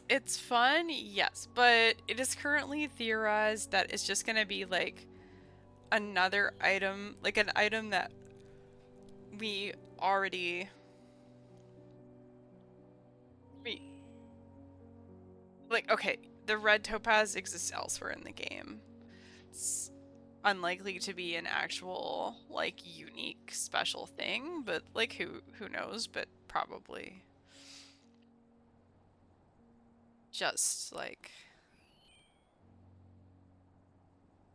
It's fun, yes, but it is currently theorized that it's just gonna be like another item, like an item that we already... Like, okay, the red topaz exists elsewhere in the game. It's unlikely to be an actual, like, unique special thing, but, like, who knows, but probably. Just, like,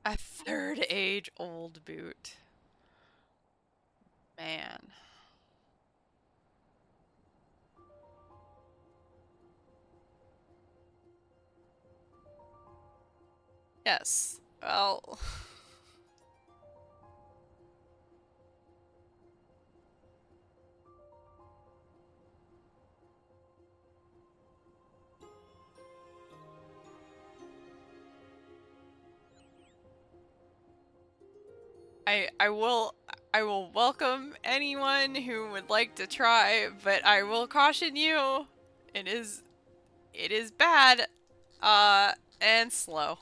a 3rd age old boot. Man. Yes. Well... I will welcome anyone who would like to try, but I will caution you, it is bad, and slow.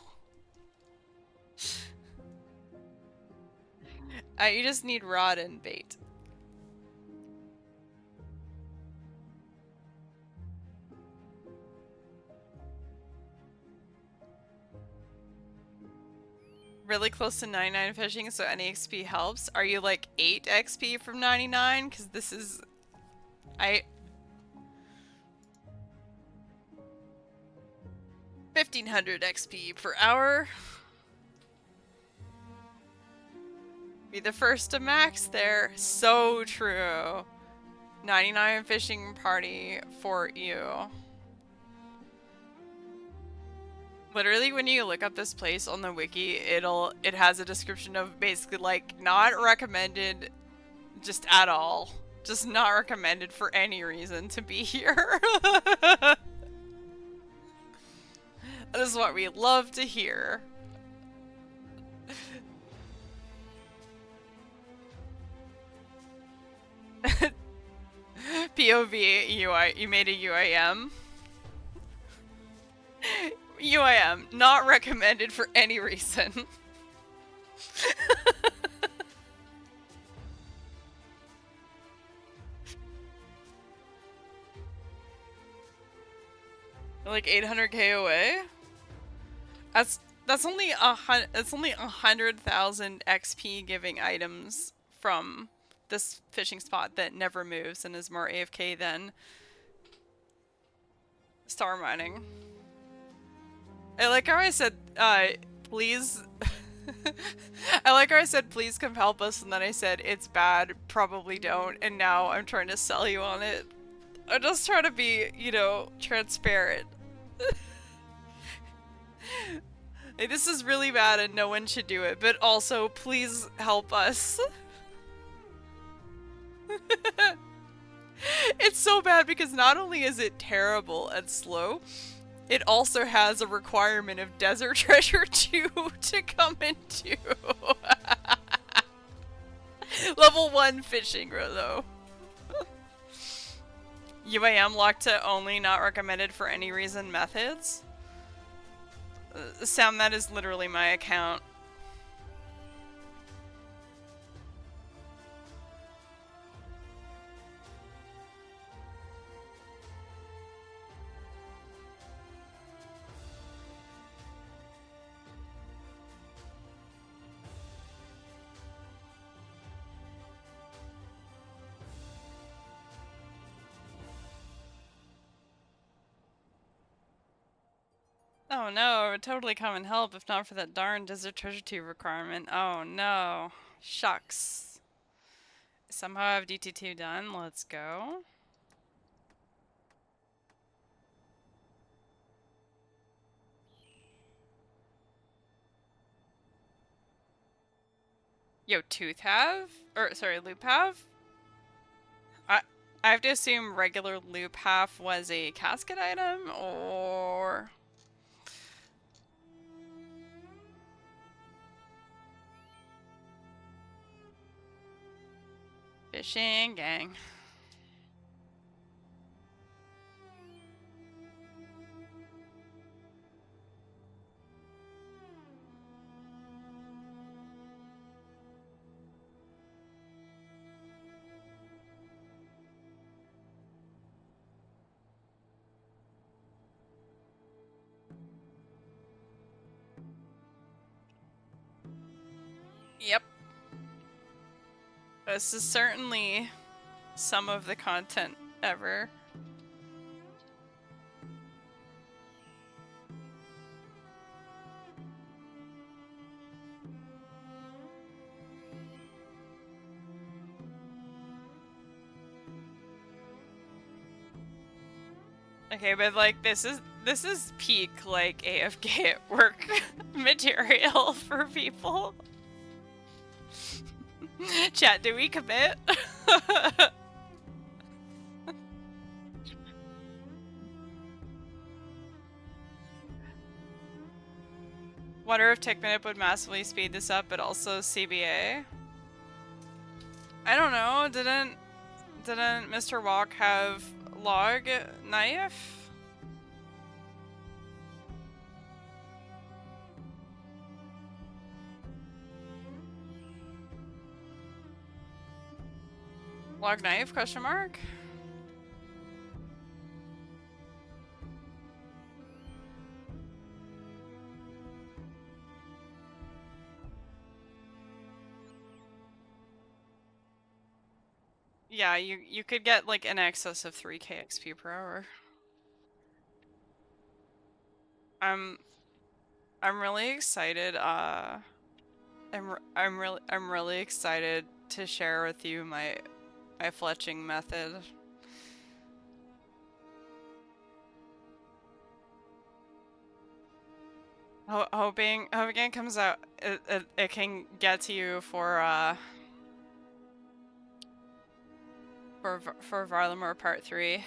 You just need rod and bait. Really close to 99 fishing, so any XP helps. Are you like 8 XP from 99? Because this is... 1500 XP per hour. Be the first to max there. So true. 99 fishing party for you. Literally, when you look up this place on the wiki, it has a description of basically like not recommended just at all. Just not recommended for any reason to be here. That is what we love to hear. POV UI. You made a UIM. UIM, not recommended for any reason. Like 800 KOA? That's only it's only 100,000 XP giving items from this fishing spot that never moves and is more AFK than star mining. I like how I said, please. I like how I said, please come help us, and then I said, it's bad, probably don't, and now I'm trying to sell you on it. I'm just trying to be, you know, transparent. Like, this is really bad and no one should do it, but also, please help us. It's so bad because not only is it terrible and slow, it also has a requirement of Desert Treasure 2 to come into. Level 1 fishing, though. UAM locked to only not recommended for any reason methods? Sam, that is literally my account. Oh no, it would totally come and help if not for that darn Desert Treasure 2 requirement. Oh no. Shucks. Somehow I have DT2 done. Let's go. Yo, Tooth have? Or, sorry, Loop have? I have to assume regular Loop half was a casket item, or... Fishing gang. Yep. This is certainly some of the content ever. Okay, but like this is peak like AFK at work material for people. Chat, do we commit? Wonder if Tickmanip would massively speed this up, but also CBA. I don't know. Didn't Mr. Walk have log knife? Log knife? Question mark. Yeah, you could get like in excess of 3k XP per hour. I'm really excited. I'm really excited to share with you my fletching method. Hoping it comes out. It can get to you for Varlamore Part 3.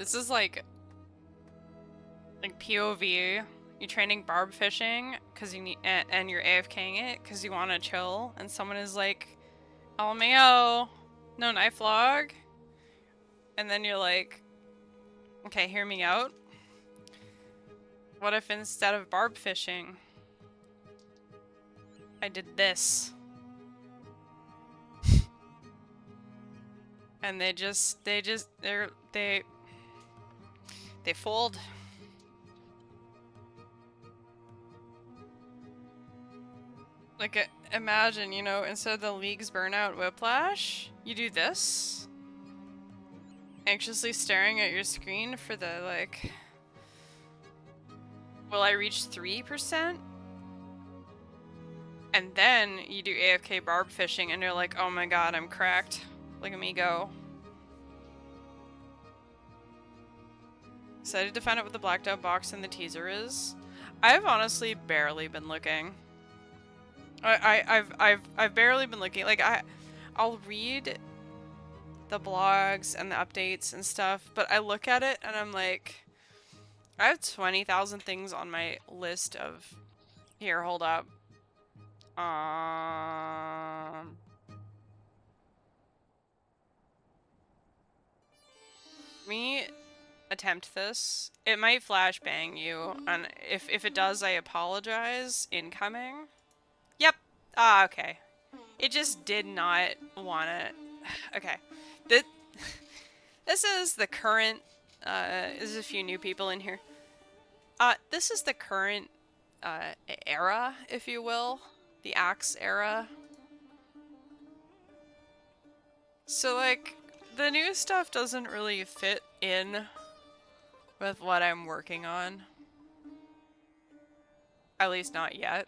This is like POV. You're training barb fishing because you need, and you're AFKing it because you want to chill, and someone is like, "LMAO, no knife log," and then you're like, "Okay, hear me out. What if instead of barb fishing, I did this?" And they fold. Like, imagine, you know, instead of the League's Burnout Whiplash, you do this. Anxiously staring at your screen for the, like... Will I reach 3%? And then you do AFK barb fishing and you're like, oh my god, I'm cracked. Look at me go. Excited to find out what the blacked out box in the teaser is. I've honestly barely been looking. I've barely been looking. Like, I'll read the blogs and the updates and stuff, but I look at it and I'm like, I have 20,000 things on my list of... Here, hold up. Me attempt this. It might flashbang you, and if it does, I apologize. Incoming. Yep. Ah, okay. It just did not want to... Okay. This is the current... there's a few new people in here. This is the current era, if you will. The Axe era. So, like, the new stuff doesn't really fit in with what I'm working on. At least not yet.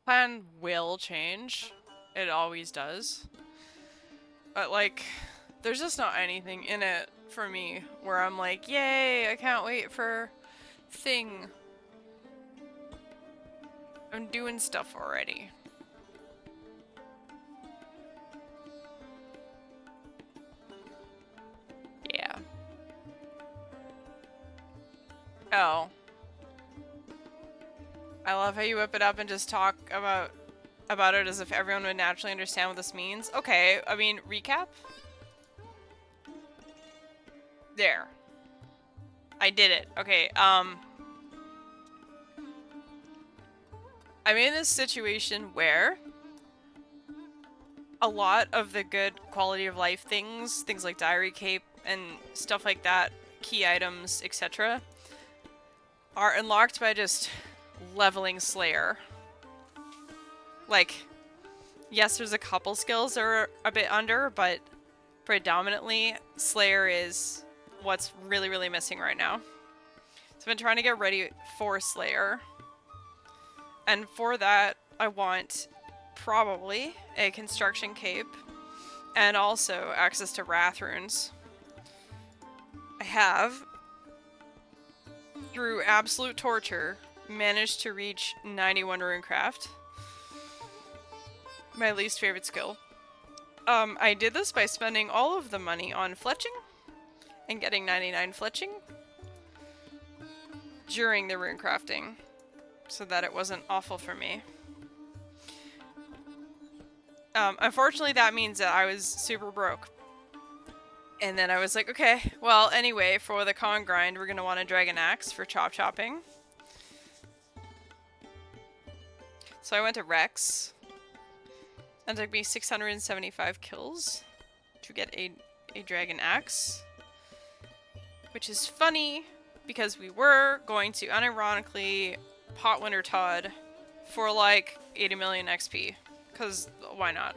Plan will change. It always does. But, like, there's just not anything in it for me where I'm like, yay, I can't wait for thing. I'm doing stuff already. Yeah. Oh. I love how you whip it up and just talk about it as if everyone would naturally understand what this means. Okay, I mean, recap? There. I did it. Okay, I'm in this situation where a lot of the good quality of life things like diary cape and stuff like that, key items, etc., are unlocked by just leveling Slayer. Like, yes, there's a couple skills that are a bit under, but predominantly Slayer is what's really, really missing right now. So I've been trying to get ready for Slayer. And for that, I want probably a construction cape and also access to Wrath runes. I have, through absolute torture, managed to reach 91 runecraft. My least favorite skill. I did this by spending all of the money on fletching and getting 99 fletching during the rune crafting, so that it wasn't awful for me. Unfortunately, that means that I was super broke. And then I was like, okay, well, anyway, for the con grind, we're gonna want a dragon axe for chopping. So I went to Rex. And it took me 675 kills to get a dragon axe. Which is funny, because we were going to unironically pot Winter Todd for like 80 million XP. Because why not?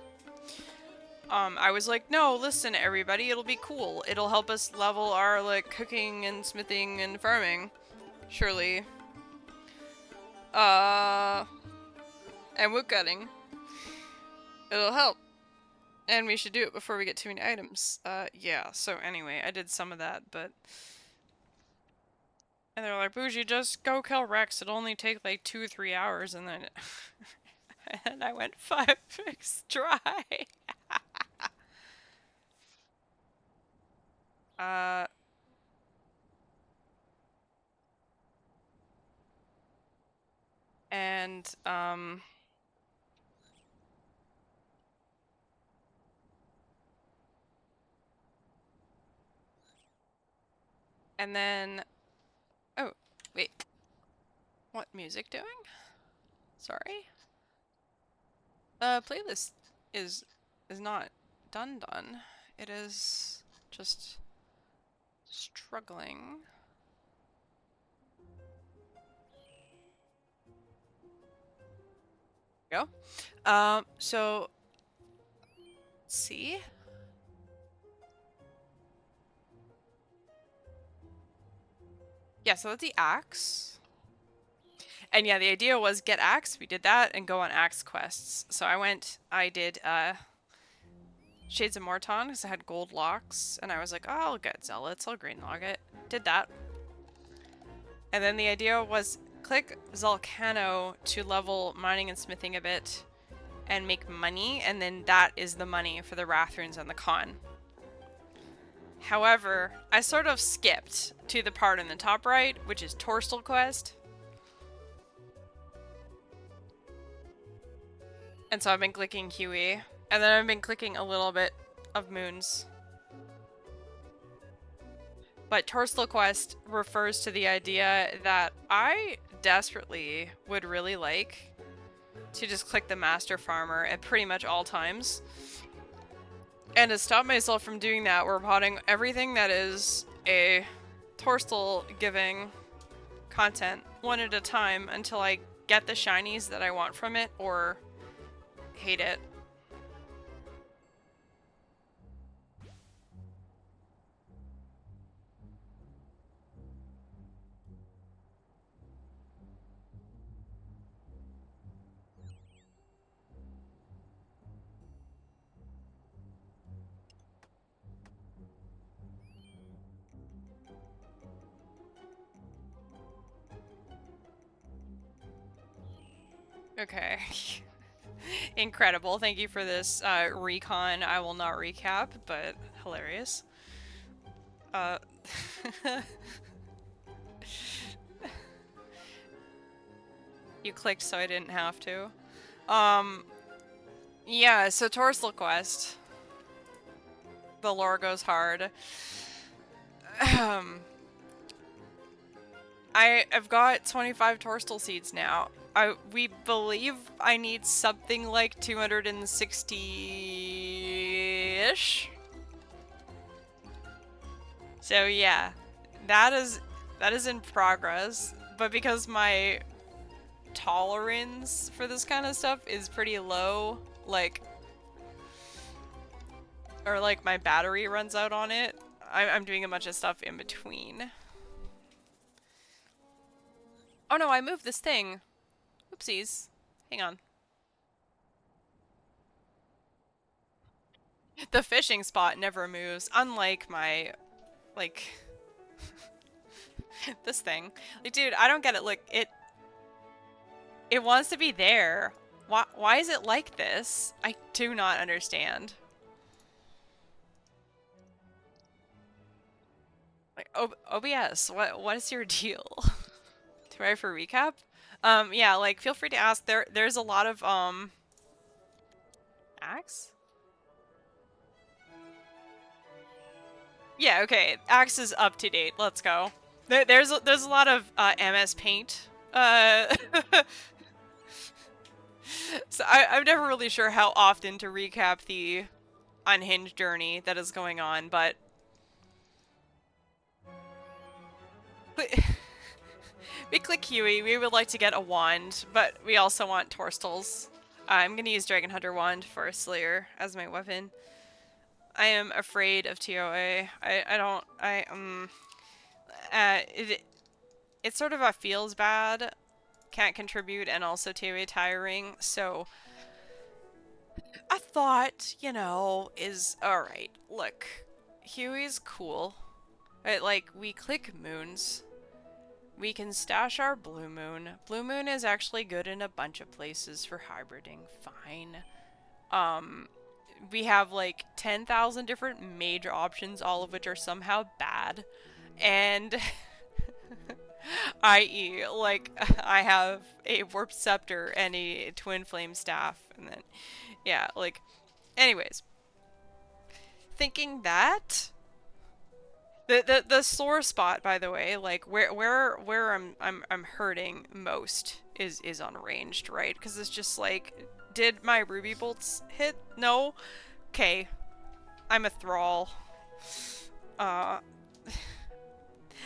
I was like, no, listen everybody, it'll be cool. It'll help us level our like cooking and smithing and farming. Surely. And woodcutting. It'll help. And we should do it before we get too many items. Yeah, so anyway, I did some of that, but... And they're like, Bougie, just go kill Rex, it'll only take like 2 or 3 hours, and then... and I went 5 weeks dry. Uh, and, and then, oh, wait, what music doing? Sorry. The playlist is, is not done. It is just struggling. Go. So, let's see. Yeah, so that's the axe. And yeah, the idea was get axe. We did that and go on axe quests. So I did Shades of Morton because I had gold locks, and I was like, oh, I'll get zealots. I'll green log it. Did that. And then the idea was click Volcano to level mining and smithing a bit and make money, and then that is the money for the Wrath runes and the con. However, I sort of skipped to the part in the top right, which is Torstal Quest. And so I've been clicking Huey, and then I've been clicking a little bit of Moons. But Torstal Quest refers to the idea that I desperately would really like to just click the Master Farmer at pretty much all times. And to stop myself from doing that, we're potting everything that is a Torstal giving content one at a time until I get the shinies that I want from it or hate it. Okay. Incredible. Thank you for this recon. I will not recap, but hilarious. You clicked so I didn't have to. Yeah, so Torsal Quest. The lore goes hard. I've got 25 Torstal seeds now. We believe I need something like 260-ish. So yeah, that is in progress. But because my tolerance for this kind of stuff is pretty low, like, or like my battery runs out on it, I'm doing a bunch of stuff in between. Oh no, I moved this thing. Oopsies. Hang on. The fishing spot never moves, unlike my, like, this thing. Like, dude, I don't get it. Look, it wants to be there. Why is it like this? I do not understand. Like, OBS, what is your deal? Do I for recap? Yeah, like, feel free to ask. There's a lot of, Axe? Yeah, okay. Axe is up to date. Let's go. There's a lot of, MS Paint. So I'm never really sure how often to recap the unhinged journey that is going on, but we click Huey. We would like to get a wand, but we also want Torstals. I'm gonna use Dragon Hunter Wand for Slayer as my weapon. I am afraid of TOA. It's sort of a feels bad, can't contribute, and also TOA tiring, so I thought, you know, is alright. Look, Huey's cool. Right, like, we click moons. We can stash our Blue Moon. Blue Moon is actually good in a bunch of places for hybriding. Fine. we have like 10,000 different major options, all of which are somehow bad. And i.e., like, I have a warped scepter and a twin flame staff, and then, yeah, like, anyways, thinking that the sore spot, by the way, like where I'm hurting most is on ranged, right? Because it's just like, did my ruby bolts hit? No. Okay, I'm a thrall. Uh,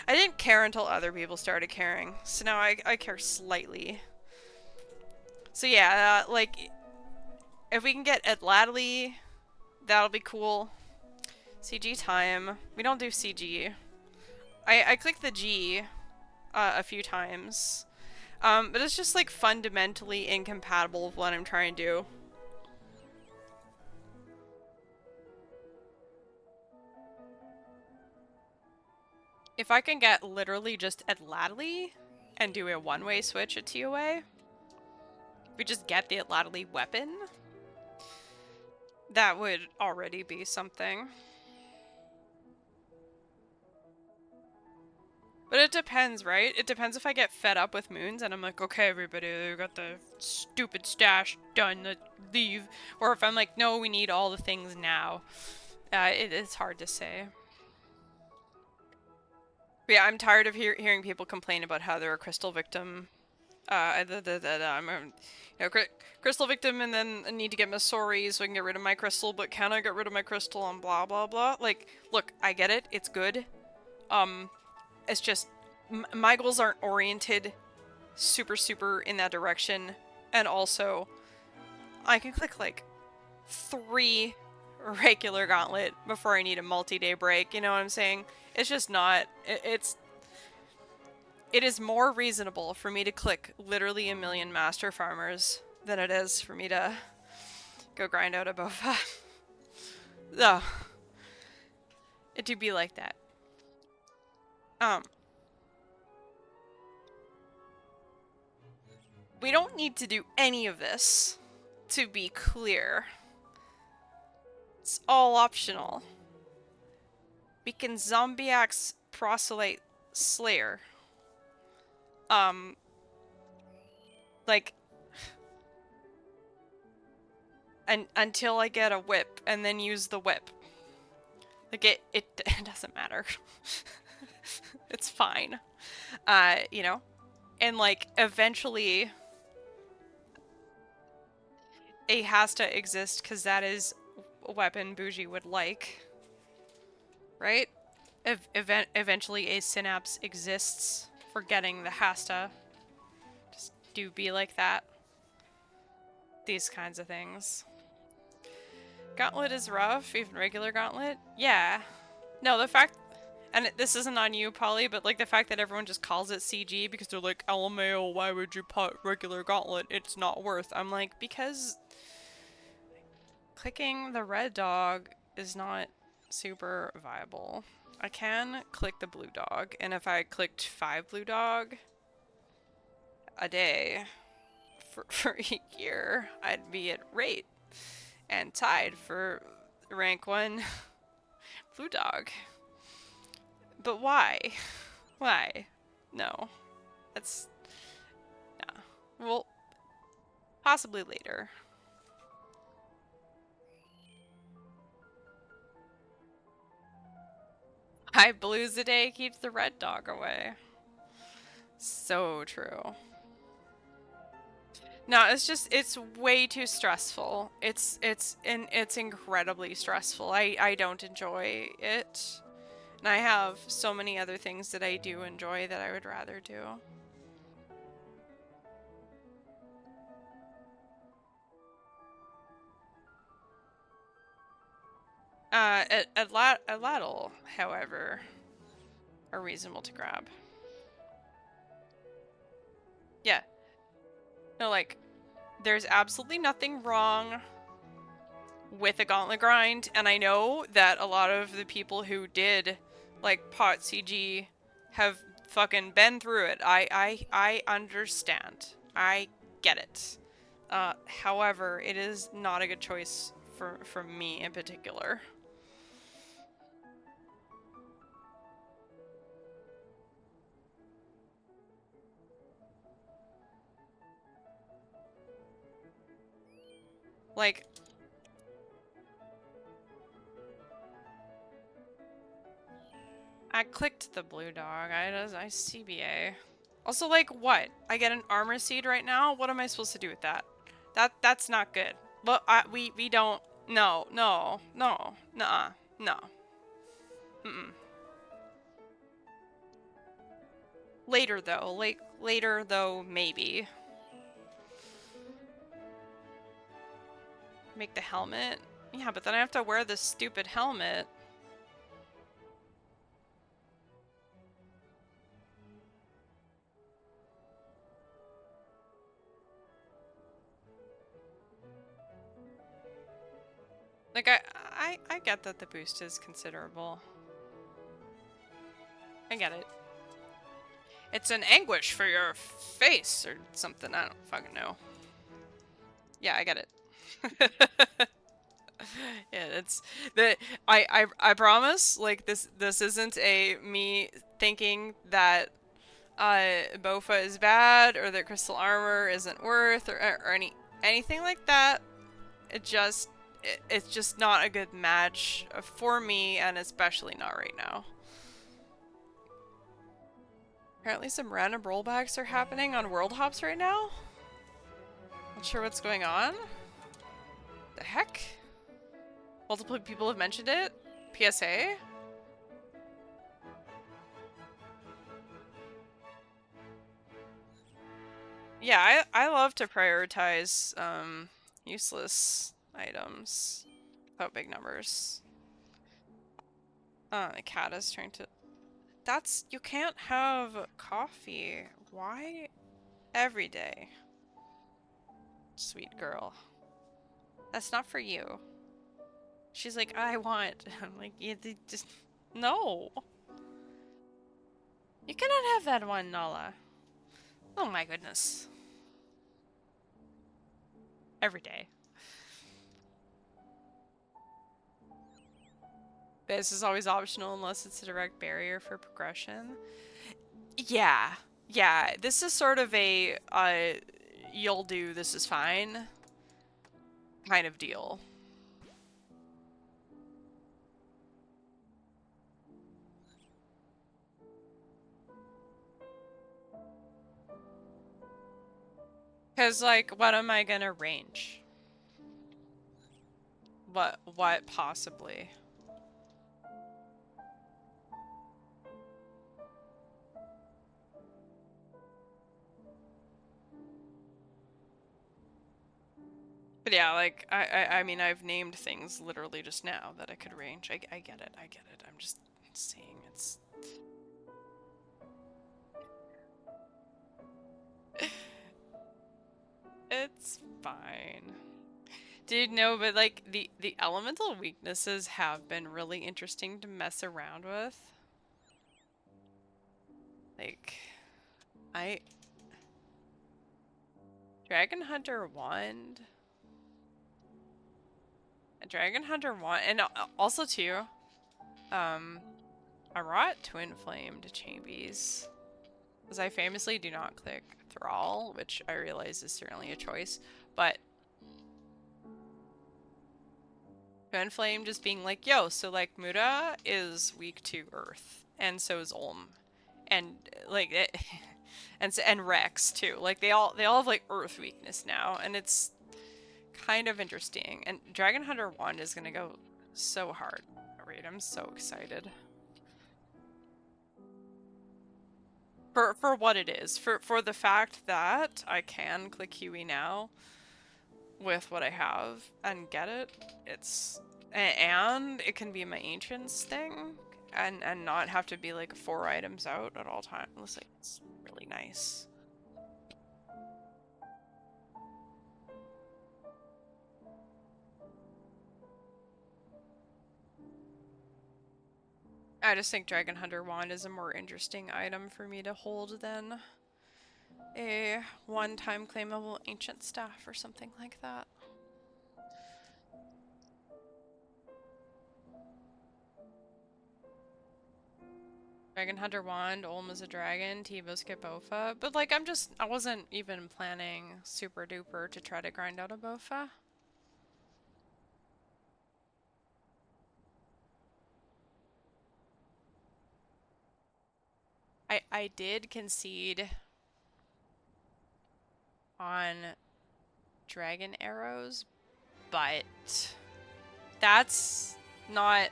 I didn't care until other people started caring, so now I care slightly. So yeah, like, if we can get Atlately, that'll be cool. CG time. We don't do CG. I clicked the G a few times. But it's just like fundamentally incompatible with what I'm trying to do. If I can get literally just Atlately and do a one-way switch at TOA, we just get the Atlately weapon, that would already be something. But it depends, right? It depends if I get fed up with moons and I'm like, okay, everybody, we got the stupid stash done, let's leave. Or if I'm like, no, we need all the things now. It's hard to say. But yeah, I'm tired of hearing people complain about how they're a crystal victim. I'm a crystal victim and then I need to get Masori so I can get rid of my crystal, but can I get rid of my crystal and blah blah blah? Like, look, I get it, it's good. It's just, my goals aren't oriented super in that direction. And also, I can click like 3 regular gauntlet before I need a multi-day break, you know what I'm saying? It's just not, it is more reasonable for me to click literally a million master farmers than it is for me to go grind out a Bofa. No. It do be like that. We don't need to do any of this, to be clear. It's all optional. We can zombie axe proselyte slayer. Like, until I get a whip, and then use the whip. Like, it doesn't matter. It's fine. You know? And, like, eventually a has to exist, because that is a weapon Bougie would like. Right? Eventually a synapse exists for getting the Hasta. Just do be like that. These kinds of things. Gauntlet is rough, even regular gauntlet? Yeah. No, the fact, and this isn't on you, Polly, but like the fact that everyone just calls it CG because they're like, LMAO, why would you put regular gauntlet? It's not worth. I'm like, because clicking the red dog is not super viable. I can click the blue dog, and if I clicked 5 blue dog a day for a year, I'd be at rate and tied for rank 1 blue dog. But why? Why? No. That's... nah. Well, possibly later. Five blues a day keeps the red dog away. So true. No, it's just, it's way too stressful. It's incredibly stressful. I don't enjoy it. And I have so many other things that I do enjoy that I would rather do. Atlatl, however, are reasonable to grab. Yeah. No, like, there's absolutely nothing wrong with a gauntlet grind, and I know that a lot of the people who did, like, pot CG have fucking been through it. I understand. I get it. However, it is not a good choice for me in particular. Like, I clicked the blue dog. I CBA. Also, like, what? I get an armor seed right now? What am I supposed to do with that? That's not good. Well, we don't. No, no, no, nuh-uh, no. Mm-mm. Later though, like later though, maybe. Make the helmet. Yeah, but then I have to wear this stupid helmet. Like I get that the boost is considerable. I get it. It's an anguish for your face or something. I don't fucking know. Yeah, I get it. Yeah, it's the I promise, like this isn't a me thinking that Bofa is bad or that crystal armor isn't worth or anything like that. It's just not a good match for me, and especially not right now. Apparently some random rollbacks are happening on world hops right now. Not sure what's going on. The heck? Multiple people have mentioned it. PSA? Yeah, I love to prioritize useless items without big numbers. The cat is trying to... You can't have coffee. Why? Every day. Sweet girl. That's not for you. She's like, I want. I'm like, just... No. You cannot have that one, Nala. Oh my goodness. Every day. This is always optional unless it's a direct barrier for progression. Yeah. Yeah. This is sort of a, you'll do, this is fine kind of deal. Because, like, what am I gonna range? What possibly? But yeah, like, I mean, I've named things literally just now that I could range. I get it, I get it. I'm just saying it's... It's fine. Dude, no, but like, the elemental weaknesses have been really interesting to mess around with. Like, Dragon Hunter Wand... A Dragon Hunter Wand, and also too, I brought Twin Flamed Chambies. Because I famously do not click Thrall, which I realize is certainly a choice, but Twin Flame just being like, yo, so like Muda is weak to Earth, and so is Ulm, and like it, and Rex too. Like they all have like Earth weakness now, and it's kind of interesting. And Dragon Hunter Wand is gonna go so hard. Alright, I'm so excited. For what it is. For the fact that I can click Huey now with what I have and get it. And it can be my Ancients thing and not have to be like 4 items out at all times. Like, it's really nice. I just think Dragon Hunter Wand is a more interesting item for me to hold than a one-time claimable ancient staff or something like that. Dragon Hunter Wand, Olm is a dragon, Tivo skip Bofa. But like, I wasn't even planning super duper to try to grind out a Bofa. I did concede on dragon arrows, but that's not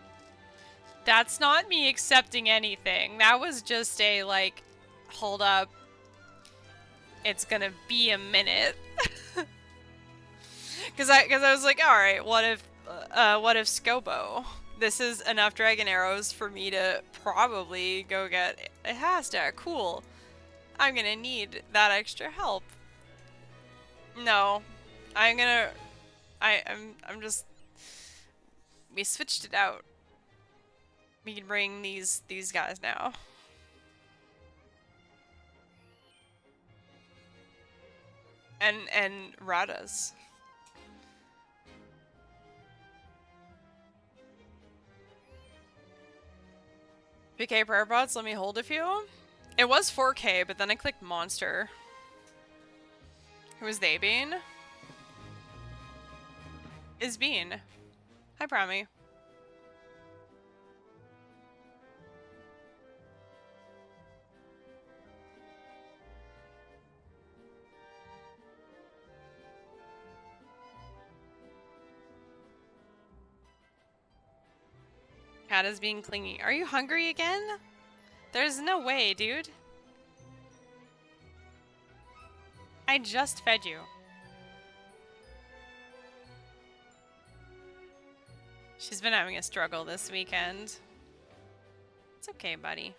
me accepting anything. That was just a like, hold up, it's gonna be a minute. Because I was like, all right, what if Scobo? This is enough dragon arrows for me to probably go get a hashtag. Cool. I'm gonna need that extra help. No, I'm gonna. I'm just. We switched it out. We can bring these guys now. And Radas. PK prayer bots, let me hold a few. It was 4K, but then I clicked monster. Who is they, Bean? Is Bean. Hi, Promi. Cat is being clingy. Are you hungry again? There's no way, dude. I just fed you. She's been having a struggle this weekend. It's okay, buddy.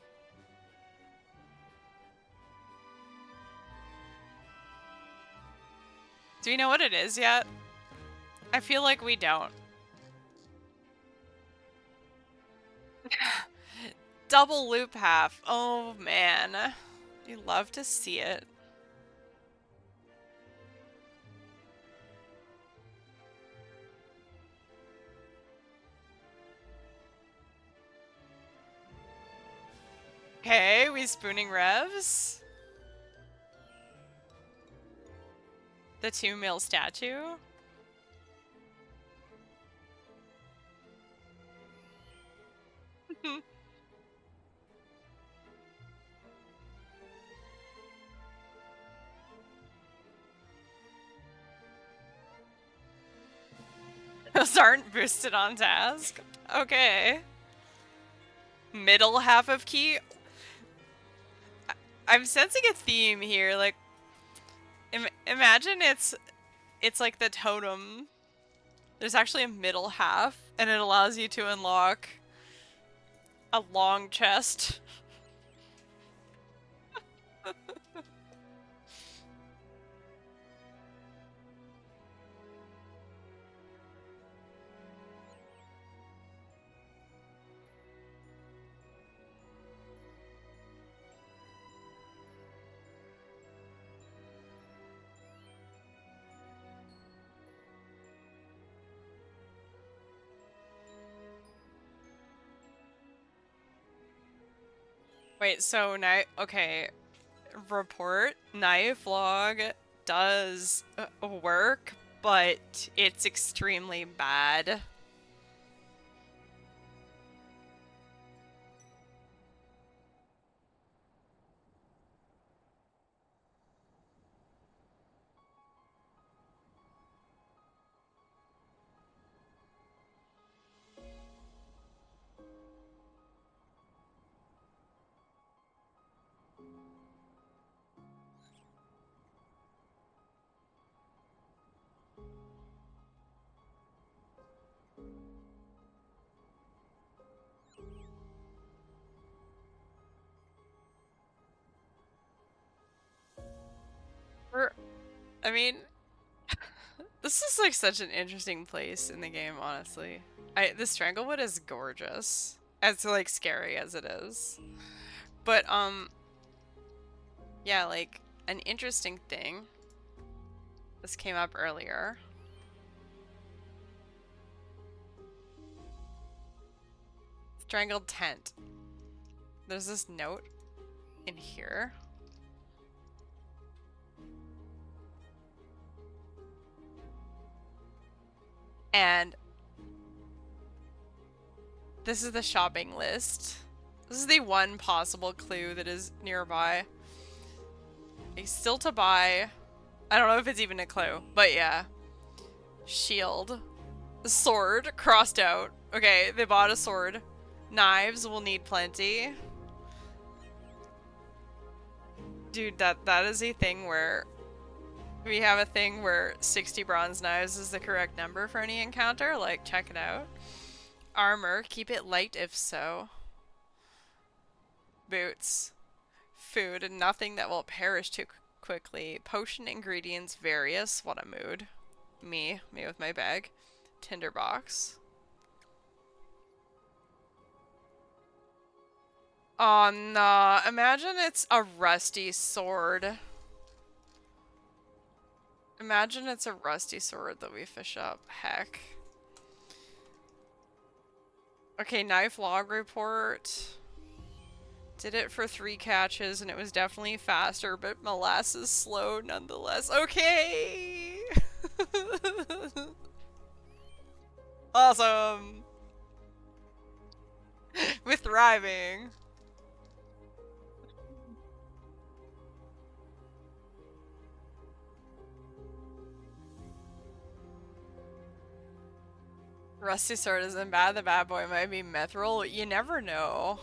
Do we know what it is yet? I feel like we don't. Double loop half. Oh, man. You love to see it. Okay, we spooning revs. The 2 mil statue. Those aren't boosted on task. Okay. Middle half of key. I'm sensing a theme here. Like, imagine it's like the totem. There's actually a middle half, and it allows you to unlock a long chest. Wait, so now, okay, report, knife log does work, but it's extremely bad. I mean, this is like such an interesting place in the game, honestly. The Stranglewood is gorgeous. As like scary as it is. But yeah, like an interesting thing. This came up earlier. Strangled tent. There's this note in here. And this is the shopping list. This is the one possible clue that is nearby. A still to buy. I don't know if it's even a clue, but yeah. Shield. Sword, crossed out. Okay, they bought a sword. Knives will need plenty. Dude, that is a thing where we have a thing where 60 bronze knives is the correct number for any encounter. Like, check it out. Armor, keep it light if so. Boots. Food, and nothing that will perish too quickly. Potion ingredients, various. What a mood. Me with my bag. Tinderbox. Oh no, imagine it's a rusty sword. Imagine it's a rusty sword that we fish up. Heck. Okay, knife log report. Did it for 3 catches and it was definitely faster, but molasses slow nonetheless. Okay! Awesome! We're thriving. Rusty sword isn't bad, the bad boy might be mithril. You never know.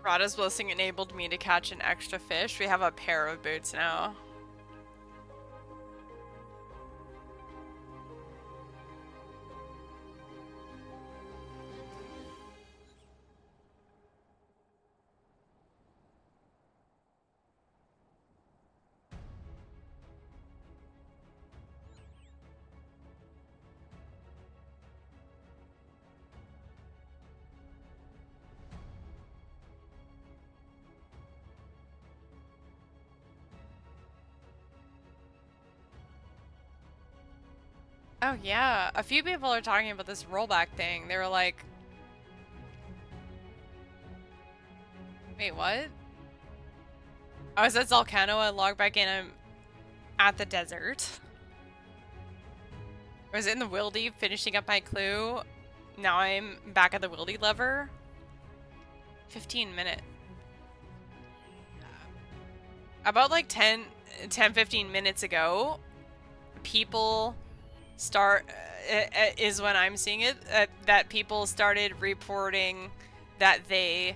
Rada's blessing enabled me to catch an extra fish. We have a pair of boots now. Oh yeah, a few people are talking about this rollback thing. They were like, wait, what? Oh, I said Zalcano, I logged back in, I'm at the desert. I was in the wildy finishing up my clue. Now I'm back at the wildy lever. 15 minutes. About like 10-15 minutes ago, people is when I'm seeing it, that people started reporting that they,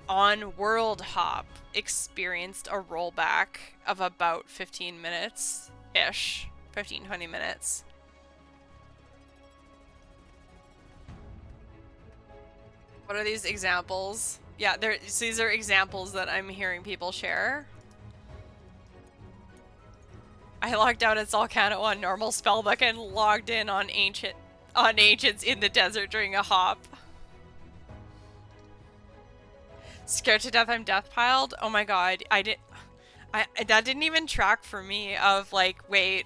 on World Hop, experienced a rollback of about 15 minutes-ish. 15-20 minutes. What are these examples? Yeah, these are examples that I'm hearing people share. I logged out at Zalcano on normal spellbook and logged in on ancients in the desert during a hop. Scared to death I'm death piled? Oh my god, that didn't even track for me of like, wait,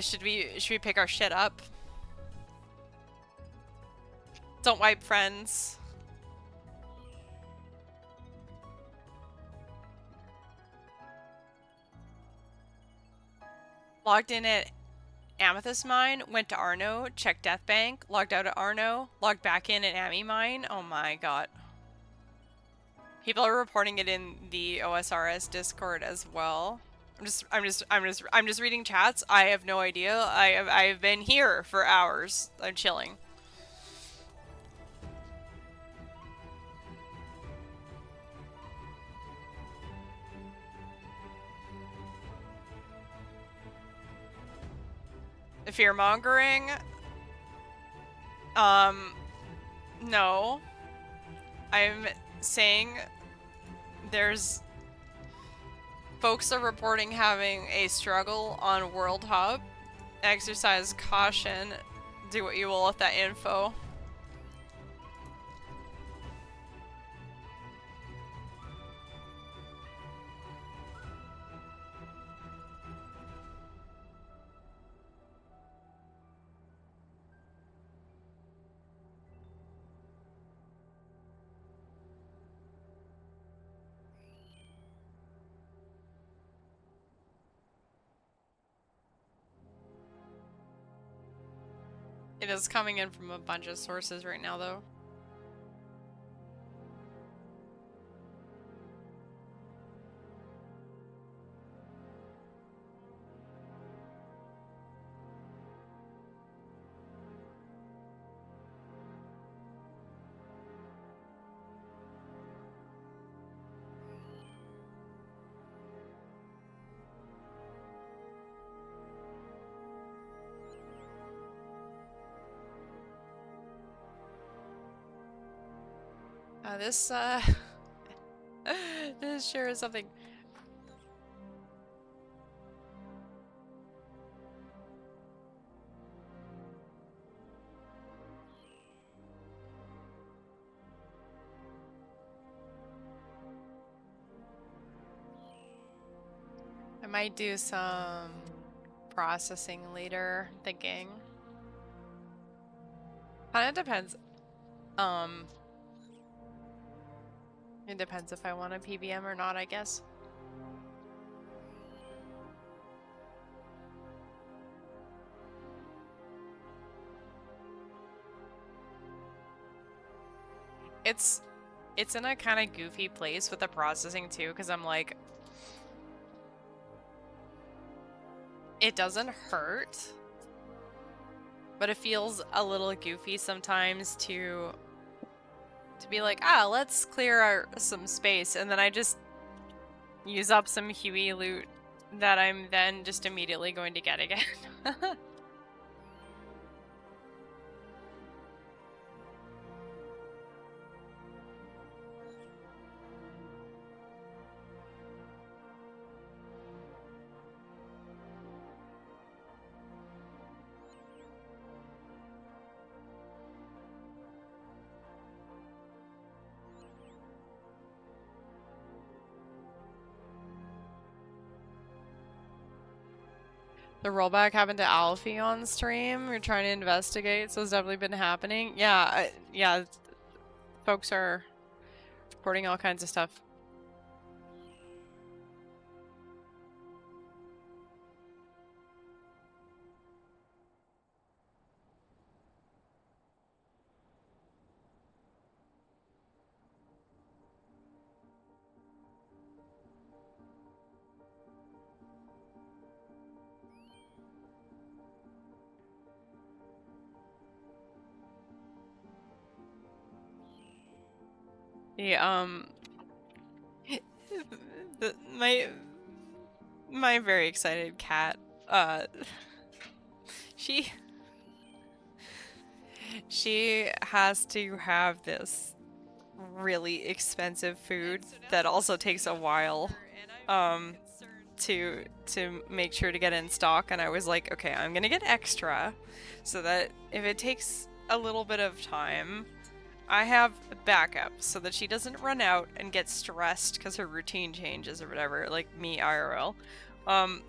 should we pick our shit up? Don't wipe, friends. Logged in at Amethyst Mine, went to Arno, checked Death Bank, logged out at Arno, logged back in at Ami Mine. Oh my god. People are reporting it in the OSRS Discord as well. I'm just reading chats. I have no idea. I have been here for hours. I'm chilling. Fear-mongering? No. I'm saying there's Folks are reporting having a struggle on World Hub. Exercise caution. Do what you will with that info. It is coming in from a bunch of sources right now, though. This sure is something. I might do some processing later, thinking. Kinda depends. It depends if I want a PBM or not, I guess. It's in a kind of goofy place with the processing too, because I'm like, it doesn't hurt, but it feels a little goofy sometimes to be like, let's clear some space, and then I just use up some Huey loot that I'm then just immediately going to get again. The rollback happened to Alfie on stream. We're trying to investigate, so it's definitely been happening. Yeah, yeah. Folks are reporting all kinds of stuff. My very excited cat, she has to have this really expensive food that also takes a while, to make sure to get in stock, and I was like, okay, I'm gonna get extra, so that if it takes a little bit of time, I have backup so that she doesn't run out and get stressed because her routine changes or whatever, like me IRL.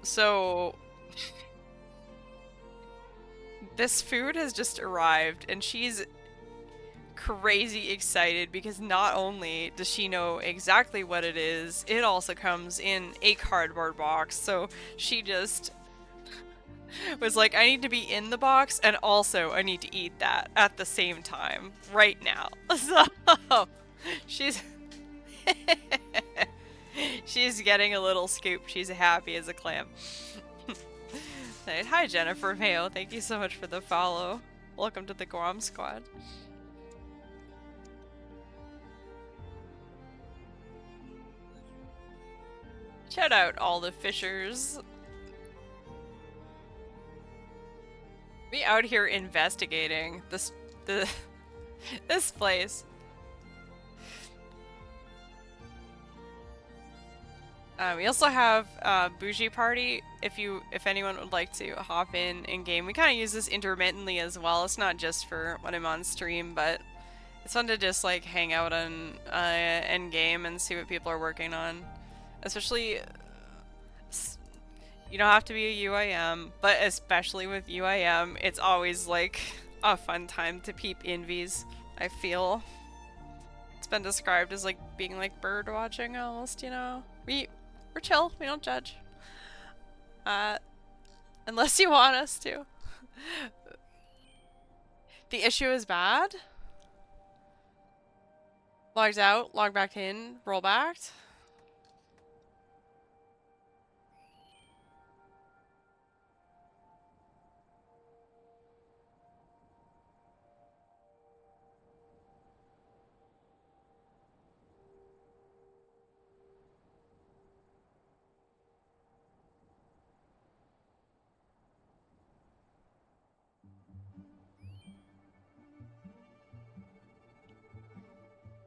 So this food has just arrived and she's crazy excited because not only does she know exactly what it is, it also comes in a cardboard box. So she just was like, I need to be in the box, and also I need to eat that at the same time, right now. So, she's... she's getting a little scoop. She's happy as a clam. Hi, Jennifer Mayo. Thank you so much for the follow. Welcome to the Guam Squad. Shout out all the fishers. We out here investigating this place. We also have Bougie Party. If anyone would like to hop in game, we kind of use this intermittently as well. It's not just for when I'm on stream, but it's fun to just like hang out on end game and see what people are working on. Especially, you don't have to be a UIM, but especially with UIM, it's always like a fun time to peep invies. I feel it's been described as like being like bird watching almost, you know. We're chill. We don't judge. Unless you want us to. The issue is bad. Logged out, log back in, roll back.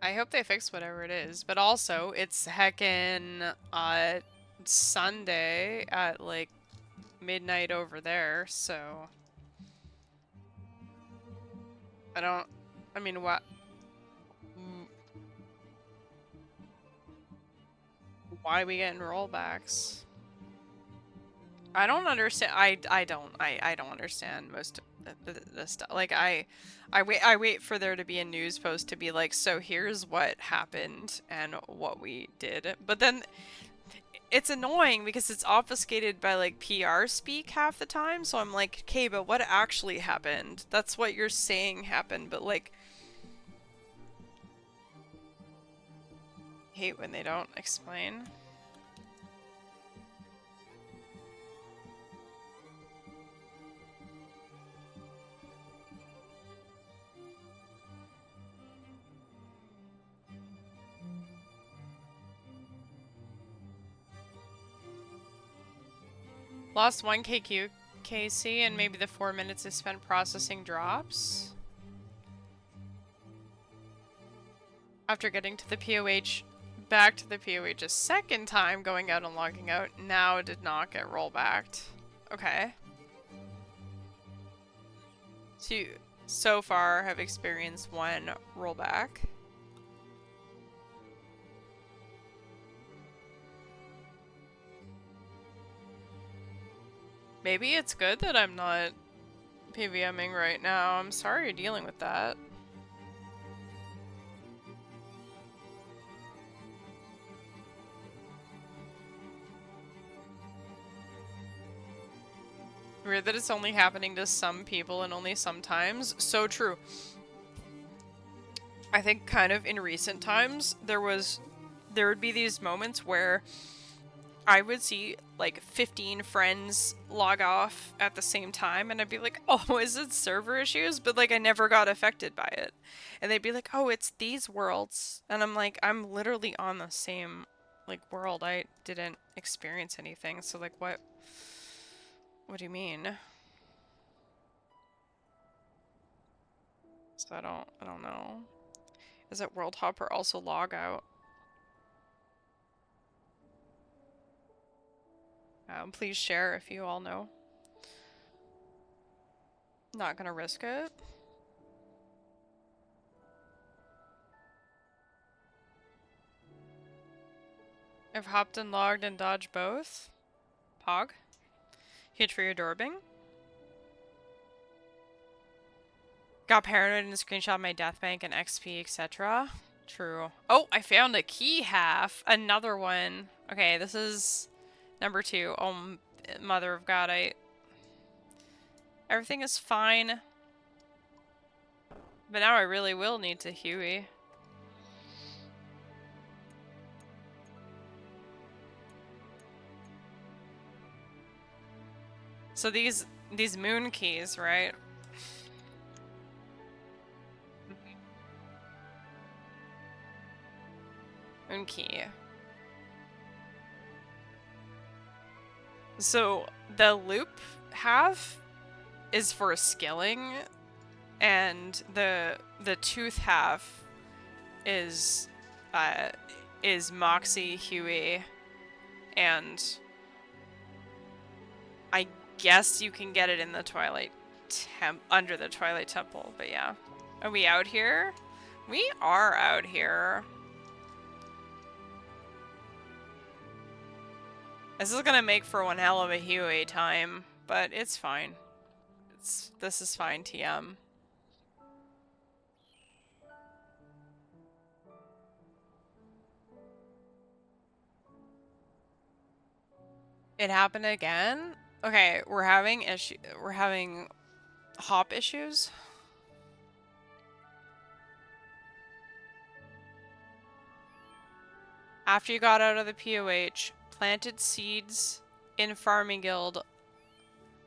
I hope they fix whatever it is, but also it's heckin' Sunday at like midnight over there, so I mean, what? Why are we getting rollbacks? I don't understand. I don't understand most of the stuff. Like I wait for there to be a news post to be like, so here's what happened and what we did. But then it's annoying because it's obfuscated by like PR speak half the time. So I'm like, okay, but what actually happened? That's what you're saying happened, but like, hate when they don't explain. Lost 1 KC and maybe the 4 minutes is spent processing drops. After getting to the POH, back to the POH a second time, going out and logging out, now did not get rollbacked. Okay. So far have experienced 1 rollback. Maybe it's good that I'm not PVMing right now. I'm sorry you're dealing with that. Weird that it's only happening to some people and only sometimes. So true. I think kind of in recent times, there would be these moments where I would see like 15 friends log off at the same time and I'd be like, oh, is it server issues? But like I never got affected by it. And they'd be like, oh, it's these worlds. And I'm like, I'm literally on the same like world. I didn't experience anything. So like what do you mean? So I don't know. Is it World Hopper also log out? Please share if you all know. Not gonna risk it. I've hopped and logged and dodged both. Pog. Huge for your doorbing. Got paranoid and screenshot my death bank and XP, etc. True. Oh, I found a key half. Another one. Okay, this is number 2. Oh, mother of God, everything is fine. But now I really will need to Huey. So these moon keys, right? Moon key. So the loop half is for skilling, and the tooth half is Moxie, Huey, And I guess you can get it in the under the Twilight Temple, but yeah. Are we out here? We are out here. This is gonna make for one hell of a Huey time, but it's fine. This is fine, TM. It happened again? Okay, we're having hop issues. After you got out of the POH, planted seeds in Farming Guild,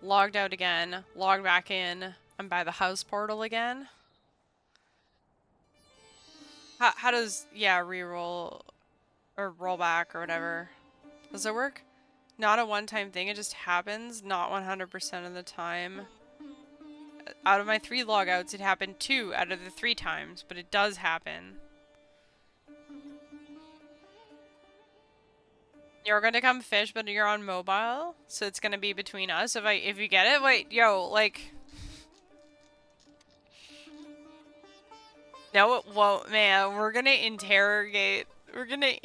logged out again, logged back in, I'm by the house portal again. How does, yeah, reroll or roll back or whatever. Does it work? Not a one-time thing, it just happens, not 100% of the time. Out of my 3 logouts, it happened 2 out of the 3 times, but it does happen. You're gonna come fish, but you're on mobile, so it's gonna be between us. If you get it, wait, yo, like. No, it won't, man. We're gonna interrogate. We're gonna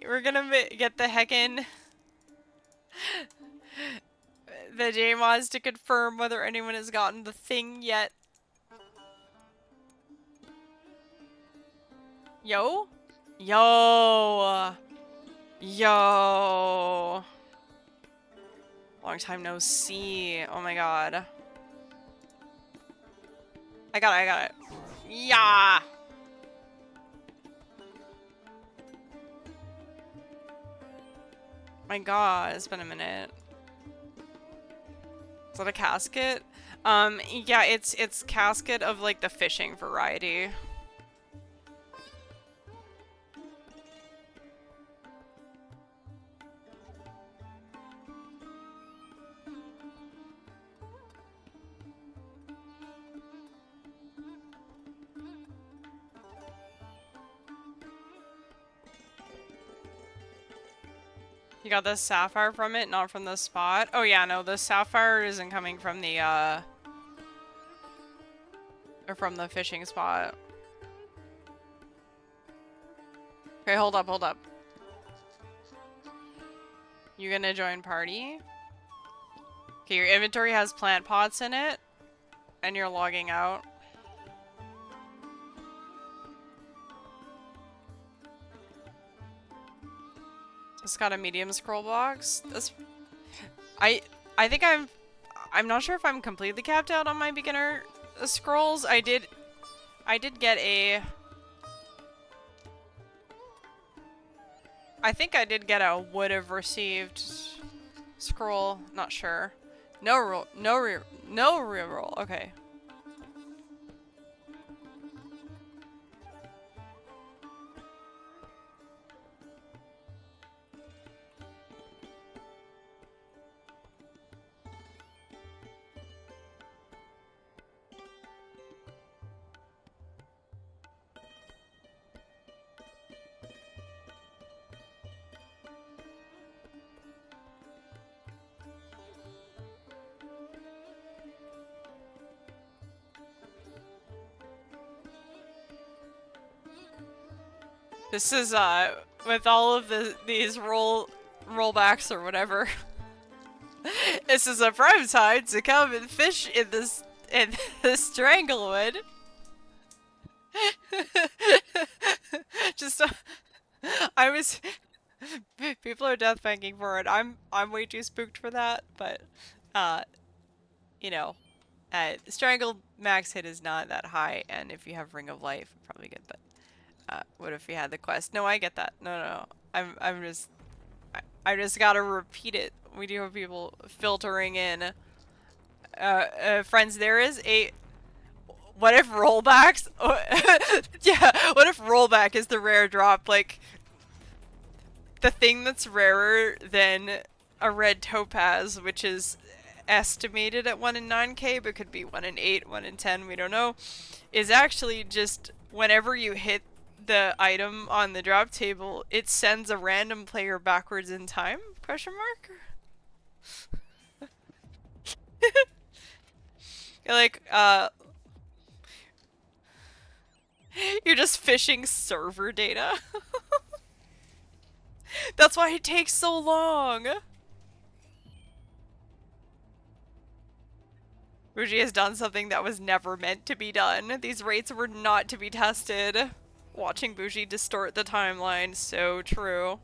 get the heckin' the JMods to confirm whether anyone has gotten the thing yet. Yo? Yo! Yo! Long time no see. Oh my god. I got it. Yeah! My god, it's been a minute. Is that a casket? Yeah, it's casket of like the fishing variety. You got the sapphire from it, not from the spot? Oh yeah, no, the sapphire isn't coming from the, or from the fishing spot. Okay, hold up. You gonna join party? Okay, your inventory has plant pots in it, and you're logging out. It's got a medium scroll box. I think I'm not sure if I'm completely capped out on my beginner scrolls. I did get a. I think I did get a would have received scroll. Not sure. No reroll. Okay. This is, with all of these rollbacks or whatever, this is a prime time to come and fish in this stranglewood. Just, people are death banking for it. I'm way too spooked for that, but, you know, strangle max hit is not that high, and if you have Ring of Life, probably good, but. What if we had the quest? No, I get that. No. I just gotta repeat it. We do have people filtering in. Friends, there is a. What if rollbacks? Yeah, what if rollback is the rare drop? Like, the thing that's rarer than a red topaz, which is estimated at 1 in 9k, but could be 1 in 8, 1 in 10, we don't know, is actually just whenever you hit the item on the drop table, it sends a random player backwards in time? Question mark? You're like, you're just fishing server data. That's why it takes so long. Bougie has done something that was never meant to be done. These rates were not to be tested. Watching Bougie distort the timeline, so true.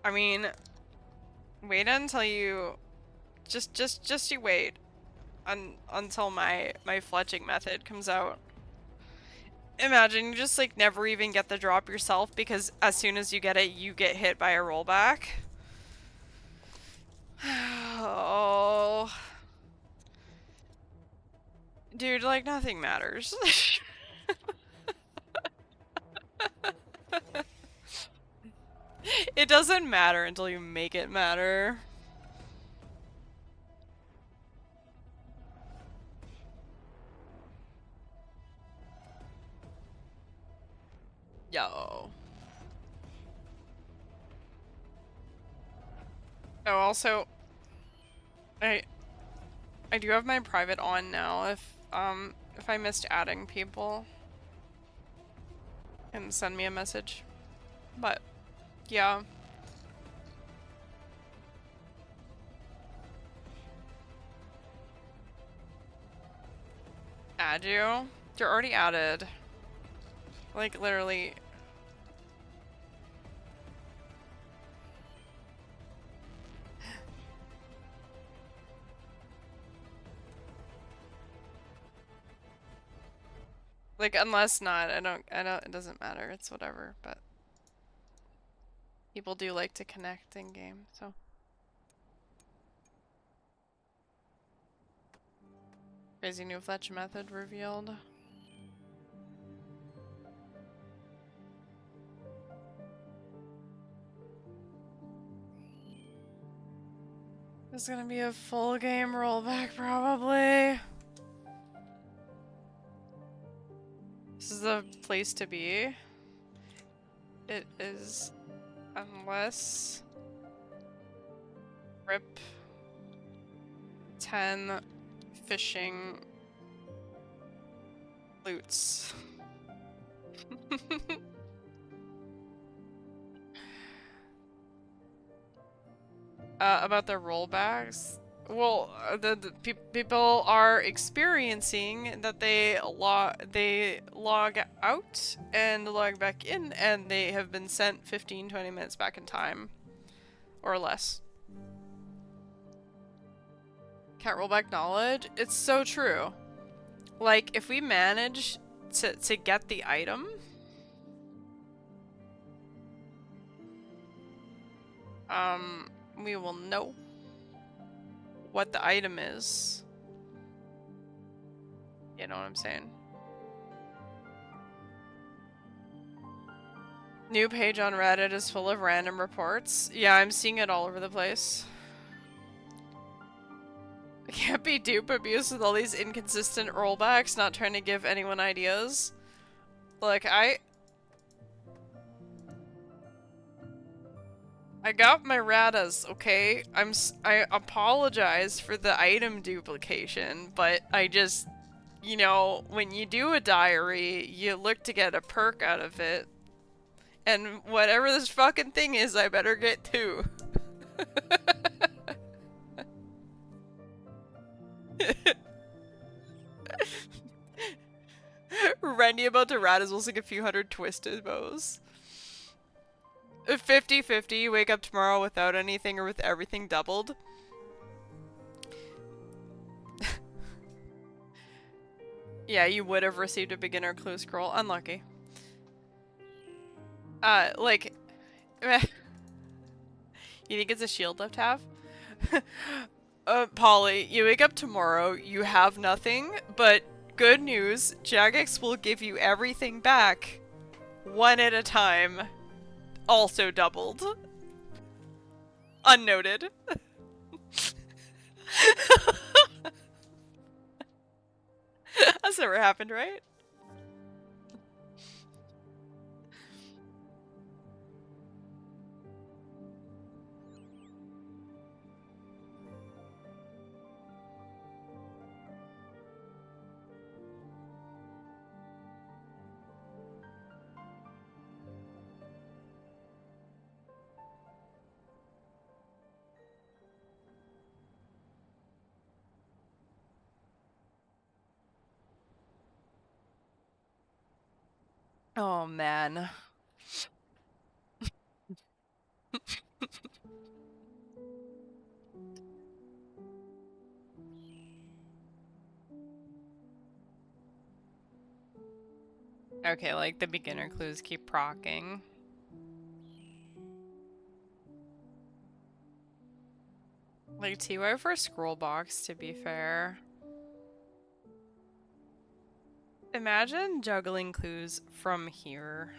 I mean, wait until you... Just you wait. Until my fletching method comes out. Imagine you just like never even get the drop yourself because as soon as you get it, you get hit by a rollback. Oh. Dude, like nothing matters. It doesn't matter until you make it matter. Yo. Oh, also, I do have my private on now. If I missed adding people, and send me a message. But yeah. Add you? You're already added. Like literally. Like, unless not, I don't, it doesn't matter, it's whatever, but people do like to connect in game, so. Crazy new fletch method revealed. There's gonna be a full game rollback, probably. This is the place to be. It is, unless RIP 10 fishing loots. About the rollbacks. Well, the people are experiencing that they log out and log back in, and they have been sent 15-20 minutes back in time, or less. Can't roll back knowledge. It's so true. Like if we manage to get the item, we will know what the item is. You know what I'm saying? New page on Reddit is full of random reports. Yeah, I'm seeing it all over the place. I can't be dupe abused with all these inconsistent rollbacks, not trying to give anyone ideas. Like, I got my radas, okay? I apologize for the item duplication, but I just, you know, when you do a diary, you look to get a perk out of it. And whatever this fucking thing is, I better get two. Randy about to rat is also like a few hundred twisted bows. 50-50, wake up tomorrow without anything or with everything doubled. Yeah, you would have received a beginner clue scroll. Unlucky. Like... you think it's a shield left half? Polly, you wake up tomorrow, you have nothing, but good news, Jagex will give you everything back. One at a time. Also doubled. Unnoted. This never happened, right? Oh man. Okay, like the beginner clues keep procking. Like TY for scroll box, to be fair. Imagine juggling clues from here.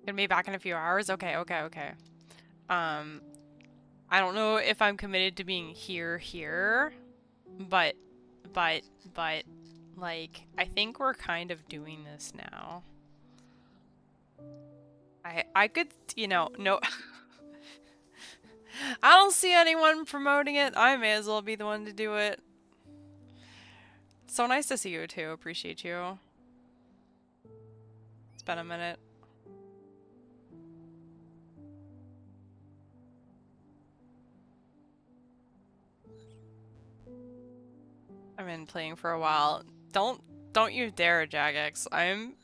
Gonna be back in a few hours? Okay, okay, okay. I don't know if I'm committed to being here, but, like, I think we're kind of doing this now. I could, you know, no... I don't see anyone promoting it. I may as well be the one to do it. So nice to see you too. Appreciate you. It's been a minute. I've been playing for a while. Don't you dare, Jagex. I'm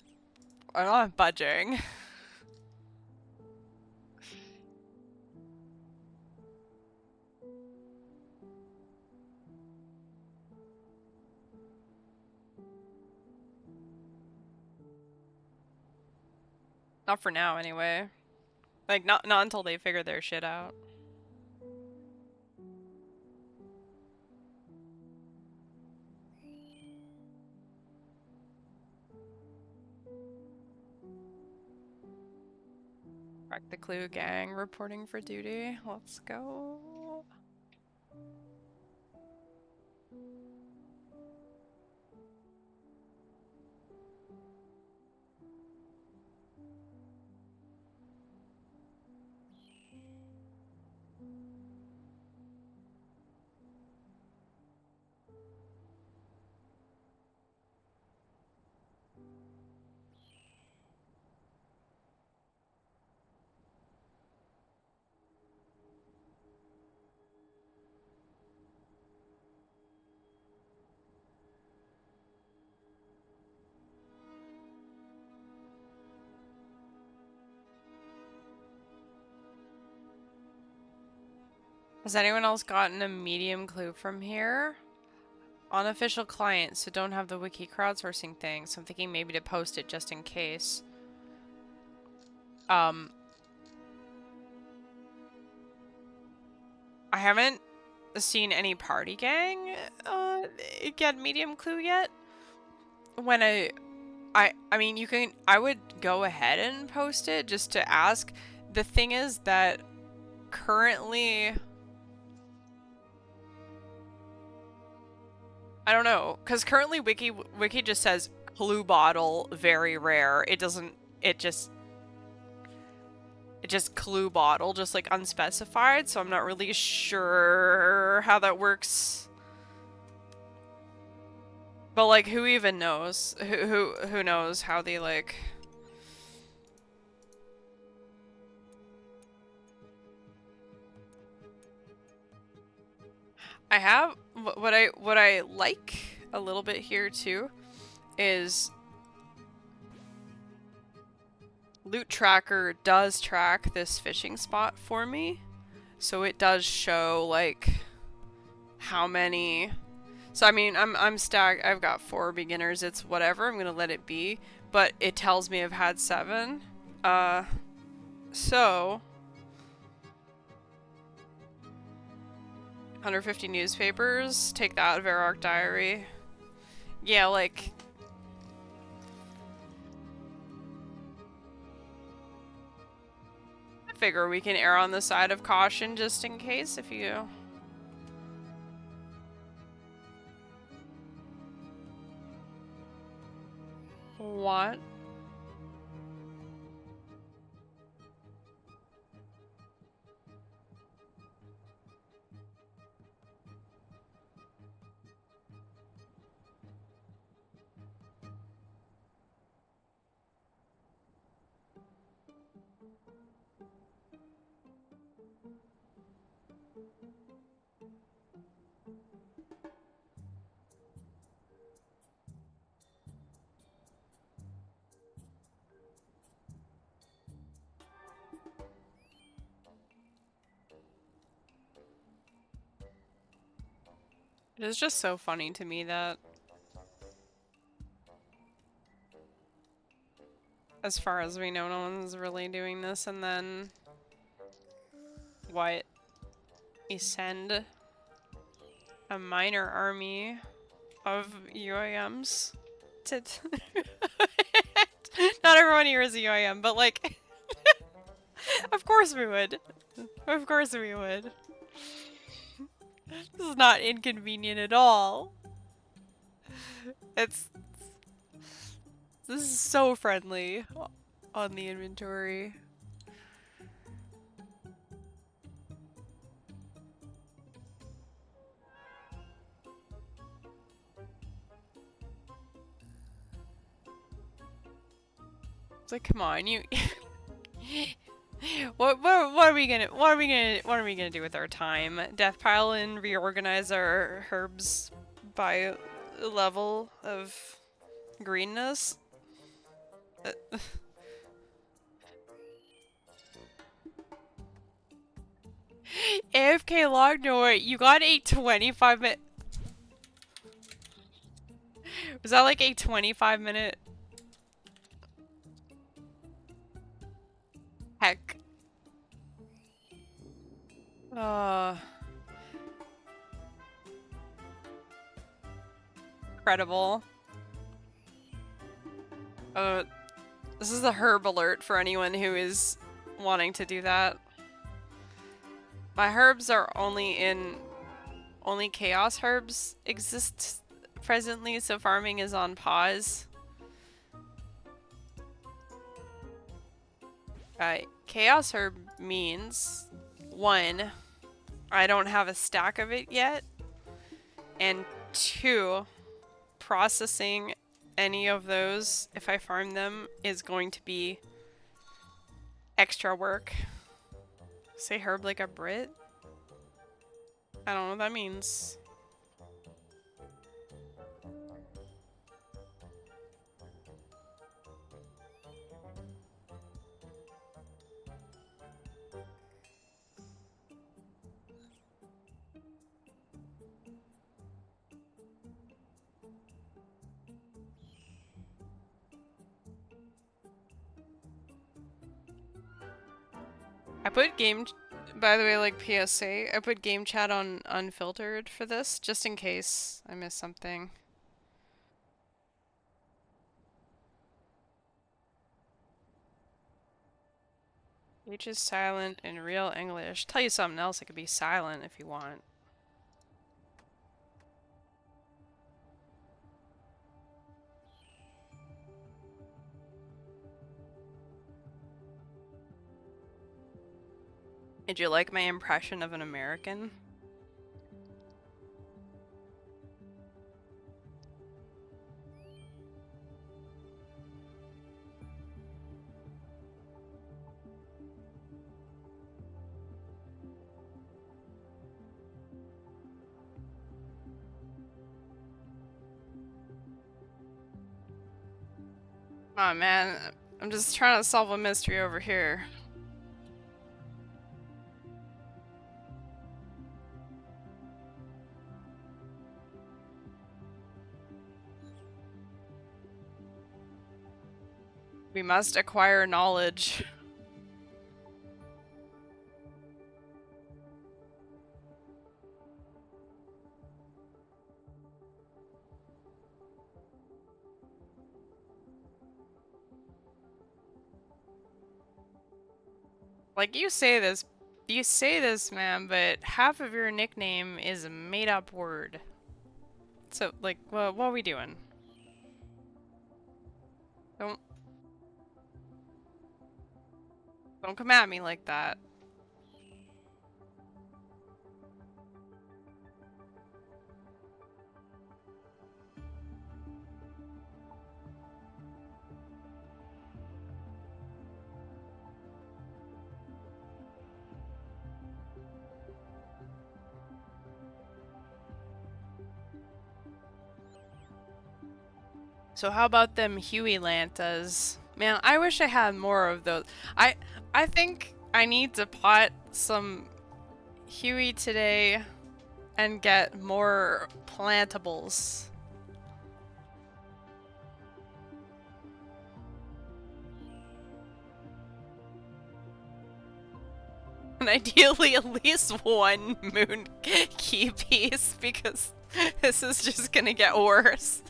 not budging. Not for now, anyway. Like, not until they figure their shit out. Crack the clue gang reporting for duty. Let's go. Has anyone else gotten a medium clue from here? Unofficial clients, so don't have the wiki crowdsourcing thing, so I'm thinking maybe to post it just in case. I haven't seen any party gang get medium clue yet. When I mean, you can, I would go ahead and post it just to ask. The thing is that currently, I don't know, because currently wiki just says clue bottle, very rare. It doesn't, it just clue bottle, just like unspecified, so I'm not really sure how that works. But like, who even knows? Who knows how they like... I have what I like a little bit here too is Loot Tracker does track this fishing spot for me, so it does show like how many. So I mean, I'm stacked. I've got 4 beginners. It's whatever. I'm gonna let it be, but it tells me I've had 7. So 150 newspapers. Take that, Verarch Diary. Yeah, like... figure we can err on the side of caution just in case if you... What? It is just so funny to me that, as far as we know, no one's really doing this, and then... What? We send a minor army of UAMs to... Not everyone here is a UAM, but like... Of course we would. Of course we would. This is not inconvenient at all. This is so friendly on the inventory. It's like, come on, you... What are we gonna do with our time? Death pile and reorganize our herbs by level of greenness? AFK log? No, wait, you got a 25-minute... Was that like a 25-minute... Heck. Incredible. This is a herb alert for anyone who is wanting to do that. My herbs are only chaos herbs exist presently, so farming is on pause. Chaos herb means, 1, I don't have a stack of it yet, and 2, processing any of those, if I farm them, is going to be extra work. Say herb like a Brit? I don't know what that means. I put by the way, like PSA, I put game chat on unfiltered for this, just in case I missed something. H is silent in real English. Tell you something else, it could be silent if you want. Did you like my impression of an American? Oh man, I'm just trying to solve a mystery over here. We must acquire knowledge. Like, you say this, man, but half of your nickname is a made-up word. So, like, what are we doing? Don't, don't come at me like that. So how about them Huey Lantas? Man, I wish I had more of those. I I think I need to pot some Huey today and get more plantables. And ideally at least one moon key piece because this is just gonna get worse.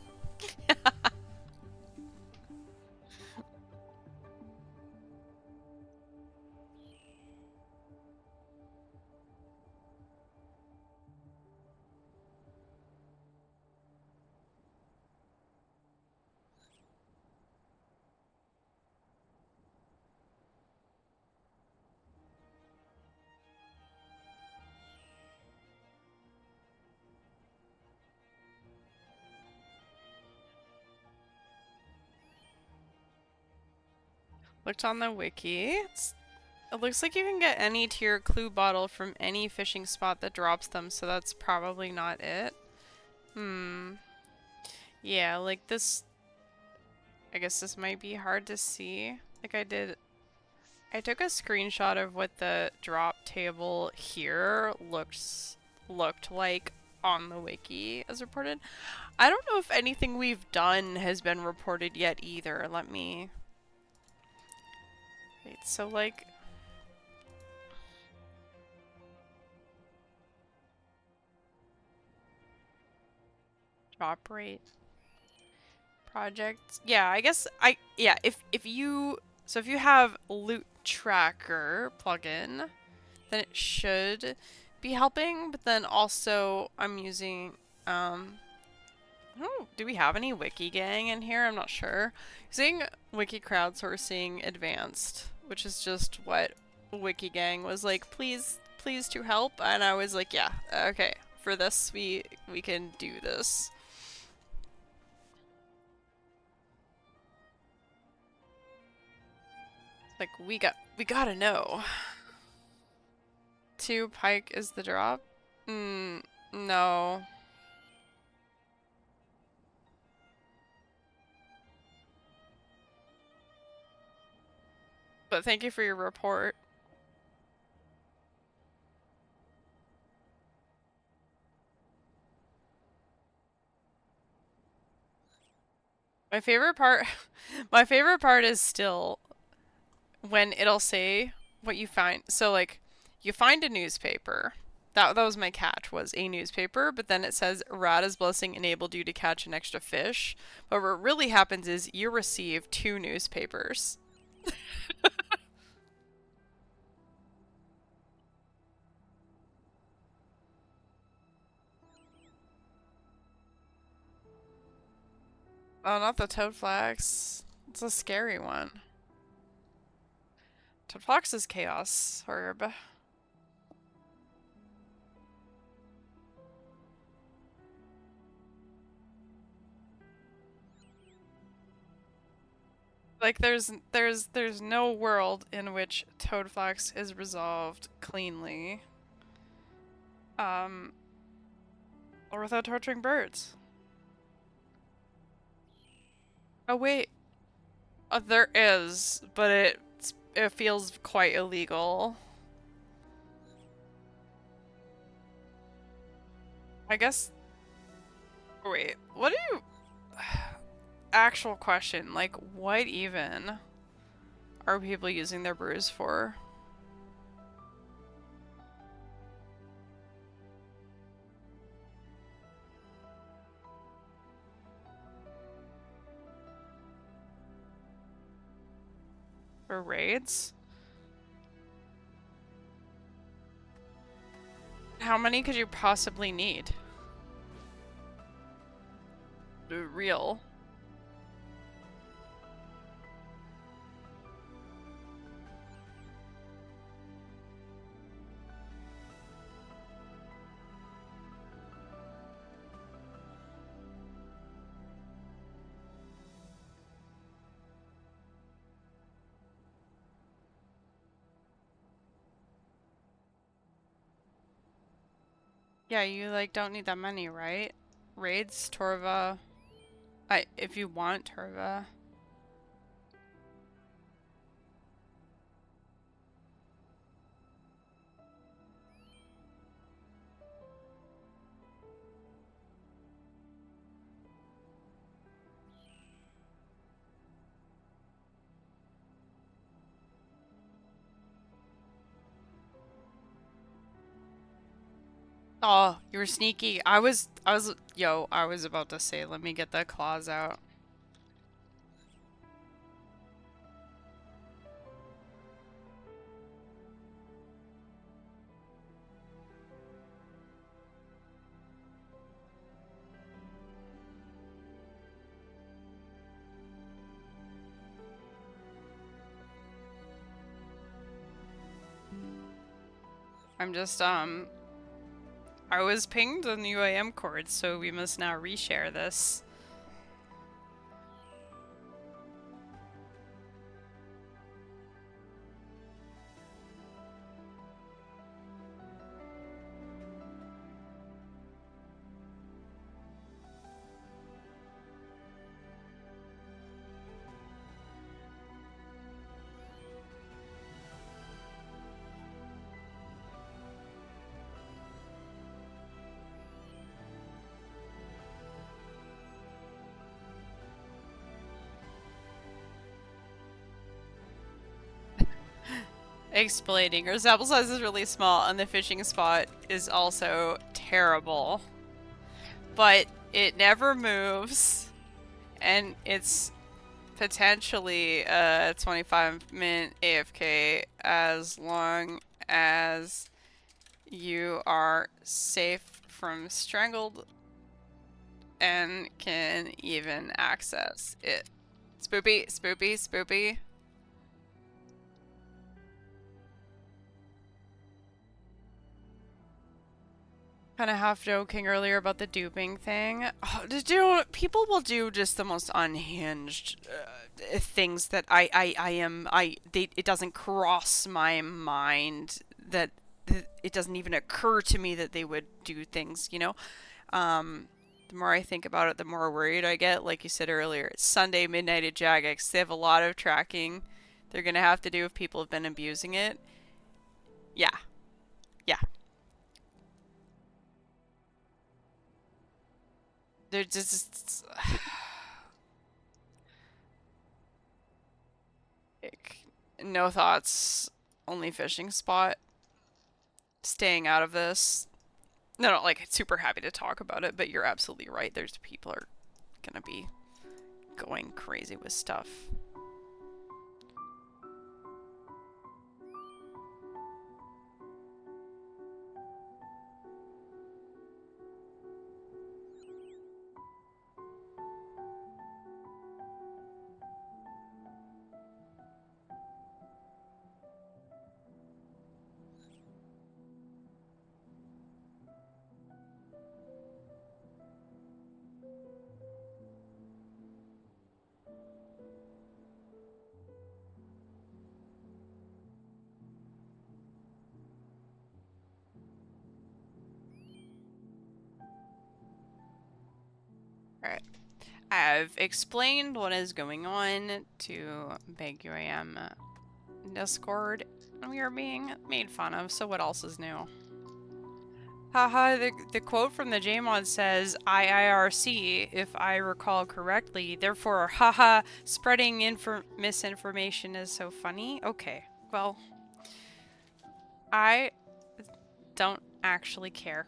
Looked on the wiki. It looks like you can get any tier clue bottle from any fishing spot that drops them, so that's probably not it. Hmm. Yeah, like this. I guess this might be hard to see. Like I took a screenshot of what the drop table here looked like on the wiki as reported. I don't know if anything we've done has been reported yet either. Let me... Wait, so like... Drop rate... Project... Yeah, I guess Yeah, if you... So if you have Loot Tracker plugin, then it should be helping, but then also I'm using... Oh, do we have any Wikigang in here? I'm not sure. Using Wiki Crowdsourcing Advanced, which is just what Wikigang was like, please to help, and I was like, yeah, okay, for this we can do this. Like we gotta know. 2 pike is the drop? No. But thank you for your report. My favorite part my favorite part is still when it'll say what you find. So like you find a newspaper. That was my catch, was a newspaper, but then it says Rada's blessing enabled you to catch an extra fish. But what really happens is you receive 2 newspapers. Oh, not the toadflax. It's a scary one. Toadflax is chaos herb. Like there's no world in which toadflax is resolved cleanly. Um or without torturing birds. Oh wait. There is, but it feels quite illegal. I guess. Wait, what do you? Actual question, like, what even are people using their brews for? For raids? How many could you possibly need? Real. Yeah, you like don't need that many, right? Raids, Torva. If you want Torva. Oh, you were sneaky. Yo, I was about to say, let me get the claws out. I'm just, I was pinged on the UAM cord, so we must now reshare this. Explaining. Her sample size is really small, and the fishing spot is also terrible. But it never moves, and it's potentially a 25-minute AFK as long as you are safe from strangled and can even access it. Spoopy, spoopy, spoopy. Kind of half joking earlier about the duping thing. Oh, people will do just the most unhinged things that it doesn't cross my mind that it doesn't even occur to me that they would do things, you know? The more I think about it, the more worried I get. Like you said earlier, it's Sunday midnight at Jagex. They have a lot of tracking they're gonna have to do if people have been abusing it. Yeah. Yeah. They're just no thoughts, only fishing spot. Staying out of this. No, not like super happy to talk about it, but you're absolutely right. There's people are gonna be going crazy with stuff. Alright. I've explained what is going on to Big UAM Discord, and we are being made fun of, so what else is new? Haha, the quote from the JMod says, IIRC, if I recall correctly, therefore, haha, spreading misinformation is so funny. Okay, well, I don't actually care.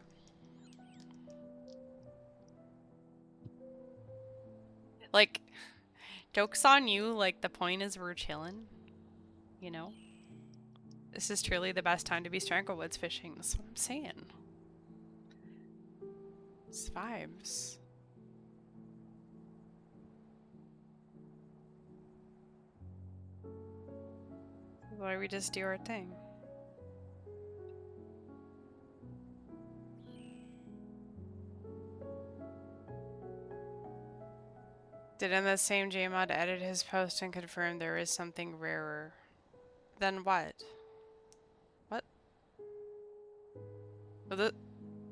Like, joke's on you, like, the point is we're chillin', you know? This is truly the best time to be Stranglewoods fishing, that's what I'm saying. It's vibes. Why we just do our thing. Did in the same Jmod edit his post and confirm there is something rarer? Then what? What?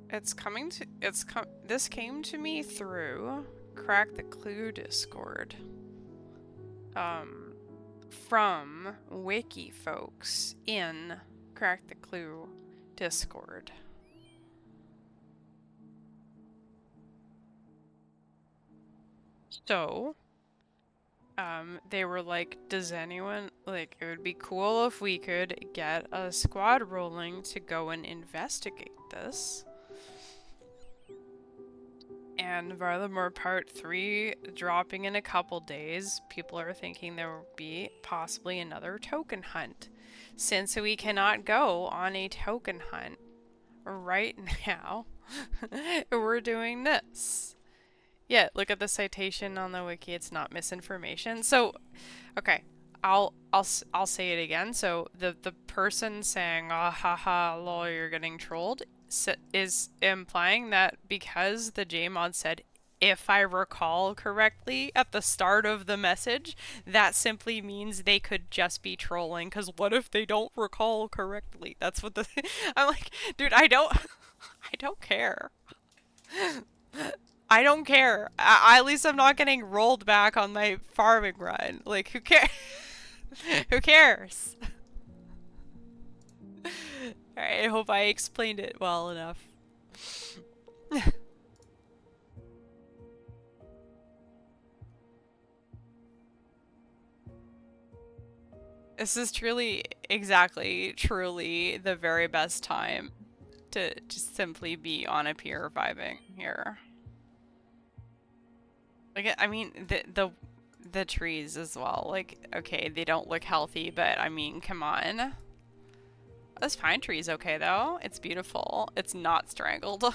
This came to me through Crack the Clue Discord. From wiki folks in Crack the Clue Discord. So, they were like, does anyone, like, it would be cool if we could get a squad rolling to go and investigate this. And furthermore, part 3 dropping in a couple days, people are thinking there will be possibly another token hunt. Since we cannot go on a token hunt right now, we're doing this. Yeah, look at the citation on the wiki. It's not misinformation. So, okay, I'll say it again. So the person saying "ah ha ha lol you're getting trolled" is implying that because the Jmod said, if I recall correctly, at the start of the message, that simply means they could just be trolling. Because what if they don't recall correctly? That's what the I'm like, dude, I don't care. I don't care. At least I'm not getting rolled back on my farming run. Like, who cares? Who cares? Alright, I hope I explained it well enough. This is truly the very best time to just simply be on a pier vibing here. Like, I mean, the trees as well. Like, okay, they don't look healthy, but I mean, come on. This pine tree is okay though. It's beautiful. It's not strangled.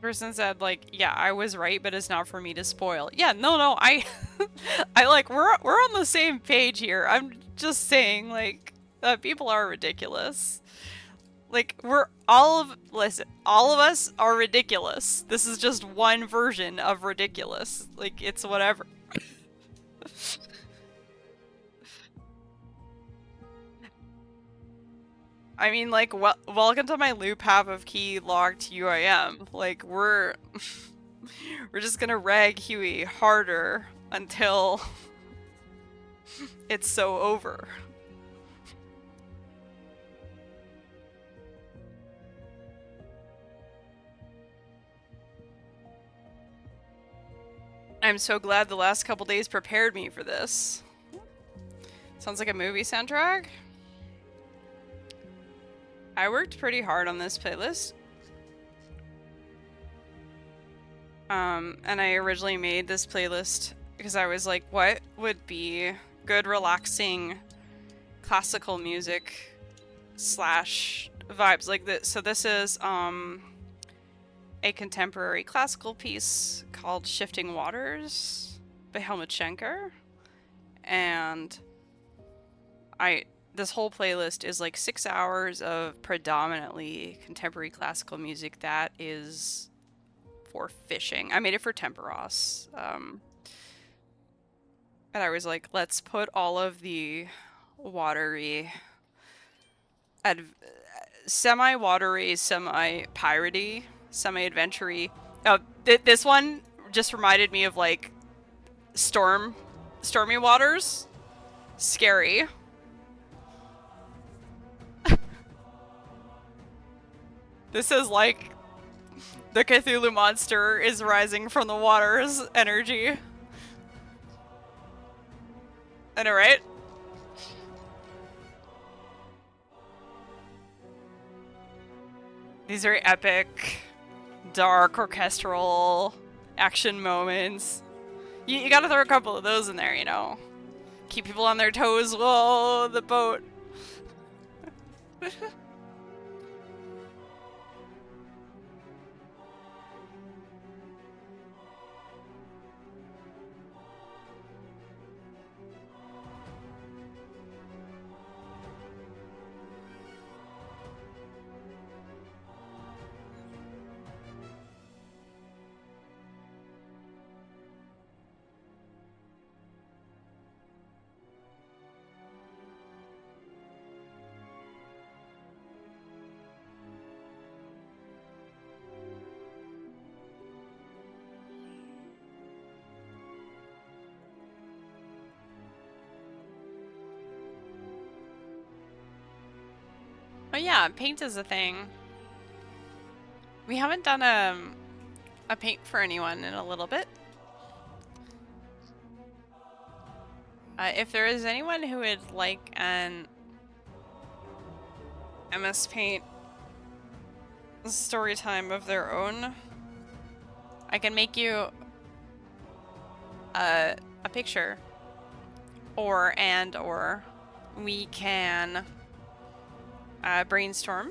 Person said, like, yeah, I was right, but it's not for me to spoil. Yeah, no, I like, we're on the same page here. I'm just saying, like, people are ridiculous. Like, listen, all of us are ridiculous. This is just one version of ridiculous. Like, it's whatever. I mean, like, welcome to my loop half of key locked UIM. Like, we're just gonna rag Huey harder until it's so over. I'm so glad the last couple days prepared me for this. Sounds like a movie soundtrack. I worked pretty hard on this playlist. And I originally made this playlist because I was like, what would be good, relaxing, classical music / vibes like this? So this is, a contemporary classical piece called Shifting Waters by Helmut Schenker. And this whole playlist is like 6 hours of predominantly contemporary classical music that is for fishing. I made it for Temperos. And I was like, let's put all of the watery, semi-watery, semi-piratey, semi-adventure-y. Oh, this one just reminded me of like stormy waters. Scary. This is like the Cthulhu monster is rising from the waters energy. I know, right? these very epic, dark, orchestral action moments. You gotta throw a couple of those in there, you know. Keep people on their toes. Whoa, the boat. Oh yeah, paint is a thing. We haven't done a paint for anyone in a little bit. If there is anyone who would like an MS Paint story time of their own, I can make you a picture, or we can brainstorm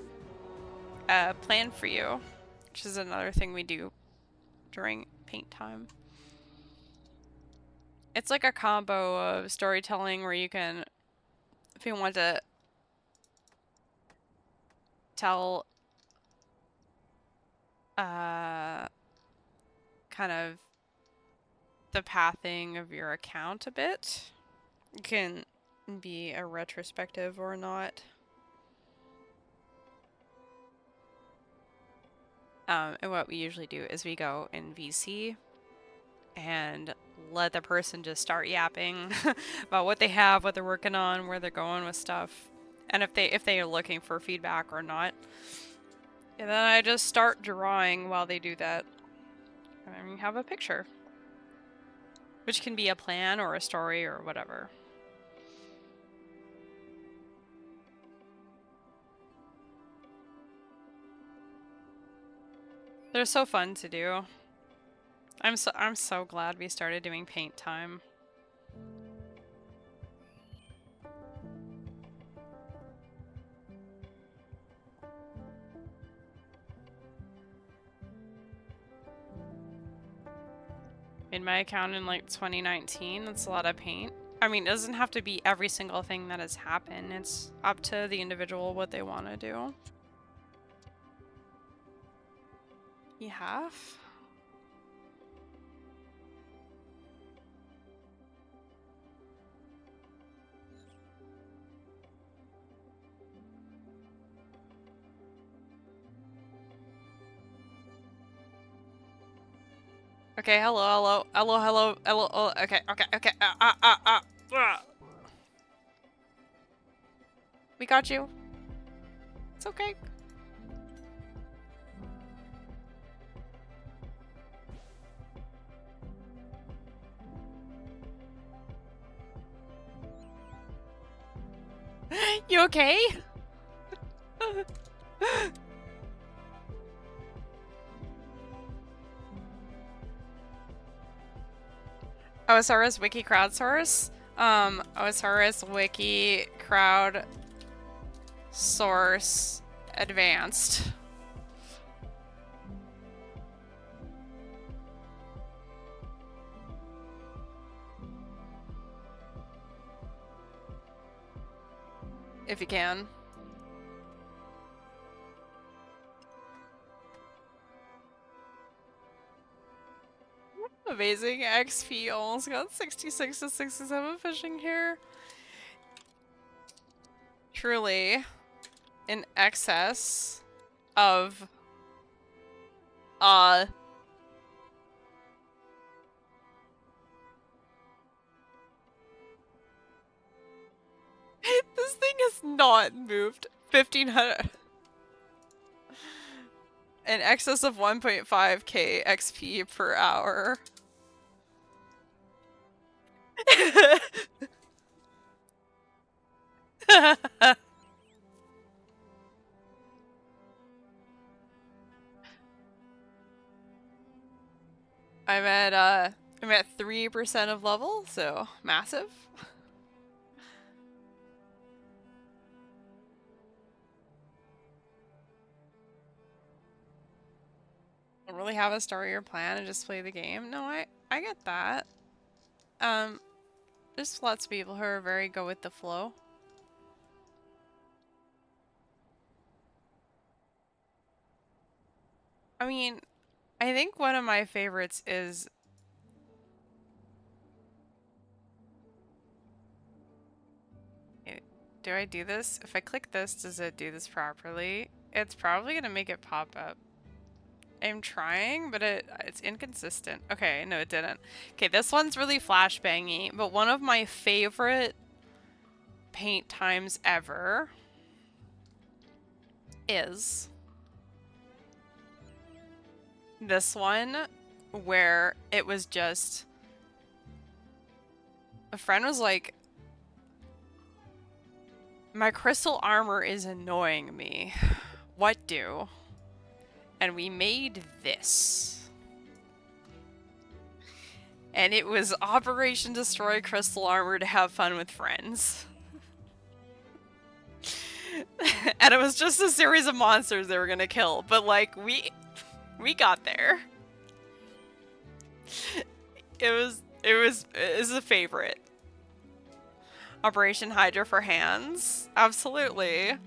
a plan for you, which is another thing we do during paint time. It's like a combo of storytelling where you can, if you want to tell kind of the pathing of your account a bit, it can be a retrospective or not. And what we usually do is we go in VC and let the person just start yapping about what they have, what they're working on, where they're going with stuff, and if they are looking for feedback or not. And then I just start drawing while they do that. And then we have a picture, which can be a plan or a story or whatever. They're so fun to do. I'm so glad we started doing paint time. Made my account in like 2019. That's a lot of paint. I mean, it doesn't have to be every single thing that has happened. It's up to the individual what they want to do. You have? Okay, hello. Oh, okay. We got you. It's okay. You okay? OSRS wiki crowdsource? OSRS wiki crowdsource advanced. If you can. Amazing XP, almost got 66 to 67 fishing here. Truly in excess of this thing has not moved 1500 in excess of 1.5k XP per hour. I'm at 3% of level, so massive. Don't really have a story or plan and just play the game. No, I get that. There's lots of people who are very go with the flow. I mean, I think one of my favorites is do I do this? If I click this, does it do this properly? It's probably gonna make it pop up. I'm trying, but it's inconsistent. Okay, no, it didn't. Okay, this one's really flashbangy, but one of my favorite paint times ever is this one where it was just a friend was like, my crystal armor is annoying me. What do? And we made this. And it was Operation Destroy Crystal Armor to have fun with friends. And it was just a series of monsters they were gonna kill, but like we got there. It was a favorite. Operation Hydra for hands. Absolutely.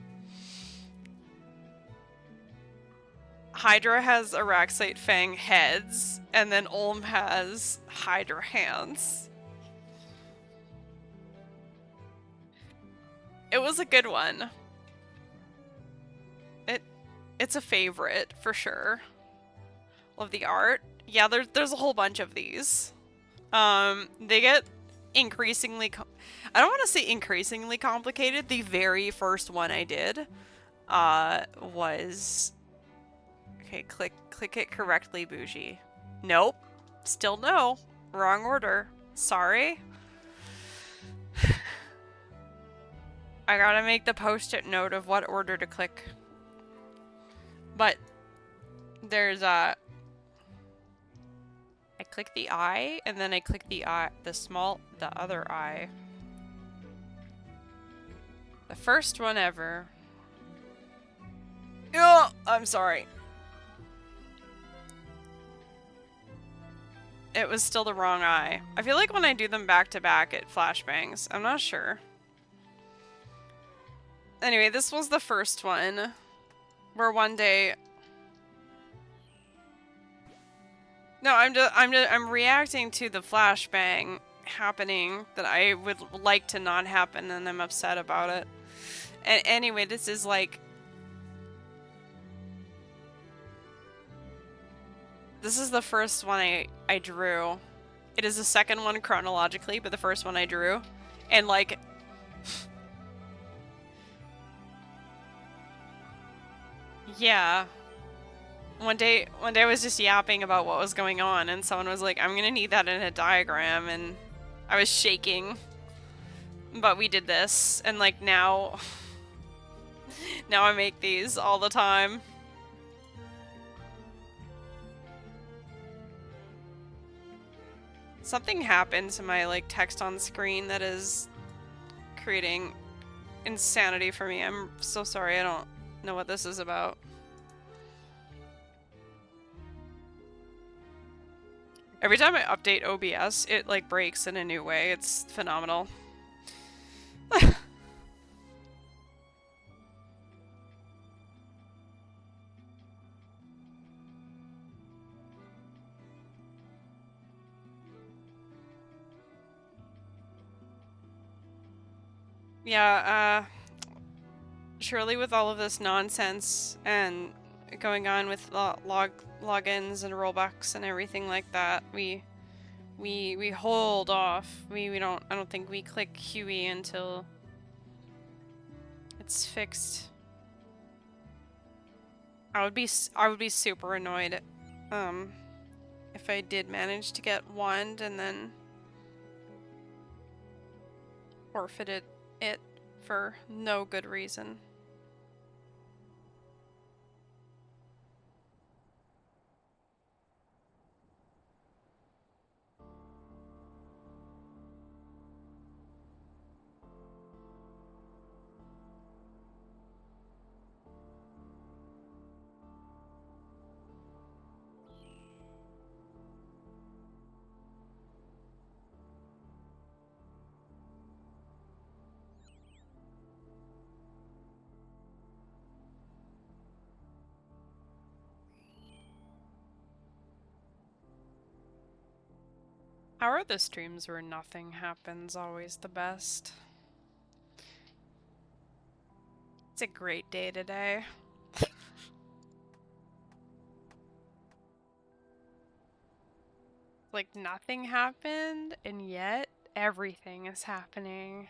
Hydra has Araxite Fang heads, and then Ulm has Hydra hands. It was a good one. It's a favorite for sure. Love the art. Yeah, there's a whole bunch of these. They get increasingly I don't want to say increasingly complicated. The very first one I did was okay, click it correctly, bougie. Nope. Still no. Wrong order. Sorry. I gotta make the post-it note of what order to click. But there's I click the eye and then I click the other eye. The first one ever. Oh, I'm sorry. It was still the wrong eye. I feel like when I do them back to back it flashbangs. I'm not sure. Anyway, this was the first one where one day no, I'm reacting to the flashbang happening that I would like to not happen and I'm upset about it. And anyway, this is like this is the first one I drew. It is the second one chronologically, but the first one I drew. And like yeah. One day I was just yapping about what was going on and someone was like, I'm gonna need that in a diagram, and I was shaking. But we did this, and like now I make these all the time. Something happened to my like text on screen that is creating insanity for me. I'm so sorry, I don't know what this is about. Every time I update OBS, it like breaks in a new way. It's phenomenal. Yeah, surely with all of this nonsense and going on with logins and rollbacks and everything like that, we hold off. I don't think we click Huey until it's fixed. I would be super annoyed if I did manage to get wand and then forfeited it for no good reason. How are the streams where nothing happens always the best? It's a great day today. Like nothing happened, and yet everything is happening.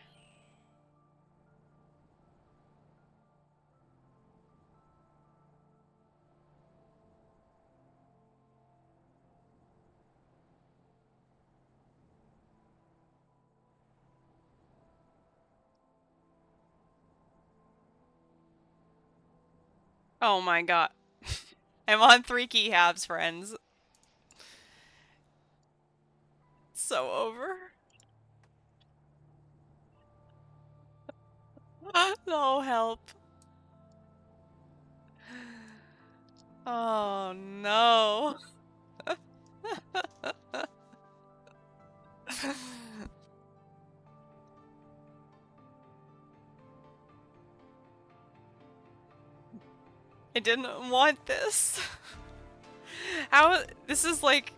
Oh my god. I'm on 3 key halves, friends. So over. No help. Oh no. I didn't want this. How this is like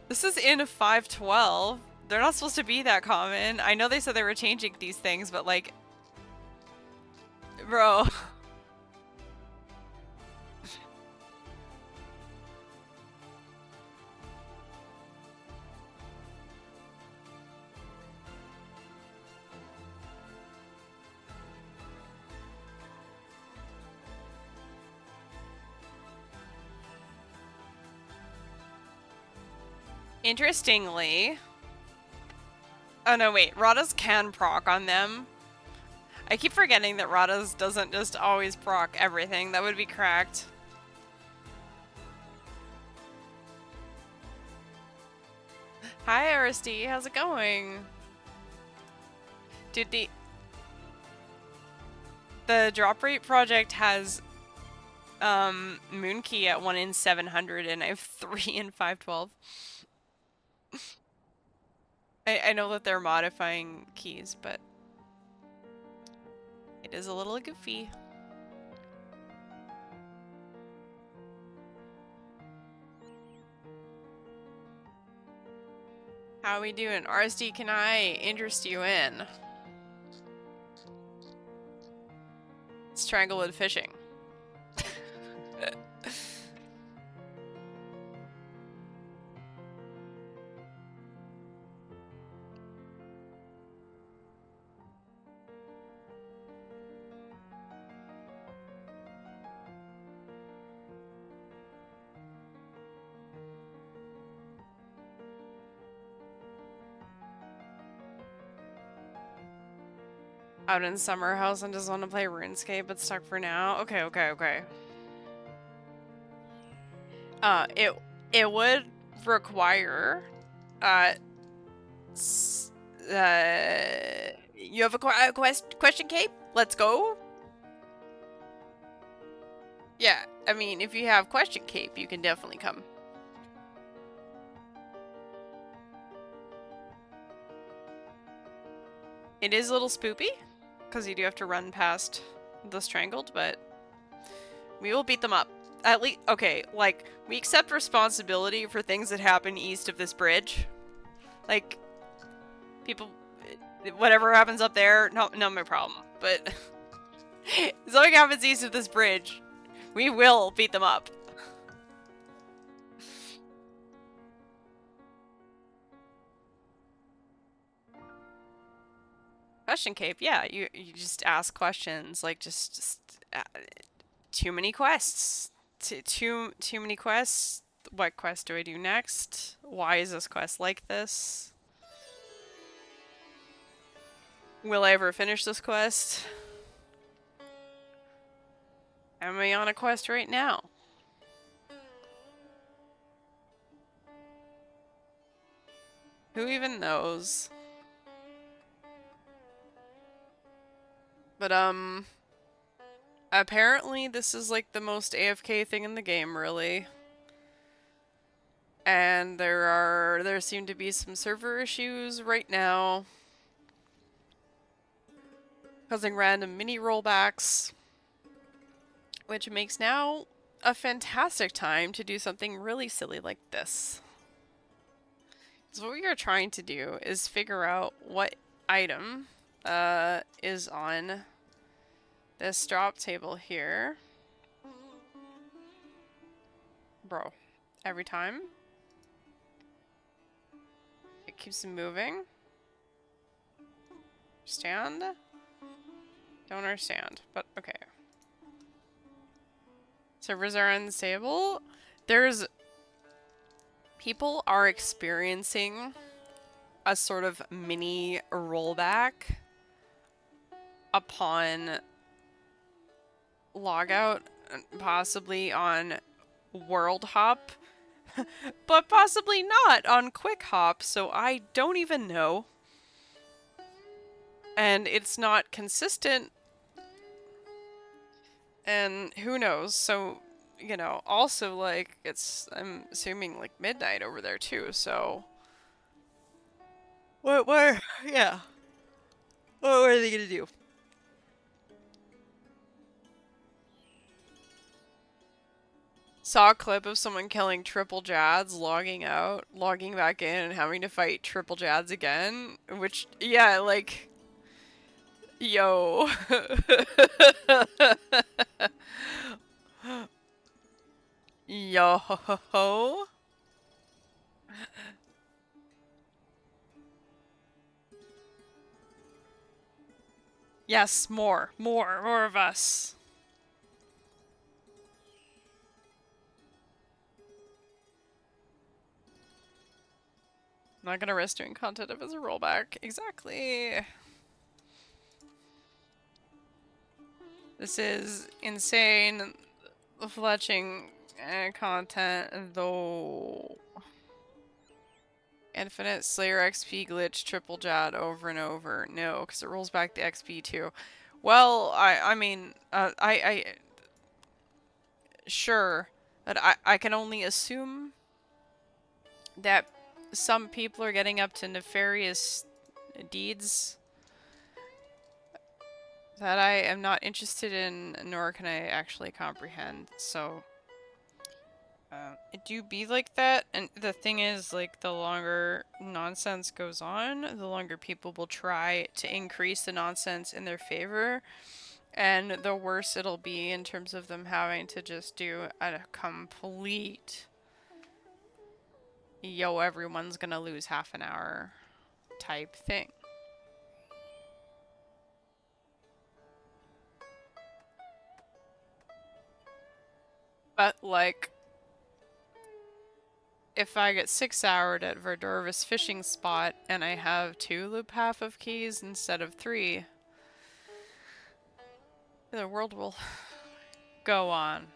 this is in 512. They're not supposed to be that common. I know they said they were changing these things, but like bro. Interestingly, oh no, wait, Radas can proc on them. I keep forgetting that Radas doesn't just always proc everything. That would be cracked. Hi RSD, how's it going? Dude, the drop rate project has Moonkey at 1 in 700 and I have 3 in 512. I know that they're modifying keys, but it is a little goofy. How are we doing? RSD, can I interest you in Stranglewood fishing? Out in summer house and just want to play RuneScape, but stuck for now. Okay. It would require you have a question, Cape? Let's go. Yeah, I mean, if you have question, Cape, you can definitely come. It is a little spoopy, because you do have to run past the Strangled, but we will beat them up. At least, okay, like, we accept responsibility for things that happen east of this bridge. Like, people, whatever happens up there, not my problem. But something happens east of this bridge, we will beat them up. Question Cape, yeah, you just ask questions, like just too many quests. Too many quests. What quest do I do next? Why is this quest like this? Will I ever finish this quest? Am I on a quest right now? Who even knows? But, apparently this is like the most AFK thing in the game, really. And there seem to be some server issues right now, causing random mini rollbacks, which makes now a fantastic time to do something really silly like this. So what we are trying to do is figure out what item is on this drop table here. Bro, every time it keeps moving. Stand? Don't understand, but okay. Servers are unstable. People are experiencing a sort of mini rollback upon logout, possibly on World Hop, but possibly not on Quick Hop, so I don't even know. And it's not consistent, and who knows, so, you know, also, like, I'm assuming, like, midnight over there, too, so... yeah. What are they gonna do? Saw a clip of someone killing triple Jads, logging out, logging back in, and having to fight triple Jads again, which, yeah, like... Yo. Yo. Yes, more of us. I'm not gonna risk doing content if it's a rollback. Exactly. This is insane. Fletching content, though. Infinite Slayer XP glitch triple Jad over and over. No, because it rolls back the XP too. Well, I mean, sure, but I can only assume that some people are getting up to nefarious deeds that I am not interested in, nor can I actually comprehend, so... it do be like that, and the thing is, like, the longer nonsense goes on, the longer people will try to increase the nonsense in their favor, and the worse it'll be in terms of them having to just do a complete... Yo, everyone's gonna lose half an hour type thing. But, like, if I get 6-houred at Verdurvis fishing spot and I have 2 loop half of keys instead of 3, the world will go on.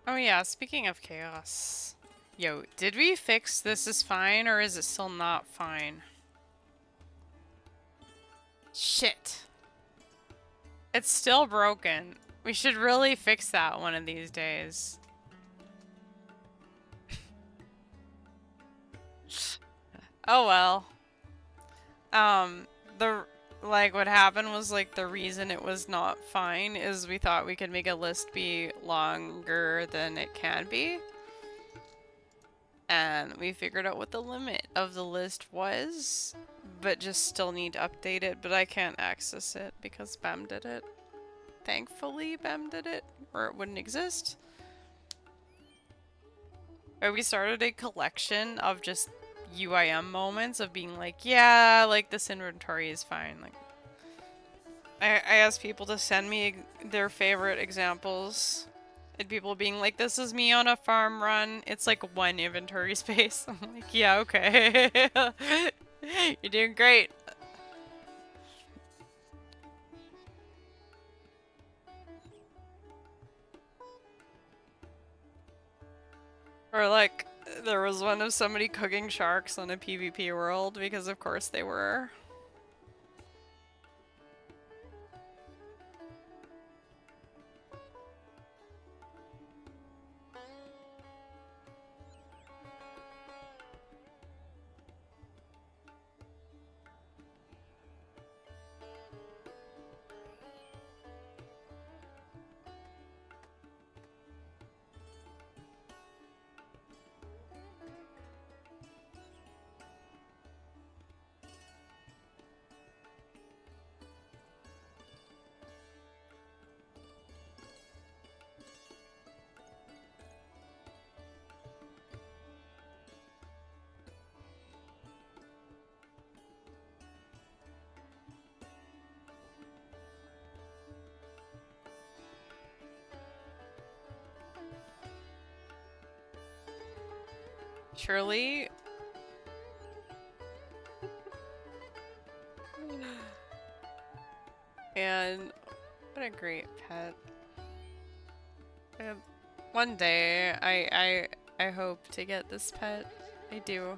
Oh yeah, speaking of chaos. Yo, did we fix this is fine or is it still not fine? Shit. It's still broken. We should really fix that one of these days. Oh well. The like what happened was like the reason it was not fine is we thought we could make a list be longer than it can be. And we figured out what the limit of the list was, but just still need to update it, but I can't access it because Bam did it. Thankfully, Bam did it, or it wouldn't exist. But we started a collection of just UIM moments of being like, yeah, like this inventory is fine. Like, I asked people to send me their favorite examples. And people being like, this is me on a farm run. It's like one inventory space. I'm like, yeah, okay. You're doing great. Or like, there was one of somebody cooking sharks on a PvP world because of course they were. Surely. And what a great pet. One day, I hope to get this pet. I do.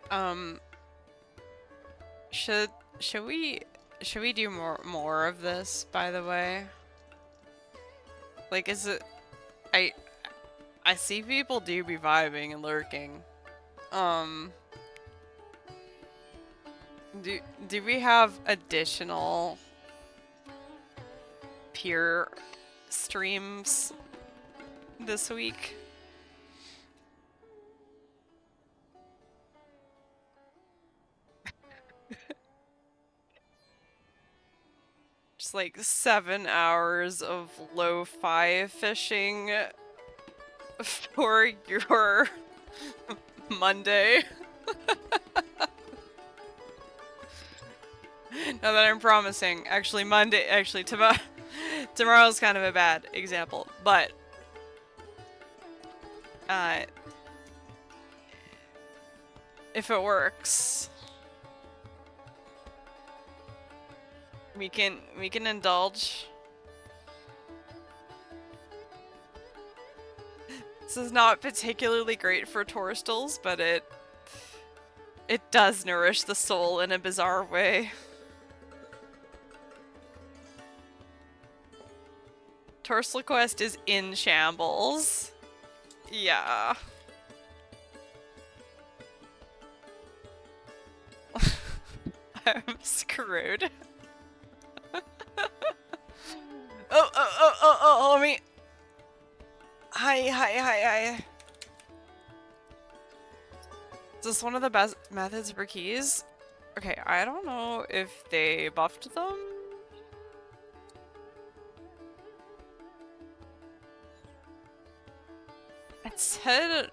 Um, should should we should we do more of this, by the way? Like, is it I I see people do be vibing and lurking. Um, do we have additional peer streams this week? Just like 7 hours of lo-fi fishing for your Monday. Now that I'm promising, actually tomorrow's kind of a bad example, but if it works, we can indulge. This is not particularly great for torstals, but it does nourish the soul in a bizarre way. Torstal Quest is in shambles. Yeah. I'm screwed. Oh, let me... Hi. Just one of the best methods for keys. Okay, I don't know if they buffed them. It said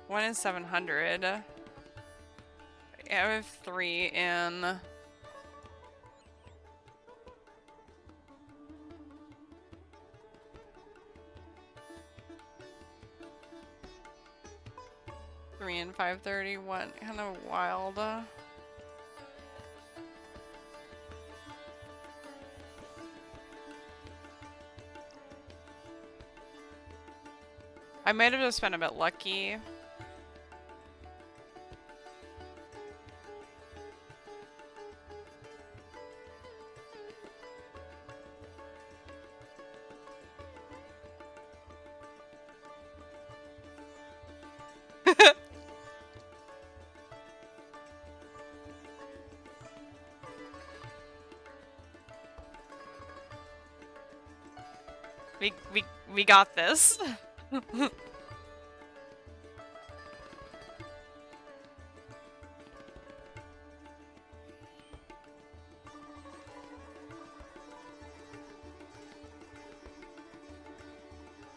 1 in 700. I have 3 in. Three and 531, kind of wild. I might have just been a bit lucky. We got this.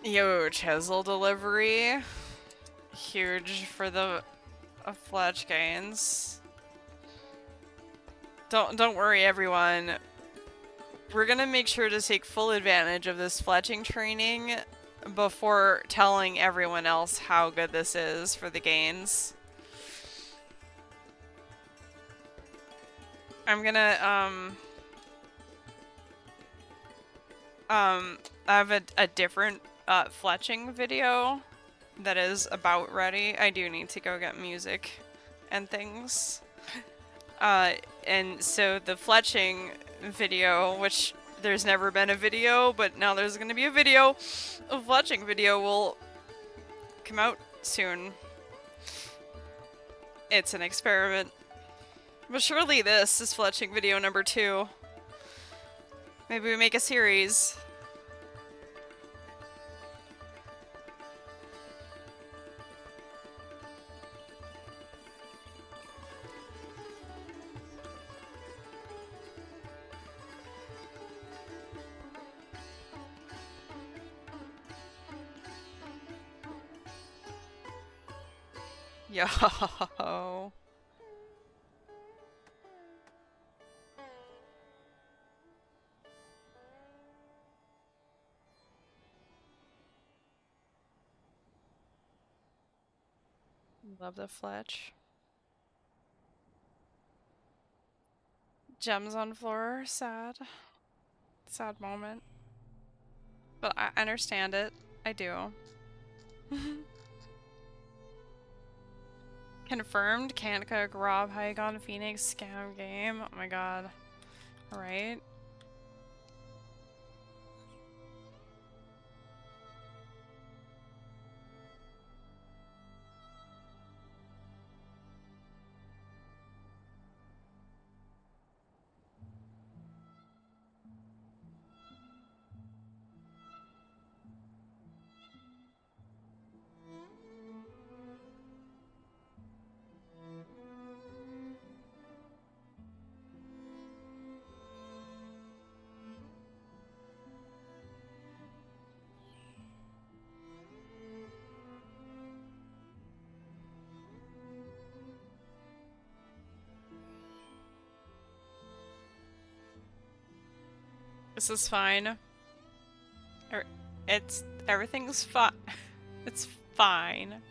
Yo, chisel delivery. Huge for the fletch gains. Don't worry, everyone. We're gonna make sure to take full advantage of this fletching training before telling everyone else how good this is for the gains. I'm gonna, I have a different, fletching video that is about ready. I do need to go get music and things. And so the fletching video, which there's never been a video, but now there's gonna be a video. A fletching video will come out soon. It's an experiment. But surely this is fletching video number 2. Maybe we make a series. Yo. Love the fletch. Gems on floor, sad. Sad moment. But I understand it. I do. Confirmed, can't cook, Rob, Hygon, Phoenix, scam game. Oh my god. Alright. This is fine. Everything's fine. It's fine.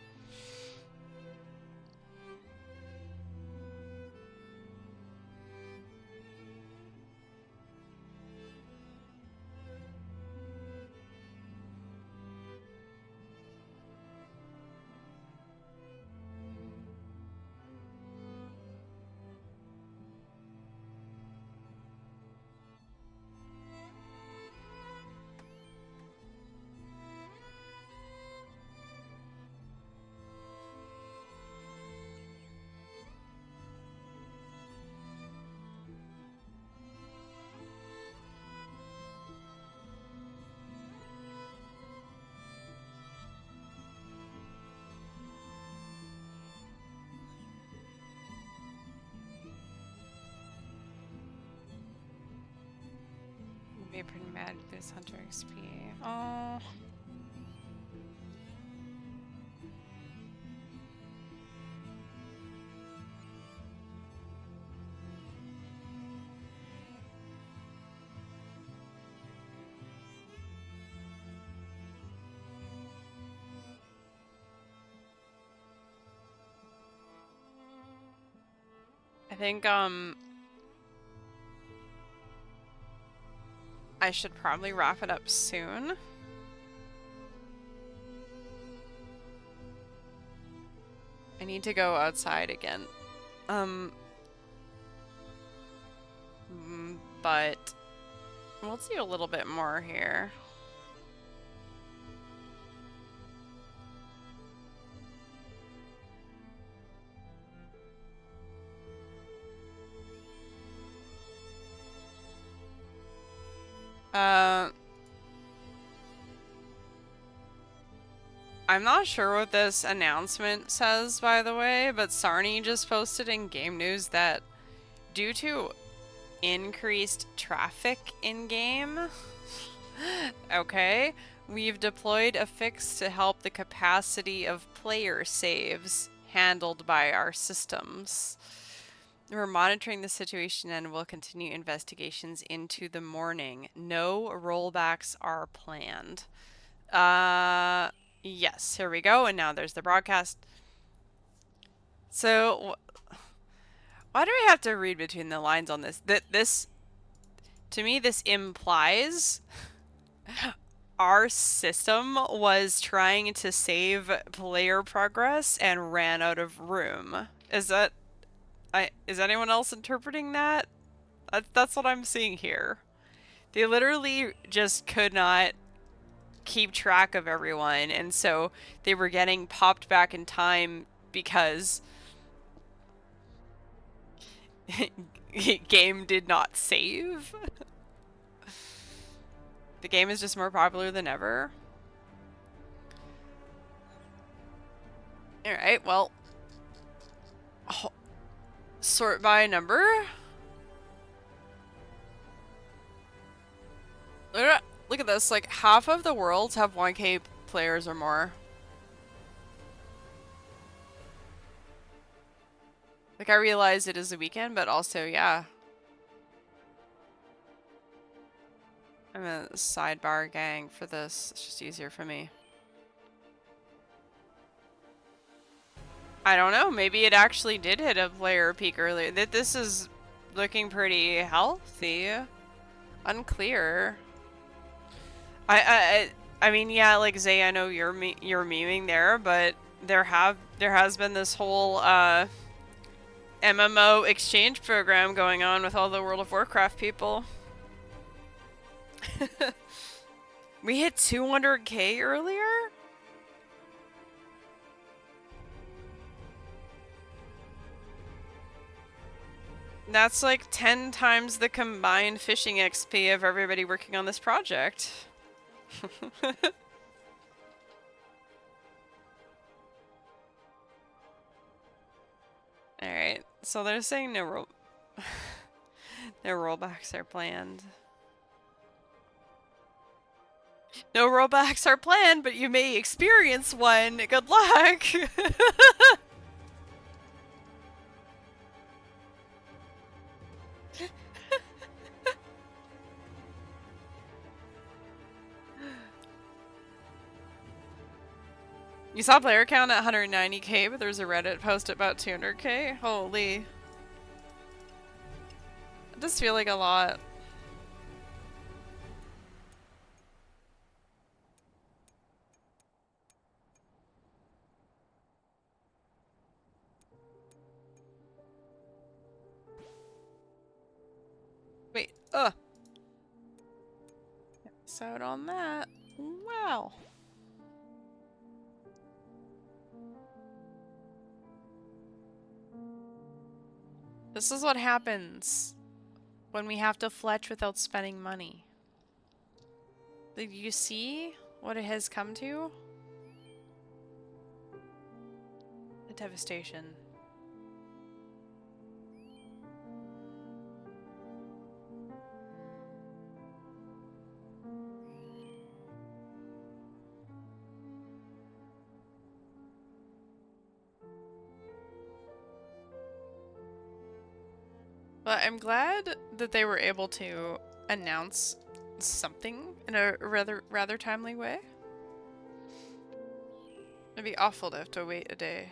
Be pretty mad with this Hunter XP. Oh. I think, I should probably wrap it up soon. I need to go outside again. But we'll do a little bit more here. I'm not sure what this announcement says, by the way, but Sarni just posted in game news that due to increased traffic in-game, okay, we've deployed a fix to help the capacity of player saves handled by our systems. We're monitoring the situation and will continue investigations into the morning. No rollbacks are planned. Yes, here we go, and now there's the broadcast. So, why do we have to read between the lines on this? This, to me, this implies our system was trying to save player progress and ran out of room. Is anyone else interpreting that? That's what I'm seeing here. They literally just could not keep track of everyone, and so they were getting popped back in time because game did not save. The game is just more popular than ever. Alright, well, sort by number. Look at this, like half of the worlds have 1K players or more. Like, I realize it is a weekend, but also, yeah. I'm a sidebar gang for this. It's just easier for me. I don't know. Maybe it actually did hit a player peak earlier. This is looking pretty healthy. Unclear. I mean, yeah, like Zay, I know you're memeing there, but there has been this whole MMO exchange program going on with all the World of Warcraft people. We hit 200K earlier? That's like 10 times the combined fishing XP of everybody working on this project. Alright, so they're saying no rollbacks are planned. No rollbacks are planned, but you may experience one. Good luck! You saw player count at 190K, but there's a Reddit post about 200K? Holy. It does feel like a lot. Wait, episode on that. Wow. This is what happens when we have to fletch without spending money. Did you see what it has come to? The devastation. Well, I'm glad that they were able to announce something in a rather timely way. It'd be awful to have to wait a day.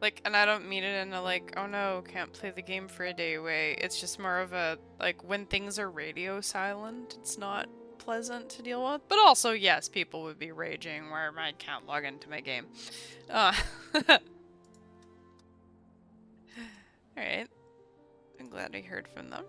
Like, and I don't mean it in a like, oh no, can't play the game for a day way. It's just more of a, like, when things are radio silent, it's not pleasant to deal with. But also, yes, people would be raging where I can't log into my game. Alright. I'm glad I heard from them.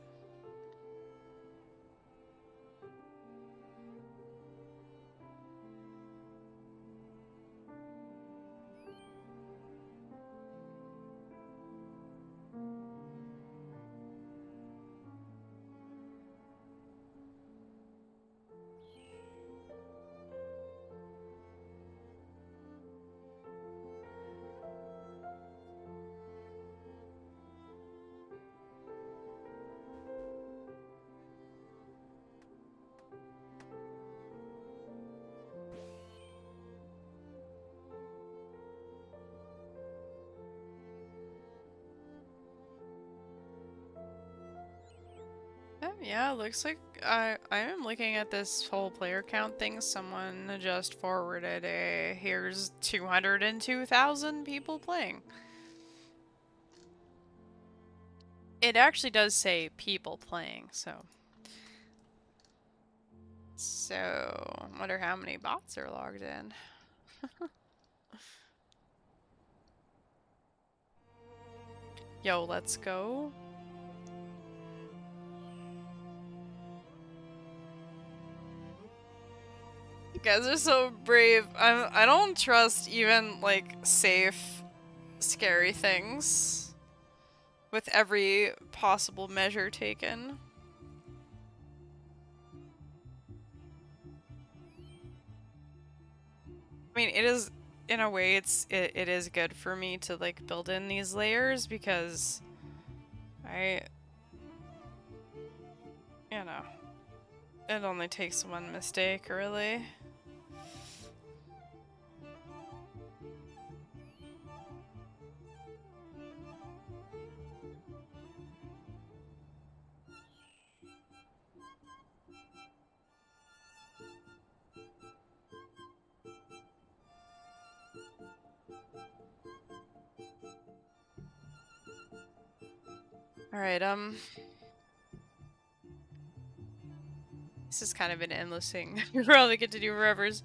Yeah, looks like I am looking at this whole player count thing. Someone just forwarded a here's 202,000 people playing. It actually does say people playing, so I wonder how many bots are logged in. Yo, let's go. You guys are so brave. I don't trust even, like, safe, scary things with every possible measure taken. I mean, it is, in a way, it is good for me to, like, build in these layers because you know, it only takes one mistake, really. Alright, this has kind of been an endless thing. We probably get to do forevers.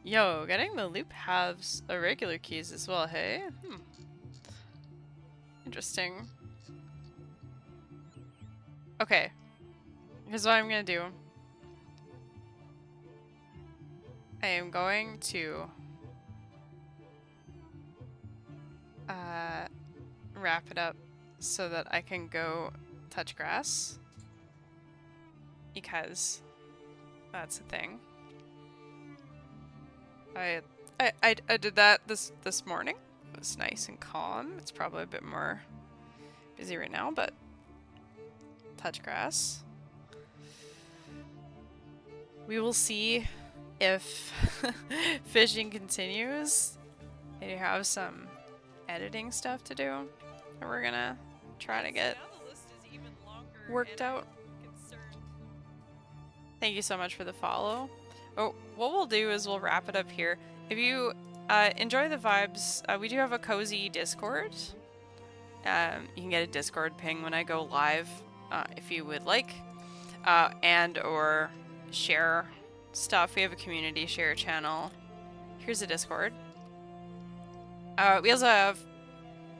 Yo, getting the loop halves irregular keys as well, hey? Interesting. Okay. Here's what I'm gonna do. I am going to wrap it up so that I can go touch grass. Because that's the thing. I did that this morning. It was nice and calm. It's probably a bit more busy right now, but touch grass. We will see if fishing continues. I do have some editing stuff to do that we're gonna try to get worked out. Thank you so much for the follow. Oh, what we'll do is we'll wrap it up here. If you enjoy the vibes, we do have a cozy Discord. You can get a Discord ping when I go live if you would like, and or share stuff. We have a community share channel. Here's a Discord. We also have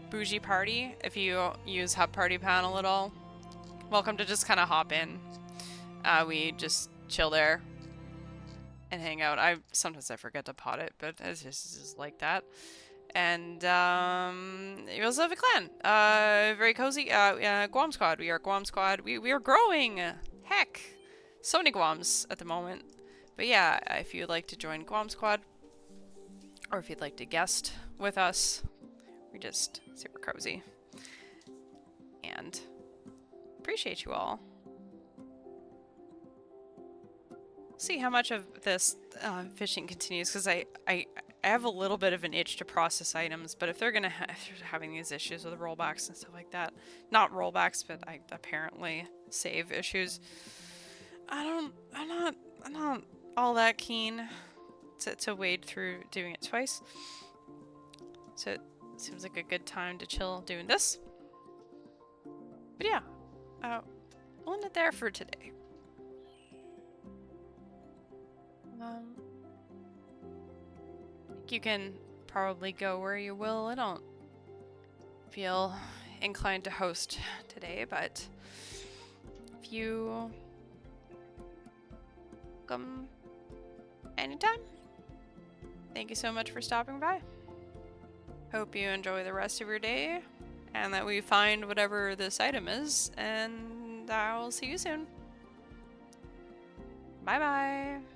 Bougie Party. If you use Hub Party Panel at all, welcome to just kind of hop in. We just chill there and hang out. Sometimes I forget to pot it, but it's just like that. And you also have a clan. Very cozy. Guam Squad. We are Guam Squad. We are growing. Heck, so many Guams at the moment. But yeah, if you'd like to join Guam Squad, or if you'd like to guest with us, we're just super cozy. And appreciate you all see how much of this fishing continues, because I have a little bit of an itch to process items, but if they're gonna if they're having these issues with rollbacks and stuff like that, not rollbacks, but apparently save issues, I'm not all that keen to wade through doing it twice. So it seems like a good time to chill doing this. But yeah, we'll end it there for today. You can probably go where you will. I don't feel inclined to host today, but if you come anytime, thank you so much for stopping by. Hope you enjoy the rest of your day and that we find whatever this item is, and I'll see you soon. Bye bye.